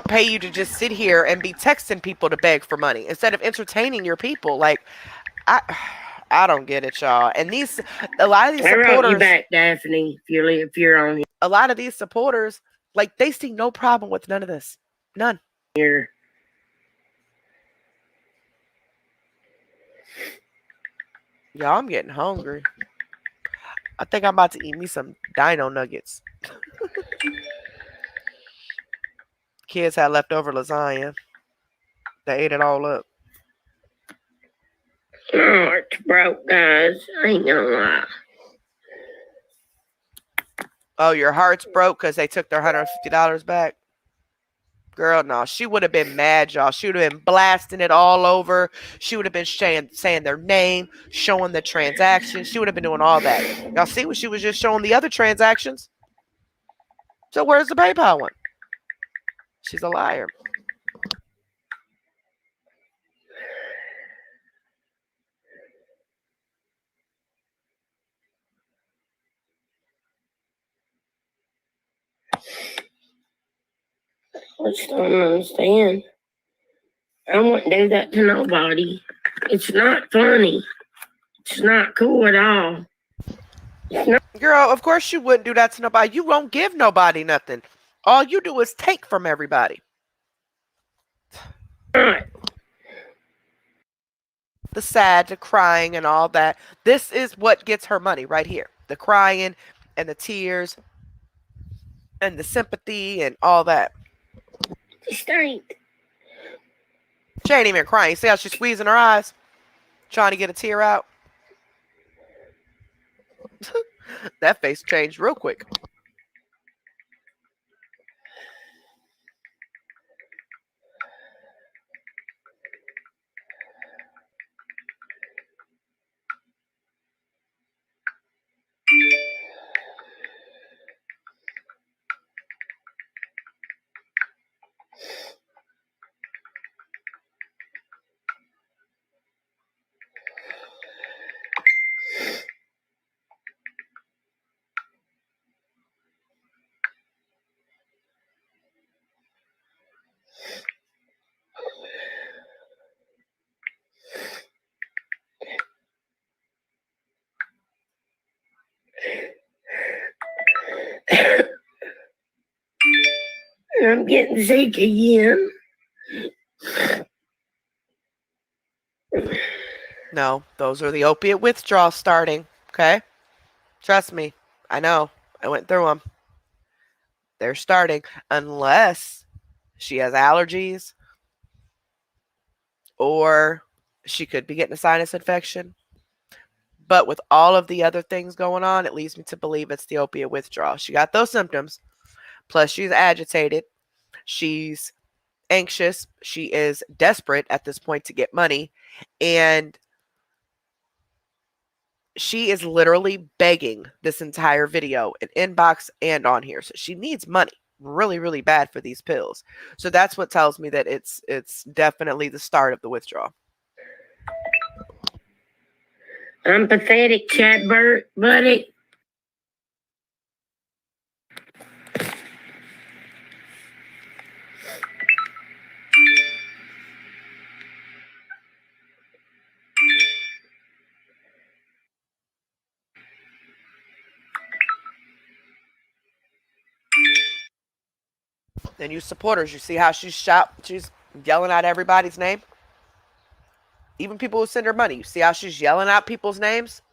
Pay you to just sit here and be texting people to beg for money instead of entertaining your people. Like, I don't get it, y'all. And a lot of these I wrote you supporters, back, Daphne, if you're on a lot of these supporters, like they see no problem with none of this. None. here. Y'all, I'm getting hungry. I think I'm about to eat me some dino nuggets. Kids had leftover lasagna. They ate it all up. My heart's broke, guys. I ain't gonna lie. Oh, your heart's broke because they took their $150 back? Girl, no. She would have been mad, y'all. She would have been blasting it all over. She would have been saying their name, showing the transactions. She would have been doing all that. Y'all see what she was just showing the other transactions? So where's the PayPal one? She's a liar. I just don't understand. I wouldn't do that to nobody. It's not funny. It's not cool at all. Girl, of course you wouldn't do that to nobody. You won't give nobody nothing. All you do is take from everybody. Not. The sad, the crying, and all that. This is what gets her money right here. The crying and the tears and the sympathy and all that. Just ain't. She ain't even crying. See how she's squeezing her eyes? Trying to get a tear out? That face changed real quick. I'm getting sick again. No, those are the opiate withdrawals starting. Okay? Trust me. I know. I went through them. They're starting. Unless she has allergies or she could be getting a sinus infection. But with all of the other things going on, it leads me to believe it's the opiate withdrawal. She got those symptoms. Plus, she's agitated. She's anxious. She is desperate at this point to get money. And she is literally begging this entire video in inbox and on here. So she needs money really, really bad for these pills. So that's what tells me that it's definitely the start of the withdrawal. I'm pathetic, chat buddy. And you supporters, you see how she's yelling out everybody's name? Even people who send her money. You see how she's yelling out people's names?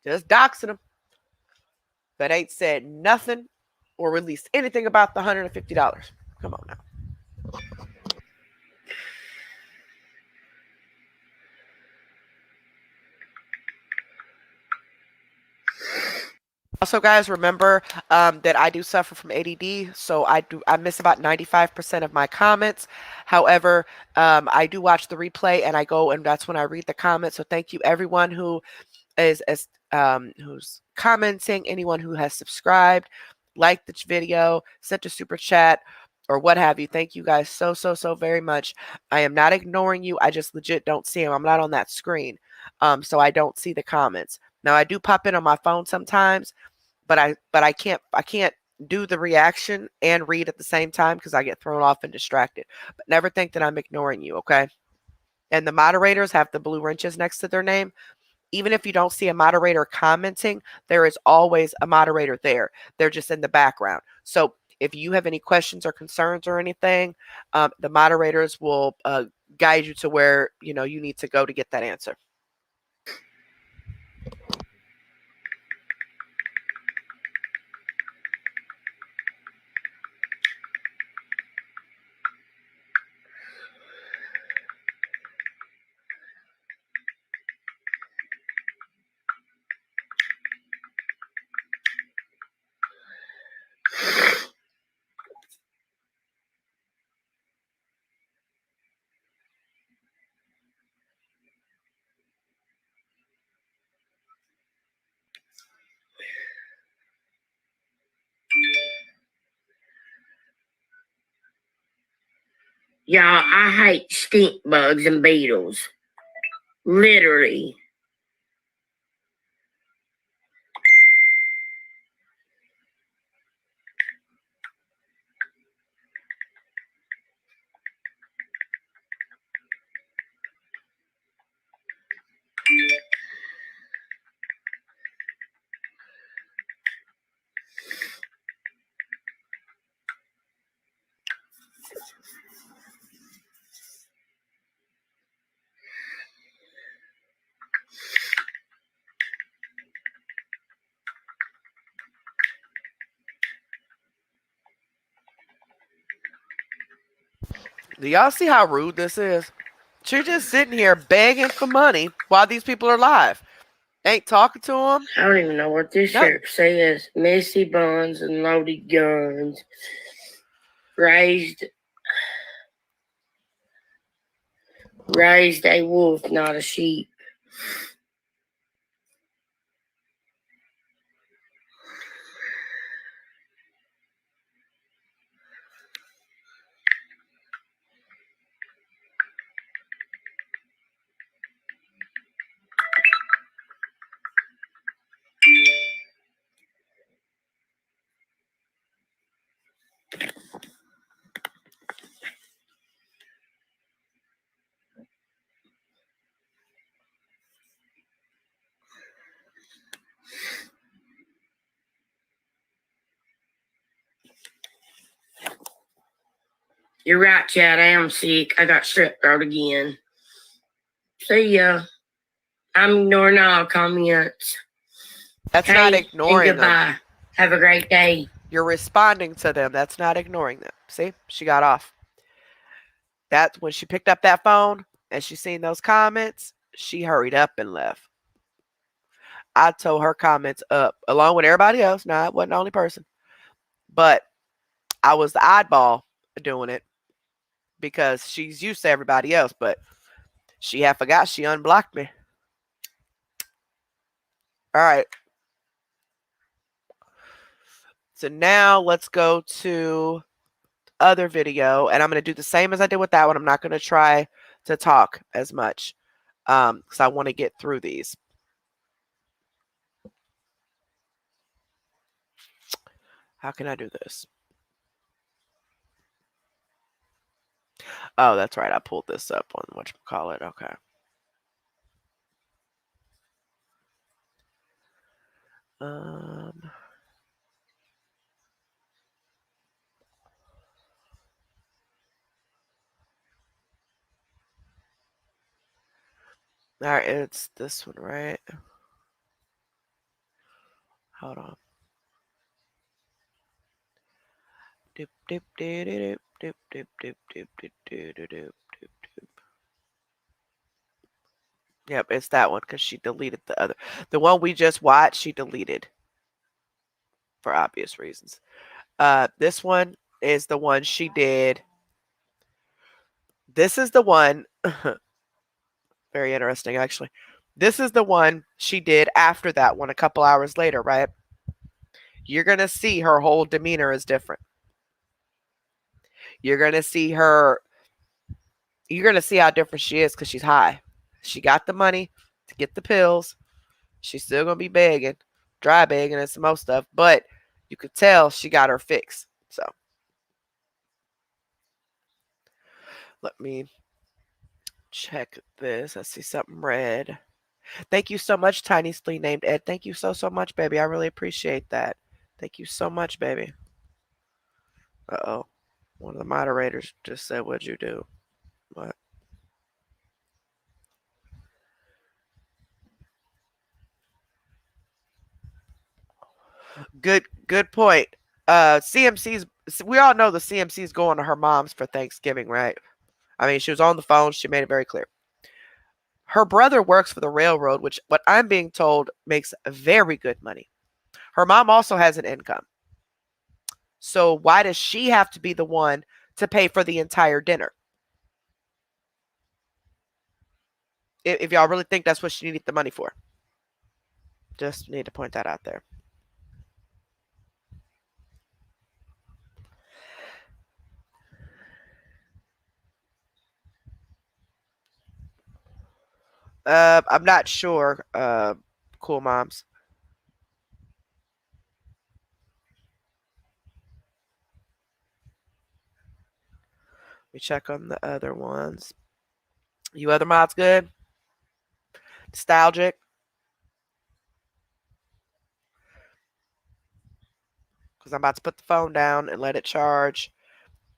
Just doxing them. But ain't said nothing or released anything about the $150. Come on now. Also, guys, remember that I do suffer from ADD, so I miss about 95% of my comments. However, I do watch the replay and I go and that's when I read the comments. So thank you everyone who is who's commenting, anyone who has subscribed, liked the video, sent a super chat, or what have you. Thank you guys so very much. I am not ignoring you. I just legit don't see them. I'm not on that screen, so I don't see the comments. Now I do pop in on my phone sometimes, but I can't do the reaction and read at the same time because I get thrown off and distracted. But never think that I'm ignoring you, okay? And the moderators have the blue wrenches next to their name. Even if you don't see a moderator commenting, there is always a moderator there. They're just in the background. So if you have any questions or concerns or anything, the moderators will guide you to where you need to go to get that answer. Y'all, I hate stink bugs and beetles. Literally. Do y'all see how rude this is? She's just sitting here begging for money while these people are live. Ain't talking to them. I don't even know what this shirt says. Messy buns and loaded guns. Raised a wolf, not a sheep. You're right, Chad. I am sick. I got strep throat again. See ya. I'm ignoring all comments. That's not ignoring them. Have a great day. You're responding to them. That's not ignoring them. See? She got off. That's when she picked up that phone and she seen those comments, she hurried up and left. I told her comments up along with everybody else. Now, I wasn't the only person. But I was the oddball doing it because she's used to everybody else. But she had forgot she unblocked me. All right. So now let's go to other video. And I'm going to do the same as I did with that one. I'm not going to try to talk as much because I want to get through these. How can I do this? Oh, that's right. I pulled this up on whatchamacallit. Okay. Um, all right, it's this one, right? Hold on. Doop, doop, doop, doop, doop, doop, doop, doop, doop, doop, doop, doop, doop. Yep, it's that one because she deleted the other. The one we just watched, she deleted for obvious reasons. This one is the one she did. This is the one. Very interesting, actually. This is the one she did after that one a couple hours later, right? You're going to see her whole demeanor is different. You're going to see her, you're going to see how different she is because she's high. She got the money to get the pills. She's still going to be begging, dry begging and some more stuff, but you could tell she got her fix. So let me check this. I see something red. Thank you so much, Tiny Spleen named Ed. Thank you so, so much, baby. I really appreciate that. Thank you so much, baby. Uh-oh. One of the moderators just said, what'd you do? What? Good point. CMC's, we all know the CMC's going to her mom's for Thanksgiving, right? I mean, she was on the phone. She made it very clear. Her brother works for the railroad, which what I'm being told makes very good money. Her mom also has an income. So why does she have to be the one to pay for the entire dinner? If y'all really think that's what she needed the money for. Just need to point that out there. I'm not sure. Cool moms. We check on the other ones. You other mods good? Nostalgic? Because I'm about to put the phone down and let it charge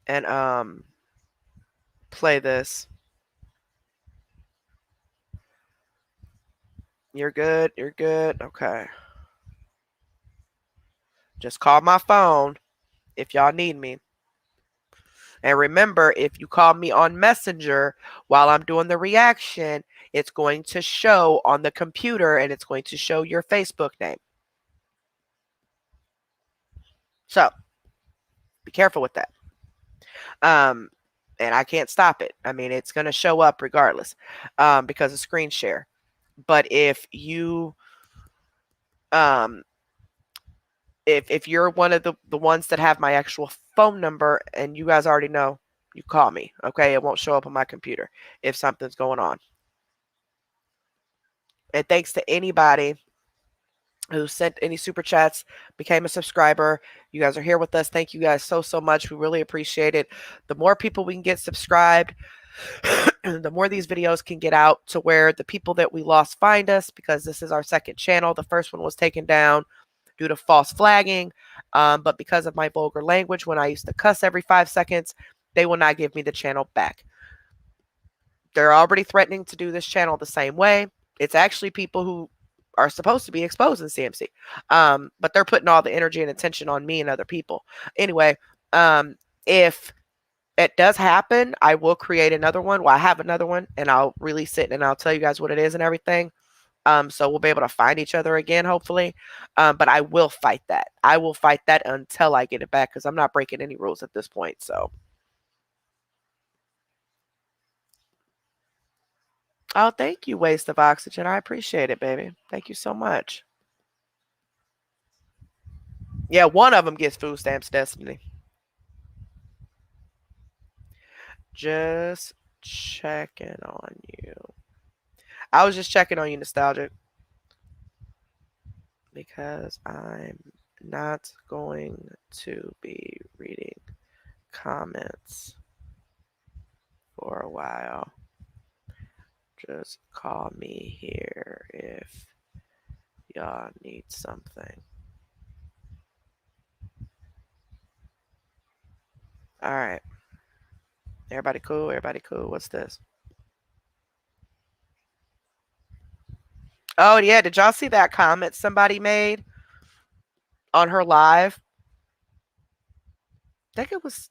and play this. You're good. You're good. Okay. Just call my phone if y'all need me. And remember, if you call me on Messenger while I'm doing the reaction, it's going to show on the computer and it's going to show your Facebook name. So be careful with that. And I can't stop it. I mean, it's going to show up regardless because of screen share. But if you if you're one of the ones that have my actual phone number and you guys already know, you call me, okay? It won't show up on my computer if something's going on. And thanks to anybody who sent any super chats, became a subscriber. You guys are here with us. Thank you guys so, so much. We really appreciate it. The more people we can get subscribed, the more these videos can get out to where the people that we lost find us, because this is our second channel. The first one was taken down due to false flagging. But because of my vulgar language, when I used to cuss every 5 seconds, they will not give me the channel back. They're already threatening to do this channel the same way. It's actually people who are supposed to be exposed in CMC. But they're putting all the energy and attention on me and other people. Anyway, if it does happen, I will create another one. Well, I have another one and I'll release it and I'll tell you guys what it is and everything. So we'll be able to find each other again, hopefully. But I will fight that. I will fight that until I get it back because I'm not breaking any rules at this point. So. Oh, thank you, Waste of Oxygen. I appreciate it, baby. Thank you so much. Yeah, one of them gets food stamps, Destiny. Just checking on you. I was just checking on you, Nostalgic. Because I'm not going to be reading comments for a while. Just call me here if y'all need something. All right. Everybody cool? Everybody cool? What's this? Oh, yeah. Did y'all see that comment somebody made on her live? I think it was,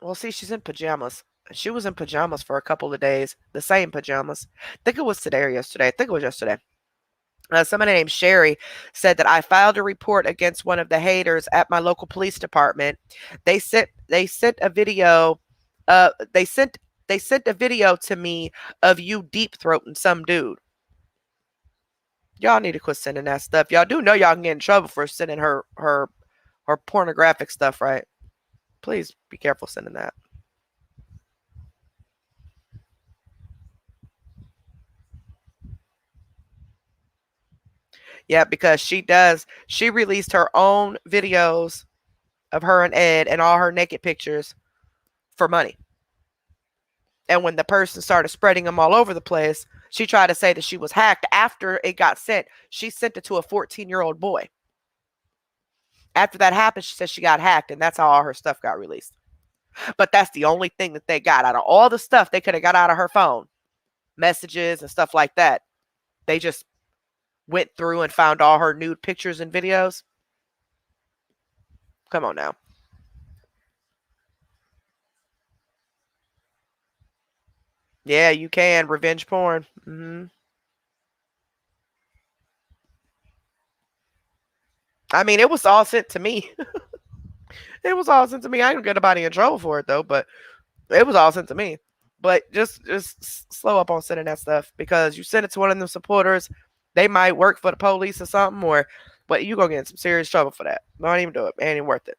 well, see, she's in pajamas. She was in pajamas for a couple of days, the same pajamas. I think it was today or yesterday. I think it was yesterday. Somebody named Sherry said that I filed a report against one of the haters at my local police department. They sent a video. They sent a video to me of you deep throating some dude. Y'all need to quit sending that stuff. Y'all do know y'all can get in trouble for sending her pornographic stuff, right? Please be careful sending that. Yeah, because she released her own videos of her and Ed and all her naked pictures for money. And when the person started spreading them all over the place, she tried to say that she was hacked after it got sent. She sent it to a 14-year-old boy. After that happened, she said she got hacked, and that's how all her stuff got released. But that's the only thing that they got out of all the stuff they could have got out of her phone, messages and stuff like that. They just went through and found all her nude pictures and videos. Come on now. Yeah, you can. Revenge porn. I mean, it was all sent to me. It was all sent to me. I didn't get anybody in trouble for it, though, but it was all sent to me. But just slow up on sending that stuff because you send it to one of them supporters, they might work for the police or something, or but you gonna get in some serious trouble for that. Don't even do it. It ain't even worth it.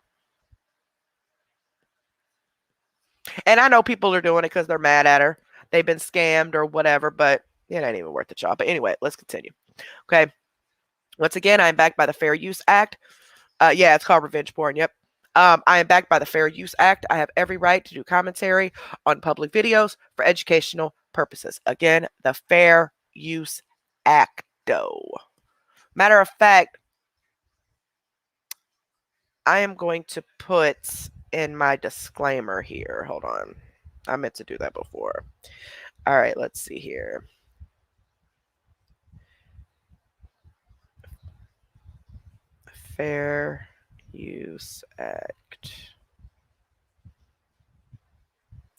And I know people are doing it because they're mad at her. They've been scammed or whatever, but it ain't even worth the job. But anyway, let's continue. Okay. Once again, I'm backed by the Fair Use Act. Yeah, it's called revenge porn. Yep. I am backed by the Fair Use Act. I have every right to do commentary on public videos for educational purposes. Again, the Fair Use Act, though. Matter of fact, I am going to put in my disclaimer here. Hold on. I meant to do that before. All right, let's see here. Fair Use Act.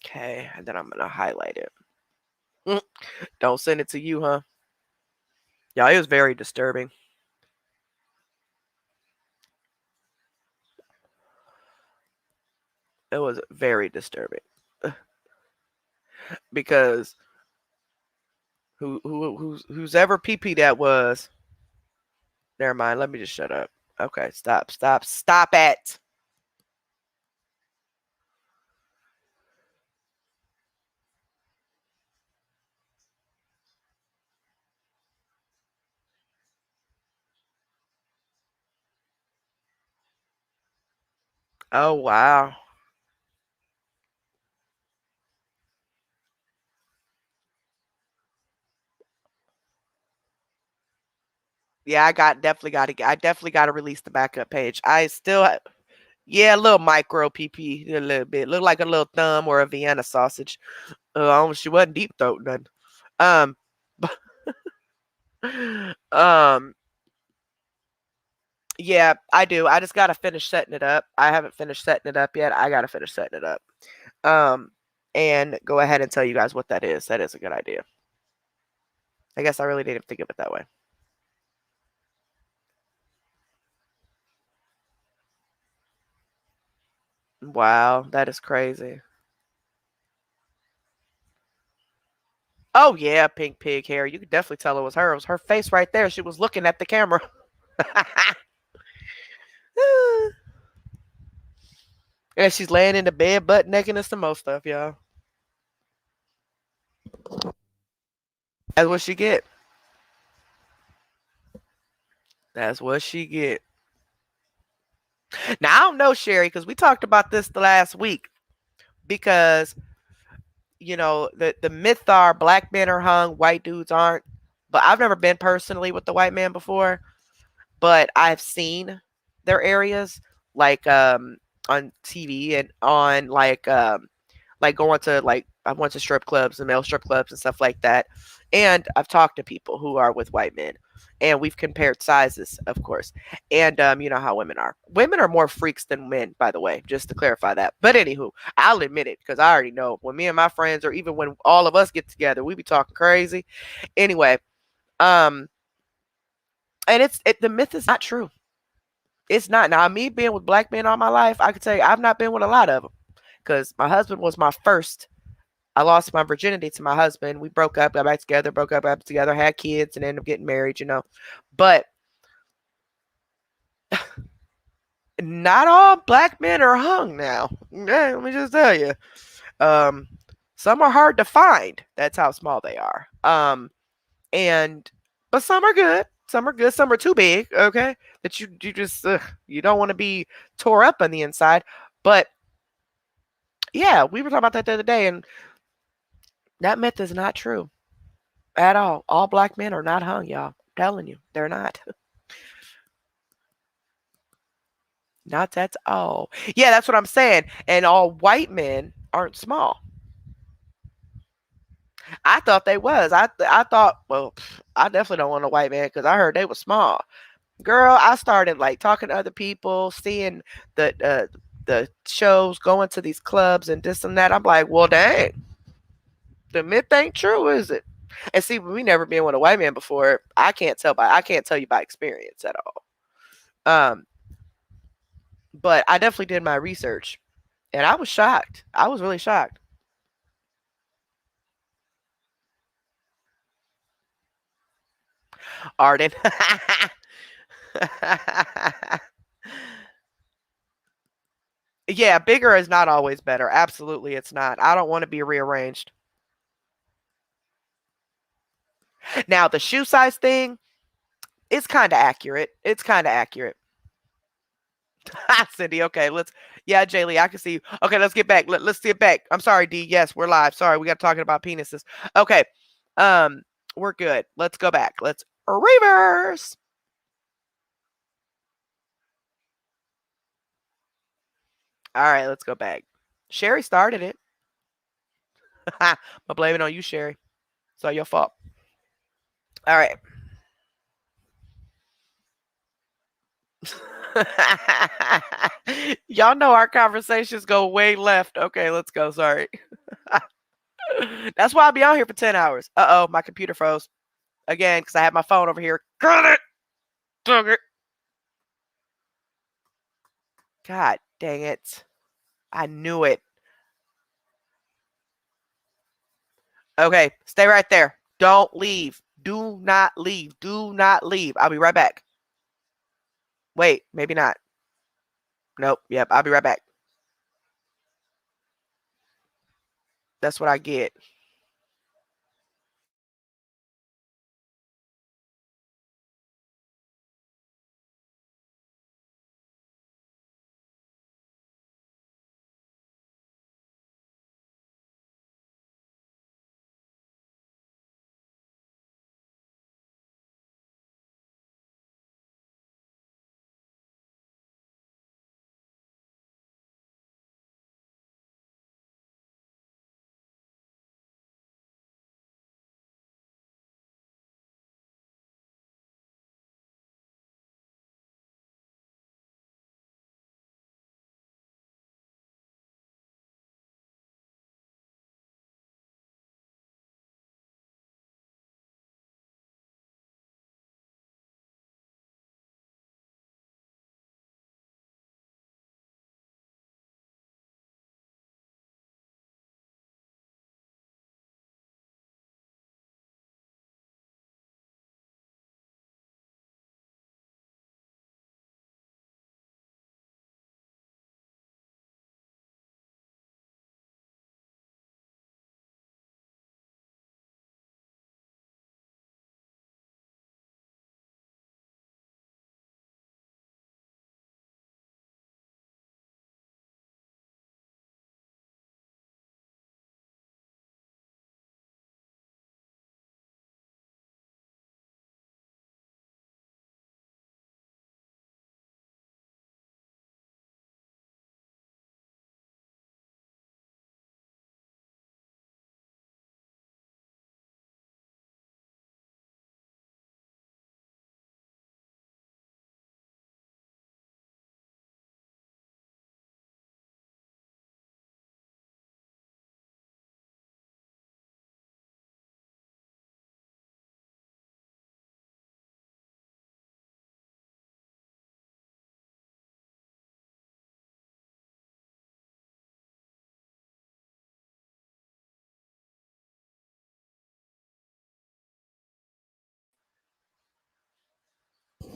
Okay, and then I'm going to highlight it. Don't send it to you, huh? Yeah, it was very disturbing. It was very disturbing. Because who's ever PP that was. Never mind. Let me just shut up. Okay, stop it. Oh wow. Yeah, I definitely got to release the backup page. I still yeah, a little micro PP, a little bit. Look like a little thumb or a Vienna sausage. She wasn't deep throat none. Um, um, yeah, I do. I just gotta finish setting it up. I haven't finished setting it up yet. I gotta finish setting it up. Um, and go ahead and tell you guys what that is. That is a good idea. I guess I really didn't think of it that way. Wow, that is crazy. Oh yeah, pink pig hair. You could definitely tell it was her. It was her face right there. She was looking at the camera. And she's laying in the bed, butt naked, and some more stuff, y'all. That's what she get. That's what she get. Now I don't know, Sherry, because we talked about this the last week. Because the myth are black men are hung, white dudes aren't. But I've never been personally with the white man before, but I've seen their areas like on TV and on like going to like I went to strip clubs and male strip clubs and stuff like that. And I've talked to people who are with white men. And we've compared sizes, of course. And you know how women are. Women are more freaks than men, by the way, just to clarify that. But anywho, I'll admit it because I already know when me and my friends, or even when all of us get together, we be talking crazy. Anyway, um, and the myth is not true. It's not. Now, me being with black men all my life, I could tell you I've not been with a lot of them because my husband was my first. I lost my virginity to my husband. We broke up, got back together, broke up, got back together, had kids, and ended up getting married. But not all black men are hung now. Let me just tell you. Um, some are hard to find. That's how small they are. And but some are good. Some are good. Some are too big. Okay, that you just you don't want to be tore up on the inside. But yeah, we were talking about that the other day, and that myth is not true at all. All black men are not hung, y'all. I'm telling you, they're not. Not at all. Yeah, that's what I'm saying. And all white men aren't small. I thought they was. I thought, well, I definitely don't want a white man because I heard they was small. Girl, I started like talking to other people, seeing the shows, going to these clubs and this and that. I'm like, well, dang, the myth ain't true, is it? And see, we never been with a white man before. I can't tell you by experience at all. Um, but I definitely did my research, and I was shocked. I was really shocked. Arden. Yeah, bigger is not always better. Absolutely, it's not. I don't want to be rearranged. Now, the shoe size thing, it's kind of accurate. It's kind of accurate. Cindy, okay, let's. Yeah, Jaylee, I can see you. Okay, let's get back. Let's get back. I'm sorry, D. Yes, we're live. Sorry, we got talking about penises. Okay, um, we're good. Let's go back. Let's reverse. All right, let's go back. Sherry started it. I'm blaming it on you, Sherry. It's all your fault. All right. Y'all know our conversations go way left. Okay, let's go. Sorry. That's why I'll be on here for 10 hours. Uh oh, my computer froze again because I had my phone over here. Got it. Took it. God dang it. I knew it. Okay, stay right there. Don't leave. Do not leave. Do not leave. I'll be right back. Wait, maybe not. Nope. Yep, I'll be right back. That's what I get.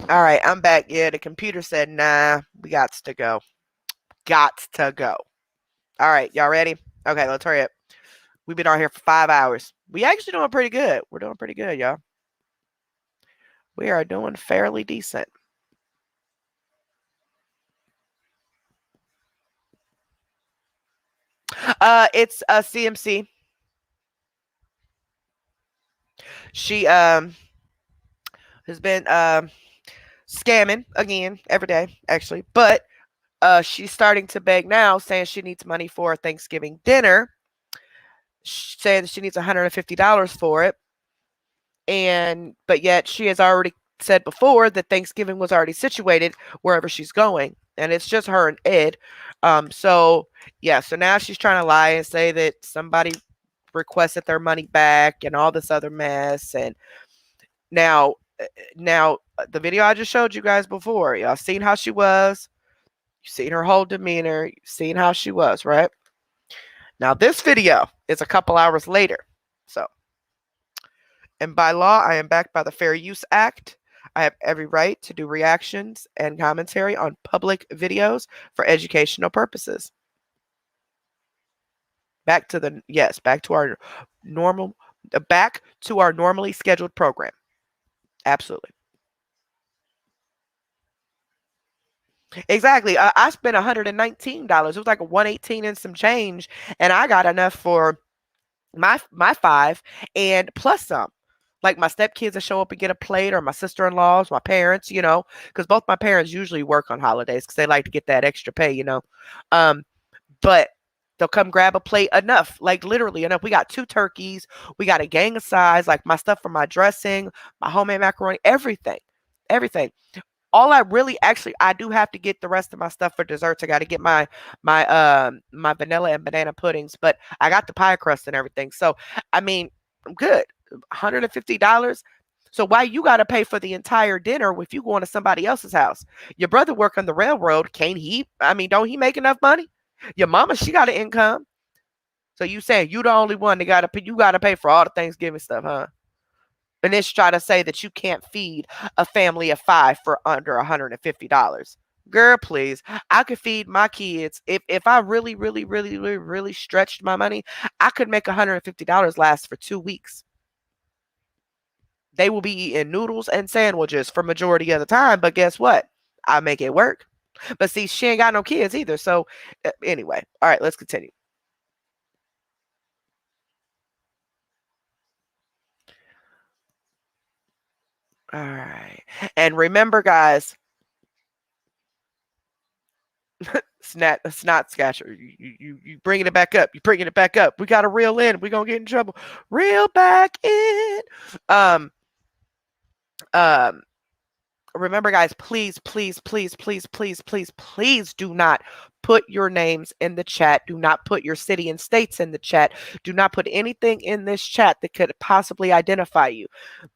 All right, I'm back. Yeah, the computer said, nah, we got to go. Got to go. All right, y'all ready? Okay, let's hurry up. We've been on here for 5 hours. We actually doing pretty good. We're doing pretty good, y'all. We are doing fairly decent. It's a CMC. She has been scamming again every day, actually. But she's starting to beg now, saying she needs money for Thanksgiving dinner, saying that she needs $150 for it. And but yet she has already said before that Thanksgiving was already situated wherever she's going, and it's just her and Ed. So yeah, so now she's trying to lie and say that somebody requested their money back and all this other mess. And now, the video I just showed you guys before, y'all seen how she was. You seen her whole demeanor. You seen how she was, right? Now this video is a couple hours later. So, and by law, I am backed by the Fair Use Act. I have every right to do reactions and commentary on public videos for educational purposes. Back to our normal, back to our normally scheduled program. Absolutely. Exactly. I spent $119. It was like a 118 and some change, and I got enough for my five and plus some. Like my stepkids will show up and get a plate, or my sister-in-laws, my parents, because both my parents usually work on holidays because they like to get that extra pay. But they'll come grab a plate, enough, like literally enough. We got 2 turkeys, we got a gang of sides, like my stuff for my dressing, my homemade macaroni, everything. All I really actually I do have to get the rest of my stuff for desserts. I got to get my vanilla and banana puddings, but I got the pie crust and everything. So I mean, I'm good. $150. So why you got to pay for the entire dinner if you going to somebody else's house? Your brother work on the railroad. Can't he? I mean, don't he make enough money? Your mama, she got an income. So you saying you the only one that you got to pay for all the Thanksgiving stuff, huh? And then try to say that you can't feed a family of 5 for under $150. Girl, please. I could feed my kids. If I really, really, really, really, really stretched my money, I could make $150 last for 2 weeks. They will be eating noodles and sandwiches for majority of the time, but guess what? I make it work. But see, she ain't got no kids either. So anyway, all right, let's continue. All right. And remember, guys, snot scatcher. You bringing it back up. You bringing it back up. We got to reel in. We're going to get in trouble. Reel back in. Remember, guys, please, please, please, please, please, please, please do not put your names in the chat. Do not put your city and states in the chat. Do not put anything in this chat that could possibly identify you.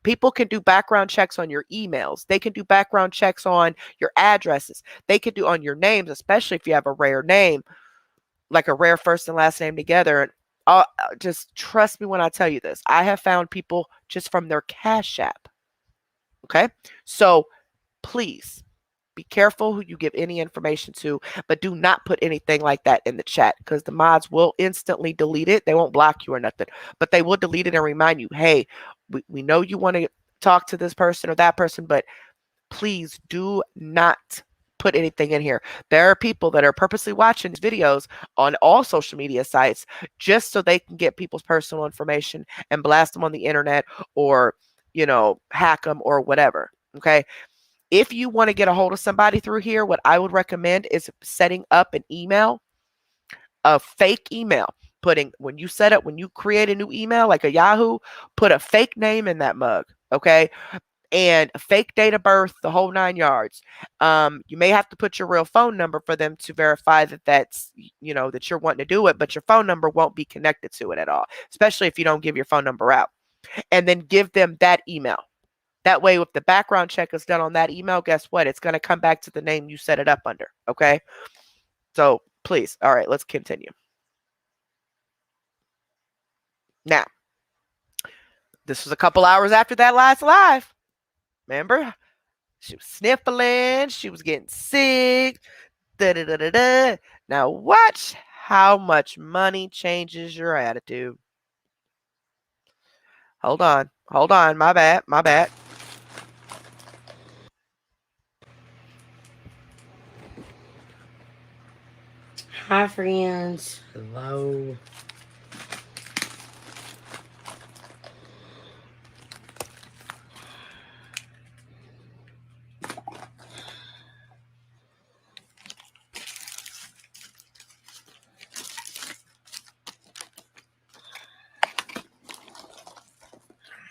People can do background checks on your emails. They can do background checks on your addresses. They can do on your names, especially if you have a rare name, like a rare first and last name together. And just trust me when I tell you this. I have found people just from their Cash App. Okay? So please be careful who you give any information to, but do not put anything like that in the chat, because the mods will instantly delete it. They won't block you or nothing, but they will delete it and remind you, hey, we know you want to talk to this person or that person, but please do not put anything in here. There are people that are purposely watching these videos on all social media sites just so they can get people's personal information and blast them on the internet, or hack them or whatever. Okay. If you want to get a hold of somebody through here, what I would recommend is setting up an email, a fake email. When you create a new email, like a Yahoo, put a fake name in that mug, okay? And a fake date of birth, the whole 9 yards. You may have to put your real phone number for them to verify that's that you're wanting to do it, but your phone number won't be connected to it at all, especially if you don't give your phone number out. And then give them that email. That way, if the background check is done on that email, guess what? It's going to come back to the name you set it up under. Okay. So please. All right, let's continue. Now, this was a couple hours after that last live. Remember? She was sniffling. She was getting sick. Da, da, da, da, da. Now watch how much money changes your attitude. Hold on. Hold on. My bad. My bad. Hi, friends. Hello.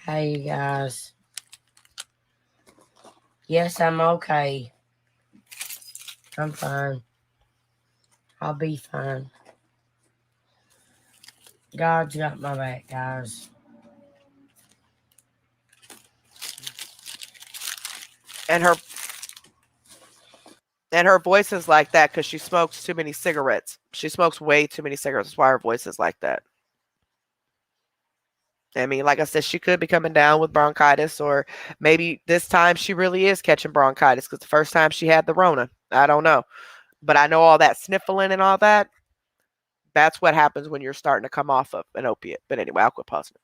Hey, you guys. Yes, I'm okay. I'm fine. I'll be fine. God's got my back, guys. And her voice is like that because she smokes too many cigarettes. She smokes way too many cigarettes. That's why her voice is like that. I mean, like I said, she could be coming down with bronchitis, or maybe this time she really is catching bronchitis because the first time she had the Rona. I don't know. But I know all that sniffling and all that. That's what happens when you're starting to come off of an opiate. But anyway, I'll quit pausing.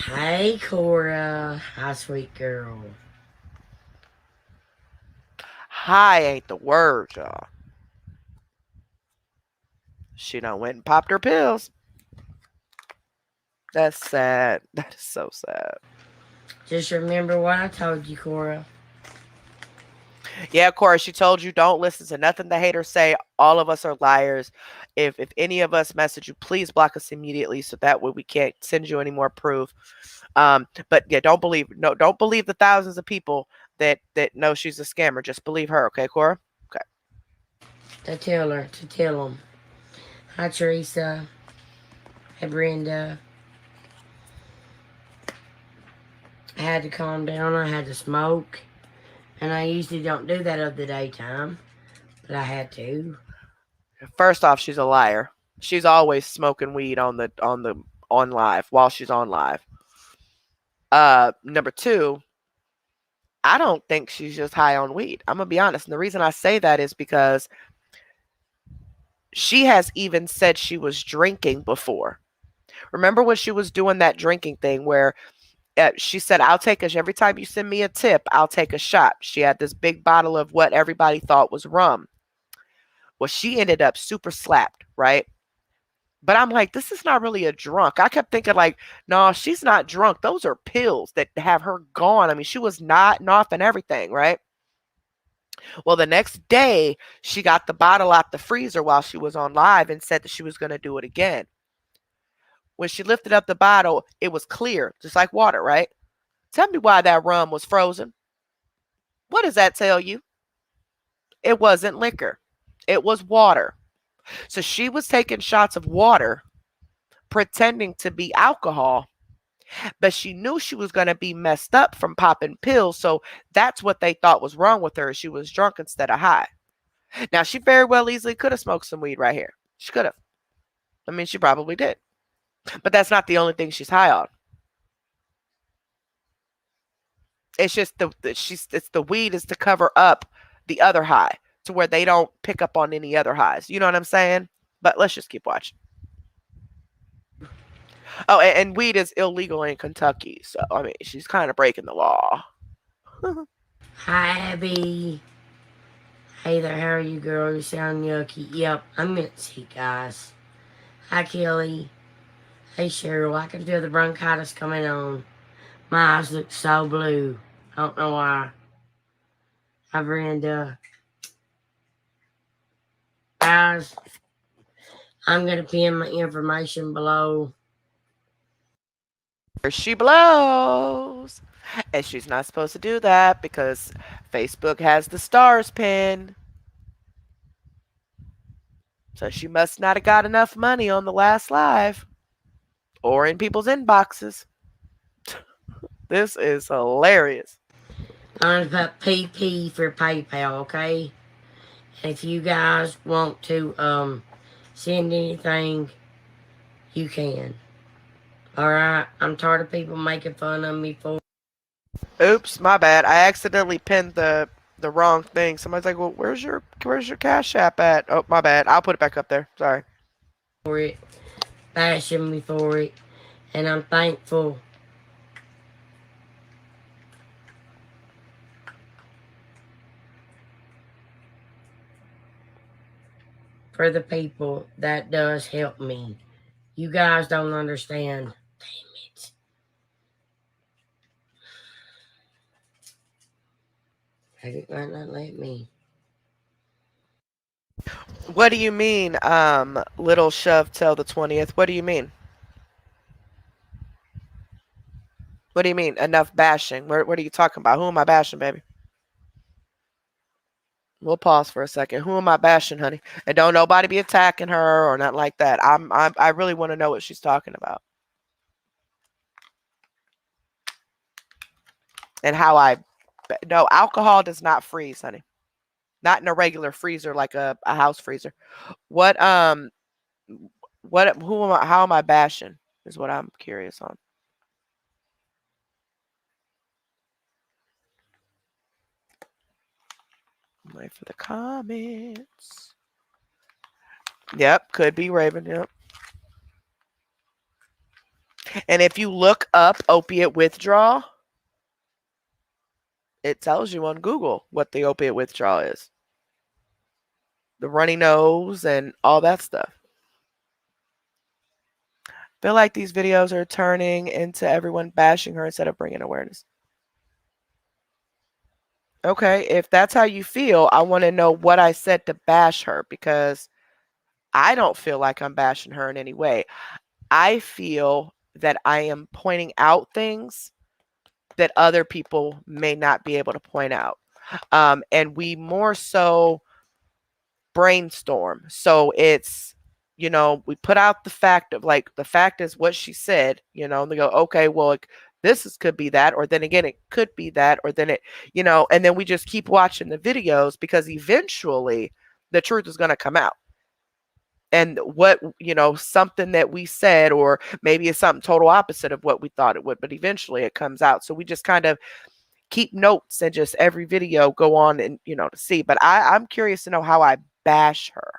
Hey, Cora. Hi, sweet girl. Hi ain't the word, y'all. She done went and popped her pills. That's sad. That is so sad. Just remember what I told you, Cora. Yeah, of course. She told you don't listen to nothing the haters say. All of us are liars. If any of us message you, please block us immediately so that way we can't send you any more proof. But yeah, don't believe the thousands of people that know she's a scammer. Just believe her, okay, Cora? Okay. To tell them. Hi, Teresa. Hey, Brenda. I had to calm down. I had to smoke. And I usually don't do that of the daytime. But I had to. First off, she's a liar. She's always smoking weed on live while she's on live. Number two, I don't think she's just high on weed. I'm gonna be honest. And the reason I say that is because she has even said she was drinking before. Remember when she was doing that drinking thing where she said, I'll take a, every time you send me a tip, I'll take a shot. She had this big bottle of what everybody thought was rum. Well, she ended up super slapped, right? But I'm like, this is not really a drunk. I kept thinking, like, no, she's not drunk. Those are pills that have her gone. I mean, she was nodding off and everything, right? Well, the next day, she got the bottle out the freezer while she was on live and said that she was going to do it again. When she lifted up the bottle, it was clear, just like water, right? Tell me why that rum was frozen. What does that tell you? It wasn't liquor, it was water. So she was taking shots of water, pretending to be alcohol, but she knew she was going to be messed up from popping pills. So that's what they thought was wrong with her. She was drunk instead of high. Now, she very well easily could have smoked some weed right here. She could have. I mean, she probably did. But that's not the only thing she's high on. It's just it's the weed is to cover up the other high to where they don't pick up on any other highs. You know what I'm saying? But let's just keep watching. Oh, and weed is illegal in Kentucky, so I mean she's kind of breaking the law. Hi, Abby. Hey there, how are you, girl? You sound yucky. Yep, I'm Mitzi, guys. Hi, Kelly. Hey, Cheryl. I can feel the bronchitis coming on. My eyes look so blue. I don't know why. Hi, Brenda. Guys, I'm going to pin my information below. Here she blows. And she's not supposed to do that because Facebook has the stars pin. So she must not have got enough money on the last live or in people's inboxes. This is hilarious. I'm going to put PP for PayPal, okay? If you guys want to send anything, you can. Alright? I'm tired of people making fun of me for. Oops, my bad. I accidentally pinned the wrong thing. Somebody's like, "Well, where's your Cash App at?" Oh, my bad. I'll put it back up there. Sorry. For it, bashing me for it, and I'm thankful for the people that does help me. You guys don't understand. Damn it. It might not let me. What do you mean, little shove till the 20th? What do you mean? What do you mean? Enough bashing. What are you talking about? Who am I bashing, baby? We'll pause for a second. Who am I bashing, honey? And don't nobody be attacking her or not like that. I really want to know what she's talking about. And how no, alcohol does not freeze, honey. Not in a regular freezer like a house freezer. What who am I how am I bashing is what I'm curious on. Wait for the comments. Yep, could be Raven. Yep. And if you look up opiate withdrawal, it tells you on Google what the opiate withdrawal is. The runny nose and all that stuff. Feel like these videos are turning into everyone bashing her instead of bringing awareness. Okay, if that's how you feel, I want to know what I said to bash her, because I don't feel like I'm bashing her in any way. I feel that I am pointing out things that other people may not be able to point out. And we more so brainstorm. So it's, we put out the fact of, like, the fact is what she said, and they go, okay, well, could be that, or then again, it could be that, or then it, and then we just keep watching the videos, because eventually the truth is going to come out. And what, something that we said, or maybe it's something total opposite of what we thought it would, but eventually it comes out. So we just kind of keep notes and just every video go on and, to see. But I'm curious to know how I bash her.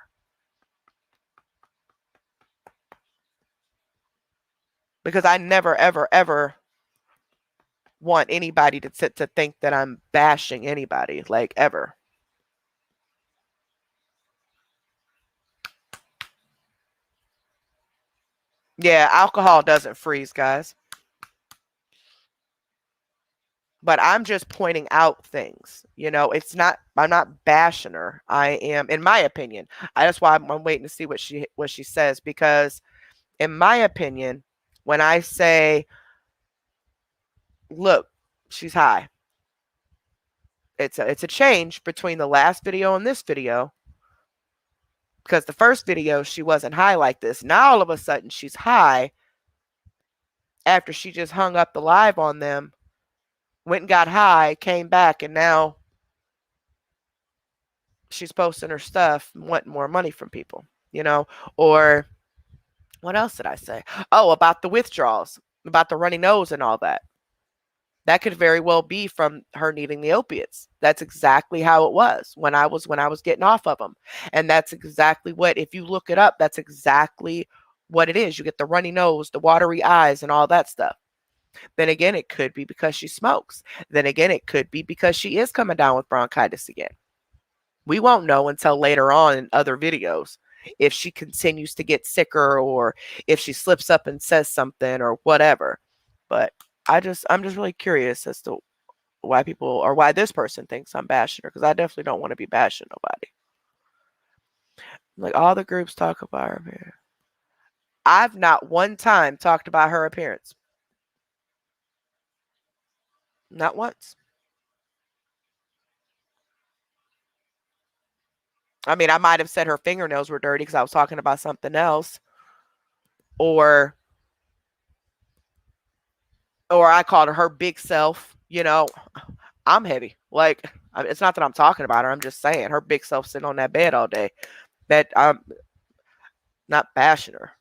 Because I never, ever, ever want anybody to think that I'm bashing anybody, like, ever. Yeah, alcohol doesn't freeze, guys. But I'm just pointing out things. I'm not bashing her. I am, in my opinion. That's why I'm waiting to see what she says, because in my opinion, when I say, look, she's high. It's a change between the last video and this video. Because the first video, she wasn't high like this. Now all of a sudden she's high after she just hung up the live on them, went and got high, came back, and now she's posting her stuff, wanting more money from people, or what else did I say? Oh, about the withdrawals, about the runny nose and all that. That could very well be from her needing the opiates. That's exactly how it was when I was getting off of them. And that's exactly what, if you look it up, that's exactly what it is. You get the runny nose, the watery eyes, and all that stuff. Then again, it could be because she smokes. Then again, it could be because she is coming down with bronchitis again. We won't know until later on in other videos if she continues to get sicker, or if she slips up and says something or whatever. But I'm just really curious as to why people, or why this person thinks I'm bashing her, because I definitely don't want to be bashing nobody. Like, all the groups talk about her appearance. I've not one time talked about her appearance. Not once. I mean, I might have said her fingernails were dirty because I was talking about something else. Or I called her big self, I'm heavy. Like, it's not that I'm talking about her. I'm just saying her big self sitting on that bed all day. That I'm not bashing her.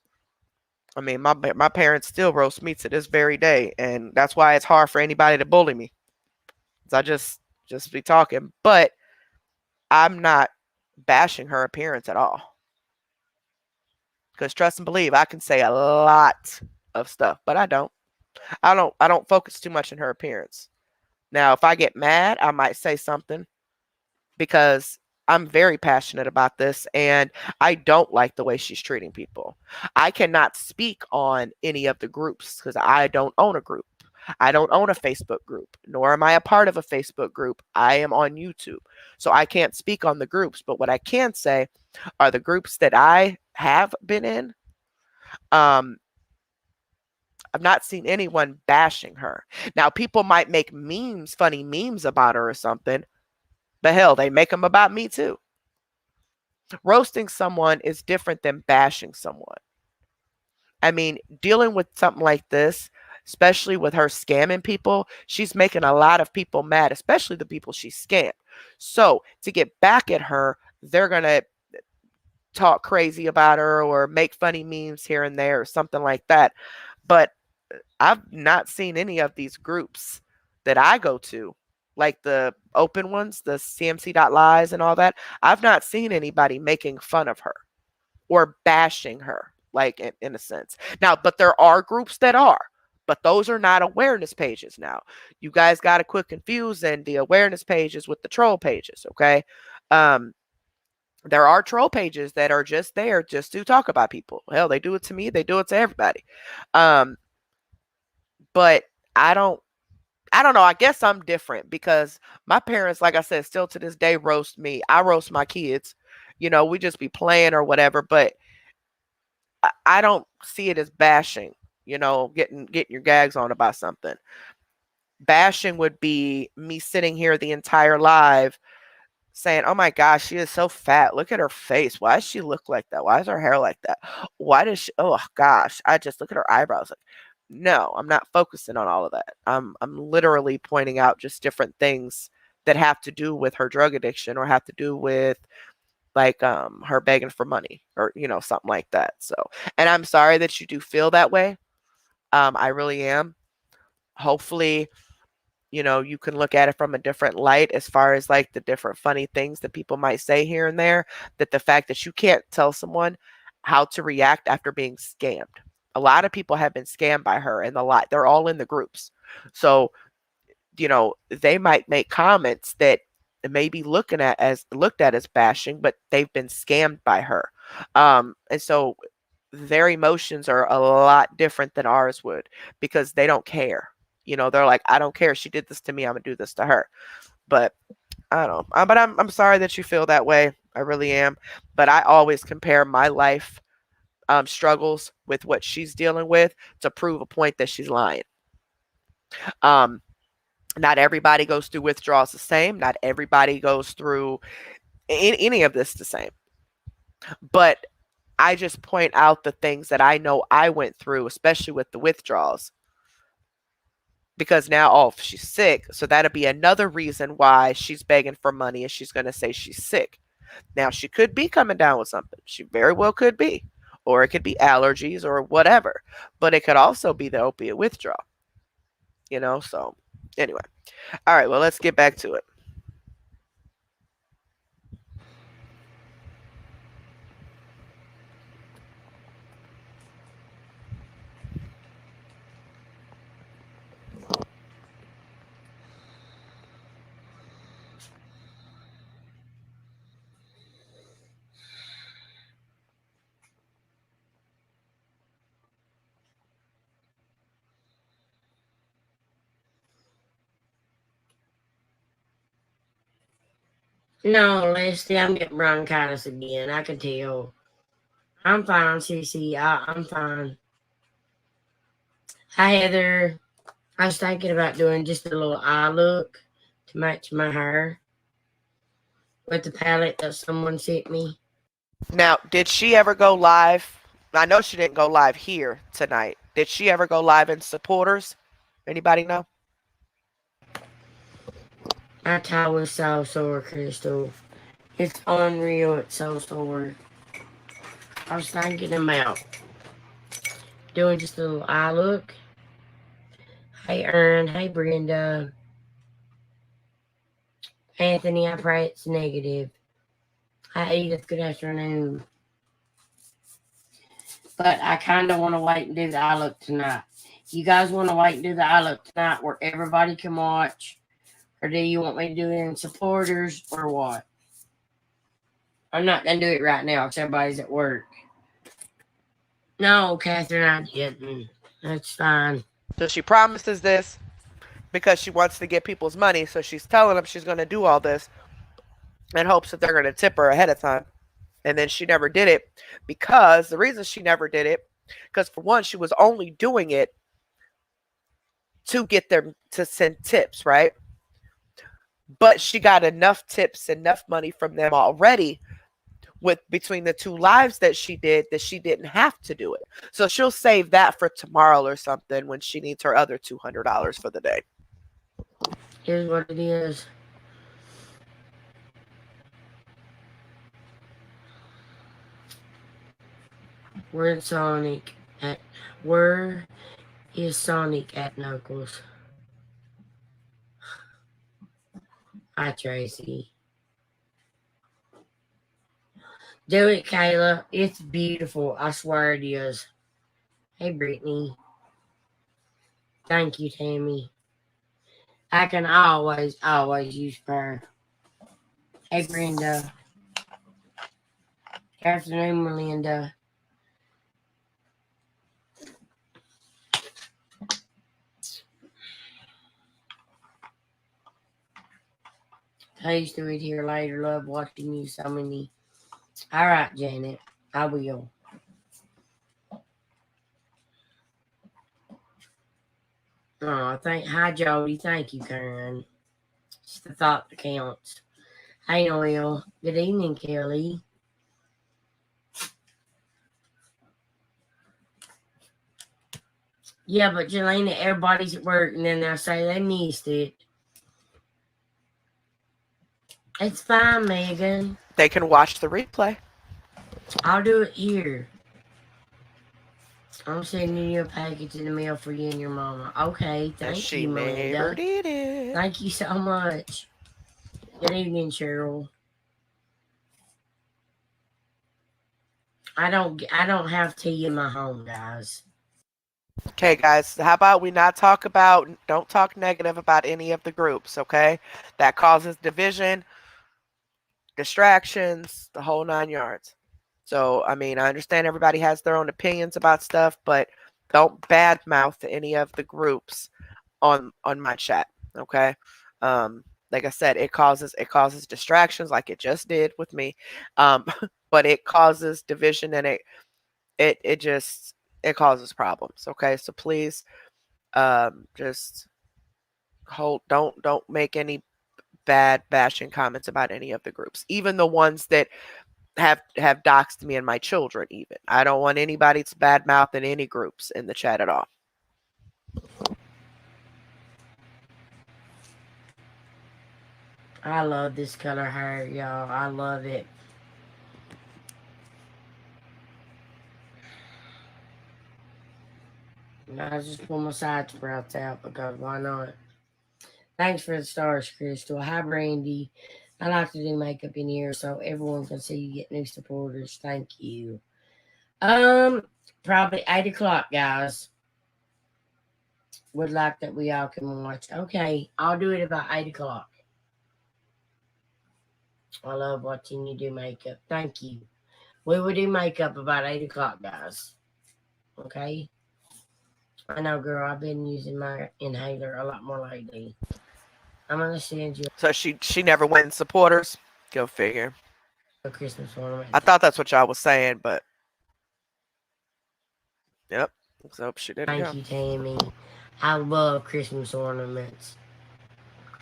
I mean, my parents still roast me to this very day, and that's why it's hard for anybody to bully me. 'Cause I just be talking, but I'm not bashing her appearance at all. Because trust and believe, I can say a lot of stuff, but I don't. I don't focus too much on her appearance. Now, if I get mad, I might say something because I'm very passionate about this and I don't like the way she's treating people. I cannot speak on any of the groups because I don't own a group. I don't own a Facebook group, nor am I a part of a Facebook group. I am on YouTube. So I can't speak on the groups, but what I can say are the groups that I have been in. Um, I've not seen anyone bashing her. Now, people might make memes, funny memes about her or something, but hell, they make them about me too. Roasting someone is different than bashing someone. I mean, dealing with something like this, especially with her scamming people, she's making a lot of people mad, especially the people she scammed. So, to get back at her, they're going to talk crazy about her or make funny memes here and there or something like that. But I've not seen any of these groups that I go to, like the open ones, the CMC.lies and all that. I've not seen anybody making fun of her or bashing her, like in a sense. Now, but there are groups that are, but those are not awareness pages now. You guys got to quit confusing the awareness pages with the troll pages, okay? Um, there are troll pages that are just there just to talk about people. Hell, they do it to me, they do it to everybody. Um, but I don't I don't know. I guess I'm different because my parents, like I said, still to this day roast me. I roast my kids. You know, we just be playing or whatever, but I don't see it as bashing, you know, getting your gags on about something. Bashing would be me sitting here the entire live saying, "Oh my gosh, she is so fat. Look at her face. Why does she look like that? Why is her hair like that? Why does she oh gosh, I just look at her eyebrows." Like, no, I'm not focusing on all of that. I'm literally pointing out just different things that have to do with her drug addiction or have to do with like her begging for money or you know something like that. So, and I'm sorry that you do feel that way. I really am. Hopefully, you know, you can look at it from a different light as far as like the different funny things that people might say here and there, that the fact that you can't tell someone how to react after being scammed. A lot of people have been scammed by her and they're all in the groups. So, you know, they might make comments that may be looked at as bashing, but they've been scammed by her. And so their emotions are a lot different than ours would because they don't care. You know, they're like, I don't care. She did this to me. I'm gonna do this to her. But I don't. But I'm sorry that you feel that way. I really am. But I always compare my life struggles with what she's dealing with to prove a point that she's lying. Um, Not everybody goes through withdrawals the same. Not everybody goes through any of this the same. But I just point out the things that I know I went through, especially with the withdrawals. Because now, oh, she's sick. So that'll be another reason why she's begging for money and she's going to say she's sick. Now, she could be coming down with something. She very well could be. Or it could be allergies or whatever. But it could also be the opiate withdrawal. You know, so anyway. All right, well, let's get back to it. No, Leslie, I'm getting bronchitis again. I can tell. I'm fine, Cece. I'm fine. Hi, Heather. I was thinking about doing just a little eye look to match my hair with the palette that someone sent me. Now, did she ever go live? I know she didn't go live here tonight. Did she ever go live in supporters? Anybody know? My toe is so sore, Crystal. It's unreal. It's so sore. I was thinking about doing just a little eye look. Hey, Ern. Hey, Brenda. Anthony, I pray it's negative. Hi, Edith. Good afternoon. But I kind of want to wait and do the eye look tonight. You guys want to wait and do the eye look tonight where everybody can watch? Or do you want me to do it in supporters or what? I'm not going to do it right now because everybody's at work. No, Catherine, I didn't. That's fine. So she promises this because she wants to get people's money. So she's telling them she's going to do all this in hopes that they're going to tip her ahead of time. And then she never did it because the reason she never did it, because for one, she was only doing it to get them to send tips, right? But she got enough tips, enough money from them already with between the 2 lives that she did that she didn't have to do it. So she'll save that for tomorrow or something when she needs her other $200 for the day. Here's what it is. Where is Sonic at? Where is Sonic at, Knuckles? Hi, Tracy. Do it, Kayla. It's beautiful. I swear it is. Hey, Brittany. Thank you, Tammy. I can always use prayer. Hey, Brenda. Good afternoon, Melinda. I used to read here later. Love watching you so many. All right, Janet. I will. Oh, hi, Jody. Thank you, Karen. It's the thought that counts. Hey, Noel. Good evening, Kelly. Yeah, but Jelena, everybody's at work, and then they'll say they missed it. It's fine, Megan. They can watch the replay. I'll do it here. I'm sending you a package in the mail for you and your mama. Okay, thank you, Melinda. Never did it. Thank you so much. Good evening, Cheryl. I don't have tea in my home, guys. Okay, guys, how about we don't talk negative about any of the groups, okay? That causes division, distractions, the whole 9 yards. So, I mean, I understand everybody has their own opinions about stuff, but don't badmouth any of the groups on my chat, okay? Like I said, it causes distractions like it just did with me. But it causes division and it causes problems, okay? So please just don't make any bad bashing comments about any of the groups, even the ones that have doxed me and my children. Even I don't want anybody to badmouth in any groups in the chat at all. I love this color hair, y'all. I love it. I just pull my side sprouts out because why not? Thanks for the stars, Crystal. Hi, Brandy. I like to do makeup in here so everyone can see you get new supporters. Thank you. Probably 8 o'clock, guys. Would like that we all can watch. Okay, I'll do it about 8 o'clock. I love watching you do makeup. Thank you. We will do makeup about 8 o'clock, guys. Okay? I know, girl. I've been using my inhaler a lot more lately. I'm going to send you So she never wins supporters. Go figure. a Christmas ornament. I thought that's what y'all was saying, but yep. So she didn't Thank go. you, Tammy. I love Christmas ornaments.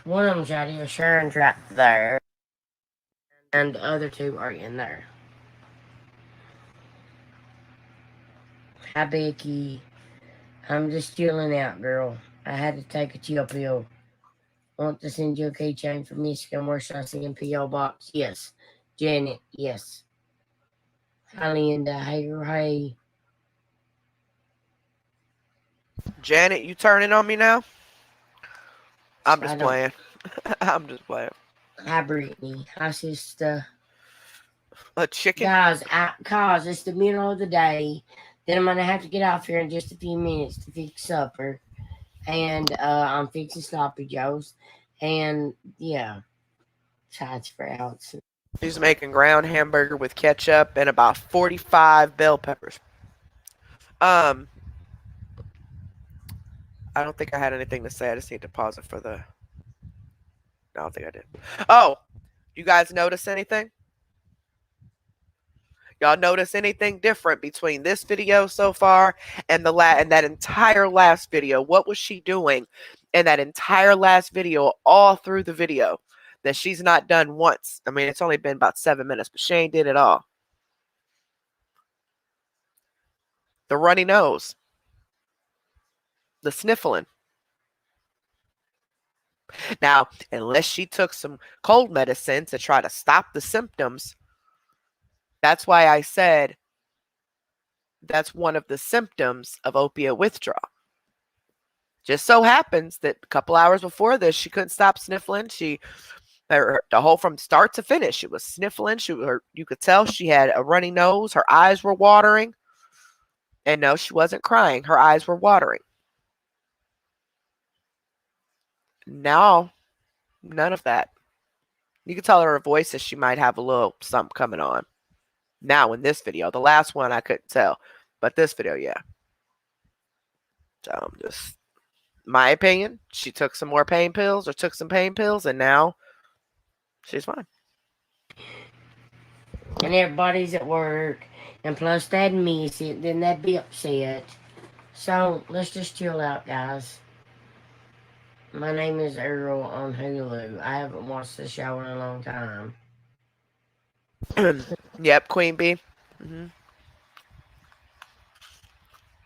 One of them's right here. Sharon's right there. And the other 2 are in there. Hi, Becky. I'm just chilling out, girl. I had to take a chill pill Want to send you a keychain from Michigan. Where should I send P.O. Box? Yes. Janet, yes. Hi, Linda. Hey. Janet, you turning on me now? I'm I just don't. playing. I'm just playing. Hi, Brittany. Hi, sister. A chicken? Guys, cause it's the middle of the day. Then I'm gonna have to get off here in just a few minutes to fix supper, and I'm fixing sloppy joes, and yeah, side sprouts. She's making ground hamburger with ketchup and about 45 bell peppers. Um, I don't think I had anything to say. I just need to pause it for the. I don't think I did. Oh, you guys notice anything? Y'all notice anything different between this video so far and and that entire last video? What was she doing in that entire last video, all through the video, that she's not done once? I mean, it's only been about 7 minutes, but she ain't did it all. The runny nose, the sniffling. Now, unless she took some cold medicine to try to stop the symptoms, that's why I said that's one of the symptoms of opiate withdrawal. Just so happens that a couple hours before this, she couldn't stop sniffling. The whole from start to finish, she was sniffling. You could tell she had a runny nose. Her eyes were watering. And no, she wasn't crying. Her eyes were watering. Now, none of that. You can tell her voice that she might have a little something coming on. Now in this video, the last one I couldn't tell, but this video, yeah. So just my opinion. She took some more pain pills or took some pain pills, and now she's fine. And everybody's at work, and plus they'd miss it, then they'd be upset. So let's just chill out, guys. My name is Earl on Hulu. I haven't watched the show in a long time. Yep, Queen Bee.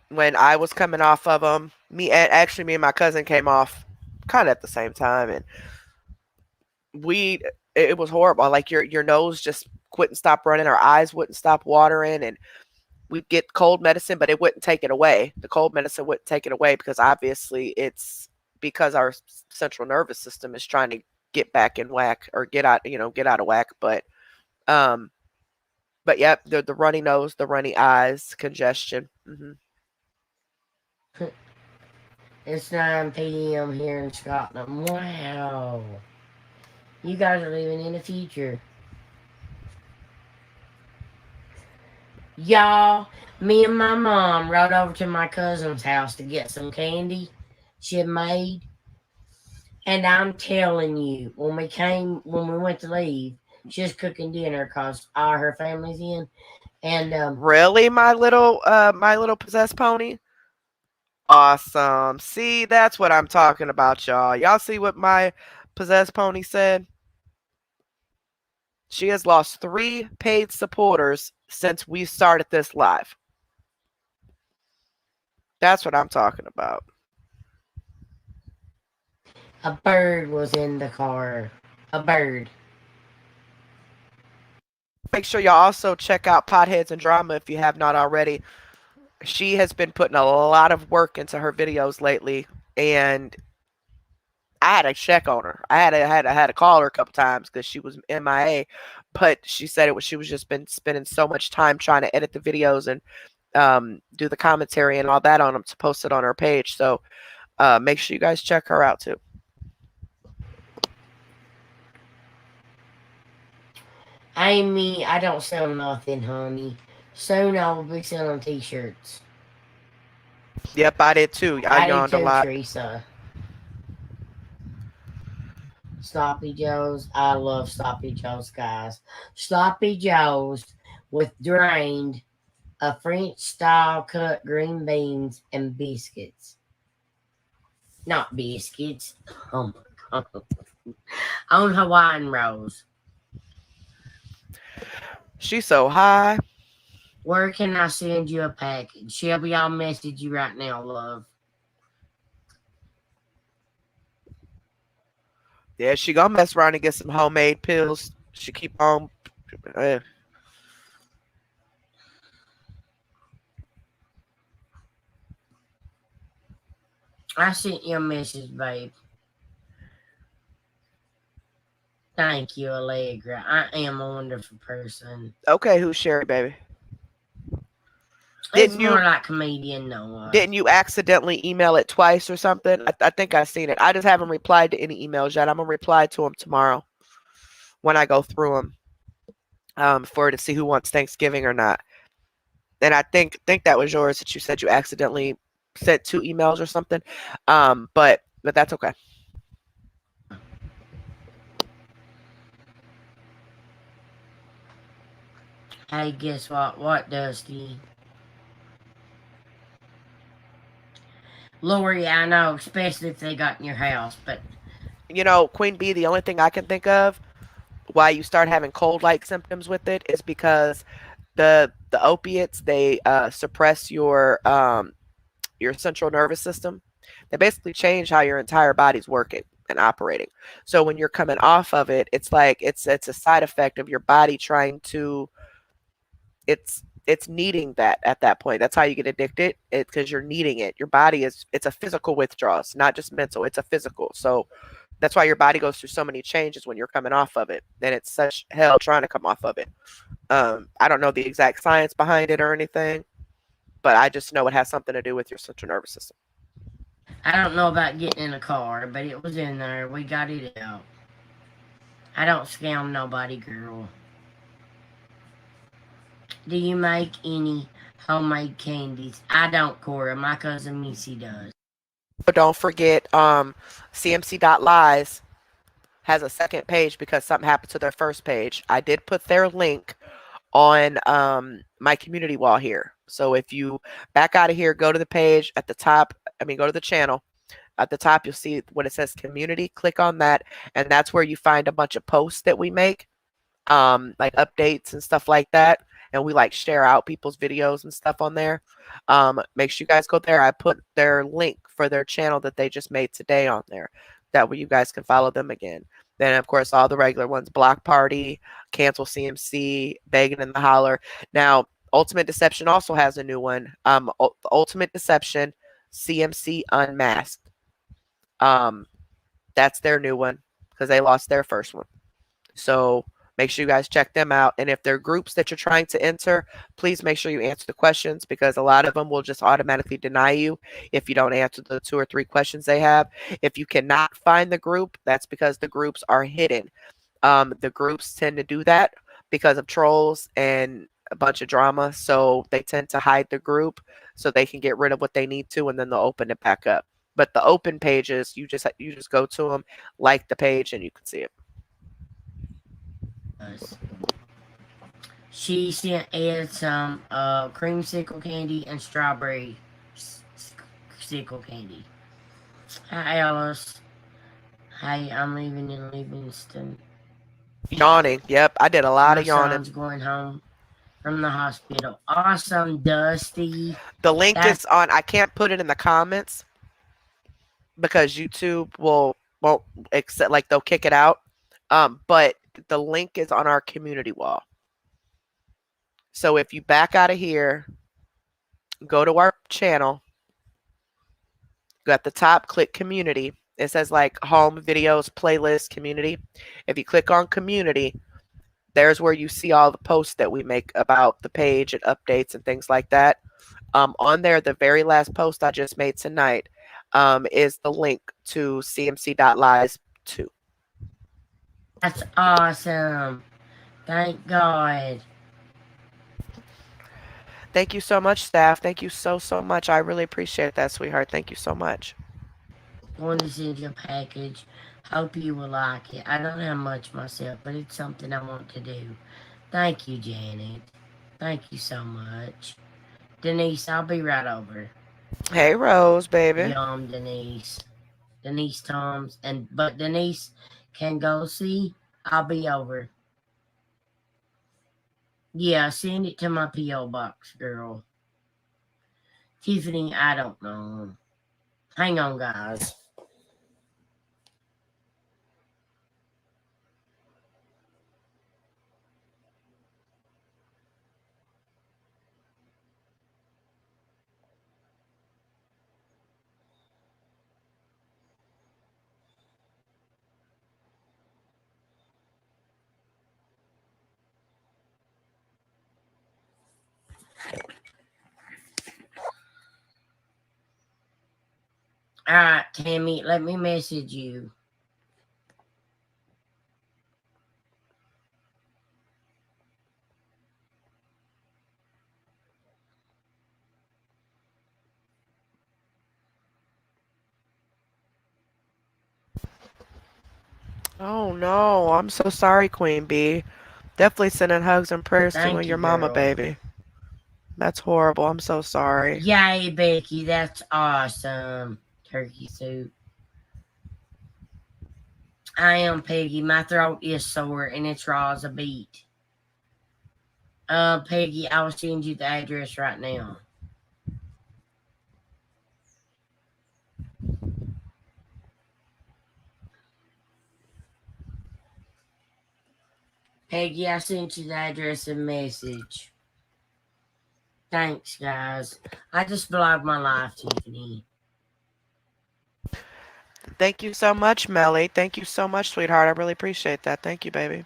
When I was coming off of them, me and my cousin came off kind of at the same time, and it was horrible. Like your nose just wouldn't stop running, our eyes wouldn't stop watering, and we'd get cold medicine, but it wouldn't take it away. The cold medicine wouldn't take it away because obviously it's because our central nervous system is trying to get back in whack or get out of whack. But yeah, the runny nose, the runny eyes, congestion. It's 9 p.m. here in Scotland. Wow. You guys are living in the future. Y'all, me and my mom rode over to my cousin's house to get some candy she had made. And I'm telling you, when we went to leave, she was cooking dinner because all her family's in. And Really, my little possessed pony? Awesome. See, that's what I'm talking about, y'all. Y'all see what my possessed pony said? She has lost 3 paid supporters since we started this live. That's what I'm talking about. a bird was in the car. A bird. Make sure y'all also check out Potheads and Drama if you have not already. She has been putting a lot of work into her videos lately, and I had to check on her. I had to call her a couple times because she was MIA, but she said she was just been spending so much time trying to edit the videos and do the commentary and all that on them to post it on her page. So make sure you guys check her out too. Amy, I don't sell nothing, honey. Soon I will be selling t-shirts. Yep, I did too. I I yawned did a too, lot. Teresa. Sloppy Joes. I love Sloppy Joes, guys. Sloppy Joes with drained, a French style cut green beans and biscuits. Not biscuits. Oh my god. On Hawaiian rolls. She's so high. Where can I send you a package? Shelby, I'll message you right now, love. Yeah, she gonna mess around and get some homemade pills. She keep on. Uh, I sent you a message, babe. Thank you, Allegra. I am a wonderful person. okay, who's Sherry, baby? It's Didn't more you like comedian Noah. didn't you accidentally email it twice or something? I think I seen it. I just haven't replied to any emails yet. I'm gonna reply to them tomorrow when I go through them for to see who wants Thanksgiving or not. And I think that was yours that you said you accidentally sent two emails or something. But that's okay. Hey, guess what? What, Dusty? Lori, I know, especially if they got in your house, but You know, Queen Bee, the only thing I can think of why you start having cold like symptoms with it is because the opiates they suppress your central nervous system. They basically change how your entire body's working and operating. So when you're coming off of it, it's like it's a side effect of your body trying to it's needing that at that point. That's how you get addicted. It's because you're needing it. Your body is it's a physical withdrawal. It's not just mental. It's a physical. So that's why your body goes through so many changes when you're coming off of it. And it's such hell trying to come off of it. I don't know the exact science behind it or anything, but I just know it has something to do with your central nervous system. I don't know about getting in a car, but it was in there. We got it out. I don't scam nobody, girl. Do you make any homemade candies? I don't, Cora. My cousin Missy does. But don't forget, CMC.lies has a second page because something happened to their first page. I did put their link on my community wall here. So if you back out of here, go to the page at the top. I mean, go to the channel. At the top, you'll see what it says community. Click on that, and that's where you find a bunch of posts that we make, like updates and stuff like that. And we like share out people's videos and stuff on there. Make sure you guys go there. I put their link for their channel that they just made today on there. That way you guys can follow them again. Then of course all the regular ones: Block Party, Cancel CMC, Begging in the Holler. Now Ultimate Deception also has a new one. Ultimate Deception, CMC Unmasked. Um, that's their new one because they lost their first one. So make sure you guys check them out. And if they're groups that you're trying to enter, please make sure you answer the questions because a lot of them will just automatically deny you if you don't answer the 2 or 3 questions they have. If you cannot find the group, that's because the groups are hidden. The groups tend to do that because of trolls and a bunch of drama. So they tend to hide the group so they can get rid of what they need to, and then they'll open it back up. But the open pages, you just go to them, like the page, and you can see it. She sent Ed some creamsicle candy and strawberry sickle candy. Hi, Alice. Hey, I'm leaving in Livingston. Yawning. Yep, I did a lot My of yawning. son's going home from the hospital. Awesome, Dusty. The link is on. I can't put it in the comments because YouTube won't accept. Like they'll kick it out. But the link is on our community wall. So if you back out of here, go to our channel. Go at the top, click community. It says like home, videos, playlist, community. If you click on community, there's where you see all the posts that we make about the page and updates and things like that. On there, the very last post I just made tonight is the link to cmc.lies 2. That's awesome. Thank God. Thank you so much, staff. Thank you so much. I really appreciate that, sweetheart. Thank you so much. Going to send you a package. Hope you will like it. I don't have much myself, but it's something I want to do. Thank you, Janet. Thank you so much. Denise, I'll be right over. Hey, Rose, baby. Yum, Denise. Denise Toms. But Denise can go see. I'll be over. Yeah, send it to my P.O. box, girl. Tiffany, I don't know. Hang on, guys. right, Tammy, let me message you. Oh no, I'm so sorry, Queen Bee. Definitely sending hugs and prayers to you and Thank you, your mama, girl. baby. That's horrible. I'm so sorry. Yay, Becky, that's awesome. Turkey soup. I am Peggy. My throat is sore and it's raw as a beet. Peggy, I will send you the address right now. Peggy, I sent you the address and message. Thanks, guys. I just vlogged my life, Tiffany. Thank you so much, Melly. Thank you so much, sweetheart. I really appreciate that. Thank you, baby.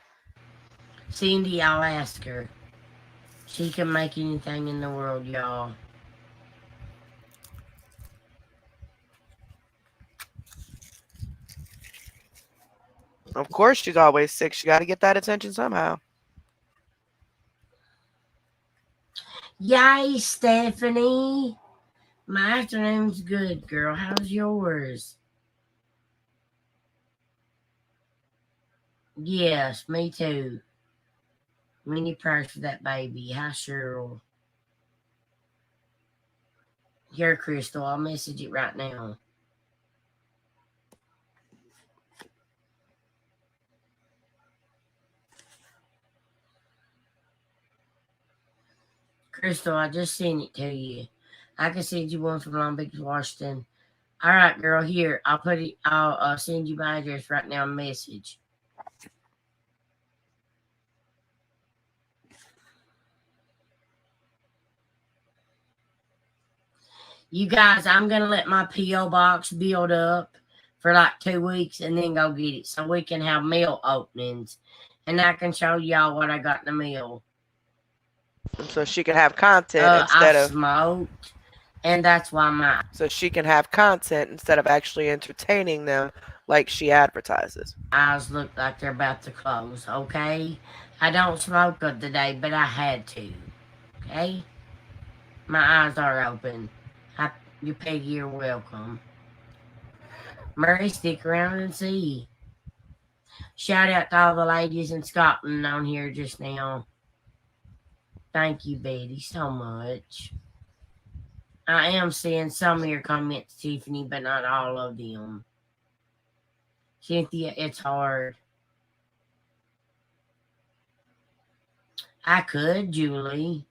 Cindy, I'll ask her. She can make anything in the world, y'all. Of course, she's always sick. She got to get that attention somehow. Yay, Stephanie. My afternoon's good, girl. How's yours? Yes, me too. Many prayers for that baby. Hi, Cheryl. Here, Crystal. I'll message it right now. Crystal, I just sent it to you. I can send you one from Long Beach, Washington. All right, girl. Here, I'll put it. I'll send you my address right now. Message. You guys, I'm gonna let my PO box build up for like 2 weeks and then go get it so we can have mail openings, and I can show y'all what I got in the mail. So she can have content I instead of smoked, and that's why my actually entertaining them like she advertises. eyes look like they're about to close. Okay, I don't smoke of the day, but I had to. Okay, my eyes are open. You Peggy, you're welcome. Murray, stick around and see. Shout out to all the ladies in Scotland on here just now. Thank you, Betty, so much. I am seeing some of your comments, Tiffany, but not all of them. Cynthia, it's hard. I could, Julie.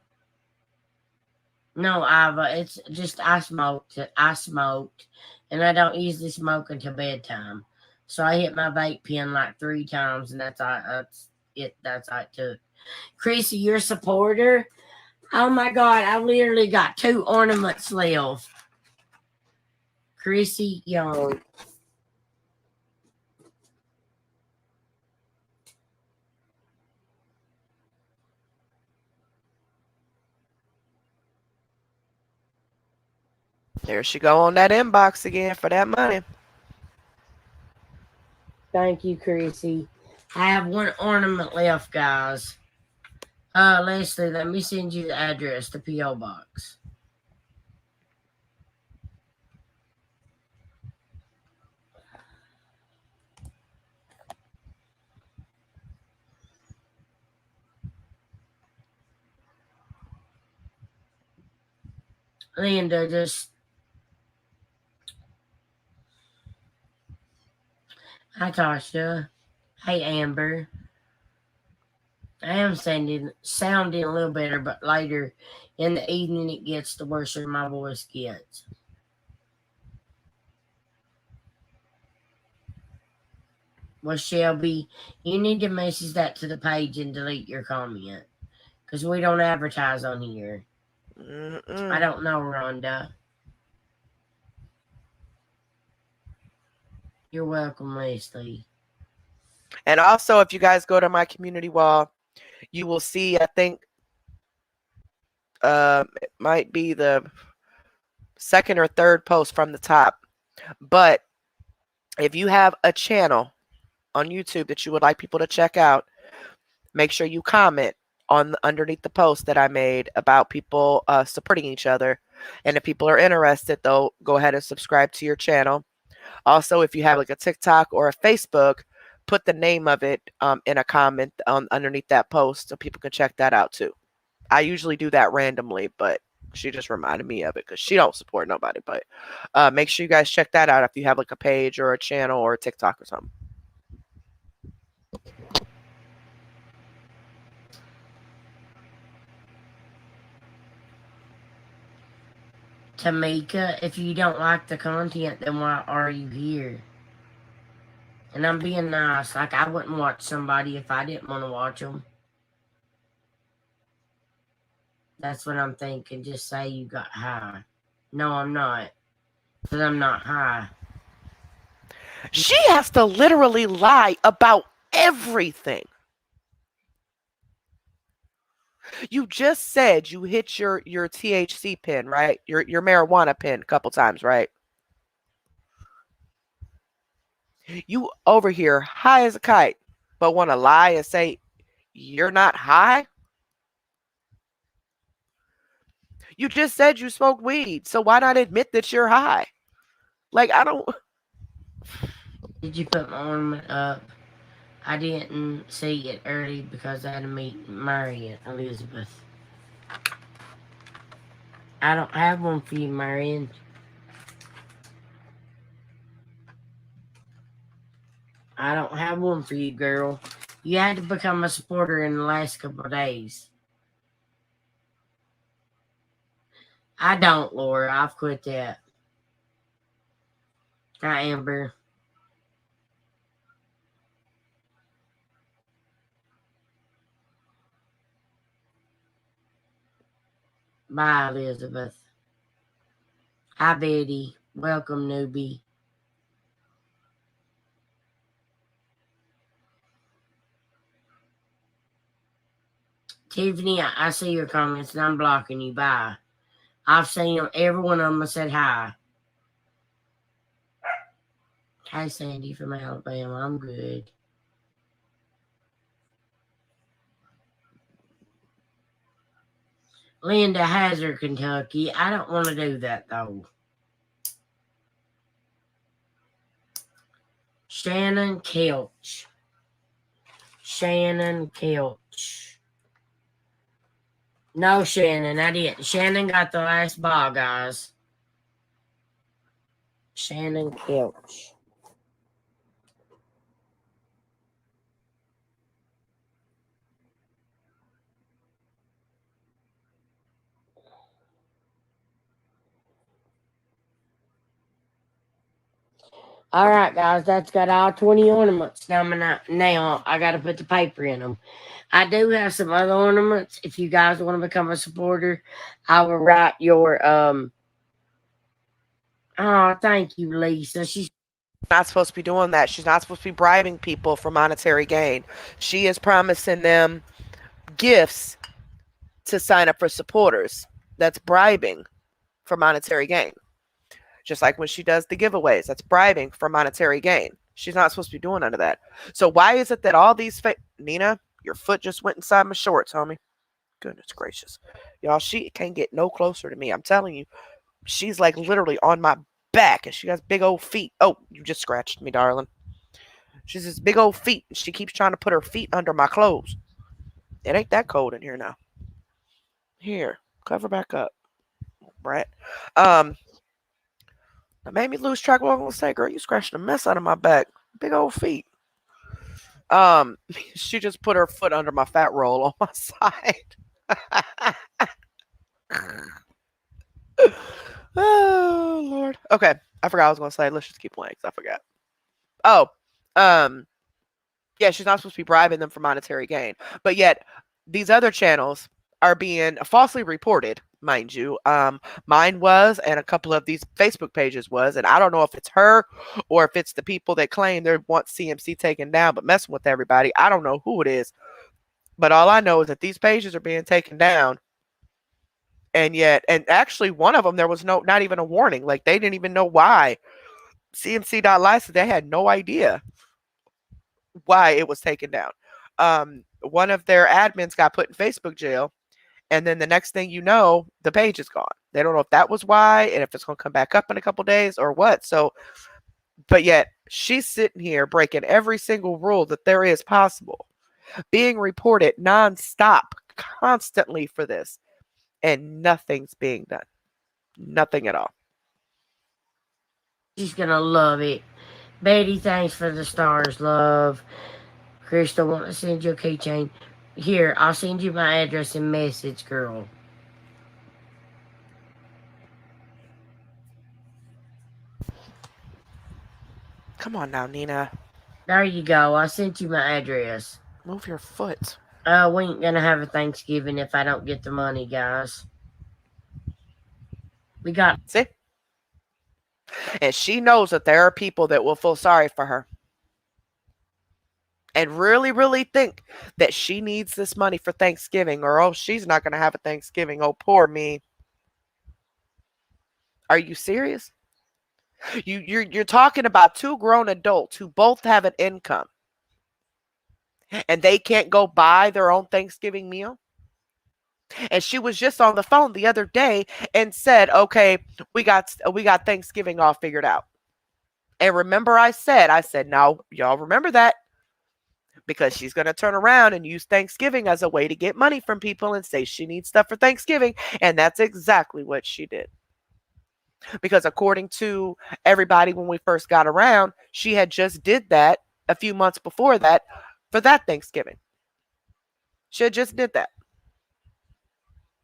No, Iva, it's just I smoked, and I don't usually smoke until bedtime. So I hit my vape pen like 3 times, and that's it. That's all it took. Chrissy, your supporter. Oh my God, I literally got 2 ornaments left. Chrissy Young. There she go on that inbox again for that money. Thank you, Chrissy. I have 1 ornament left, guys. Leslie, let me send you the address, the P.O. box. Linda, just hi, Tasha. Hey, Amber. I am sounding a little better, but later in the evening it gets the worse my voice gets. Well, Shelby, you need to message that to the page and delete your comment, because we don't advertise on here. I don't know, Rhonda. You're welcome, Leslie. And also, if you guys go to my community wall, you will see, I think, it might be the second or third post from the top. But if you have a channel on YouTube that you would like people to check out, make sure you comment on underneath the post that I made about people supporting each other. And if people are interested, though, go ahead and subscribe to your channel. Also, if you have like a TikTok or a Facebook, put the name of it in a comment underneath that post so people can check that out too. I usually do that randomly, but she just reminded me of it because she don't support nobody. But make sure you guys check that out if you have like a page or a channel or a TikTok or something. Tamika, if you don't like the content, then why are you here? And I'm being nice. Like, I wouldn't watch somebody if I didn't want to watch them. That's what I'm thinking. Just say you got high. No, I'm not. Because I'm not high. She has to literally lie about everything. You just said you hit your THC pin, right? Your marijuana pin a couple times, right? You over here high as a kite, but want to lie and say you're not high? You just said you smoke weed, so why not admit that you're high? Like, I don't. Did you put my ornament up? I didn't see it early because I had to meet Marion Elizabeth. I don't have one for you, Marion. I don't have one for you, girl. You had to become a supporter in the last couple of days. I don't, Laura. I've quit that. Hi, Amber. Bye, Elizabeth. Hi, Betty. Welcome, newbie. Tiffany, I see your comments and I'm blocking you. Bye. I've seen them. Every one of them said hi. Hi, Sandy from Alabama. I'm good. Linda Hazard, Kentucky. I don't want to do that, though. Shannon Kelch. Shannon Kelch. No, Shannon, I didn't. Shannon got the last ball, guys. Shannon Kelch. All right, guys, that's got all 20 ornaments. Now I got to put the paper in them. I do have some other ornaments. If you guys want to become a supporter, I will write your Oh, thank you, Lisa. She's Not supposed to be doing that. She's not supposed to be bribing people for monetary gain. She is promising them gifts to sign up for supporters. That's bribing for monetary gain. Just like when she does the giveaways, that's bribing for monetary gain. She's not supposed to be doing none of that. So why is it that all these Nina, your foot just went inside my shorts, homie. Goodness gracious. Y'all, she can't get no closer to me. I'm telling you, she's like literally on my back and she has big old feet. Oh, you just scratched me, darling. She's this big old feet. And she keeps trying to put her feet under my clothes. It ain't that cold in here now. Here, cover back up. Right. That made me lose track of what I'm gonna say, girl. You scratched the mess out of my back. Big old feet. Um, she just put her foot under my fat roll on my side. Oh Lord. Okay. I forgot what I was gonna say. Let's just keep playing because I forgot. Oh, um, yeah, she's not supposed to be bribing them for monetary gain. But yet these other channels are being falsely reported, mind you. Mine was, and a couple of these Facebook pages was, and I don't know if it's her or if it's the people that claim they want CMC taken down but messing with everybody. I don't know who it is. But all I know is that these pages are being taken down. And yet, and actually one of them, there was not even a warning. Like they didn't even know why CMC.license, they had no idea why it was taken down. One of their admins got put in Facebook jail, and then the next thing you know, the page is gone. They don't know if that was why, and if it's going to come back up in a couple days or what. So, but yet she's sitting here breaking every single rule that there is possible, being reported nonstop, constantly for this, and nothing's being done. Nothing at all. She's gonna love it. Betty, thanks for the stars, love. Crystal, want to send you a keychain? Here, I'll send you my address and message, girl. Come on now, Nina. There you go. I sent you my address. Move your foot. We ain't gonna have a Thanksgiving if I don't get the money, guys. We got. See? And she knows that there are people that will feel sorry for her and really, really think that she needs this money for Thanksgiving, or oh, she's not going to have a Thanksgiving. Oh, poor me. Are you serious? You're talking about two grown adults who both have an income, and they can't go buy their own Thanksgiving meal. And she was just on the phone the other day and said, "Okay, we got Thanksgiving all figured out." And remember, I said, "Now y'all remember that." Because she's going to turn around and use Thanksgiving as a way to get money from people and say she needs stuff for Thanksgiving. And that's exactly what she did. Because according to everybody, when we first got around, she had just did that a few months before that for that Thanksgiving. She had just did that.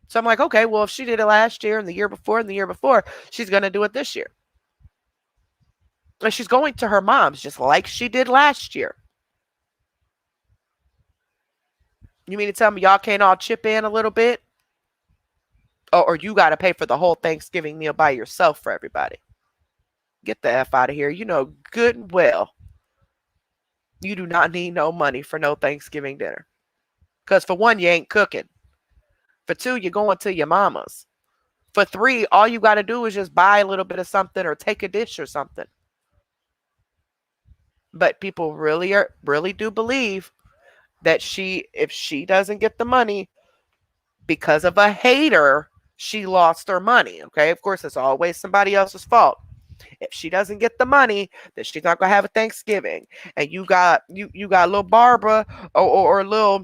So I'm like, okay, well, if she did it last year and the year before and the year before, she's going to do it this year. And she's going to her mom's just like she did last year. You mean to tell me y'all can't all chip in a little bit? Or you got to pay for the whole Thanksgiving meal by yourself for everybody? Get the F out of here. You know good and well you do not need no money for no Thanksgiving dinner. Because for one, you ain't cooking. For two, you're going to your mama's. For three, all you got to do is just buy a little bit of something or take a dish or something. But people really do believe that if she doesn't get the money because of a hater, she lost her money. Okay, of course, it's always somebody else's fault. If she doesn't get the money, then she's not gonna have a Thanksgiving. And you got little Barbara or little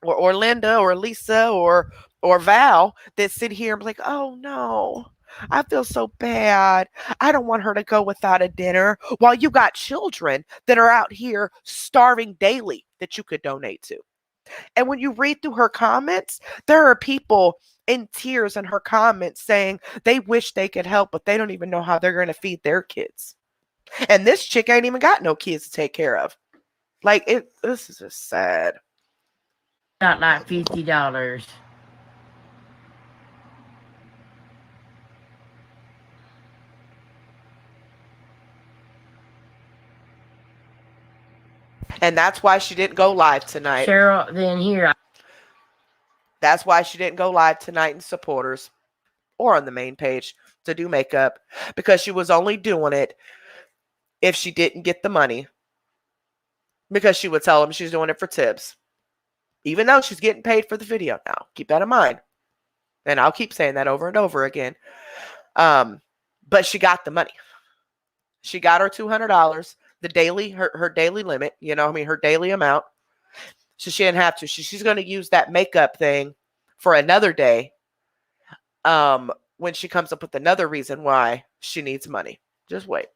or Linda or Lisa or Val that sit here and be like, oh no, I feel so bad. I don't want her to go without a dinner. While you got children that are out here starving daily that you could donate to. And when you read through her comments, there are people in tears in her comments saying they wish they could help, but they don't even know how they're going to feed their kids. And this chick ain't even got no kids to take care of. Like, this is just sad. Got like $50. And that's why she didn't go live tonight. Cheryl, then here. That's why she didn't go live tonight in supporters or on the main page to do makeup, because she was only doing it if she didn't get the money, because she would tell them she's doing it for tips, even though she's getting paid for the video now. Keep that in mind. And I'll keep saying that over and over again. But she got the money. She got her $200, the daily, her daily limit, her daily amount. So she didn't have to. She's going to use that makeup thing for another day. When she comes up with another reason why she needs money. Just wait.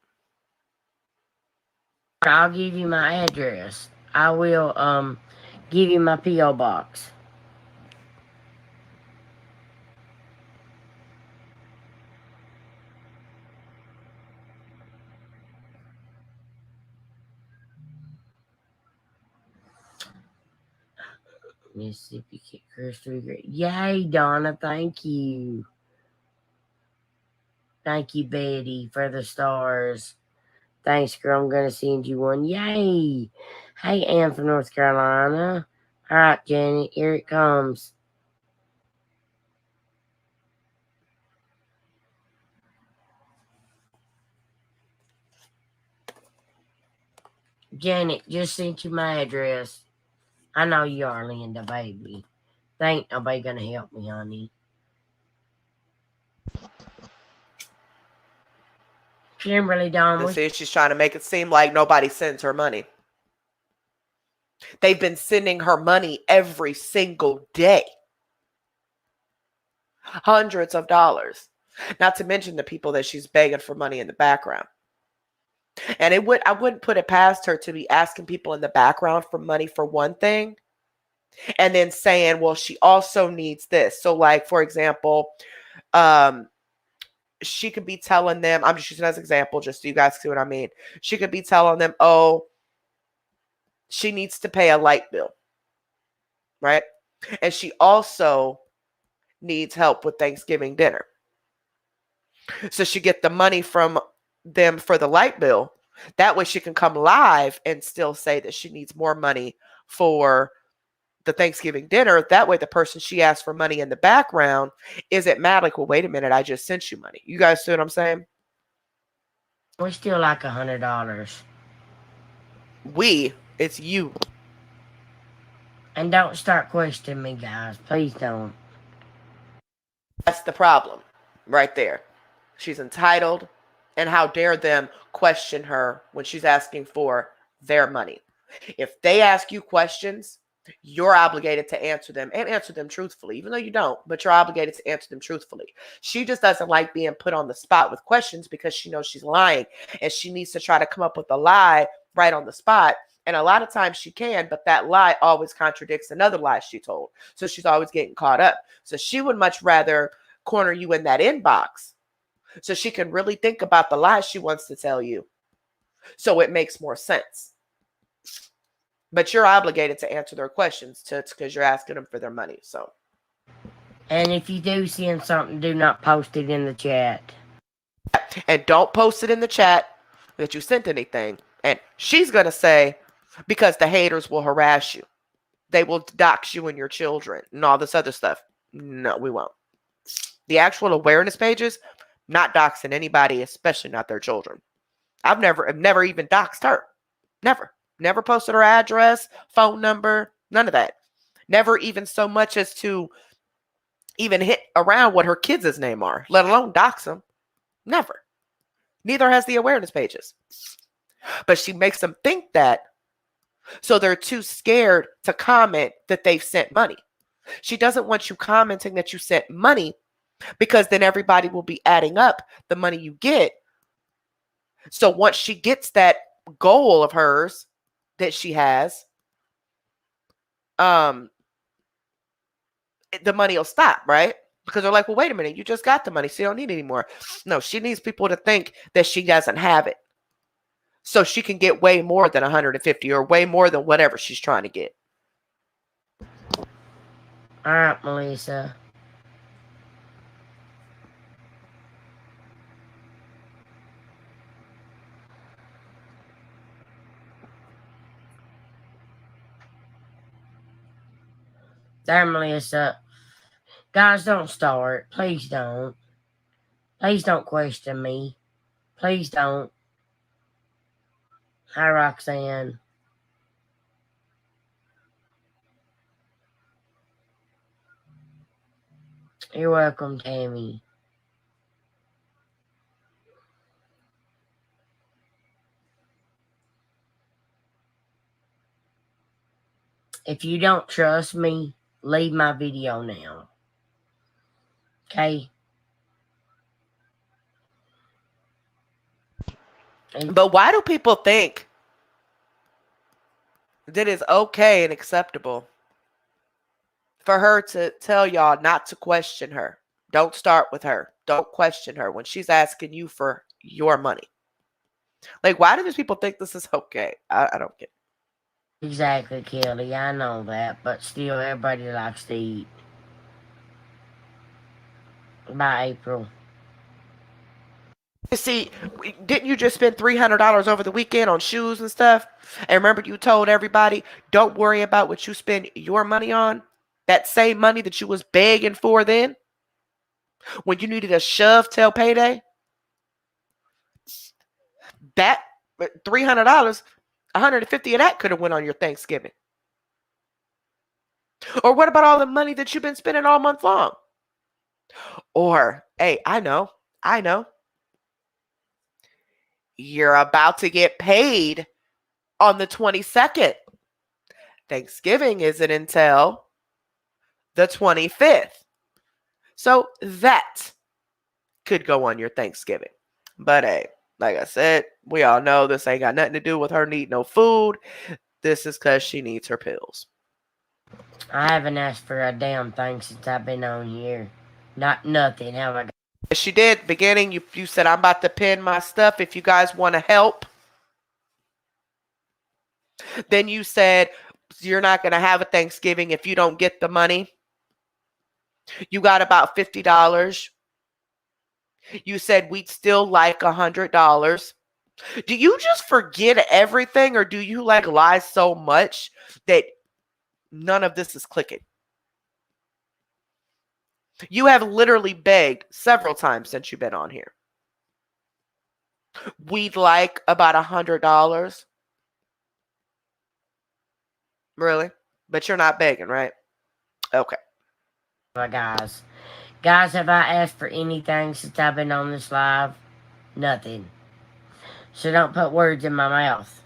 I'll give you my address. I will give you my P.O. box. Mississippi Kid Crystal. Yay, Donna. Thank you. Thank you, Betty, for the stars. Thanks, girl. I'm going to send you one. Yay. Hey, Ann from North Carolina. All right, Janet. Here it comes. Janet just sent you my address. I know you are, Linda, baby. There ain't nobody gonna help me, honey. Kimberly Dawn, See, she's trying to make it seem like nobody sends her money. They've been sending her money every single day. Hundreds of dollars. Not to mention the people that she's begging for money in the background. And I wouldn't put it past her to be asking people in the background for money for one thing and then saying, well, she also needs this. So like, for example, she could be telling them, I'm just using as an example, just so you guys see what I mean. She could be telling them, oh, she needs to pay a light bill, right? And she also needs help with Thanksgiving dinner. So she get the money from them for the light bill. That way she can come live and still say that she needs more money for the Thanksgiving dinner. That way the person she asked for money in the background isn't mad like, well, wait a minute, I just sent you money. You guys see what I'm saying? we still like $100. It's you. And don't start questioning me, guys. Please don't. That's the problem right there. She's entitled, and how dare them question her when she's asking for their money. If they ask you questions, you're obligated to answer them and answer them truthfully, even though you don't, but you're obligated to answer them truthfully. She just doesn't like being put on the spot with questions because she knows she's lying and she needs to try to come up with a lie right on the spot. And a lot of times she can, but that lie always contradicts another lie she told. So she's always getting caught up. So she would much rather corner you in that inbox so she can really think about the lies she wants to tell you. So it makes more sense. But you're obligated to answer their questions because you're asking them for their money. So, and if you do send something, do not post it in the chat. And don't post it in the chat that you sent anything. And she's going to say, because the haters will harass you. They will dox you and your children and all this other stuff. No, we won't. The actual awareness pages, not doxing anybody, especially not their children. I've never even doxed her. Never posted her address, phone number, none of that. Never even so much as to even hit around what her kids' name are, let alone dox them. Never. Neither has the awareness pages. But she makes them think that, so they're too scared to comment that they've sent money. She doesn't want you commenting that you sent money because then everybody will be adding up the money you get. So once she gets that goal of hers that she has, the money will stop, right? Because they're like, well, wait a minute, you just got the money, so you don't need any more. No, she needs people to think that she doesn't have it. So she can get way more than 150 or way more than whatever she's trying to get. All right, Melissa. There, Melissa. Guys, don't start. Please don't. Please don't question me. Please don't. Hi, Roxanne. You're welcome, Tammy. If you don't trust me, leave my video now. Okay? But why do people think that it's okay and acceptable for her to tell y'all not to question her? Don't start with her. Don't question her when she's asking you for your money. Like, why do these people think this is okay? I don't get it. Exactly, Kelly. I know that, but still, everybody likes to eat. Bye, April. See, didn't you just spend $300 over the weekend on shoes and stuff? And remember, you told everybody, don't worry about what you spend your money on. That same money that you was begging for then, when you needed a shove till payday. That $300, 150 of that could have went on your Thanksgiving. Or what about all the money that you've been spending all month long? Or, hey, I know. You're about to get paid on the 22nd. Thanksgiving isn't until the 25th. So that could go on your Thanksgiving. But hey, like I said, we all know this ain't got nothing to do with her needing no food. This is because she needs her pills. I haven't asked for a damn thing since I've been on here. Not nothing, have I? She did. At the beginning, you said, I'm about to pin my stuff if you guys want to help. Then you said, you're not going to have a Thanksgiving if you don't get the money. You got about $50. You said we'd still like $100. Do you just forget everything, or do you like lie so much that none of this is clicking? You have literally begged several times since you've been on here. We'd like about $100. Really? But you're not begging, right? Okay. Guys. Guys, have I asked for anything since I've been on this live? Nothing. So don't put words in my mouth.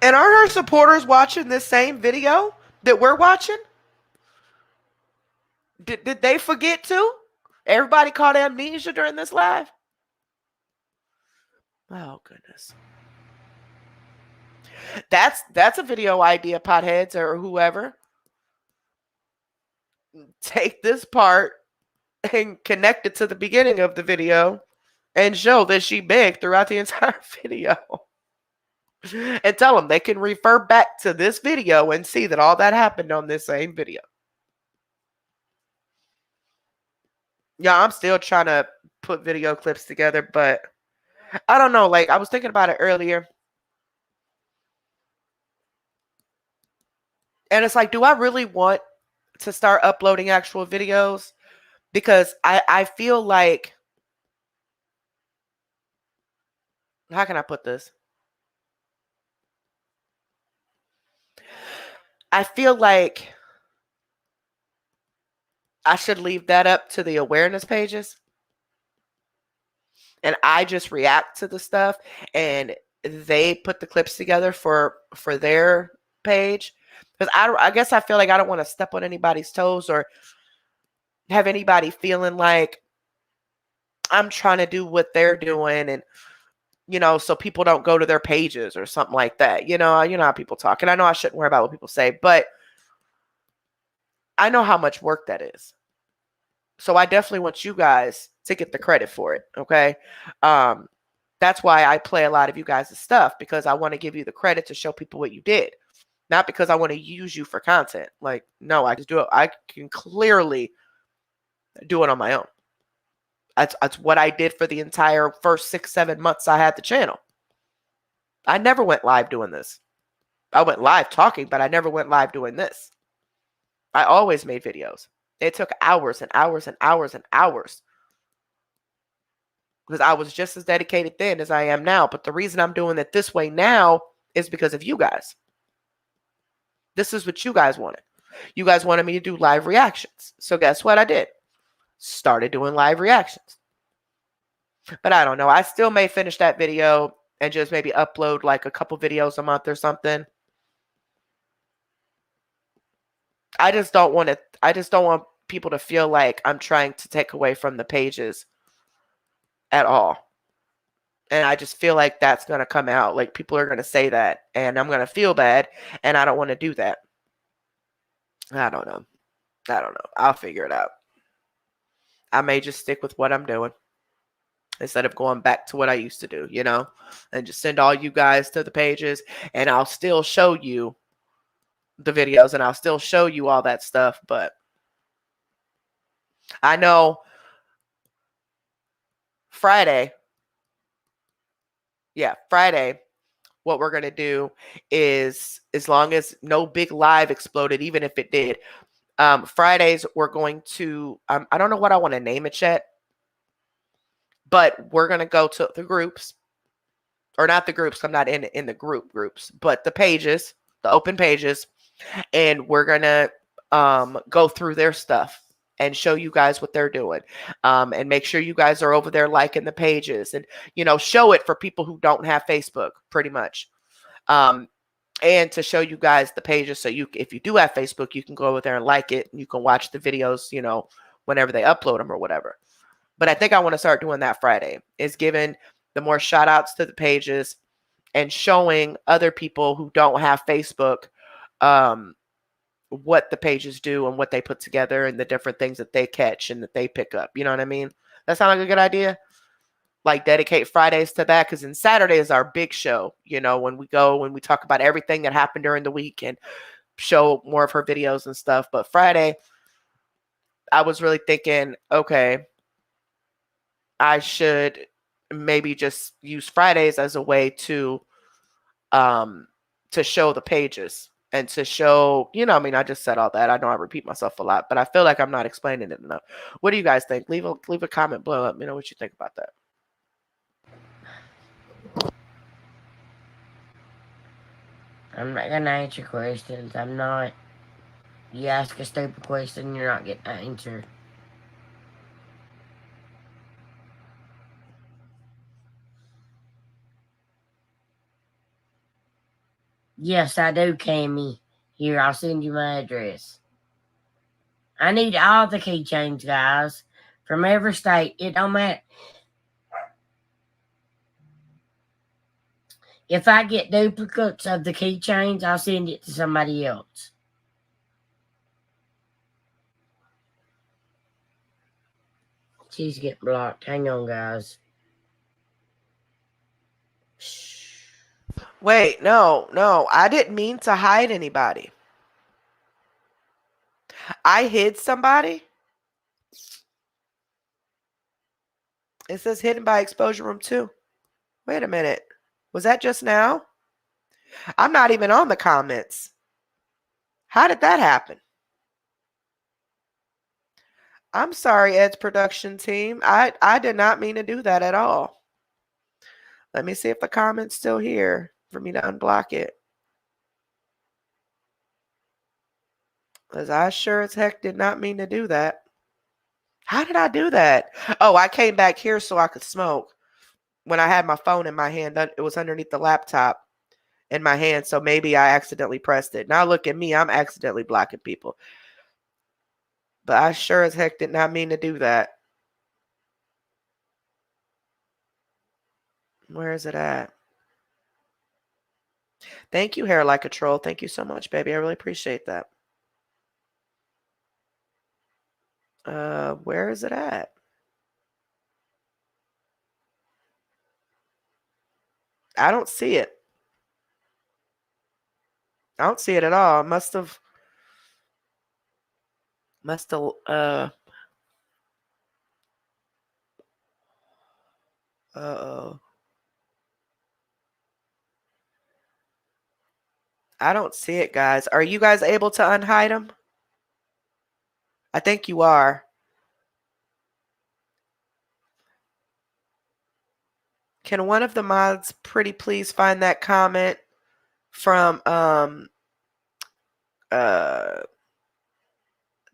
And are her supporters watching this same video that we're watching? Did they forget too? Everybody caught amnesia during this live? Oh, goodness. That's a video idea, potheads or whoever. Take this part and connect it to the beginning of the video and show that she begged throughout the entire video. And tell them they can refer back to this video and see that all that happened on this same video. Yeah, I'm still trying to put video clips together, but I don't know. Like, I was thinking about it earlier. And it's like, do I really want to start uploading actual videos? Because I feel like, how can I put this? I feel like I should leave that up to the awareness pages. And I just react to the stuff and they put the clips together for their page. Because I guess I feel like I don't want to step on anybody's toes or have anybody feeling like I'm trying to do what they're doing, and so people don't go to their pages or something like that. You know how people talk, and I know I shouldn't worry about what people say, but I know how much work that is. So I definitely want you guys to get the credit for it. Okay. That's why I play a lot of you guys' stuff, because I want to give you the credit to show people what you did. Not because I want to use you for content. Like, no, I just do it. I can clearly do it on my own. That's what I did for the entire first 6-7 months I had the channel. I never went live doing this. I went live talking, but I never went live doing this. I always made videos. It took hours and hours and hours and hours, because I was just as dedicated then as I am now. But the reason I'm doing it this way now is because of you guys. This is what you guys wanted. You guys wanted me to do live reactions. So guess what I did? Started doing live reactions. But I don't know. I still may finish that video and just maybe upload like a couple videos a month or something. I just don't want people to feel like I'm trying to take away from the pages at all. And I just feel like that's going to come out. Like, people are going to say that, and I'm going to feel bad, and I don't want to do that. I don't know. I'll figure it out. I may just stick with what I'm doing instead of going back to what I used to do, and just send all you guys to the pages, and I'll still show you the videos, and I'll still show you all that stuff. But I know Friday, what we're going to do is, as long as no big live exploded, even if it did, Fridays we're going to, I don't know what I want to name it yet. But we're going to go to the groups, or not the groups. I'm not in the groups, but the pages, the open pages. And we're going to go through their stuff and show you guys what they're doing, and make sure you guys are over there liking the pages, and show it for people who don't have Facebook, pretty much, and to show you guys the pages, so if you do have Facebook, you can go over there and like it, and you can watch the videos whenever they upload them or whatever. But I think I want to start doing that Friday, is giving the more shout outs to the pages and showing other people who don't have Facebook what the pages do and what they put together and the different things that they catch and that they pick up. You know what I mean? That sound like a good idea? Like, dedicate Fridays to that, because then Saturday is our big show, when we talk about everything that happened during the week and show more of her videos and stuff. But Friday, I was really thinking, okay, I should maybe just use Fridays as a way to show the pages and to show, I just said all that. I know I repeat myself a lot, but I feel like I'm not explaining it enough. What do you guys think? Leave a comment below. Let me know what you think about that. I'm not gonna answer questions. I'm not. You ask a stupid question, you're not getting an answer. Yes, I do, Cammy. Here, I'll send you my address. I need all the keychains, guys. From every state. It don't matter. If I get duplicates of the keychains, I'll send it to somebody else. She's getting blocked. Hang on, guys. Shh. Wait, no. I didn't mean to hide anybody. I hid somebody? It says hidden by exposure room 2. Wait a minute. Was that just now? I'm not even on the comments. How did that happen? I'm sorry, Ed's production team. I did not mean to do that at all. Let me see if the comment's still here for me to unblock it. Because I sure as heck did not mean to do that. How did I do that? Oh, I came back here so I could smoke. When I had my phone in my hand, it was underneath the laptop in my hand, so maybe I accidentally pressed it. Now look at me, I'm accidentally blocking people. But I sure as heck did not mean to do that. Where is it at? Thank you, Hair Like a Troll. Thank you so much, baby. I really appreciate that. Where is it at? I don't see it. I don't see it at all. Must have uh-oh. I don't see it, guys. Are you guys able to unhide them? I think you are. Can one of the mods pretty please find that comment from the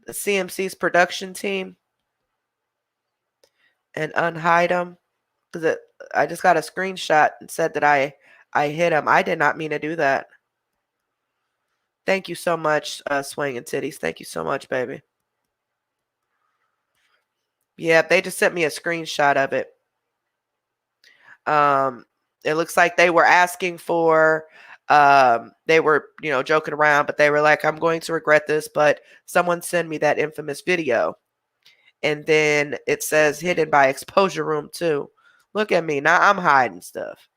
CMC's production team and unhide them? Because I just got a screenshot and said that I hit him. I did not mean to do that. Thank you so much, Swinging Titties. Thank you so much, baby. Yeah, they just sent me a screenshot of it. It looks like they were asking for, they were, joking around, but they were like, I'm going to regret this, but someone send me that infamous video. And then it says hidden by exposure room 2. Look at me. Now I'm hiding stuff.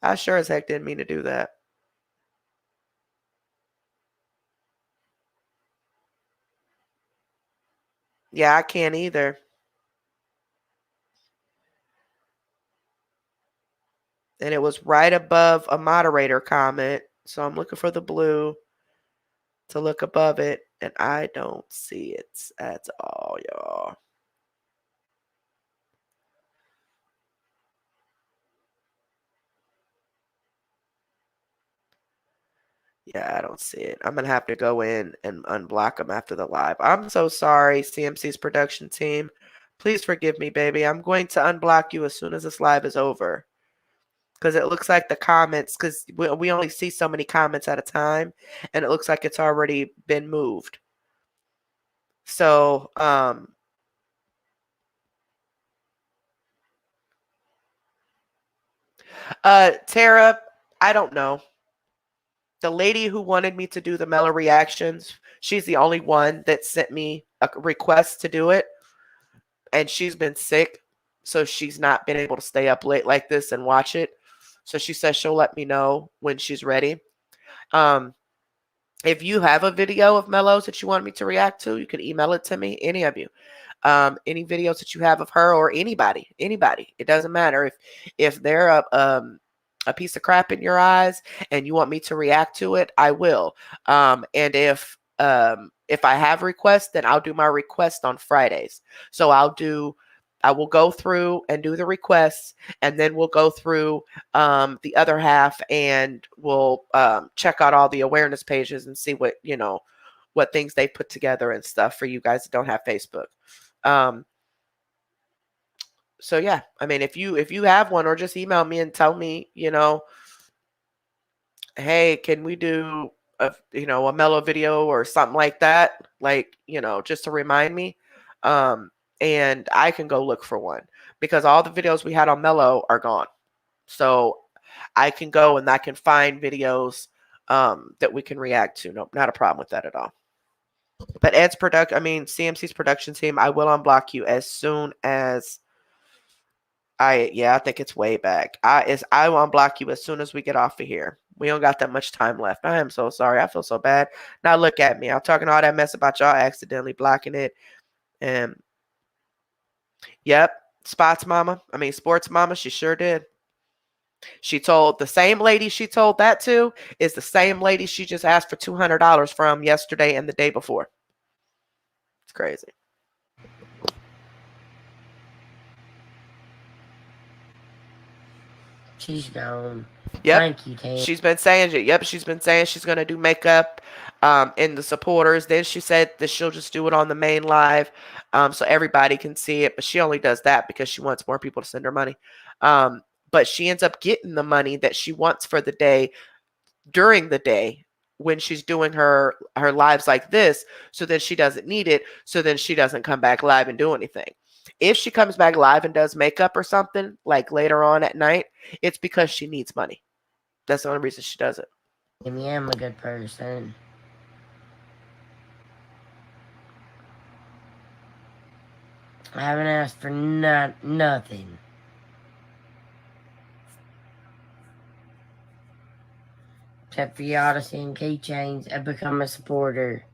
I sure as heck didn't mean to do that. Yeah, I can't either. And it was right above a moderator comment. So I'm looking for the blue to look above it. And I don't see it at all, y'all. Yeah, I don't see it. I'm gonna have to go in and unblock them after the live. I'm so sorry, CMC's production team. Please forgive me, baby. I'm going to unblock you as soon as this live is over. Because it looks like the comments, because we only see so many comments at a time, and it looks like it's already been moved. So, Tara, I don't know. The lady who wanted me to do the Mellow reactions, she's the only one that sent me a request to do it, and she's been sick, so she's not been able to stay up late like this and watch it. So she says she'll let me know when she's ready. Um, if you have a video of Mellows that you want me to react to, you can email it to me, any of you. Any videos that you have of her or anybody, it doesn't matter. If they're a piece of crap in your eyes and you want me to react to it, I will. And if I have requests, then I'll do my request on Fridays. So I will go through and do the requests, and then we'll go through the other half, and we'll check out all the awareness pages and see what things they put together and stuff for you guys that don't have Facebook. Um, so yeah, I mean, if you have one, or just email me and tell me, hey, can we do a Mellow video or something like that, like just to remind me, and I can go look for one, because all the videos we had on Mellow are gone. So I can go and I can find videos that we can react to. Nope, not a problem with that at all. But CMC's production team, I will unblock you as soon as I think it's way back. I will unblock you as soon as we get off of here. We don't got that much time left. I am so sorry. I feel so bad. Now look at me. I'm talking all that mess about y'all accidentally blocking it. And yep, sports mama, she sure did. She told the same lady she told that to is the same lady she just asked for $200 from yesterday and the day before. It's crazy. She's gone. Yep. Thank you, Tam. She's been saying she's going to do makeup in the supporters. Then she said that she'll just do it on the main live so everybody can see it. But she only does that because she wants more people to send her money. But she ends up getting the money that she wants for the day during the day when she's doing her lives like this. So then she doesn't need it. So then she doesn't come back live and do anything. If she comes back live and does makeup or something like later on at night, it's because she needs money. That's the only reason she does it. I am a good person. I haven't asked for nothing. Except for y'all to send keychains and become a supporter.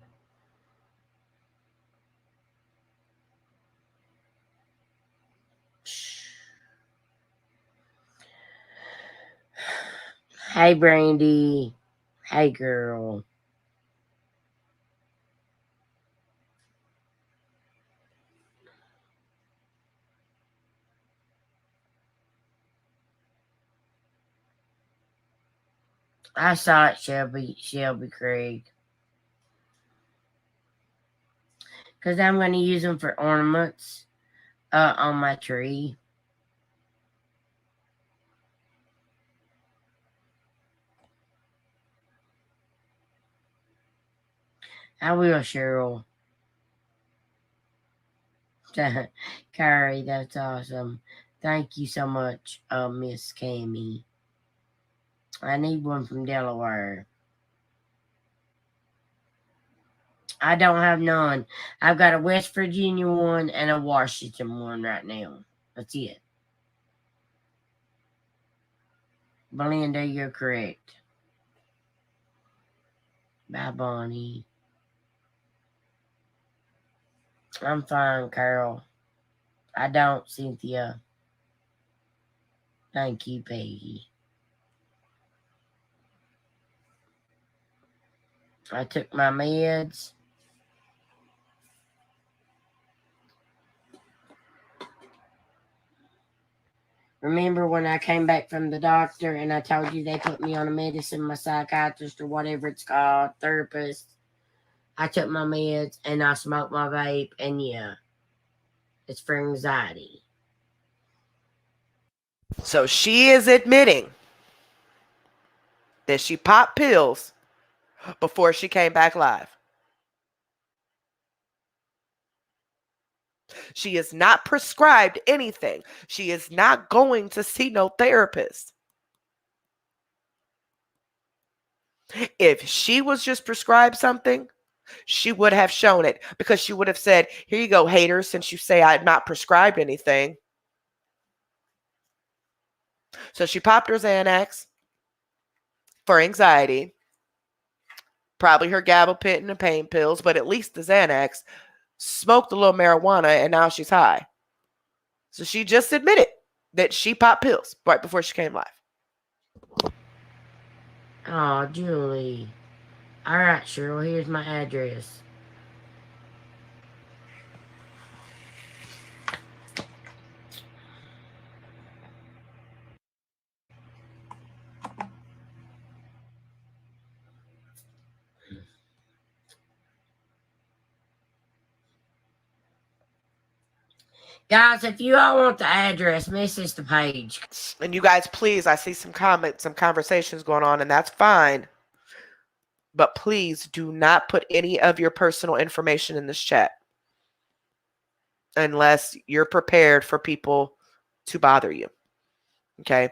Hey, Brandy. Hey, girl. I saw it, Shelby Craig. Because I'm going to use them for ornaments on my tree. I will, Cheryl. Carrie, that's awesome. Thank you so much, Miss Scammy. I need one from Delaware. I don't have none. I've got a West Virginia one and a Washington one right now. That's it. Belinda, you're correct. Bye, Bonnie. I'm fine, Carol. I don't, Cynthia. Thank you, Peggy. I took my meds. Remember when I came back from the doctor and I told you they put me on a medicine, my psychiatrist or whatever it's called, therapist? I took my meds and I smoked my vape, and yeah, it's for anxiety. So she is admitting that she popped pills before she came back live. She is not prescribed anything. She is not going to see no therapist. If she was just prescribed something, she would have shown it, because she would have said, here you go, haters, since you say I'm not prescribed anything. So she popped her Xanax for anxiety, probably her gabapentin and pain pills, but at least the Xanax, smoked a little marijuana, and now she's high. So she just admitted that she popped pills right before she came live. Oh, Julie. All right, Cheryl, here's my address. Guys, if you all want the address, message the page. And you guys, please, I see some comments, some conversations going on, and that's fine. But please do not put any of your personal information in this chat unless you're prepared for people to bother you. Okay?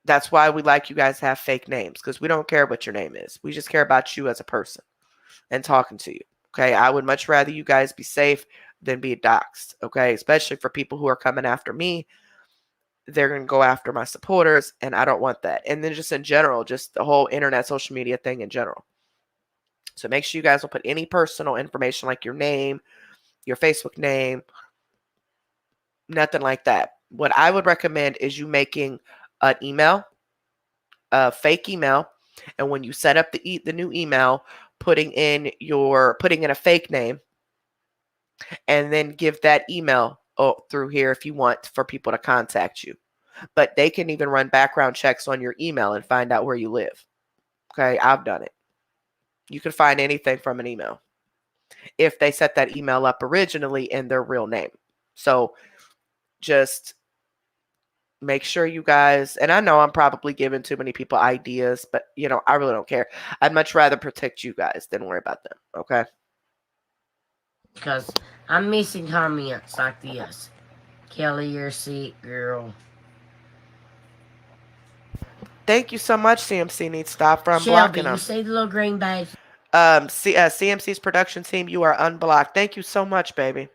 That's why we like you guys to have fake names, because we don't care what your name is. We just care about you as a person and talking to you. Okay? I would much rather you guys be safe than be doxxed. Okay? Especially for people who are coming after me. They're going to go after my supporters, and I don't want that. And then just in general, just the whole internet, social media thing in general. So make sure you guys don't put any personal information like your name, your Facebook name, nothing like that. What I would recommend is you making an email, a fake email, and when you set up the new email, putting in a fake name, and then give that email through here if you want for people to contact you. But they can even run background checks on your email and find out where you live. Okay, I've done it. You can find anything from an email if they set that email up originally in their real name. So just make sure you guys, and I know I'm probably giving too many people ideas, but I really don't care. I'd much rather protect you guys than worry about them. Okay? Because I'm missing comments like this. Kelly, you're sick, girl. Thank you so much, CMC Needs Stop for Shelby, unblocking them. you see the little green badge? CMC's production team, you are unblocked. Thank you so much, baby.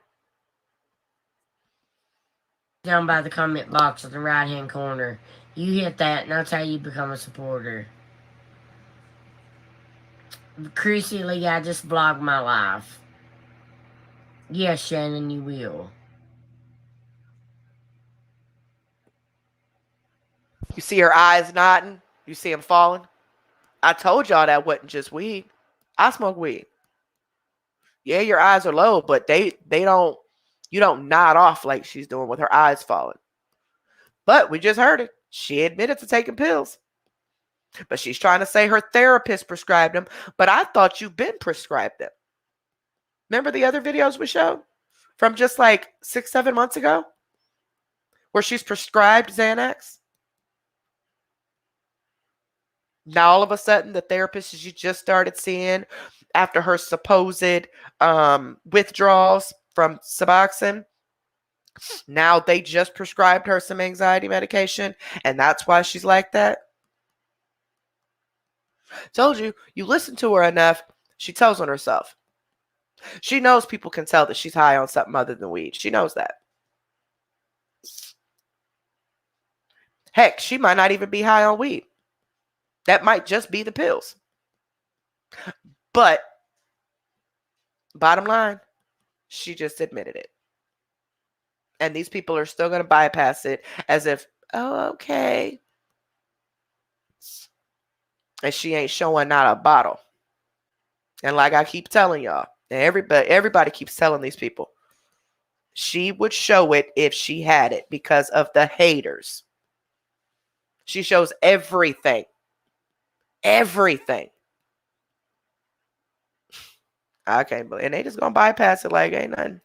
Down by the comment box in the right hand corner. You hit that, and that's how you become a supporter. Chrissy Lee, I just blogged my life. Yes, Shannon, you will. You see her eyes nodding? You see them falling? I told y'all that wasn't just weed. I smoke weed. Yeah, your eyes are low, but you don't nod off like she's doing with her eyes falling. But we just heard it. She admitted to taking pills. But she's trying to say her therapist prescribed them. But I thought you've been prescribed them. Remember the other videos we showed from just like 6-7 months ago? Where she's prescribed Xanax? Now all of a sudden the therapist you just started seeing after her supposed withdrawals from Suboxone, now they just prescribed her some anxiety medication, and that's why she's like that. Told you, you listen to her enough, she tells on herself. She knows people can tell that she's high on something other than weed. She knows that. Heck, she might not even be high on weed. That might just be the pills. But bottom line, she just admitted it. And these people are still going to bypass it as if, oh, okay. And she ain't showing not a bottle. And like I keep telling y'all, and everybody keeps telling these people, She would show it if she had it because of the haters. She shows everything. Everything. I can't believe, and they just gonna bypass it like ain't nothing.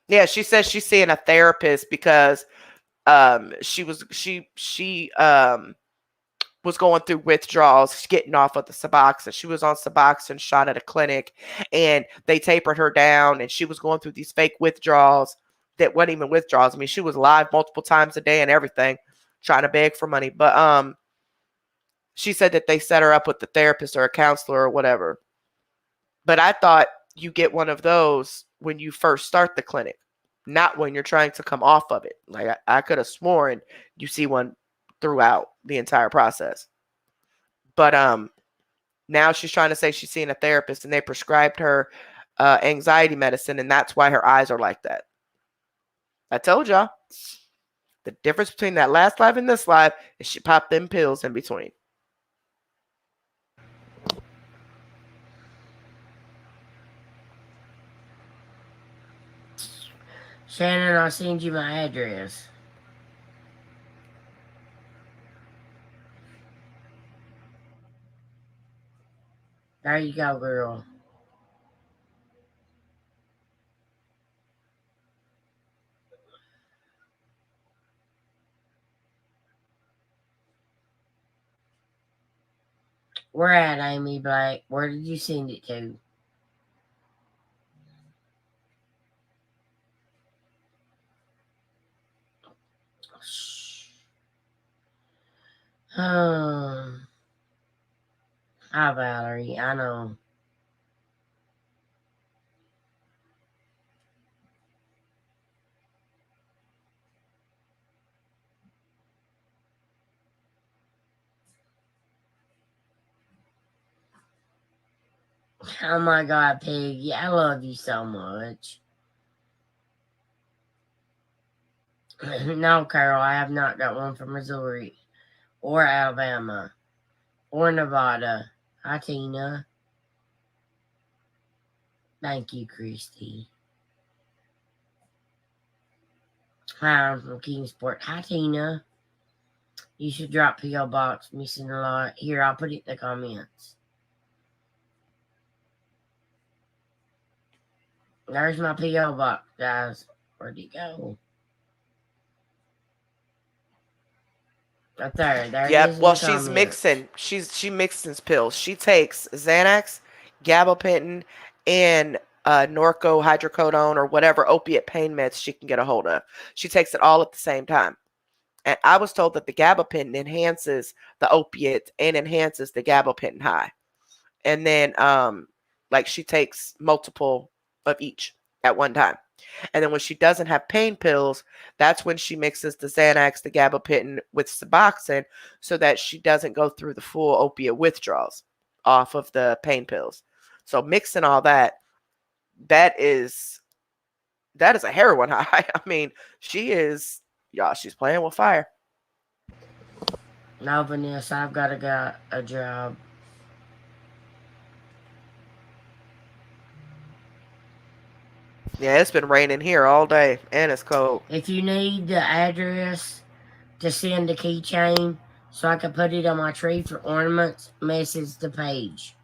Yeah, she says she's seeing a therapist because she was going through withdrawals, getting off of the Suboxone. She was on Suboxone shot at a clinic, and they tapered her down, and she was going through these fake withdrawals that weren't even withdrawals. I mean, she was live multiple times a day and everything, trying to beg for money. But she said that they set her up with the therapist or a counselor or whatever. But I thought you get one of those when you first start the clinic, not when you're trying to come off of it. Like I could have sworn you see one throughout the entire process. But now she's trying to say she's seeing a therapist and they prescribed her anxiety medicine, and that's why her eyes are like that. I told y'all. The difference between that last live and this live is she popped them pills in between. Shannon, I'll send you my address. There you go, girl. Where at, Amy Black? Where did you send it to? Hi, Valerie. I know. Oh my God, Piggy, I love you so much. No, Carol, I have not got one from Missouri or Alabama or Nevada. Hi, Tina. Thank you, Christy. Hi, I'm from Kingsport. Hi, Tina. You should drop P.O. Box. Missing a lot. Here, I'll put it in the comments. There's my P.O. Box, guys. Where'd it go? Right there. There it is. Well, she's mixing. She mixes pills. She takes Xanax, gabapentin, and Norco hydrocodone or whatever opiate pain meds she can get a hold of. She takes it all at the same time. And I was told that the gabapentin enhances the opiate and enhances the gabapentin high. And then like she takes multiple of each at one time. And then when she doesn't have pain pills, that's when she mixes the Xanax, the gabapentin with Suboxone so that she doesn't go through the full opiate withdrawals off of the pain pills. So mixing all that, that is a heroin high. I mean, she's playing with fire. No, Vanessa, I've got to get a job. Yeah, it's been raining here all day, and it's cold. If you need the address to send a keychain so I can put it on my tree for ornaments, message the page.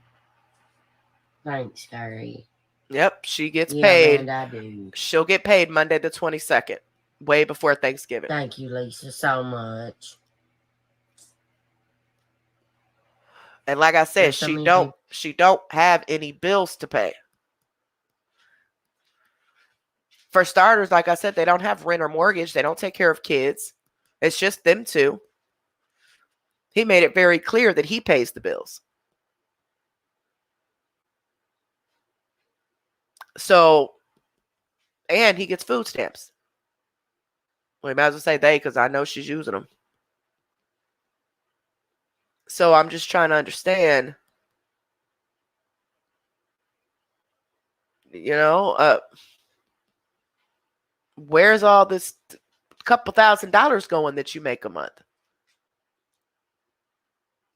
Thanks, Gary. Yep, she gets paid. And I do. She'll get paid Monday the 22nd, way before Thanksgiving. Thank you, Lisa, so much. And like I said, she don't have any bills to pay. For starters, like I said, they don't have rent or mortgage. They don't take care of kids. It's just them two. He made it very clear that he pays the bills. So, and he gets food stamps. We might as well say they, because I know she's using them. So I'm just trying to understand, where's all this couple $1,000s going that you make a month?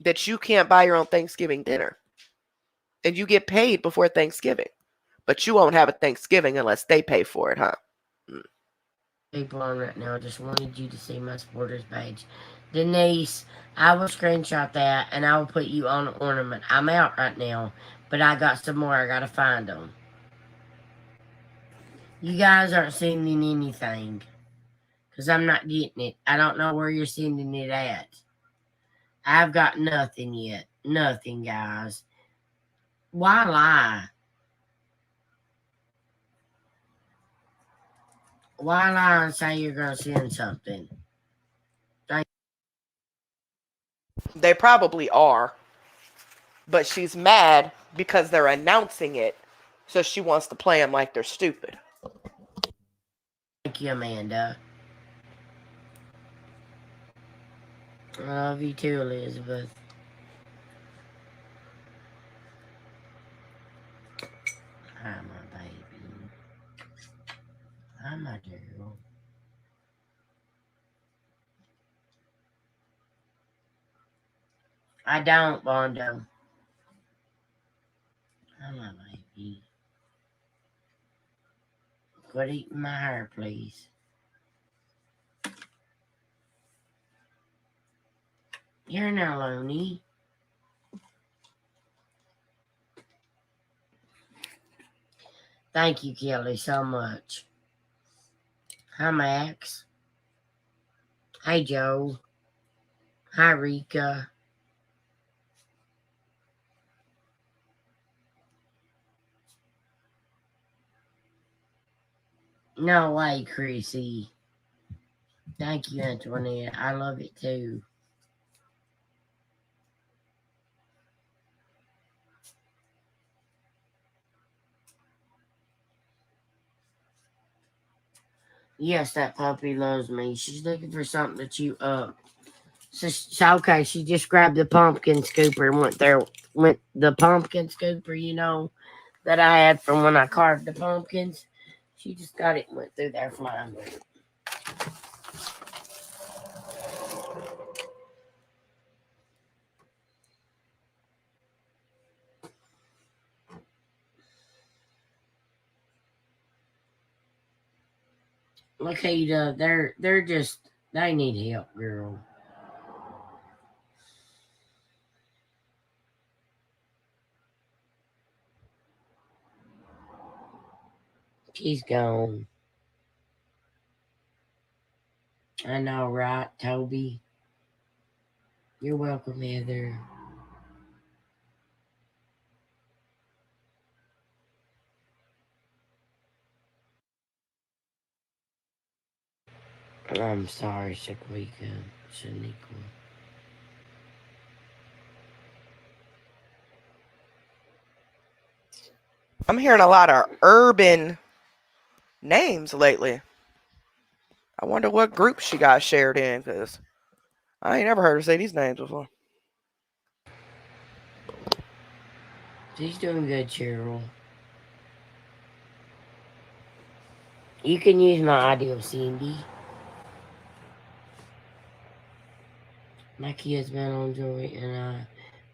That you can't buy your own Thanksgiving dinner. And you get paid before Thanksgiving. But you won't have a Thanksgiving unless they pay for it, huh? Mm. People on right now. Just wanted you to see my supporters page. Denise, I will screenshot that and I will put you on an ornament. I'm out right now, but I got some more. I gotta find them. You guys aren't sending anything because I'm not getting it. I don't know where you're sending it at. I've got nothing yet. Nothing, guys. Why lie? Why lie and say you're gonna send something? They probably are, but she's mad because they're announcing it, so she wants to play them like they're stupid. Thank you, Amanda. I love you too, Elizabeth. Hi, my baby. Hi, my girl. I don't, Bondo. Hi, my baby. Quit eating my hair, please. You're not lonely. Thank you, Kelly, so much. Hi, Max. Hey, Joe. Hi, Rika. No way, Chrissy. Thank you, Antoinette. I love it too. Yes, that puppy loves me. She's looking for something to chew up. So okay, she just grabbed the pumpkin scooper and went the pumpkin scooper, that I had from when I carved the pumpkins. She just got it and went through there flying with it. Lakita, they need help, girl. She's gone. I know, right, Toby? You're welcome, Heather. I'm sorry, Shaniqua. I'm hearing a lot of urban names lately. I wonder what group she got shared in, because I ain't never heard her say these names before. She's doing good, Cheryl. You can use my audio, Cindy. My kids been on Joy, and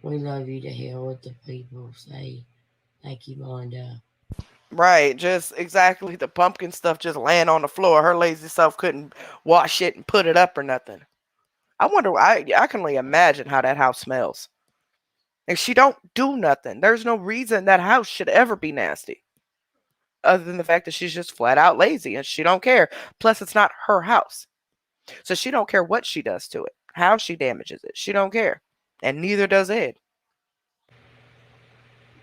we love you to hell with the people say. Thank you, Wanda. Right, just exactly the pumpkin stuff just laying on the floor. Her lazy self couldn't wash it and put it up or nothing. I wonder. I can only imagine how that house smells. And she don't do nothing. There's no reason that house should ever be nasty, other than the fact that she's just flat out lazy and she don't care. Plus, it's not her house, so she don't care what she does to it, how she damages it. She don't care, and neither does Ed.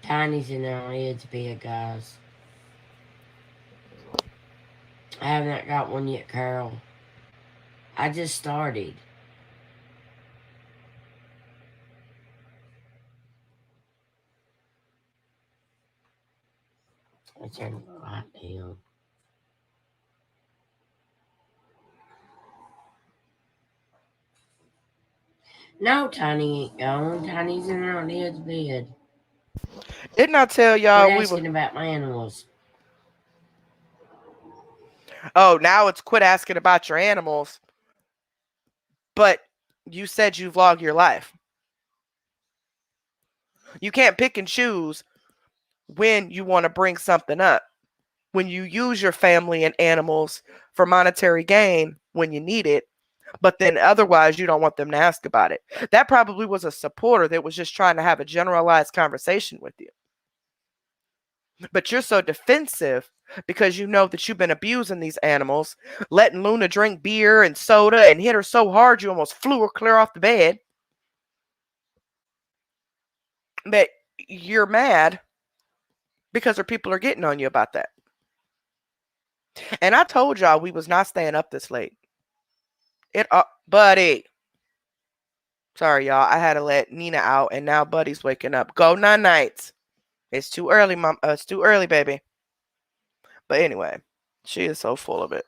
Tiny's in our heads big, guys. I haven't got one yet, Carol. I just started. I turned the light down. No, Tiny ain't gone. Tiny's in her head's bed. Didn't I tell Quit y'all we were? asking about my animals. Oh, now it's quit asking about your animals. But you said you vlog your life. You can't pick and choose when you want to bring something up, when you use your family and animals for monetary gain when you need it, but then otherwise you don't want them to ask about it. That probably was a supporter that was just trying to have a generalized conversation with you. But you're so defensive because you know that you've been abusing these animals, letting Luna drink beer and soda and hit her so hard you almost flew her clear off the bed. That you're mad because her people are getting on you about that. And I told y'all we was not staying up this late. Buddy. Sorry, y'all. I had to let Nina out, and now Buddy's waking up. Go night nights. It's too early, mom. It's too early, baby. But anyway, she is so full of it.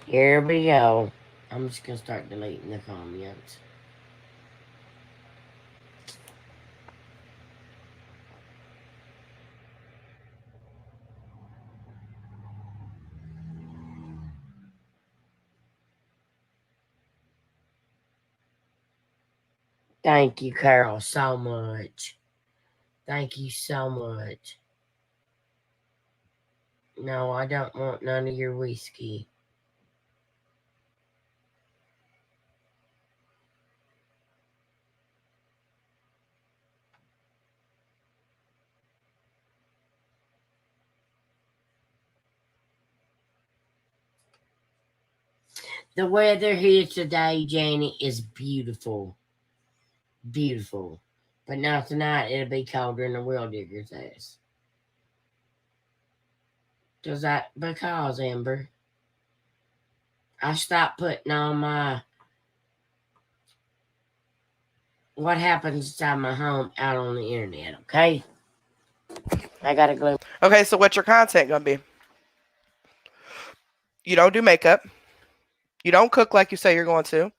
Here we go. I'm just gonna start deleting the comments. Thank you, Carol, so much. Thank you so much. No, I don't want none of your whiskey. The weather here today, Janet, is beautiful. Beautiful. But now tonight it'll be colder than a well digger's ass. Because, Amber, I stopped putting on my what happens inside my home out on the internet, okay? I gotta glue. Okay, so what's your content gonna be? You don't do makeup. You don't cook like you say you're going to.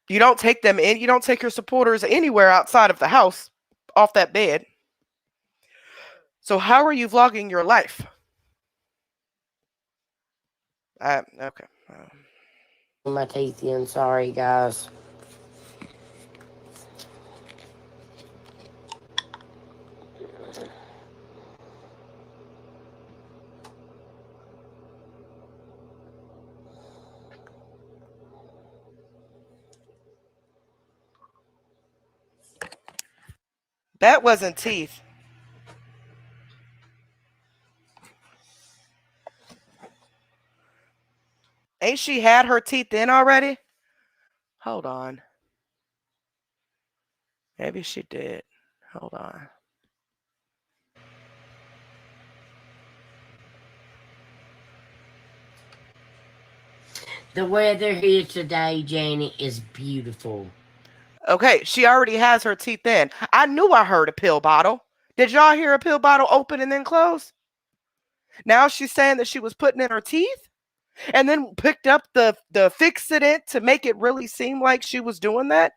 You don't take them in. You don't take your supporters anywhere outside of the house, off that bed. So how are you vlogging your life? Okay. My teeth in. Sorry, guys. That wasn't teeth. Ain't she had her teeth in already? Hold on. Maybe she did. Hold on. The weather here today, Janet, is beautiful. Okay, she already has her teeth in. I knew I heard a pill bottle. Did y'all hear a pill bottle open and then close? Now she's saying that she was putting in her teeth and then picked up the fixidant to make it really seem like she was doing that.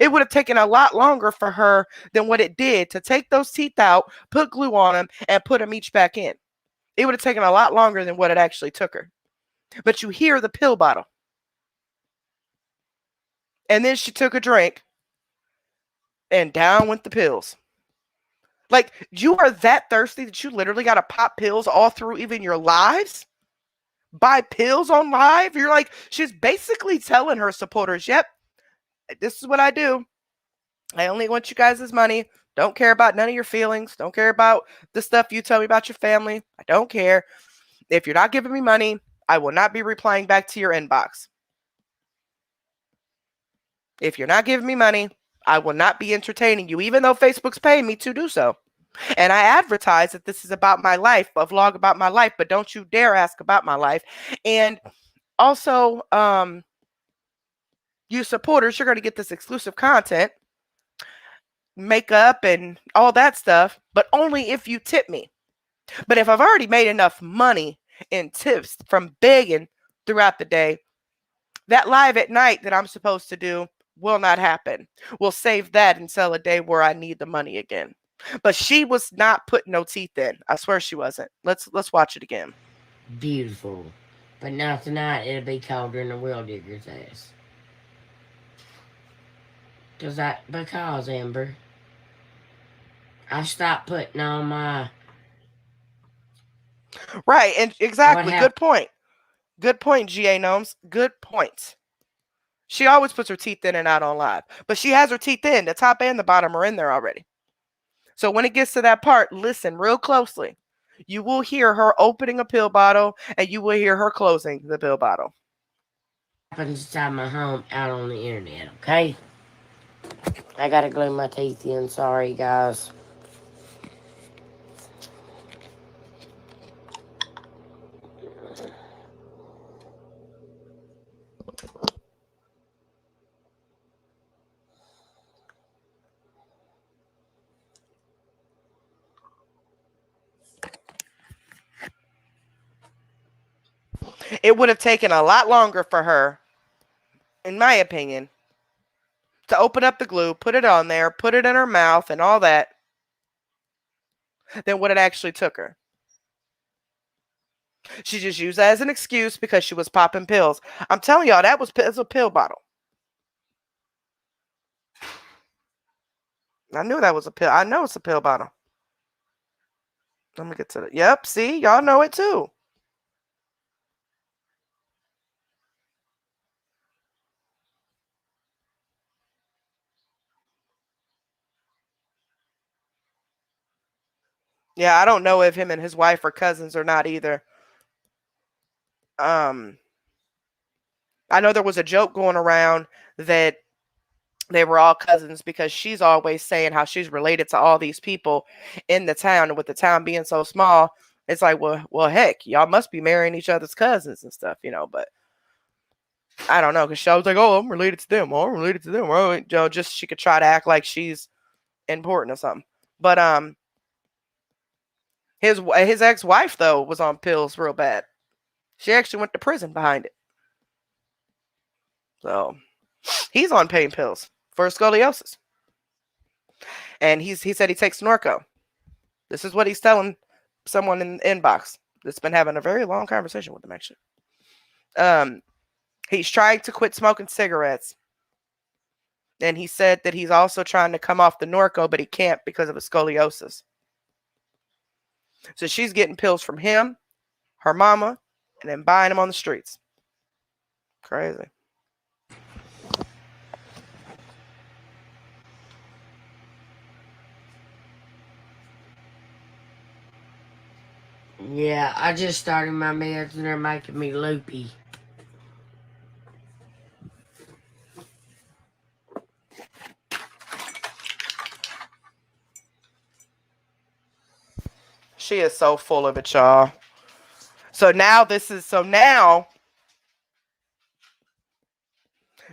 It would have taken a lot longer for her than what it did to take those teeth out, put glue on them, and put them each back in. It would have taken a lot longer than what it actually took her. But you hear the pill bottle. And then she took a drink and down went the pills. Like, you are that thirsty that you literally got to pop pills all through even your lives? Buy pills on live? You're like, she's basically telling her supporters, yep, this is what I do. I only want you guys' money. Don't care about none of your feelings. Don't care about the stuff you tell me about your family. I don't care. If you're not giving me money, I will not be replying back to your inbox. If you're not giving me money, I will not be entertaining you, even though Facebook's paying me to do so. And I advertise that this is about my life, a vlog about my life, but don't you dare ask about my life. And also, you supporters, you're going to get this exclusive content, makeup and all that stuff, but only if you tip me. But if I've already made enough money in tips from begging throughout the day, that live at night that I'm supposed to do will not happen. We'll save that until a day where I need the money again. But she was not putting no teeth in. I swear she wasn't. Let's watch it again. Beautiful. But now tonight it'll be colder than a well digger's ass. Because Amber, I stopped putting on my Right, and what exactly. happened. Good point. Good point, GA Gnomes. Good point. She always puts her teeth in and out on live, but she has her teeth in. The top and the bottom are in there already. So when it gets to that part, listen real closely. You will hear her opening a pill bottle and you will hear her closing the pill bottle. Happens inside my home out on the internet, okay? I gotta glue my teeth in. Sorry, guys. It would have taken a lot longer for her, in my opinion, to open up the glue, put it on there, put it in her mouth and all that, than what it actually took her. She just used that as an excuse because she was popping pills. I'm telling y'all, that was a pill bottle. I knew that was a pill. I know it's a pill bottle. Let me get to it. Yep, see, y'all know it too. Yeah, I don't know if him and his wife are cousins or not either. I know there was a joke going around that they were all cousins because she's always saying how she's related to all these people in the town, and with the town being so small, it's like, well, heck, y'all must be marrying each other's cousins and stuff, but I don't know, because she was like, oh, I'm related to them. Oh, I'm related to them. Oh, just she could try to act like she's important or something. But his ex-wife though was on pills real bad. She actually went to prison behind it. So he's on pain pills for scoliosis. And he said he takes Norco. This is what he's telling someone in the inbox that's been having a very long conversation with him, actually. He's trying to quit smoking cigarettes. And he said that he's also trying to come off the Norco, but he can't because of his scoliosis. So she's getting pills from him, her mama, and then buying them on the streets. Crazy. Yeah, I just started my meds and they're making me loopy. She is so full of it, y'all. So now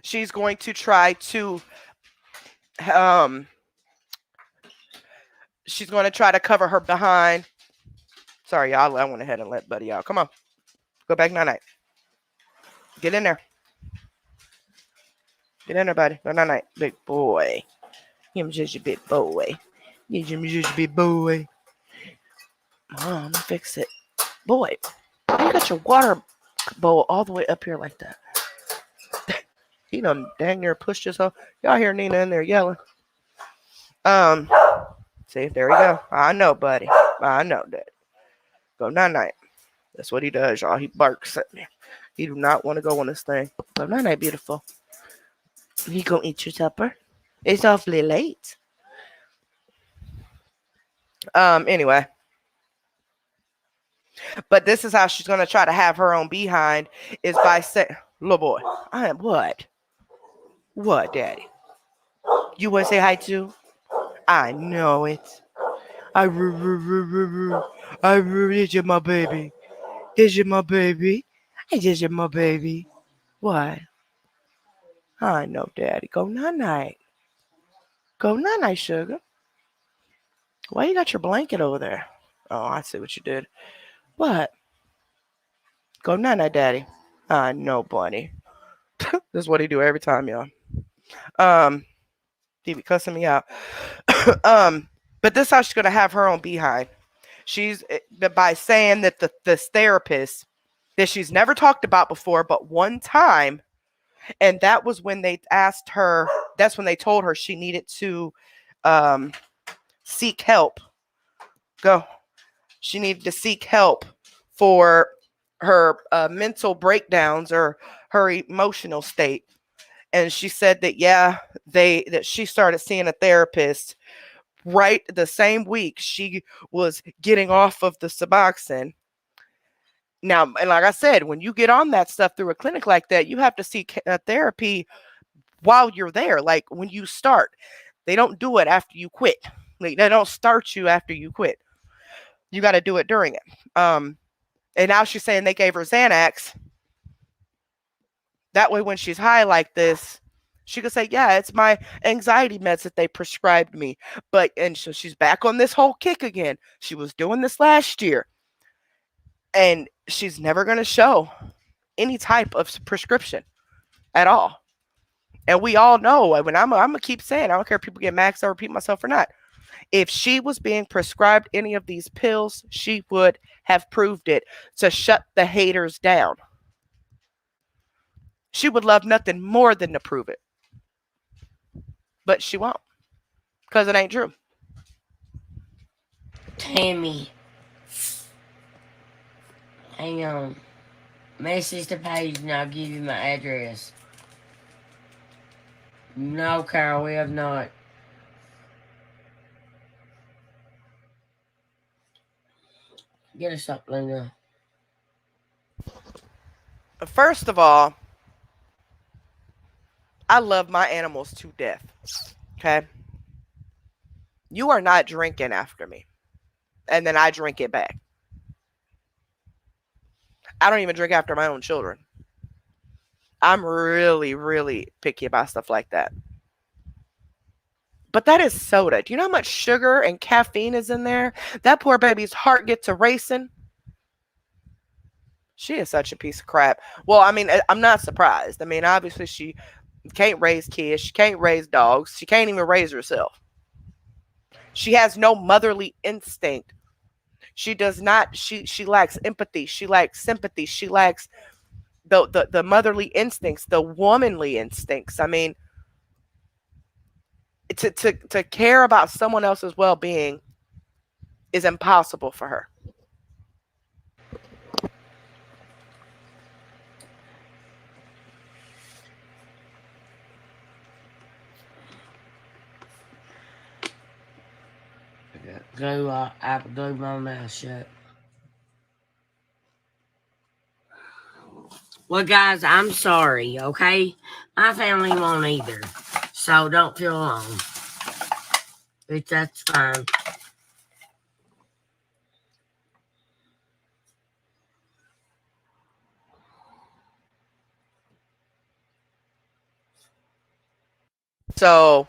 she's going to try to she's going to try to cover her behind. Sorry, y'all. I went ahead and let Buddy out. Come on. Go back night. Get in there. Get in there, buddy. Go night. Big boy. Him just a big boy. Him just a big boy. I'm gonna fix it. Boy, you got your water bowl all the way up here like that. He done dang near pushed his hoe. Y'all hear Nina in there yelling. See, there we go. I know, buddy. I know that. Go night. That's what he does, y'all. He barks at me. He do not want to go on this thing. Go night, beautiful. You gonna eat your supper? It's awfully late. Anyway. But this is how she's gonna try to have her own behind is by saying, little boy, I am what? What, daddy? You wanna say hi too? I know it. I this is my baby. This is my baby. This is my baby. What? I know, daddy. Go night. Go night, sugar. Why you got your blanket over there? Oh, I see what you did. What? Go night, daddy. I know, bunny. This is what he do every time, y'all. He be cussing me out. But this is how she's gonna have her own behind. She's by saying that this therapist that she's never talked about before, but one time And that was when they asked her, that's when they told her she needed to um, seek help. Go. She needed to seek help for her mental breakdowns or her emotional state. And she said that, yeah, that she started seeing a therapist right the same week she was getting off of the Suboxone. Now, and like I said, when you get on that stuff through a clinic like that, you have to seek therapy while you're there. Like when you start, they don't do it after you quit. Like they don't start you after you quit. You got to do it during it. And now she's saying they gave her Xanax. That way, when she's high like this, she could say, yeah, it's my anxiety meds that they prescribed me. But, and so she's back on this whole kick again. She was doing this last year. And she's never going to show any type of prescription at all. And we all know, when I'm going to keep saying, I don't care if people get mad because I repeat myself or not. If she was being prescribed any of these pills, she would have proved it to shut the haters down. She would love nothing more than to prove it. But she won't. Because it ain't true. Tammy, hang on. Message the page and I'll give you my address. No, Carol, we have not. Get us up, Linda. First of all, I love my animals to death. Okay? You are not drinking after me. And then I drink it back. I don't even drink after my own children. I'm really, really picky about stuff like that. But that is soda. Do you know how much sugar and caffeine is in there? That poor baby's heart gets to racing. She is such a piece of crap. Well, I mean, I'm not surprised. I mean, obviously she can't raise kids. She can't raise dogs. She can't even raise herself. She has no motherly instinct. She does not. She lacks empathy. She lacks sympathy. She lacks the motherly instincts, the womanly instincts. I mean, to care about someone else's well-being is impossible for her. Glue my mouth shut. Well, guys, I'm sorry, okay? My family won't either, so don't feel alone. That's fine. So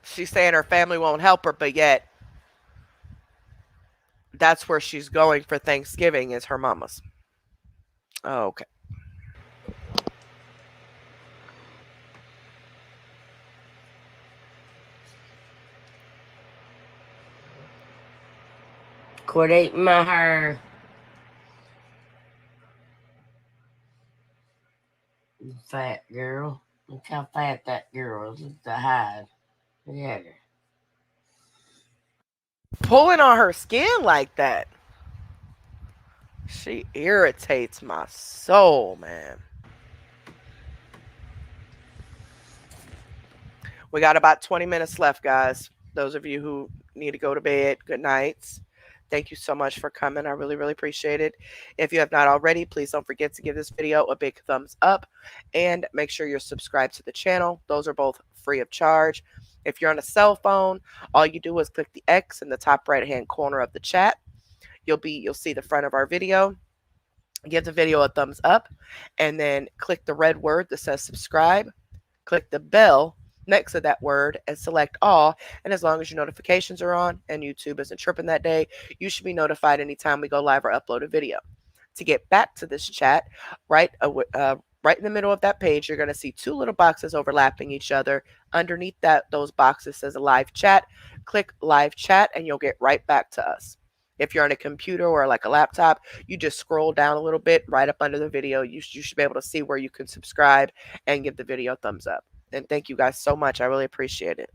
she's saying her family won't help her, but yet that's where she's going for Thanksgiving is her mama's. Oh, okay. Quit eating my hair. Fat girl. Look how fat that girl is. The hide. Look at her. Pulling on her skin like that. She irritates my soul, man. We got about 20 minutes left, guys. Those of you who need to go to bed, good nights. Thank you so much for coming. I really, really appreciate it. If you have not already, please don't forget to give this video a big thumbs up and make sure you're subscribed to the channel. Those are both free of charge. If you're on a cell phone, all you do is click the X in the top right-hand corner of the chat. You'll see the front of our video. Give the video a thumbs up and then click the red word that says subscribe. Click the bell next to that word and select all. And as long as your notifications are on and YouTube isn't tripping that day, you should be notified anytime we go live or upload a video. To get back to this chat, right in the middle of that page, you're going to see two little boxes overlapping each other. Underneath those boxes says a live chat. Click live chat and you'll get right back to us. If you're on a computer or like a laptop, you just scroll down a little bit right up under the video. You should be able to see where you can subscribe and give the video a thumbs up. And thank you guys so much. I really appreciate it.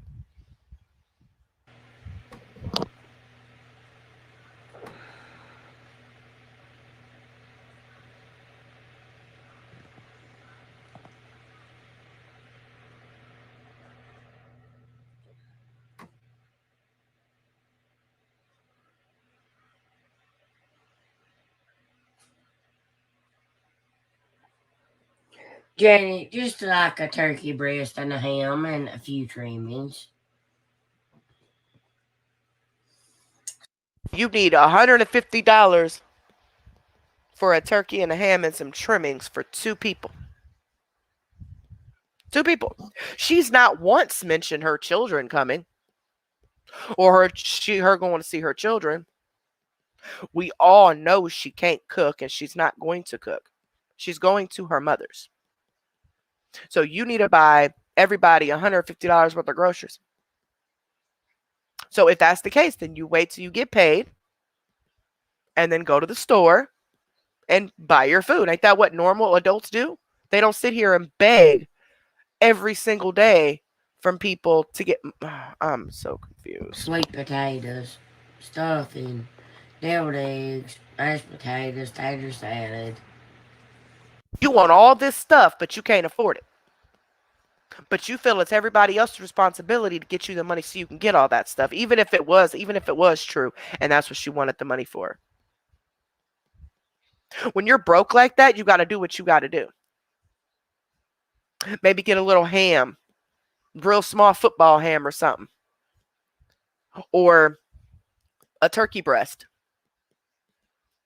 Janet, just like a turkey breast and a ham and a few trimmings. You need $150 for a turkey and a ham and some trimmings for 2 people. 2 people. She's not once mentioned her children coming or her going to see her children. We all know she can't cook and she's not going to cook. She's going to her mother's. So you need to buy everybody $150 worth of groceries. So if that's the case, then you wait till you get paid and then go to the store and buy your food. Ain't that what normal adults do? They don't sit here and beg every single day from people to get. I'm so confused. Sweet potatoes, stuffing, deviled eggs, mashed potatoes, tater salad. You want all this stuff, but you can't afford it. But you feel it's everybody else's responsibility to get you the money so you can get all that stuff, even if it was true, and that's what she wanted the money for. When you're broke like that, you got to do what you got to do. Maybe get a little ham, real small football ham or something, or a turkey breast.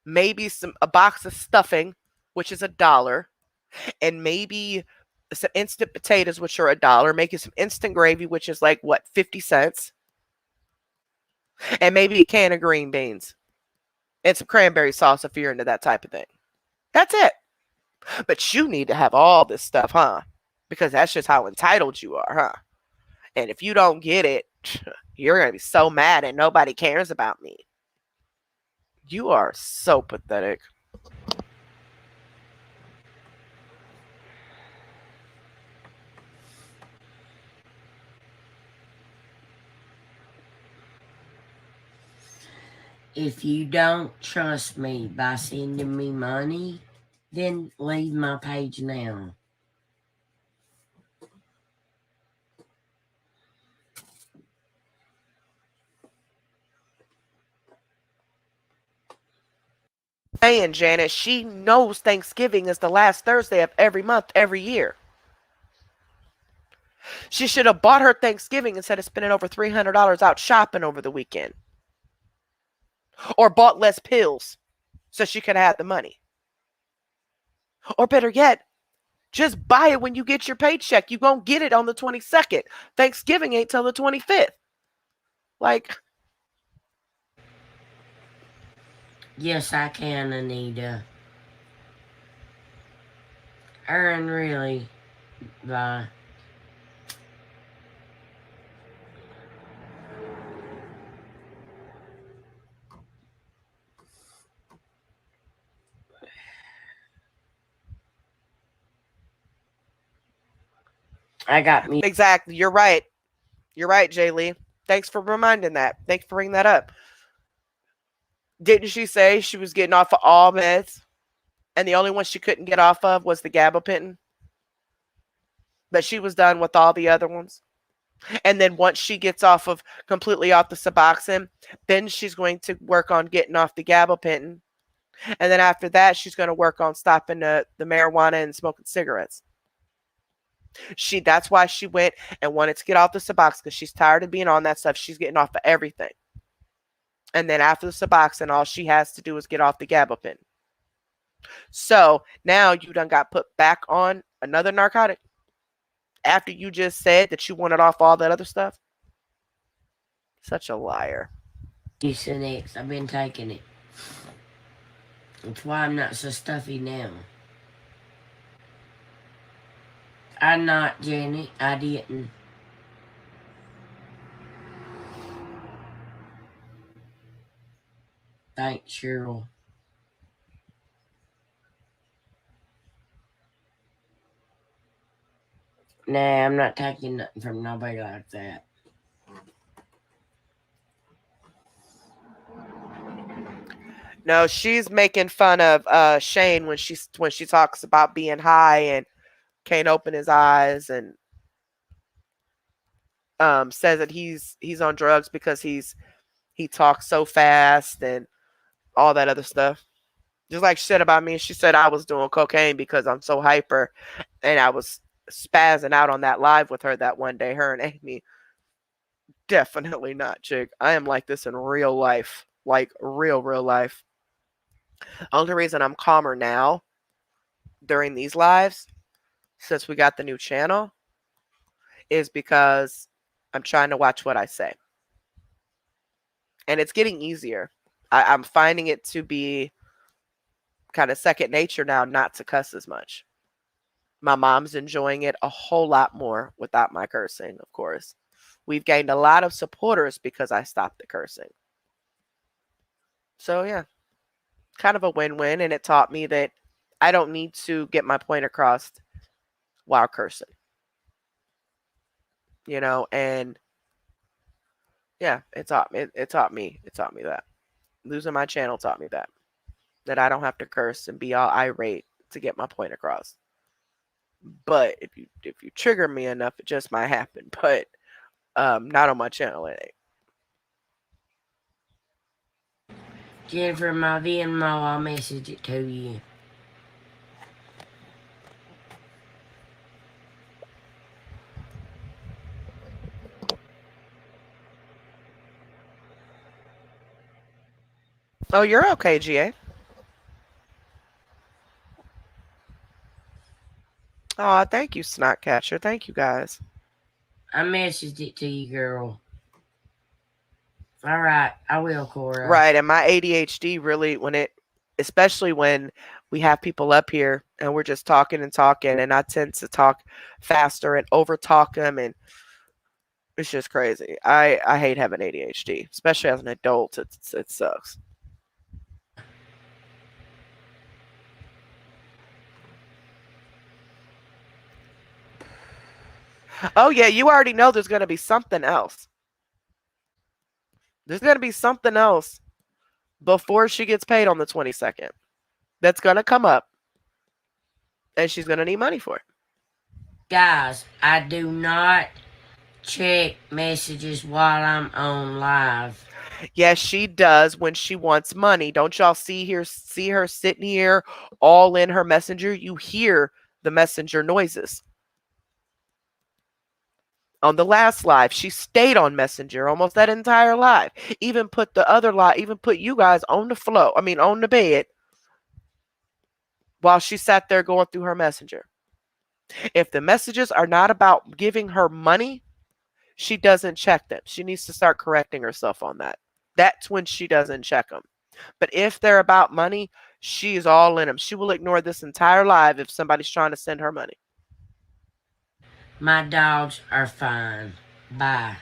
Maybe a box of stuffing, which is $1, and maybe some instant potatoes, which are $1. Making some instant gravy, which is like what, 50 cents, and maybe a can of green beans and some cranberry sauce if you're into that type of thing. That's it. But you need to have all this stuff, huh? Because that's just how entitled you are, huh? And if you don't get it, you're going to be so mad and nobody cares about me. You are so pathetic. If you don't trust me by sending me money, then leave my page now. Saying, Janet, she knows Thanksgiving is the last Thursday of every month, every year. She should have bought her Thanksgiving instead of spending over $300 out shopping over the weekend. Or bought less pills so she could have the money. Or better yet, just buy it when you get your paycheck. You gonna get it on the 22nd. Thanksgiving ain't till the 25th. Like, Yes, I can, Anita. Earn really. Bye. I got me. exactly. You're right. You're right, Jay Lee. Thanks for reminding that. Thanks for bringing that up. Didn't she say she was getting off of all meds? And the only one she couldn't get off of was the gabapentin? But she was done with all the other ones. And then once she gets completely off the Suboxone, then she's going to work on getting off the gabapentin. And then after that, she's going to work on stopping the marijuana and smoking cigarettes. That's why she went and wanted to get off the Suboxone, because she's tired of being on that stuff. She's getting off of everything. And then after the Suboxone, all she has to do is get off the gabapentin. So now you done got put back on another narcotic after you just said that you wanted off all that other stuff. Such a liar. Mucinex. I've been taking it. That's why I'm not so stuffy now. I'm not, Janet. I didn't. Thanks, Cheryl. Nah, I'm not taking nothing from nobody like that. No, she's making fun of Shane when she talks about being high and can't open his eyes, and says that he's on drugs because he talks so fast and all that other stuff. Just like she said about me, she said I was doing cocaine because I'm so hyper, and I was spazzing out on that live with her that one day. Her and Amy, definitely not, chick. I am like this in real life, like real life. Only reason I'm calmer now during these lives, since we got the new channel, is because I'm trying to watch what I say. And it's getting easier. I'm finding it to be kind of second nature now not to cuss as much. My mom's enjoying it a whole lot more without my cursing, of course. We've gained a lot of supporters because I stopped the cursing. So, yeah, kind of a win-win. And it taught me that I don't need to get my point across while cursing. You know, and yeah, it taught me that. Losing my channel taught me that I don't have to curse and be all irate to get my point across. But if you trigger me enough, it just might happen. But not on my channel, it ain't. Jennifer, my Venmo, I'll message it to you. Oh, you're okay, GA. Oh, thank you, Snotcatcher. Thank you, guys. I messaged it to you, girl. All right, I will, Cora. Right, and my ADHD really, especially when we have people up here and we're just talking and talking, and I tend to talk faster and over talk them, and it's just crazy. I hate having ADHD, especially as an adult. It sucks. Oh yeah, you already know there's gonna be something else. There's gonna be something else before she gets paid on the 22nd. That's gonna come up, and she's gonna need money for it. Guys, I do not check messages while I'm on live. Yes, she does when she wants money. Don't y'all see her sitting here all in her messenger? You hear the messenger noises. On the last live, she stayed on Messenger almost that entire live. Even put the other live, even put you guys on the floor, on the bed, while she sat there going through her Messenger. If the messages are not about giving her money, she doesn't check them. She needs to start correcting herself on that. That's when she doesn't check them. But if they're about money, she is all in them. She will ignore this entire live if somebody's trying to send her money. My dogs are fine. Bye.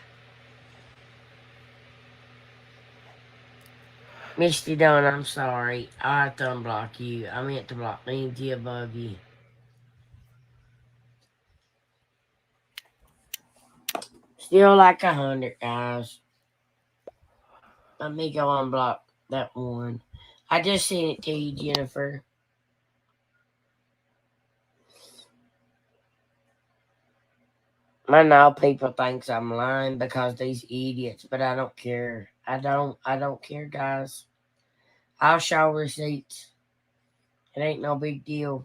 Misty Dawn, I'm sorry. I have to unblock you. I meant to block Lindsay above you. Still like 100, guys. Let me go unblock that one. I just sent it to you, Jennifer. I know people thinks I'm lying because these idiots, but I don't care. I don't care, guys. I'll show receipts. It ain't no big deal.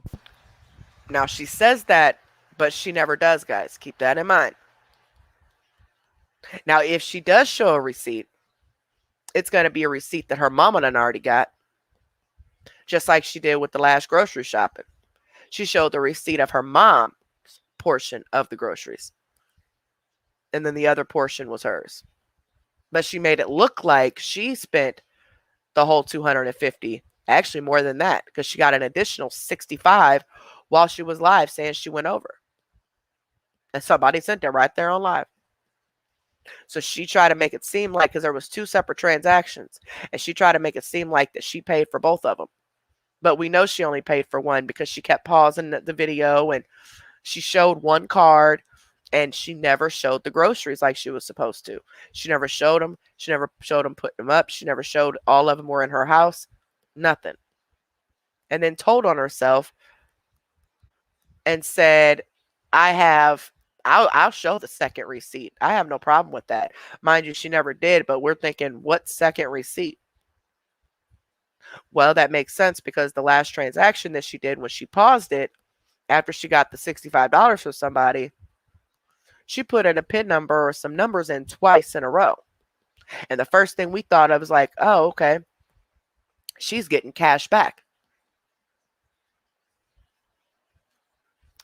Now she says that, but she never does, guys. Keep that in mind. Now, if she does show a receipt, it's going to be a receipt that her mama done already got. Just like she did with the last grocery shopping. She showed the receipt of her mom's portion of the groceries. And then the other portion was hers. But she made it look like she spent the whole 250, actually more than that, because she got an additional 65 while she was live saying she went over. And somebody sent it right there on live. So she tried to make it seem like, because there was two separate transactions, and she tried to make it seem like that she paid for both of them. But we know she only paid for one because she kept pausing the video, and she showed one card, and she never showed the groceries like she was supposed to. She never showed them. She never showed them putting them up. She never showed all of them were in her house. Nothing. And then told on herself and said, I have I'll show the second receipt. I have no problem with that. Mind you, she never did, but we're thinking, what second receipt? Well, that makes sense because the last transaction that she did, when she paused it after she got the $65 from somebody, she put in a PIN number or some numbers in twice in a row. And the first thing we thought of was like, oh, okay, she's getting cash back.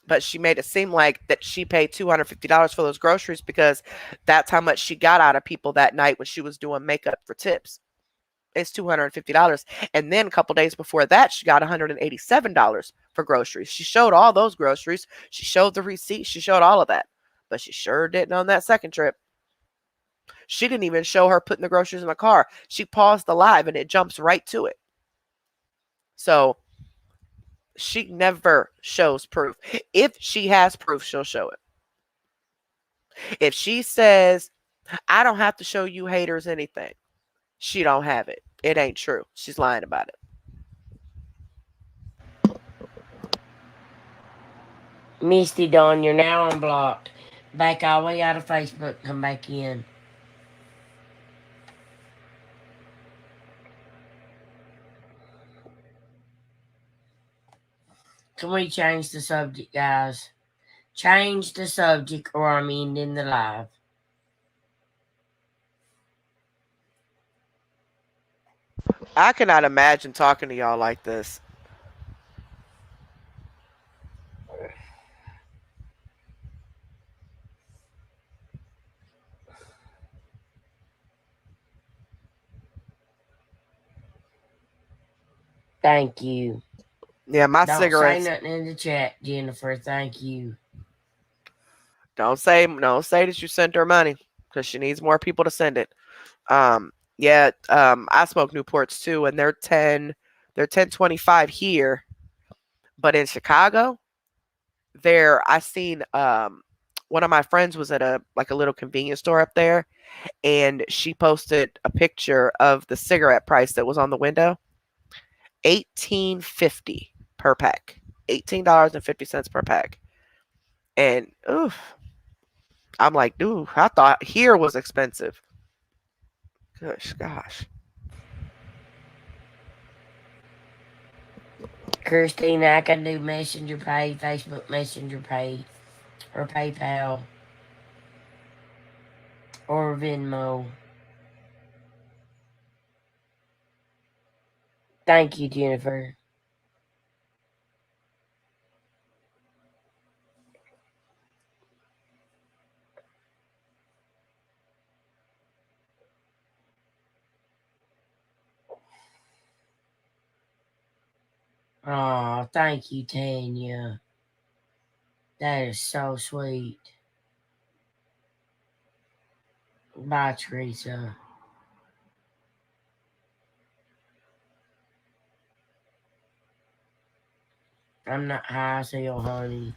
But she made it seem like that she paid $250 for those groceries because that's how much she got out of people that night when she was doing makeup for tips. It's $250. And then a couple days before that, she got $187 for groceries. She showed all those groceries. She showed the receipt. She showed all of that. But she sure didn't on that second trip. She didn't even show her putting the groceries in the car. She paused the live and it jumps right to it. So she never shows proof. If she has proof, she'll show it. If she says, I don't have to show you haters anything, she don't have it. It ain't true. She's lying about it. Misty Dawn, you're now unblocked. Back all the way out of Facebook. Come back in. Can we change the subject, guys? Change the subject or I'm ending the live. I cannot imagine talking to y'all like this. Thank you. Yeah, my Don't cigarettes. say nothing in the chat, Jennifer. Thank you. Don't say that you sent her money because she needs more people to send it. Yeah, I smoke Newports too, and they're 10.25 here, but in Chicago, I seen one of my friends was at a little convenience store up there, and she posted a picture of the cigarette price that was on the window. $18.50 per pack. $18.50 per pack. And oof. I'm like, dude, I thought here was expensive. Gosh. Christina, I can do Messenger Pay, Facebook Messenger Pay, or PayPal, or Venmo. Thank you, Jennifer. Oh, thank you, Tanya. That is so sweet. Bye, Teresa. I'm not high, so honey.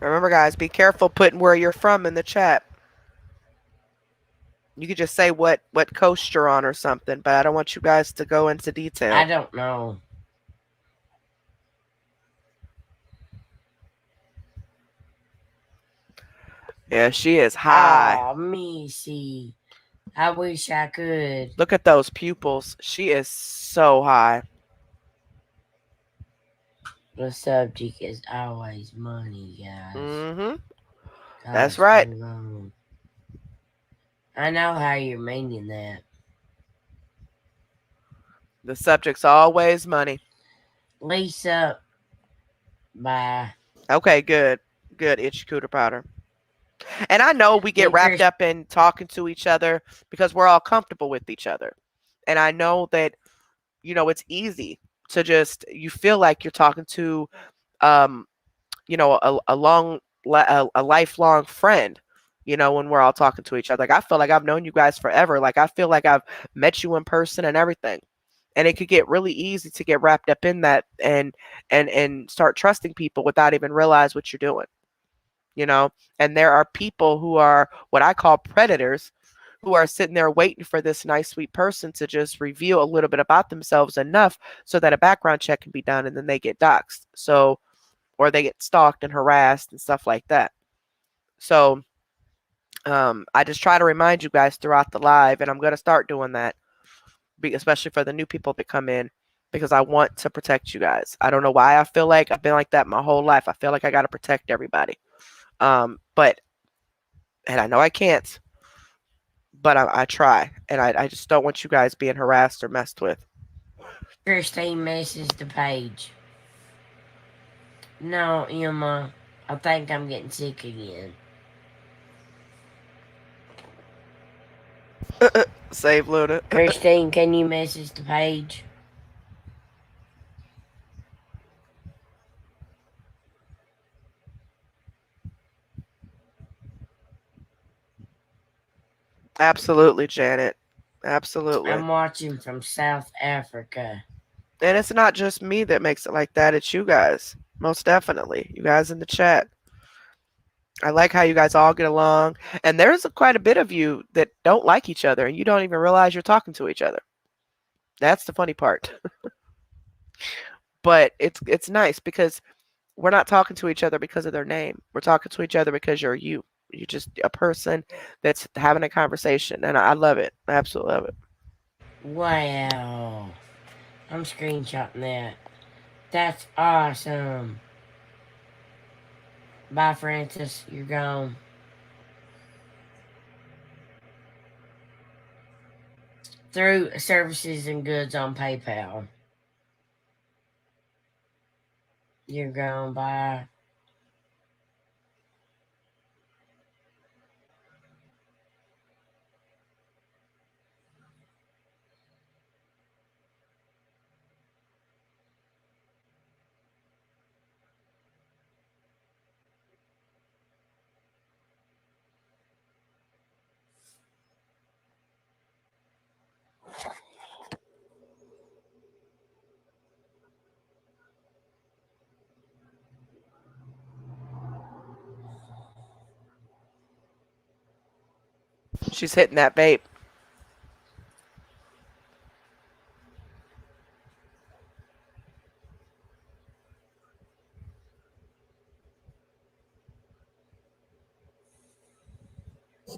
Remember, guys, be careful putting where you're from in the chat. You could just say what coast you're on or something, but I don't want you guys to go into detail. I don't know. Yeah, she is high. Oh, Missy. I wish I could. Look at those pupils. She is so high. The subject is always money, guys. Mm-hmm. That's right. I know how you're meaning that. The subject's always money. Lisa, bye. Okay, good. Good, itchy cooter powder. And I know we get wrapped up in talking to each other because we're all comfortable with each other. And I know that, it's easy to just, you feel like you're talking to, a lifelong friend. when we're all talking to each other. Like, I feel like I've known you guys forever. Like, I feel like I've met you in person and everything. And it could get really easy to get wrapped up in that and start trusting people without even realize what you're doing. you know and there are people who are what I call predators, who are sitting there waiting for this nice sweet person to just reveal a little bit about themselves enough so that a background check can be done, and then they get doxxed, so or they get stalked and harassed and stuff like that. So I just try to remind you guys throughout the live, and I'm going to start doing that, especially for the new people that come in, because I want to protect you guys. I don't know why I feel like I've been like that my whole life. I feel like I got to protect everybody. But and I know I can't, but I try, and I just don't want you guys being harassed or messed with. Christine messes the page. No, Emma, I think I'm getting sick again. Save Luna. Christine, can you message the page? Absolutely, Janet. Absolutely. I'm watching from South Africa. And it's not just me that makes it like that, it's you guys. Most definitely. You guys in the chat. I like how you guys all get along. And there's quite a bit of you that don't like each other and you don't even realize you're talking to each other. That's the funny part. But it's nice because we're not talking to each other because of their name. We're talking to each other because you're you. You're just a person that's having a conversation. And I love it. I absolutely love it. Wow. I'm screenshotting that. That's awesome. Bye, Francis. You're gone. Through services and goods on PayPal. You're gone. Bye. She's hitting that vape.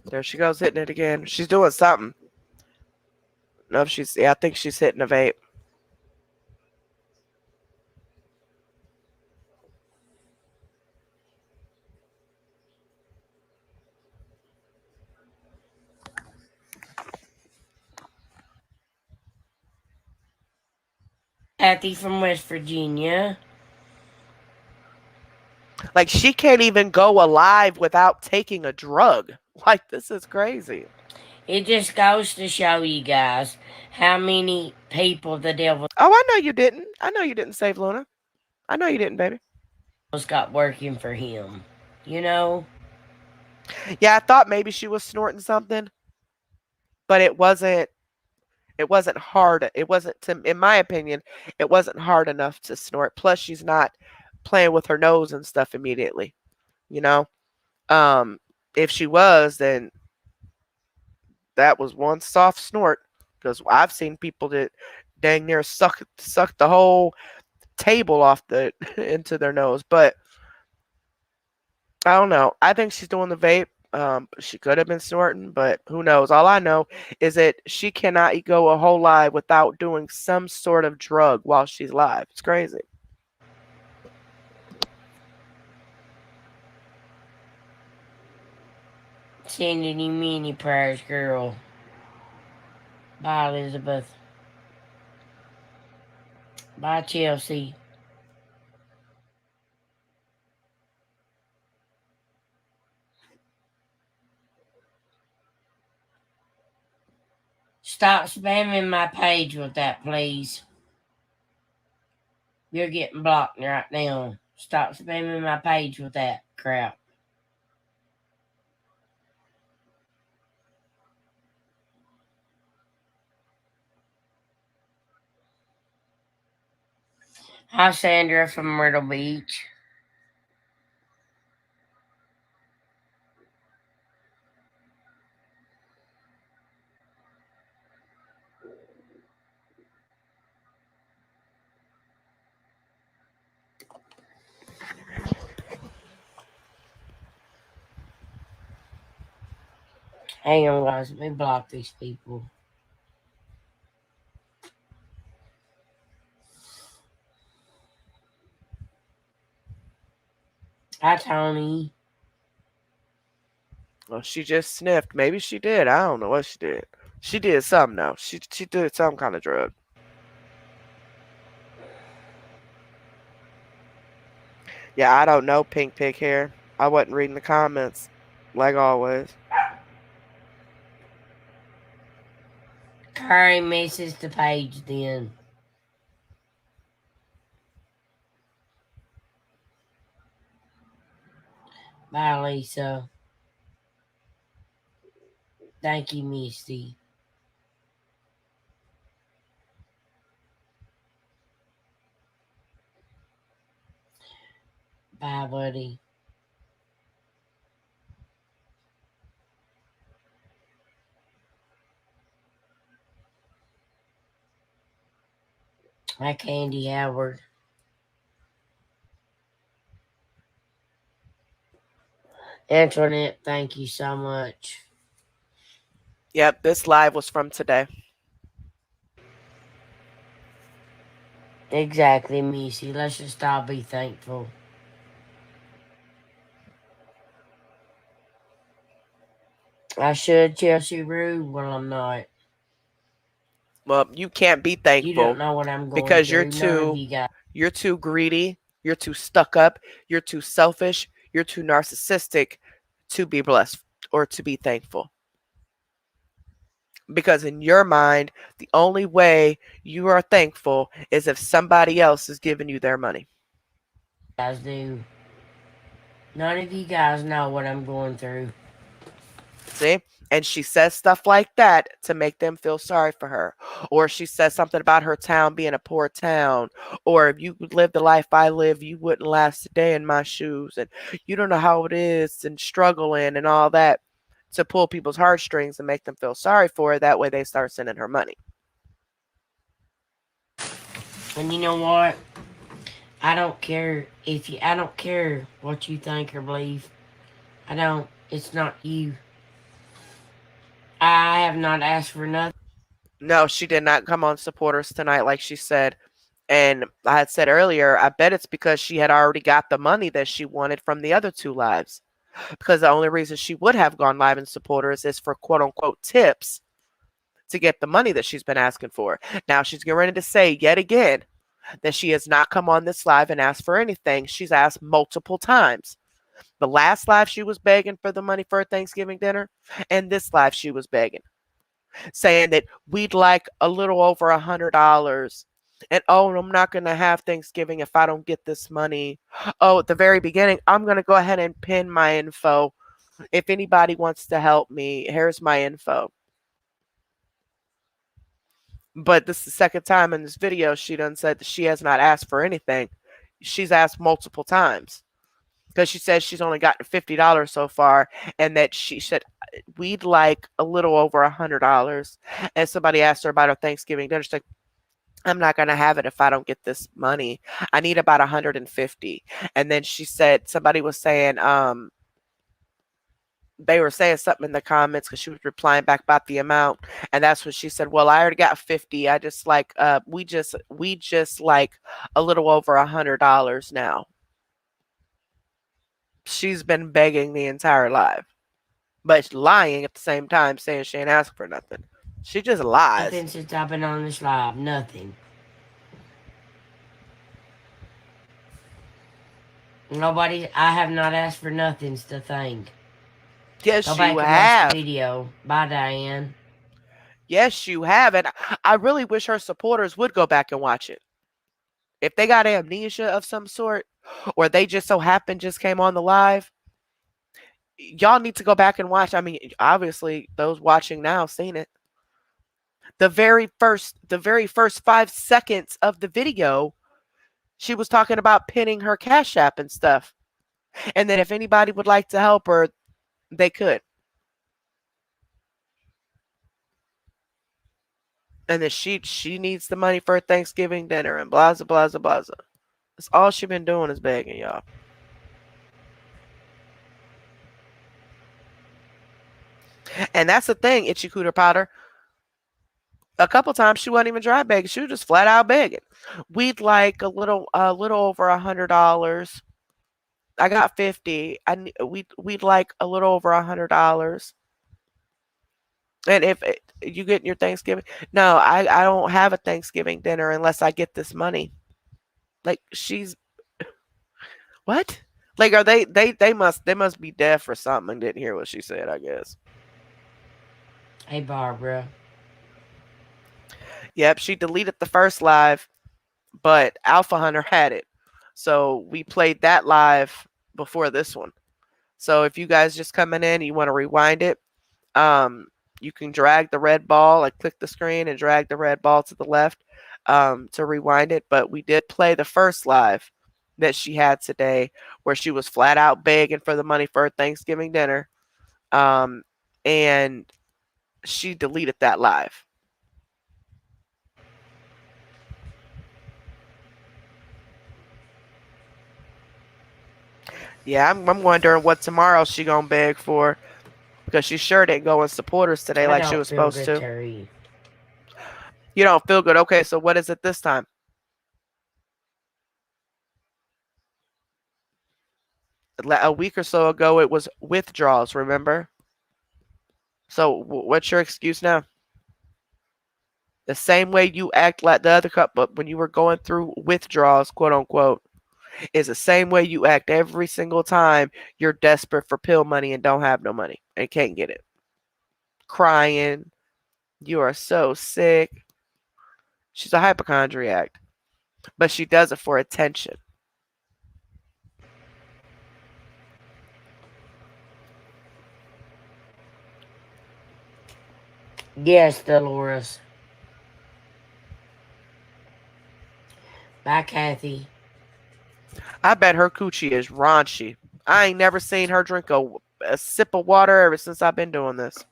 There she goes, hitting it again. She's doing something. No, I think she's hitting a vape. Kathy from West Virginia. Like, she can't even go alive without taking a drug. Like, this is crazy. It just goes to show you guys how many people the devil Oh, I know you didn't. I know you didn't, Save Luna. I know you didn't, baby. got working for him. You know? Yeah, I thought maybe she was snorting something, but it wasn't. It wasn't hard. It wasn't, in my opinion, it wasn't hard enough to snort. Plus, she's not playing with her nose and stuff immediately. You know, if she was, then that was one soft snort. Because I've seen people that dang near suck the whole table off the into their nose. But I don't know. I think she's doing the vape. She could have been snorting, but who knows? All I know is that she cannot go a whole live without doing some sort of drug while she's live. It's crazy. Sending you many prayers, girl. Bye, Elizabeth. Bye, Chelsea. Stop spamming my page with that, please. You're getting blocked right now. Stop spamming my page with that crap. Hi, Sandra from Myrtle Beach. Hang on, guys. Let me block these people. Hi, Tony. Well, she just sniffed. Maybe she did. I don't know what she did. She did something though. She did some kind of drug. Yeah, I don't know, Pink Pig Hair. I wasn't reading the comments, like always. Curry misses the page then. Bye, Lisa. Thank you, Misty. Bye, buddy. Hi, Candy Howard. Antoinette, thank you so much. Yep, this live was from today. Exactly, Missy. Let's just all be thankful. I should, Chelsea Rue. Well, I'm not. Well, you can't be You don't thankful know what I'm going because through. None of you guys. you're too greedy, you're too stuck up, you're too selfish, you're too narcissistic to be blessed or to be thankful. Because in your mind, the only way you are thankful is if somebody else is giving you their money. Guys do. None of you guys know what I'm going through. See? And she says stuff like that to make them feel sorry for her. Or she says something about her town being a poor town. Or if you lived the life I live, you wouldn't last a day in my shoes. And you don't know how it is and struggling and all that to pull people's heartstrings and make them feel sorry for her. That way they start sending her money. And you know what? I don't care if you. I don't care what you think or believe. I don't. It's not you. I have not asked for nothing. No, she did not come on supporters tonight like she said. And I had said earlier, I bet it's because she had already got the money that she wanted from the other two lives. Because the only reason she would have gone live in supporters is for quote unquote tips to get the money that she's been asking for. Now she's getting ready to say yet again that she has not come on this live and asked for anything. She's asked multiple times. The last live she was begging for the money for her Thanksgiving dinner, and this live she was begging, saying that we'd like a little over $100. And oh, I'm not going to have Thanksgiving if I don't get this money. Oh, at the very beginning, I'm going to go ahead and pin my info. If anybody wants to help me, here's my info. But this is the second time in this video she done said that she has not asked for anything. She's asked multiple times because she says she's only gotten $50 so far, and that she said we'd like a little over $100. And somebody asked her about her Thanksgiving dinner. She's like, I'm not gonna have it if I don't get this money. I need about 150. And then she said somebody was saying they were saying something in the comments because she was replying back about the amount, and that's when she said, well, I already got 50. I just like we just like a little over $100 now. She's been begging the entire live, but lying at the same time, saying she ain't asked for nothing. She just lies. Nothing since I've been on this live. Nothing. Nobody. I have not asked for nothing's the thing. Yes, Go you back and watch have. the video. Bye, Diane. Yes, you have. And I really wish her supporters would go back and watch it. If they got amnesia of some sort, or they just so happened just came on the live, y'all need to go back and watch. I mean, obviously those watching now seen it. The very first 5 seconds of the video, She was talking about pinning her Cash App and stuff. And then if anybody would like to help her, they could. And then she needs the money for her Thanksgiving dinner and blah blah blah blah. That's all she been doing is begging y'all. And that's the thing, Itchy Cooter Powder. A couple times she wasn't even dry begging; she was just flat out begging. We'd like a little over $100. I got 50. We'd like a little over $100. And if you get your Thanksgiving, no, I don't have a Thanksgiving dinner unless I get this money. Like she's what? Like are they must be deaf or something and didn't hear what she said, I guess. Hey, Barbara. Yep, she deleted the first live, but Alpha Hunter had it. So we played that live before this one. So if you guys just coming in, you want to rewind it, um, you can drag the red ball, like click the screen and drag the red ball to the left to rewind it. But we did play the first live that she had today, where she was flat out begging for the money for her Thanksgiving dinner, um, and she deleted that live. Yeah, I'm wondering what tomorrow she gonna beg for because she sure didn't go and support us today I like she don't was feel supposed good, to. Terry. You don't feel good. Okay, so what is it this time? A week or so ago, it was withdrawals. Remember? So what's your excuse now? The same way you act like the other couple, but when you were going through withdrawals, quote unquote, is the same way you act every single time you're desperate for pill money and don't have no money and can't get it. Crying, you are so sick. She's a hypochondriac, but she does it for attention. Yes, Dolores. Bye, Kathy. I bet her coochie is raunchy. I ain't never seen her drink a sip of water ever since I've been doing this.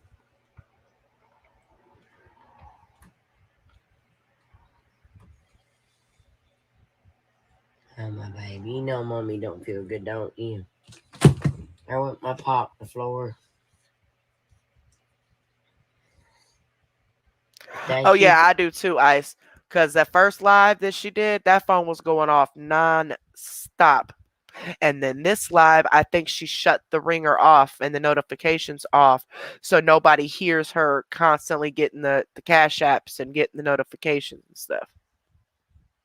Oh, my baby. You know mommy don't feel good, don't you? I want my pop the floor. Oh Thank you. yeah, I do too, Ice. Cause that first live that she did, that phone was going off non-stop. And then this live, I think she shut the ringer off and the notifications off, so nobody hears her constantly getting the cash apps and getting the notifications and stuff.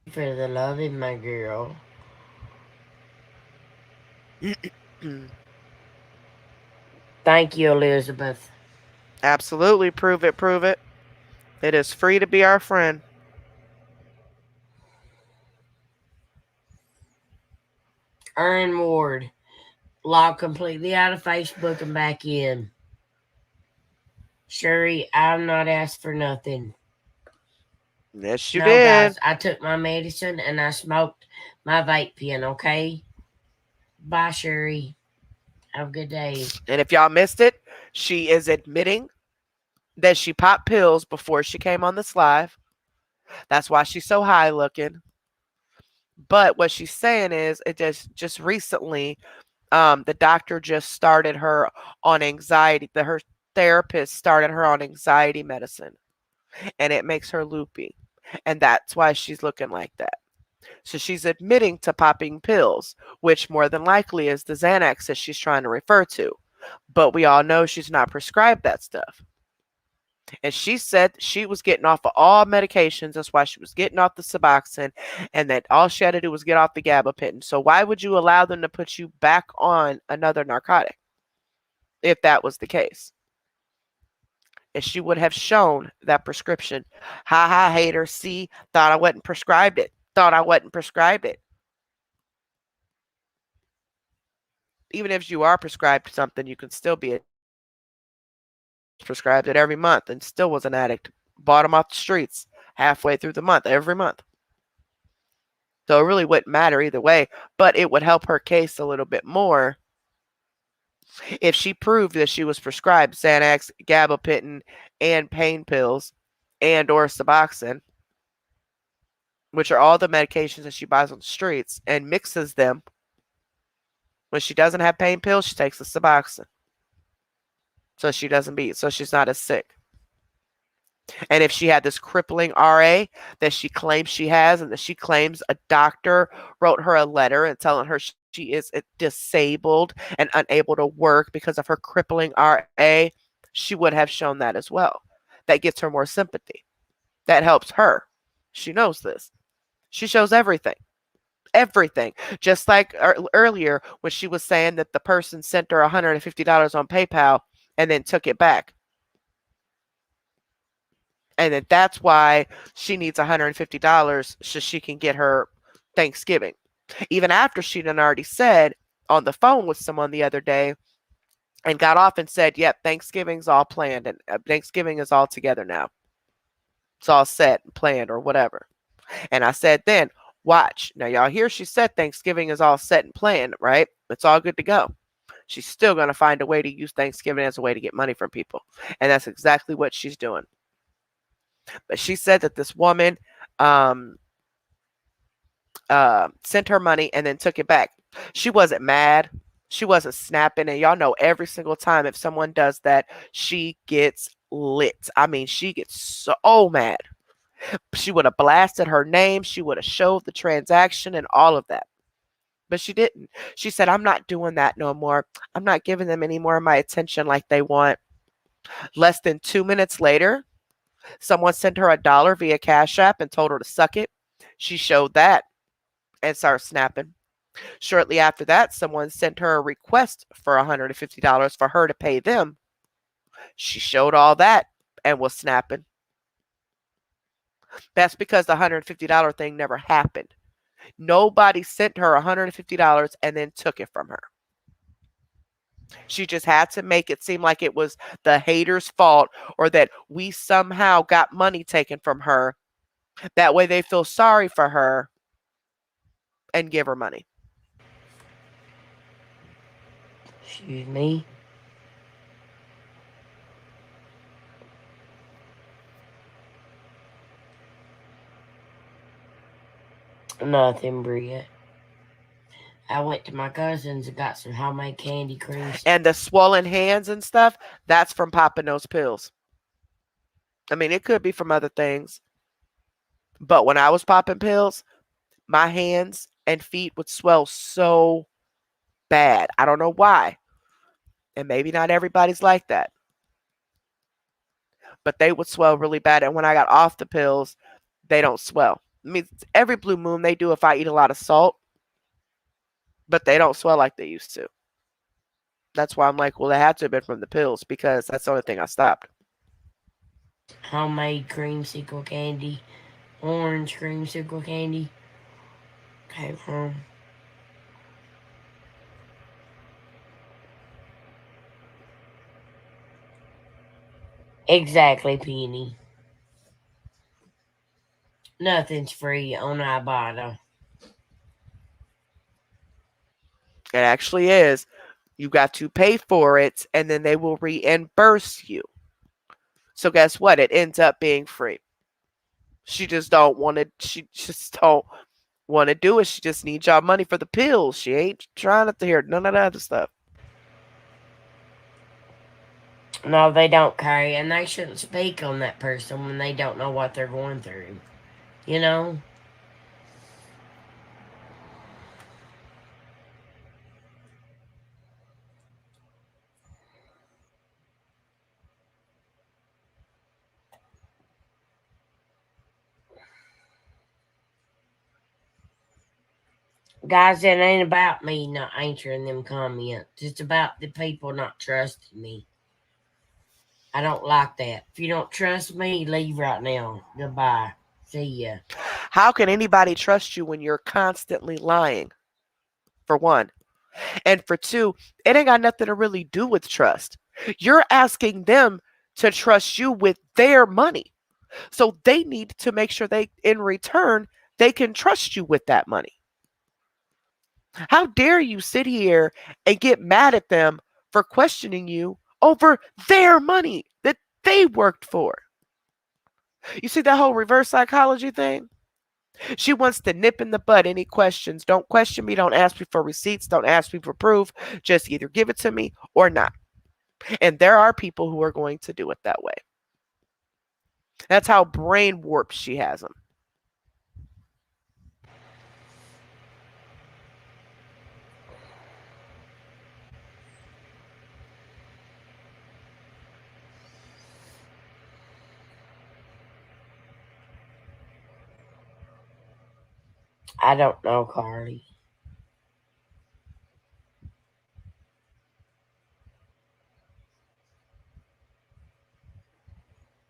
For the loving, my girl. Thank you, Elizabeth. Absolutely, prove it, prove it. It is free to be our friend. Erin Ward. Log completely out of Facebook and back in. Sherry, I'm not asked for nothing. Yes, you No, did. guys, I took my medicine and I smoked my vape pen, okay? Bye, Sherry. Have a good day. And if y'all missed it, she is admitting that she popped pills before she came on this live. That's why she's so high looking. But what she's saying is, it just recently, the doctor just started her on anxiety. Her therapist started her on anxiety medicine, and it makes her loopy, and that's why she's looking like that. So she's admitting to popping pills, which more than likely is the Xanax that she's trying to refer to. But we all know she's not prescribed that stuff. And she said she was getting off of all medications. That's why she was getting off the Suboxone, and that all she had to do was get off the gabapentin. So why would you allow them to put you back on another narcotic if that was the case? And she would have shown that prescription. Ha ha, hater. See, thought I wasn't prescribed it. Thought I wasn't prescribed it. Even if you are prescribed something, you can still be prescribed it every month and still was an addict. Bought them off the streets halfway through the month, every month. So it really wouldn't matter either way, but it would help her case a little bit more if she proved that she was prescribed Xanax, gabapentin, and pain pills, and or Suboxone, which are all the medications that she buys on the streets, and mixes them. When she doesn't have pain pills, she takes the Suboxone, so she's not as sick. And if she had this crippling RA that she claims she has, and that she claims a doctor wrote her a letter and telling her she is disabled and unable to work because of her crippling RA, she would have shown that as well. That gets her more sympathy. That helps her. She knows this. She shows everything. Everything. Just like earlier when she was saying that the person sent her $150 on PayPal and then took it back. And then that's why she needs $150 so she can get her Thanksgiving. Even after she'd already said on the phone with someone the other day and got off and said, yep, Thanksgiving's all planned and Thanksgiving is all together now. It's all set and planned or whatever. And I said then, watch. Now y'all hear she said Thanksgiving is all set and planned, right? It's all good to go. She's still going to find a way to use Thanksgiving as a way to get money from people. And that's exactly what she's doing. But she said that this woman sent her money and then took it back. She wasn't mad. She wasn't snapping. And y'all know every single time if someone does that, she gets lit. I mean, she gets so mad. She would have blasted her name. She would have showed the transaction and all of that. But she didn't. She said, I'm not doing that no more. I'm not giving them any more of my attention like they want. Less than 2 minutes later, someone sent her $1 via Cash App and told her to suck it. She showed that and started snapping. Shortly after that, someone sent her a request for $150 for her to pay them. She showed all that and was snapping. That's because the $150 thing never happened. Nobody sent her $150 and then took it from her. She just had to make it seem like it was the hater's fault or that we somehow got money taken from her. That way they feel sorry for her and give her money. Excuse me. Nothing, Bria. I went to my cousin's and got some homemade candy creams. And the swollen hands and stuff, that's from popping those pills. I mean, it could be from other things. But when I was popping pills, my hands and feet would swell so bad. I don't know why. And maybe not everybody's like that. But they would swell really bad. And when I got off the pills, they don't swell. I mean, every blue moon they do if I eat a lot of salt. But they don't swell like they used to. That's why I'm like, well, it had to have been from the pills because that's the only thing I stopped. Homemade creamsicle candy. Orange creamsicle candy. Came home. Exactly, Penny. Nothing's free on Ibotta. It actually is. You got to pay for it and then they will reimburse you. So guess what? It ends up being free. She just don't want to do it. She just needs y'all money for the pills. She ain't trying to hear none of that other stuff. No, they don't, Carrie, and they shouldn't speak on that person when they don't know what they're going through. You know? Guys, it ain't about me not answering them comments. It's about the people not trusting me. I don't like that. If you don't trust me, leave right now. Goodbye. See ya. How can anybody trust you when you're constantly lying? For one. And for two, it ain't got nothing to really do with trust. You're asking them to trust you with their money. So they need to make sure in return, they can trust you with that money. How dare you sit here and get mad at them for questioning you over their money that they worked for? You see that whole reverse psychology thing? She wants to nip in the bud any questions. Don't question me. Don't ask me for receipts. Don't ask me for proof. Just either give it to me or not. And there are people who are going to do it that way. That's how brain warped she has them. I don't know, Carly.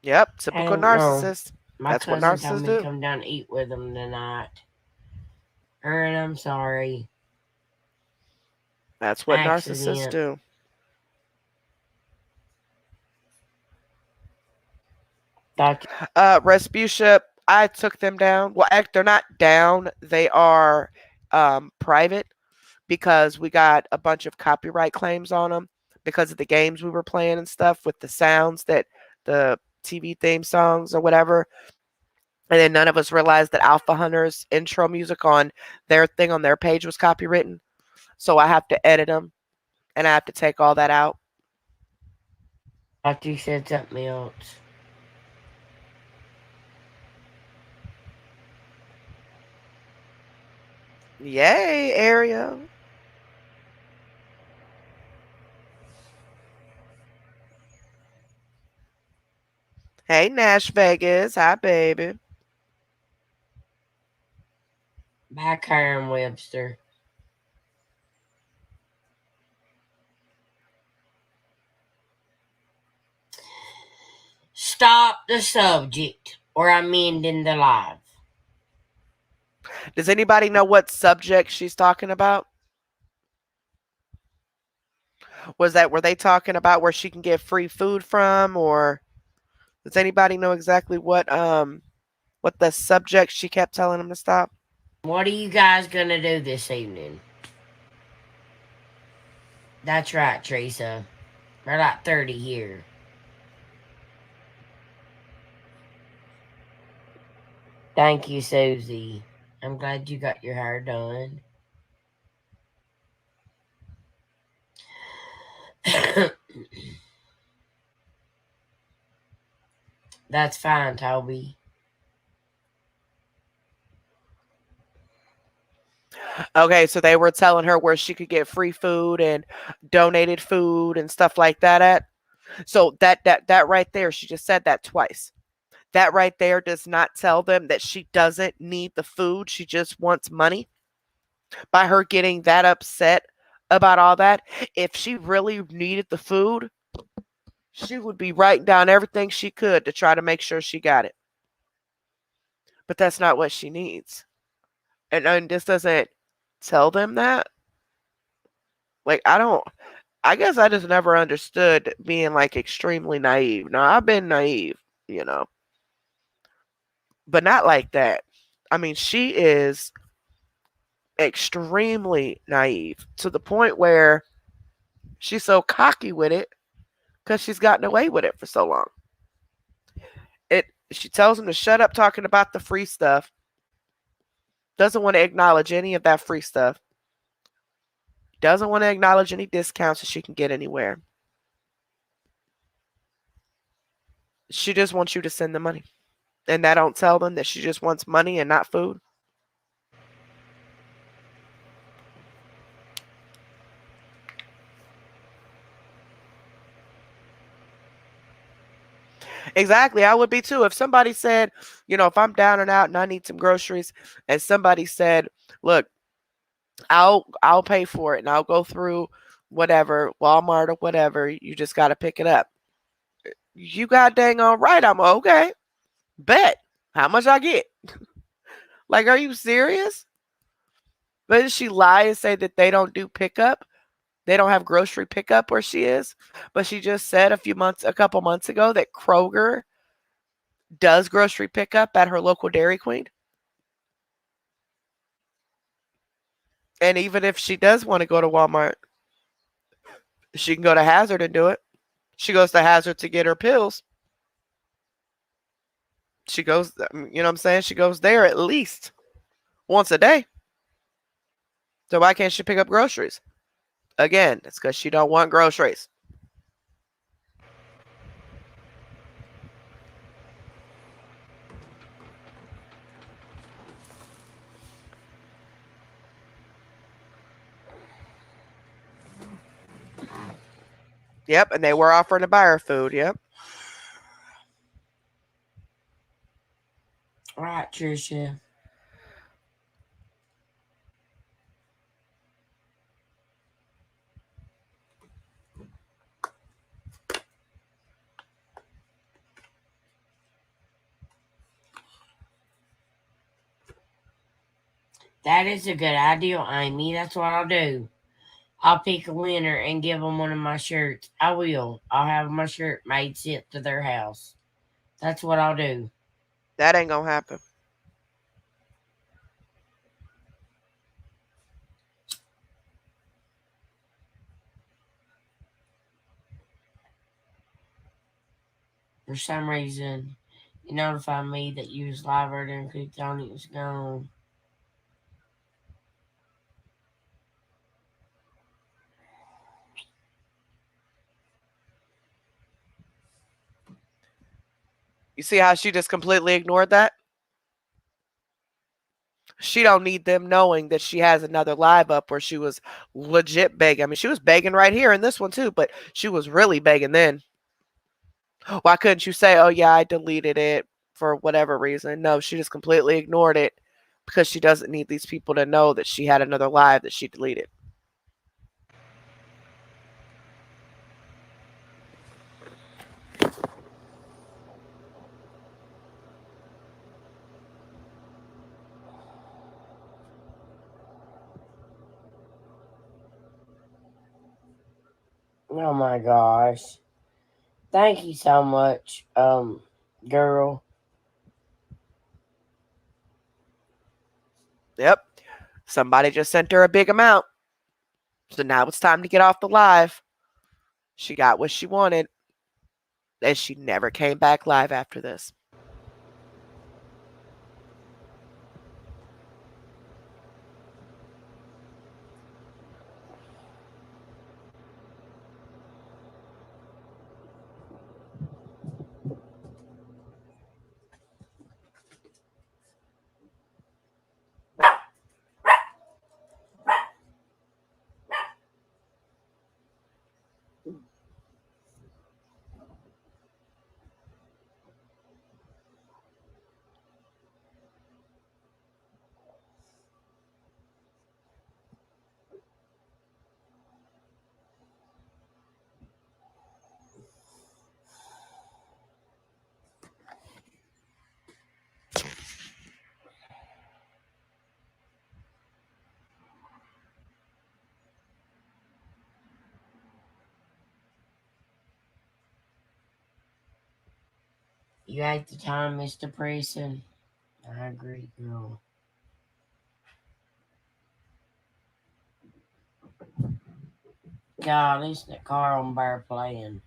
Yep, I typical don't know. narcissist. My That's what cousin told narcissists me to do. come down and eat with them tonight. And I'm sorry. That's what narcissists Accident. do. Thought Respucia, I took them down. Well, they're not down. They are private because we got a bunch of copyright claims on them because of the games we were playing and stuff with the sounds that the TV theme songs or whatever. And then none of us realized that Alpha Hunter's intro music on their thing on their page was copywritten. So I have to edit them and I have to take all that out. you said something else. Yay, area. Hey, Nash Vegas. Hi, baby. Back Hiram Webster. Stop the subject, or I'm ending the live. Does anybody know what subject she's talking about? Were they talking about where she can get free food from, or does anybody know exactly what the subject she kept telling them to stop? What are you guys gonna do this evening? That's right, Teresa. We're like 30 here. Thank you, Susie. I'm glad you got your hair done. That's fine, Toby. Okay, so they were telling her where she could get free food and donated food and stuff like that at. So that right there, she just said that twice. That right there does not tell them that she doesn't need the food. She just wants money. By her getting that upset about all that, if she really needed the food, she would be writing down everything she could to try to make sure she got it. But that's not what she needs. And this doesn't tell them that. Like, I guess I just never understood being like extremely naive. Now, I've been naive, you know, but not like that. I mean, she is extremely naive to the point where she's so cocky with it because she's gotten away with it for so long. She tells him to shut up talking about the free stuff. Doesn't want to acknowledge any of that free stuff. Doesn't want to acknowledge any discounts that she can get anywhere. She just wants you to send the money. And that don't tell them that she just wants money and not food. Exactly. I would be too. If somebody said, if I'm down and out and I need some groceries and somebody said, look, I'll pay for it and I'll go through whatever, Walmart or whatever, you just gotta pick it up. You got dang on right. I'm okay. Bet. How much I get? Like, are you serious? But did she lie and say that they don't do pickup? They don't have grocery pickup where she is. But she just said a couple months ago that Kroger does grocery pickup at her local Dairy Queen. And even if she does want to go to Walmart, she can go to Hazard and do it. She goes to Hazard to get her pills. She goes, you know what I'm saying? She goes there at least once a day. So why can't she pick up groceries? Again, it's because she don't want groceries. Yep, and they were offering to buy her food. Yep. All right, Trisha. That is a good idea, Amy. That's what I'll do. I'll pick a winner and give them one of my shirts. I will. I'll have my shirt made sent to their house. That's what I'll do. That ain't gonna happen. For some reason, you notified me that you was live or and clicked on it was gone. You see how she just completely ignored that? She don't need them knowing that she has another live up where she was legit begging. I mean, she was begging right here in this one too, but she was really begging then. Why couldn't you say, "Oh yeah, I deleted it for whatever reason"? No, she just completely ignored it because she doesn't need these people to know that she had another live that she deleted. Oh my gosh. Thank you so much, girl. Yep. Somebody just sent her a big amount. So now it's time to get off the live. She got what she wanted, and she never came back live after this. You ate the time, Mr. Preston. I agree, girl. God, listen to Carl and Bear playing.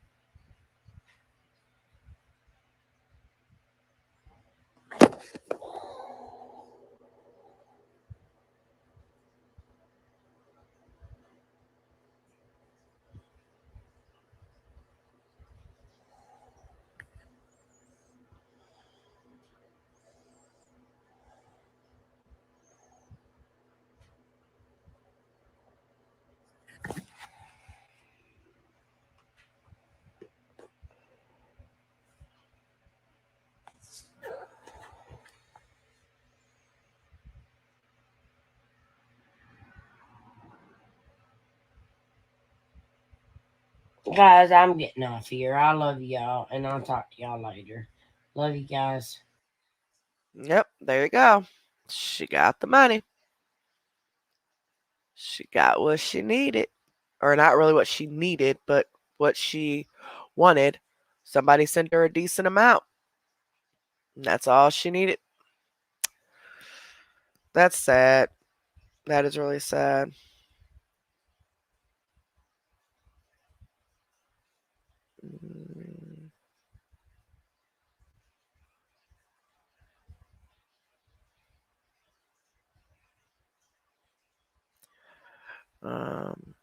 Guys, I'm getting off here. I love y'all, and I'll talk to y'all later. Love you guys. Yep, there you go. She got the money. She got what she needed. Or not really what she needed, but what she wanted. Somebody sent her a decent amount. And that's all she needed. That's sad. That is really sad. Mm, Um,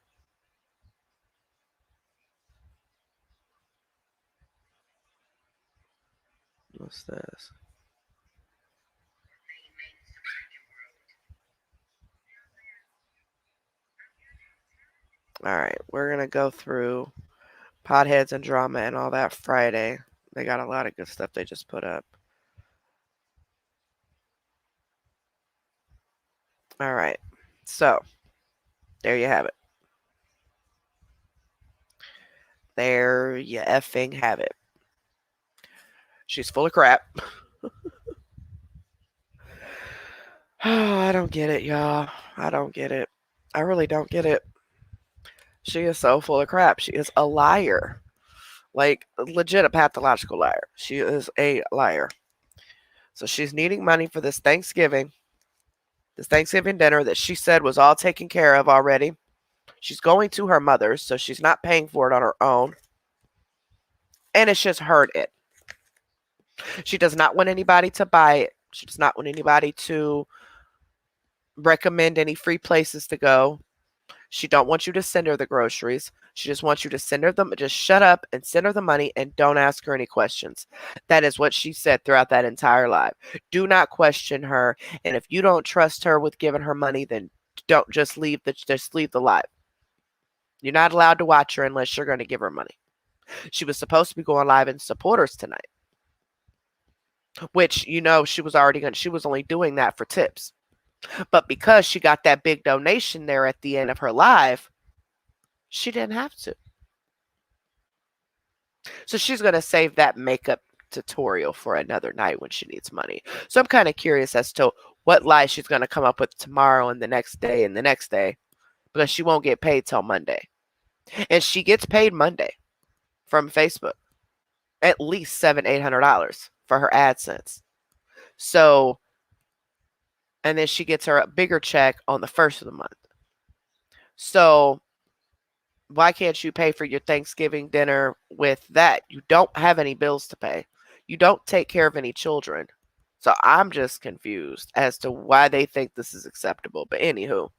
what's this? All right, we're gonna go through potheads and drama and all that Friday. They got a lot of good stuff they just put up. All right, so there you have it. There you effing have it. She's full of crap. I don't get it, y'all. I don't get it. I really don't get it. She is so full of crap. She is a liar. Like, legit a pathological liar. She is a liar. So she's needing money for this Thanksgiving dinner that she said was all taken care of already. She's going to her mother's, so she's not paying for it on her own. And it's just heard it. She does not want anybody to buy it. She does not want anybody to recommend any free places to go. She don't want you to send her the groceries. She just wants you to send her them. Just shut up and send her the money and don't ask her any questions. That is what she said throughout that entire live. Do not question her. And if you don't trust her with giving her money, then don't just leave the live. You're not allowed to watch her unless you're going to give her money. She was supposed to be going live in supporters tonight, which she was only doing that for tips. But because she got that big donation there at the end of her live, she didn't have to. So she's going to save that makeup tutorial for another night when she needs money. So I'm kind of curious as to what lie she's going to come up with tomorrow and the next day and the next day, because she won't get paid till Monday. And she gets paid Monday from Facebook, at least $700-800 for her AdSense. So, and then she gets her a bigger check on the first of the month. So why can't you pay for your Thanksgiving dinner with that? You don't have any bills to pay. You don't take care of any children. So I'm just confused as to why they think this is acceptable. But anywho,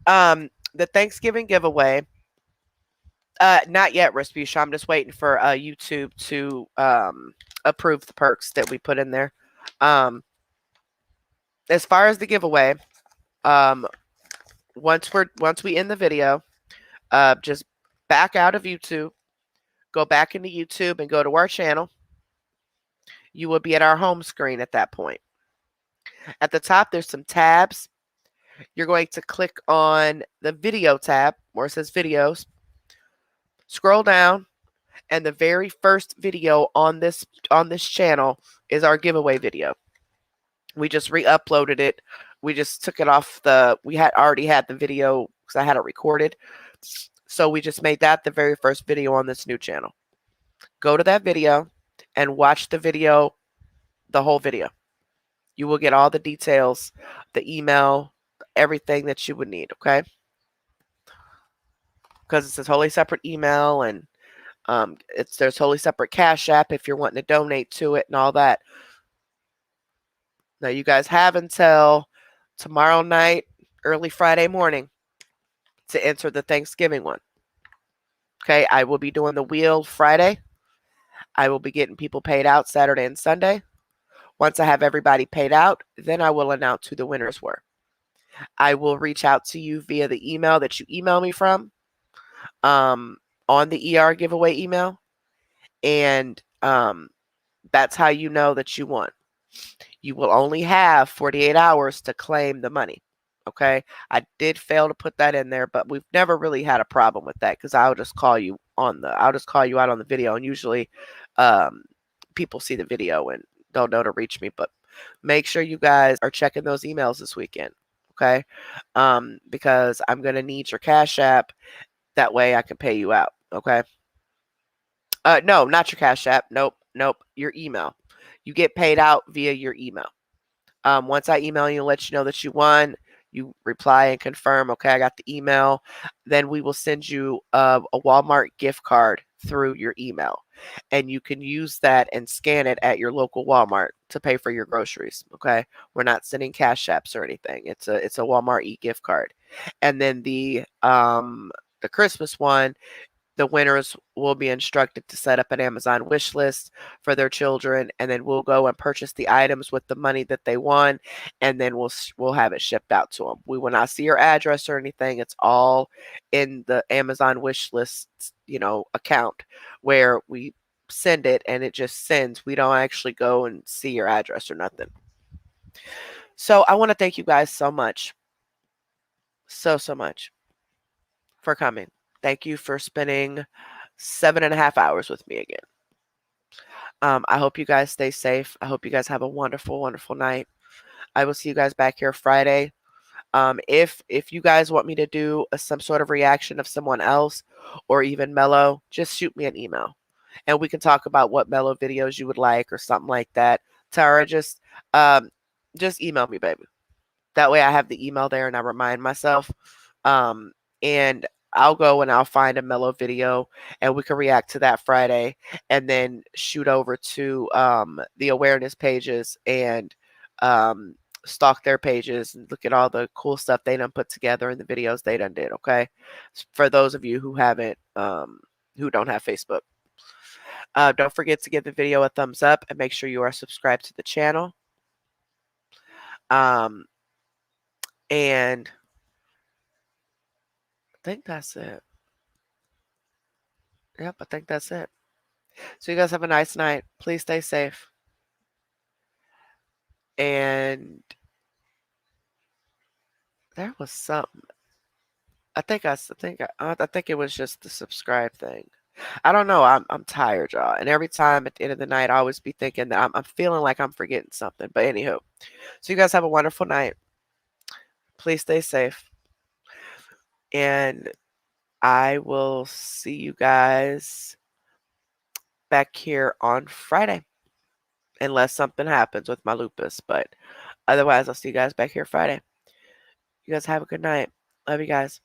the Thanksgiving giveaway, not yet, Respucia. I'm just waiting for YouTube to approve the perks that we put in there. As far as the giveaway, once we end the video, just back out of YouTube, go back into YouTube and go to our channel. You will be at our home screen at that point. At the top, there's some tabs. You're going to click on the video tab where it says videos. Scroll down, and the very first video on this channel is our giveaway video. We just re-uploaded it. We just took it off we had already had the video because I had it recorded. So we just made that the very first video on this new channel. Go to that video and watch the video, the whole video. You will get all the details, the email, everything that you would need, okay? Because it's a totally separate email, and there's a totally separate Cash App if you're wanting to donate to it and all that. Now, you guys have until tomorrow night, early Friday morning, to enter the Thanksgiving one. Okay, I will be doing the wheel Friday. I will be getting people paid out Saturday and Sunday. Once I have everybody paid out, then I will announce who the winners were. I will reach out to you via the email that you email me from, on the ER giveaway email, and that's how you know that you won. You will only have 48 hours to claim the money. Okay, I did fail to put that in there, but we've never really had a problem with that because I'll just call you out on the video, and usually people see the video and don't know to reach me. But make sure you guys are checking those emails this weekend, okay? Because I'm gonna need your Cash App. That way I can pay you out, okay? No, not your Cash App. Nope. Your email. You get paid out via your email. Once I email you and let you know that you won, You reply and confirm, okay, I got the email. Then we will send you a Walmart gift card through your email. And you can use that and scan it at your local Walmart to pay for your groceries. Okay. We're not sending cash apps or anything. It's a Walmart e-gift card. And then the Christmas one, the winners will be instructed to set up an Amazon wish list for their children, and then we'll go and purchase the items with the money that they won, and then we'll have it shipped out to them. We will not see your address or anything. It's all in the Amazon wish list, account where we send it, and it just sends. We don't actually go and see your address or nothing. So I want to thank you guys so much, so much for coming. Thank you for spending 7.5 hours with me again. I hope you guys stay safe. I hope you guys have a wonderful, wonderful night. I will see you guys back here Friday. If you guys want me to do some sort of reaction of someone else or even Mellow, just shoot me an email, and we can talk about what Mellow videos you would like or something like that. Tara, just email me, baby. That way I have the email there and I remind myself. And I'll go and I'll find a Mellow video and we can react to that Friday and then shoot over to the awareness pages and stalk their pages and look at all the cool stuff they done put together in the videos they done did, okay? For those of you who haven't, who don't have Facebook. Don't forget to give the video a thumbs up and make sure you are subscribed to the channel. And I think that's it. Yep, I think that's it. So you guys have a nice night. Please stay safe. And there was something. I think it was just the subscribe thing. I don't know. I'm tired, y'all. And every time at the end of the night, I always be thinking that I'm feeling like I'm forgetting something. But anywho, so you guys have a wonderful night. Please stay safe. And I will see you guys back here on Friday. Unless something happens with my lupus. But otherwise, I'll see you guys back here Friday. You guys have a good night. Love you guys.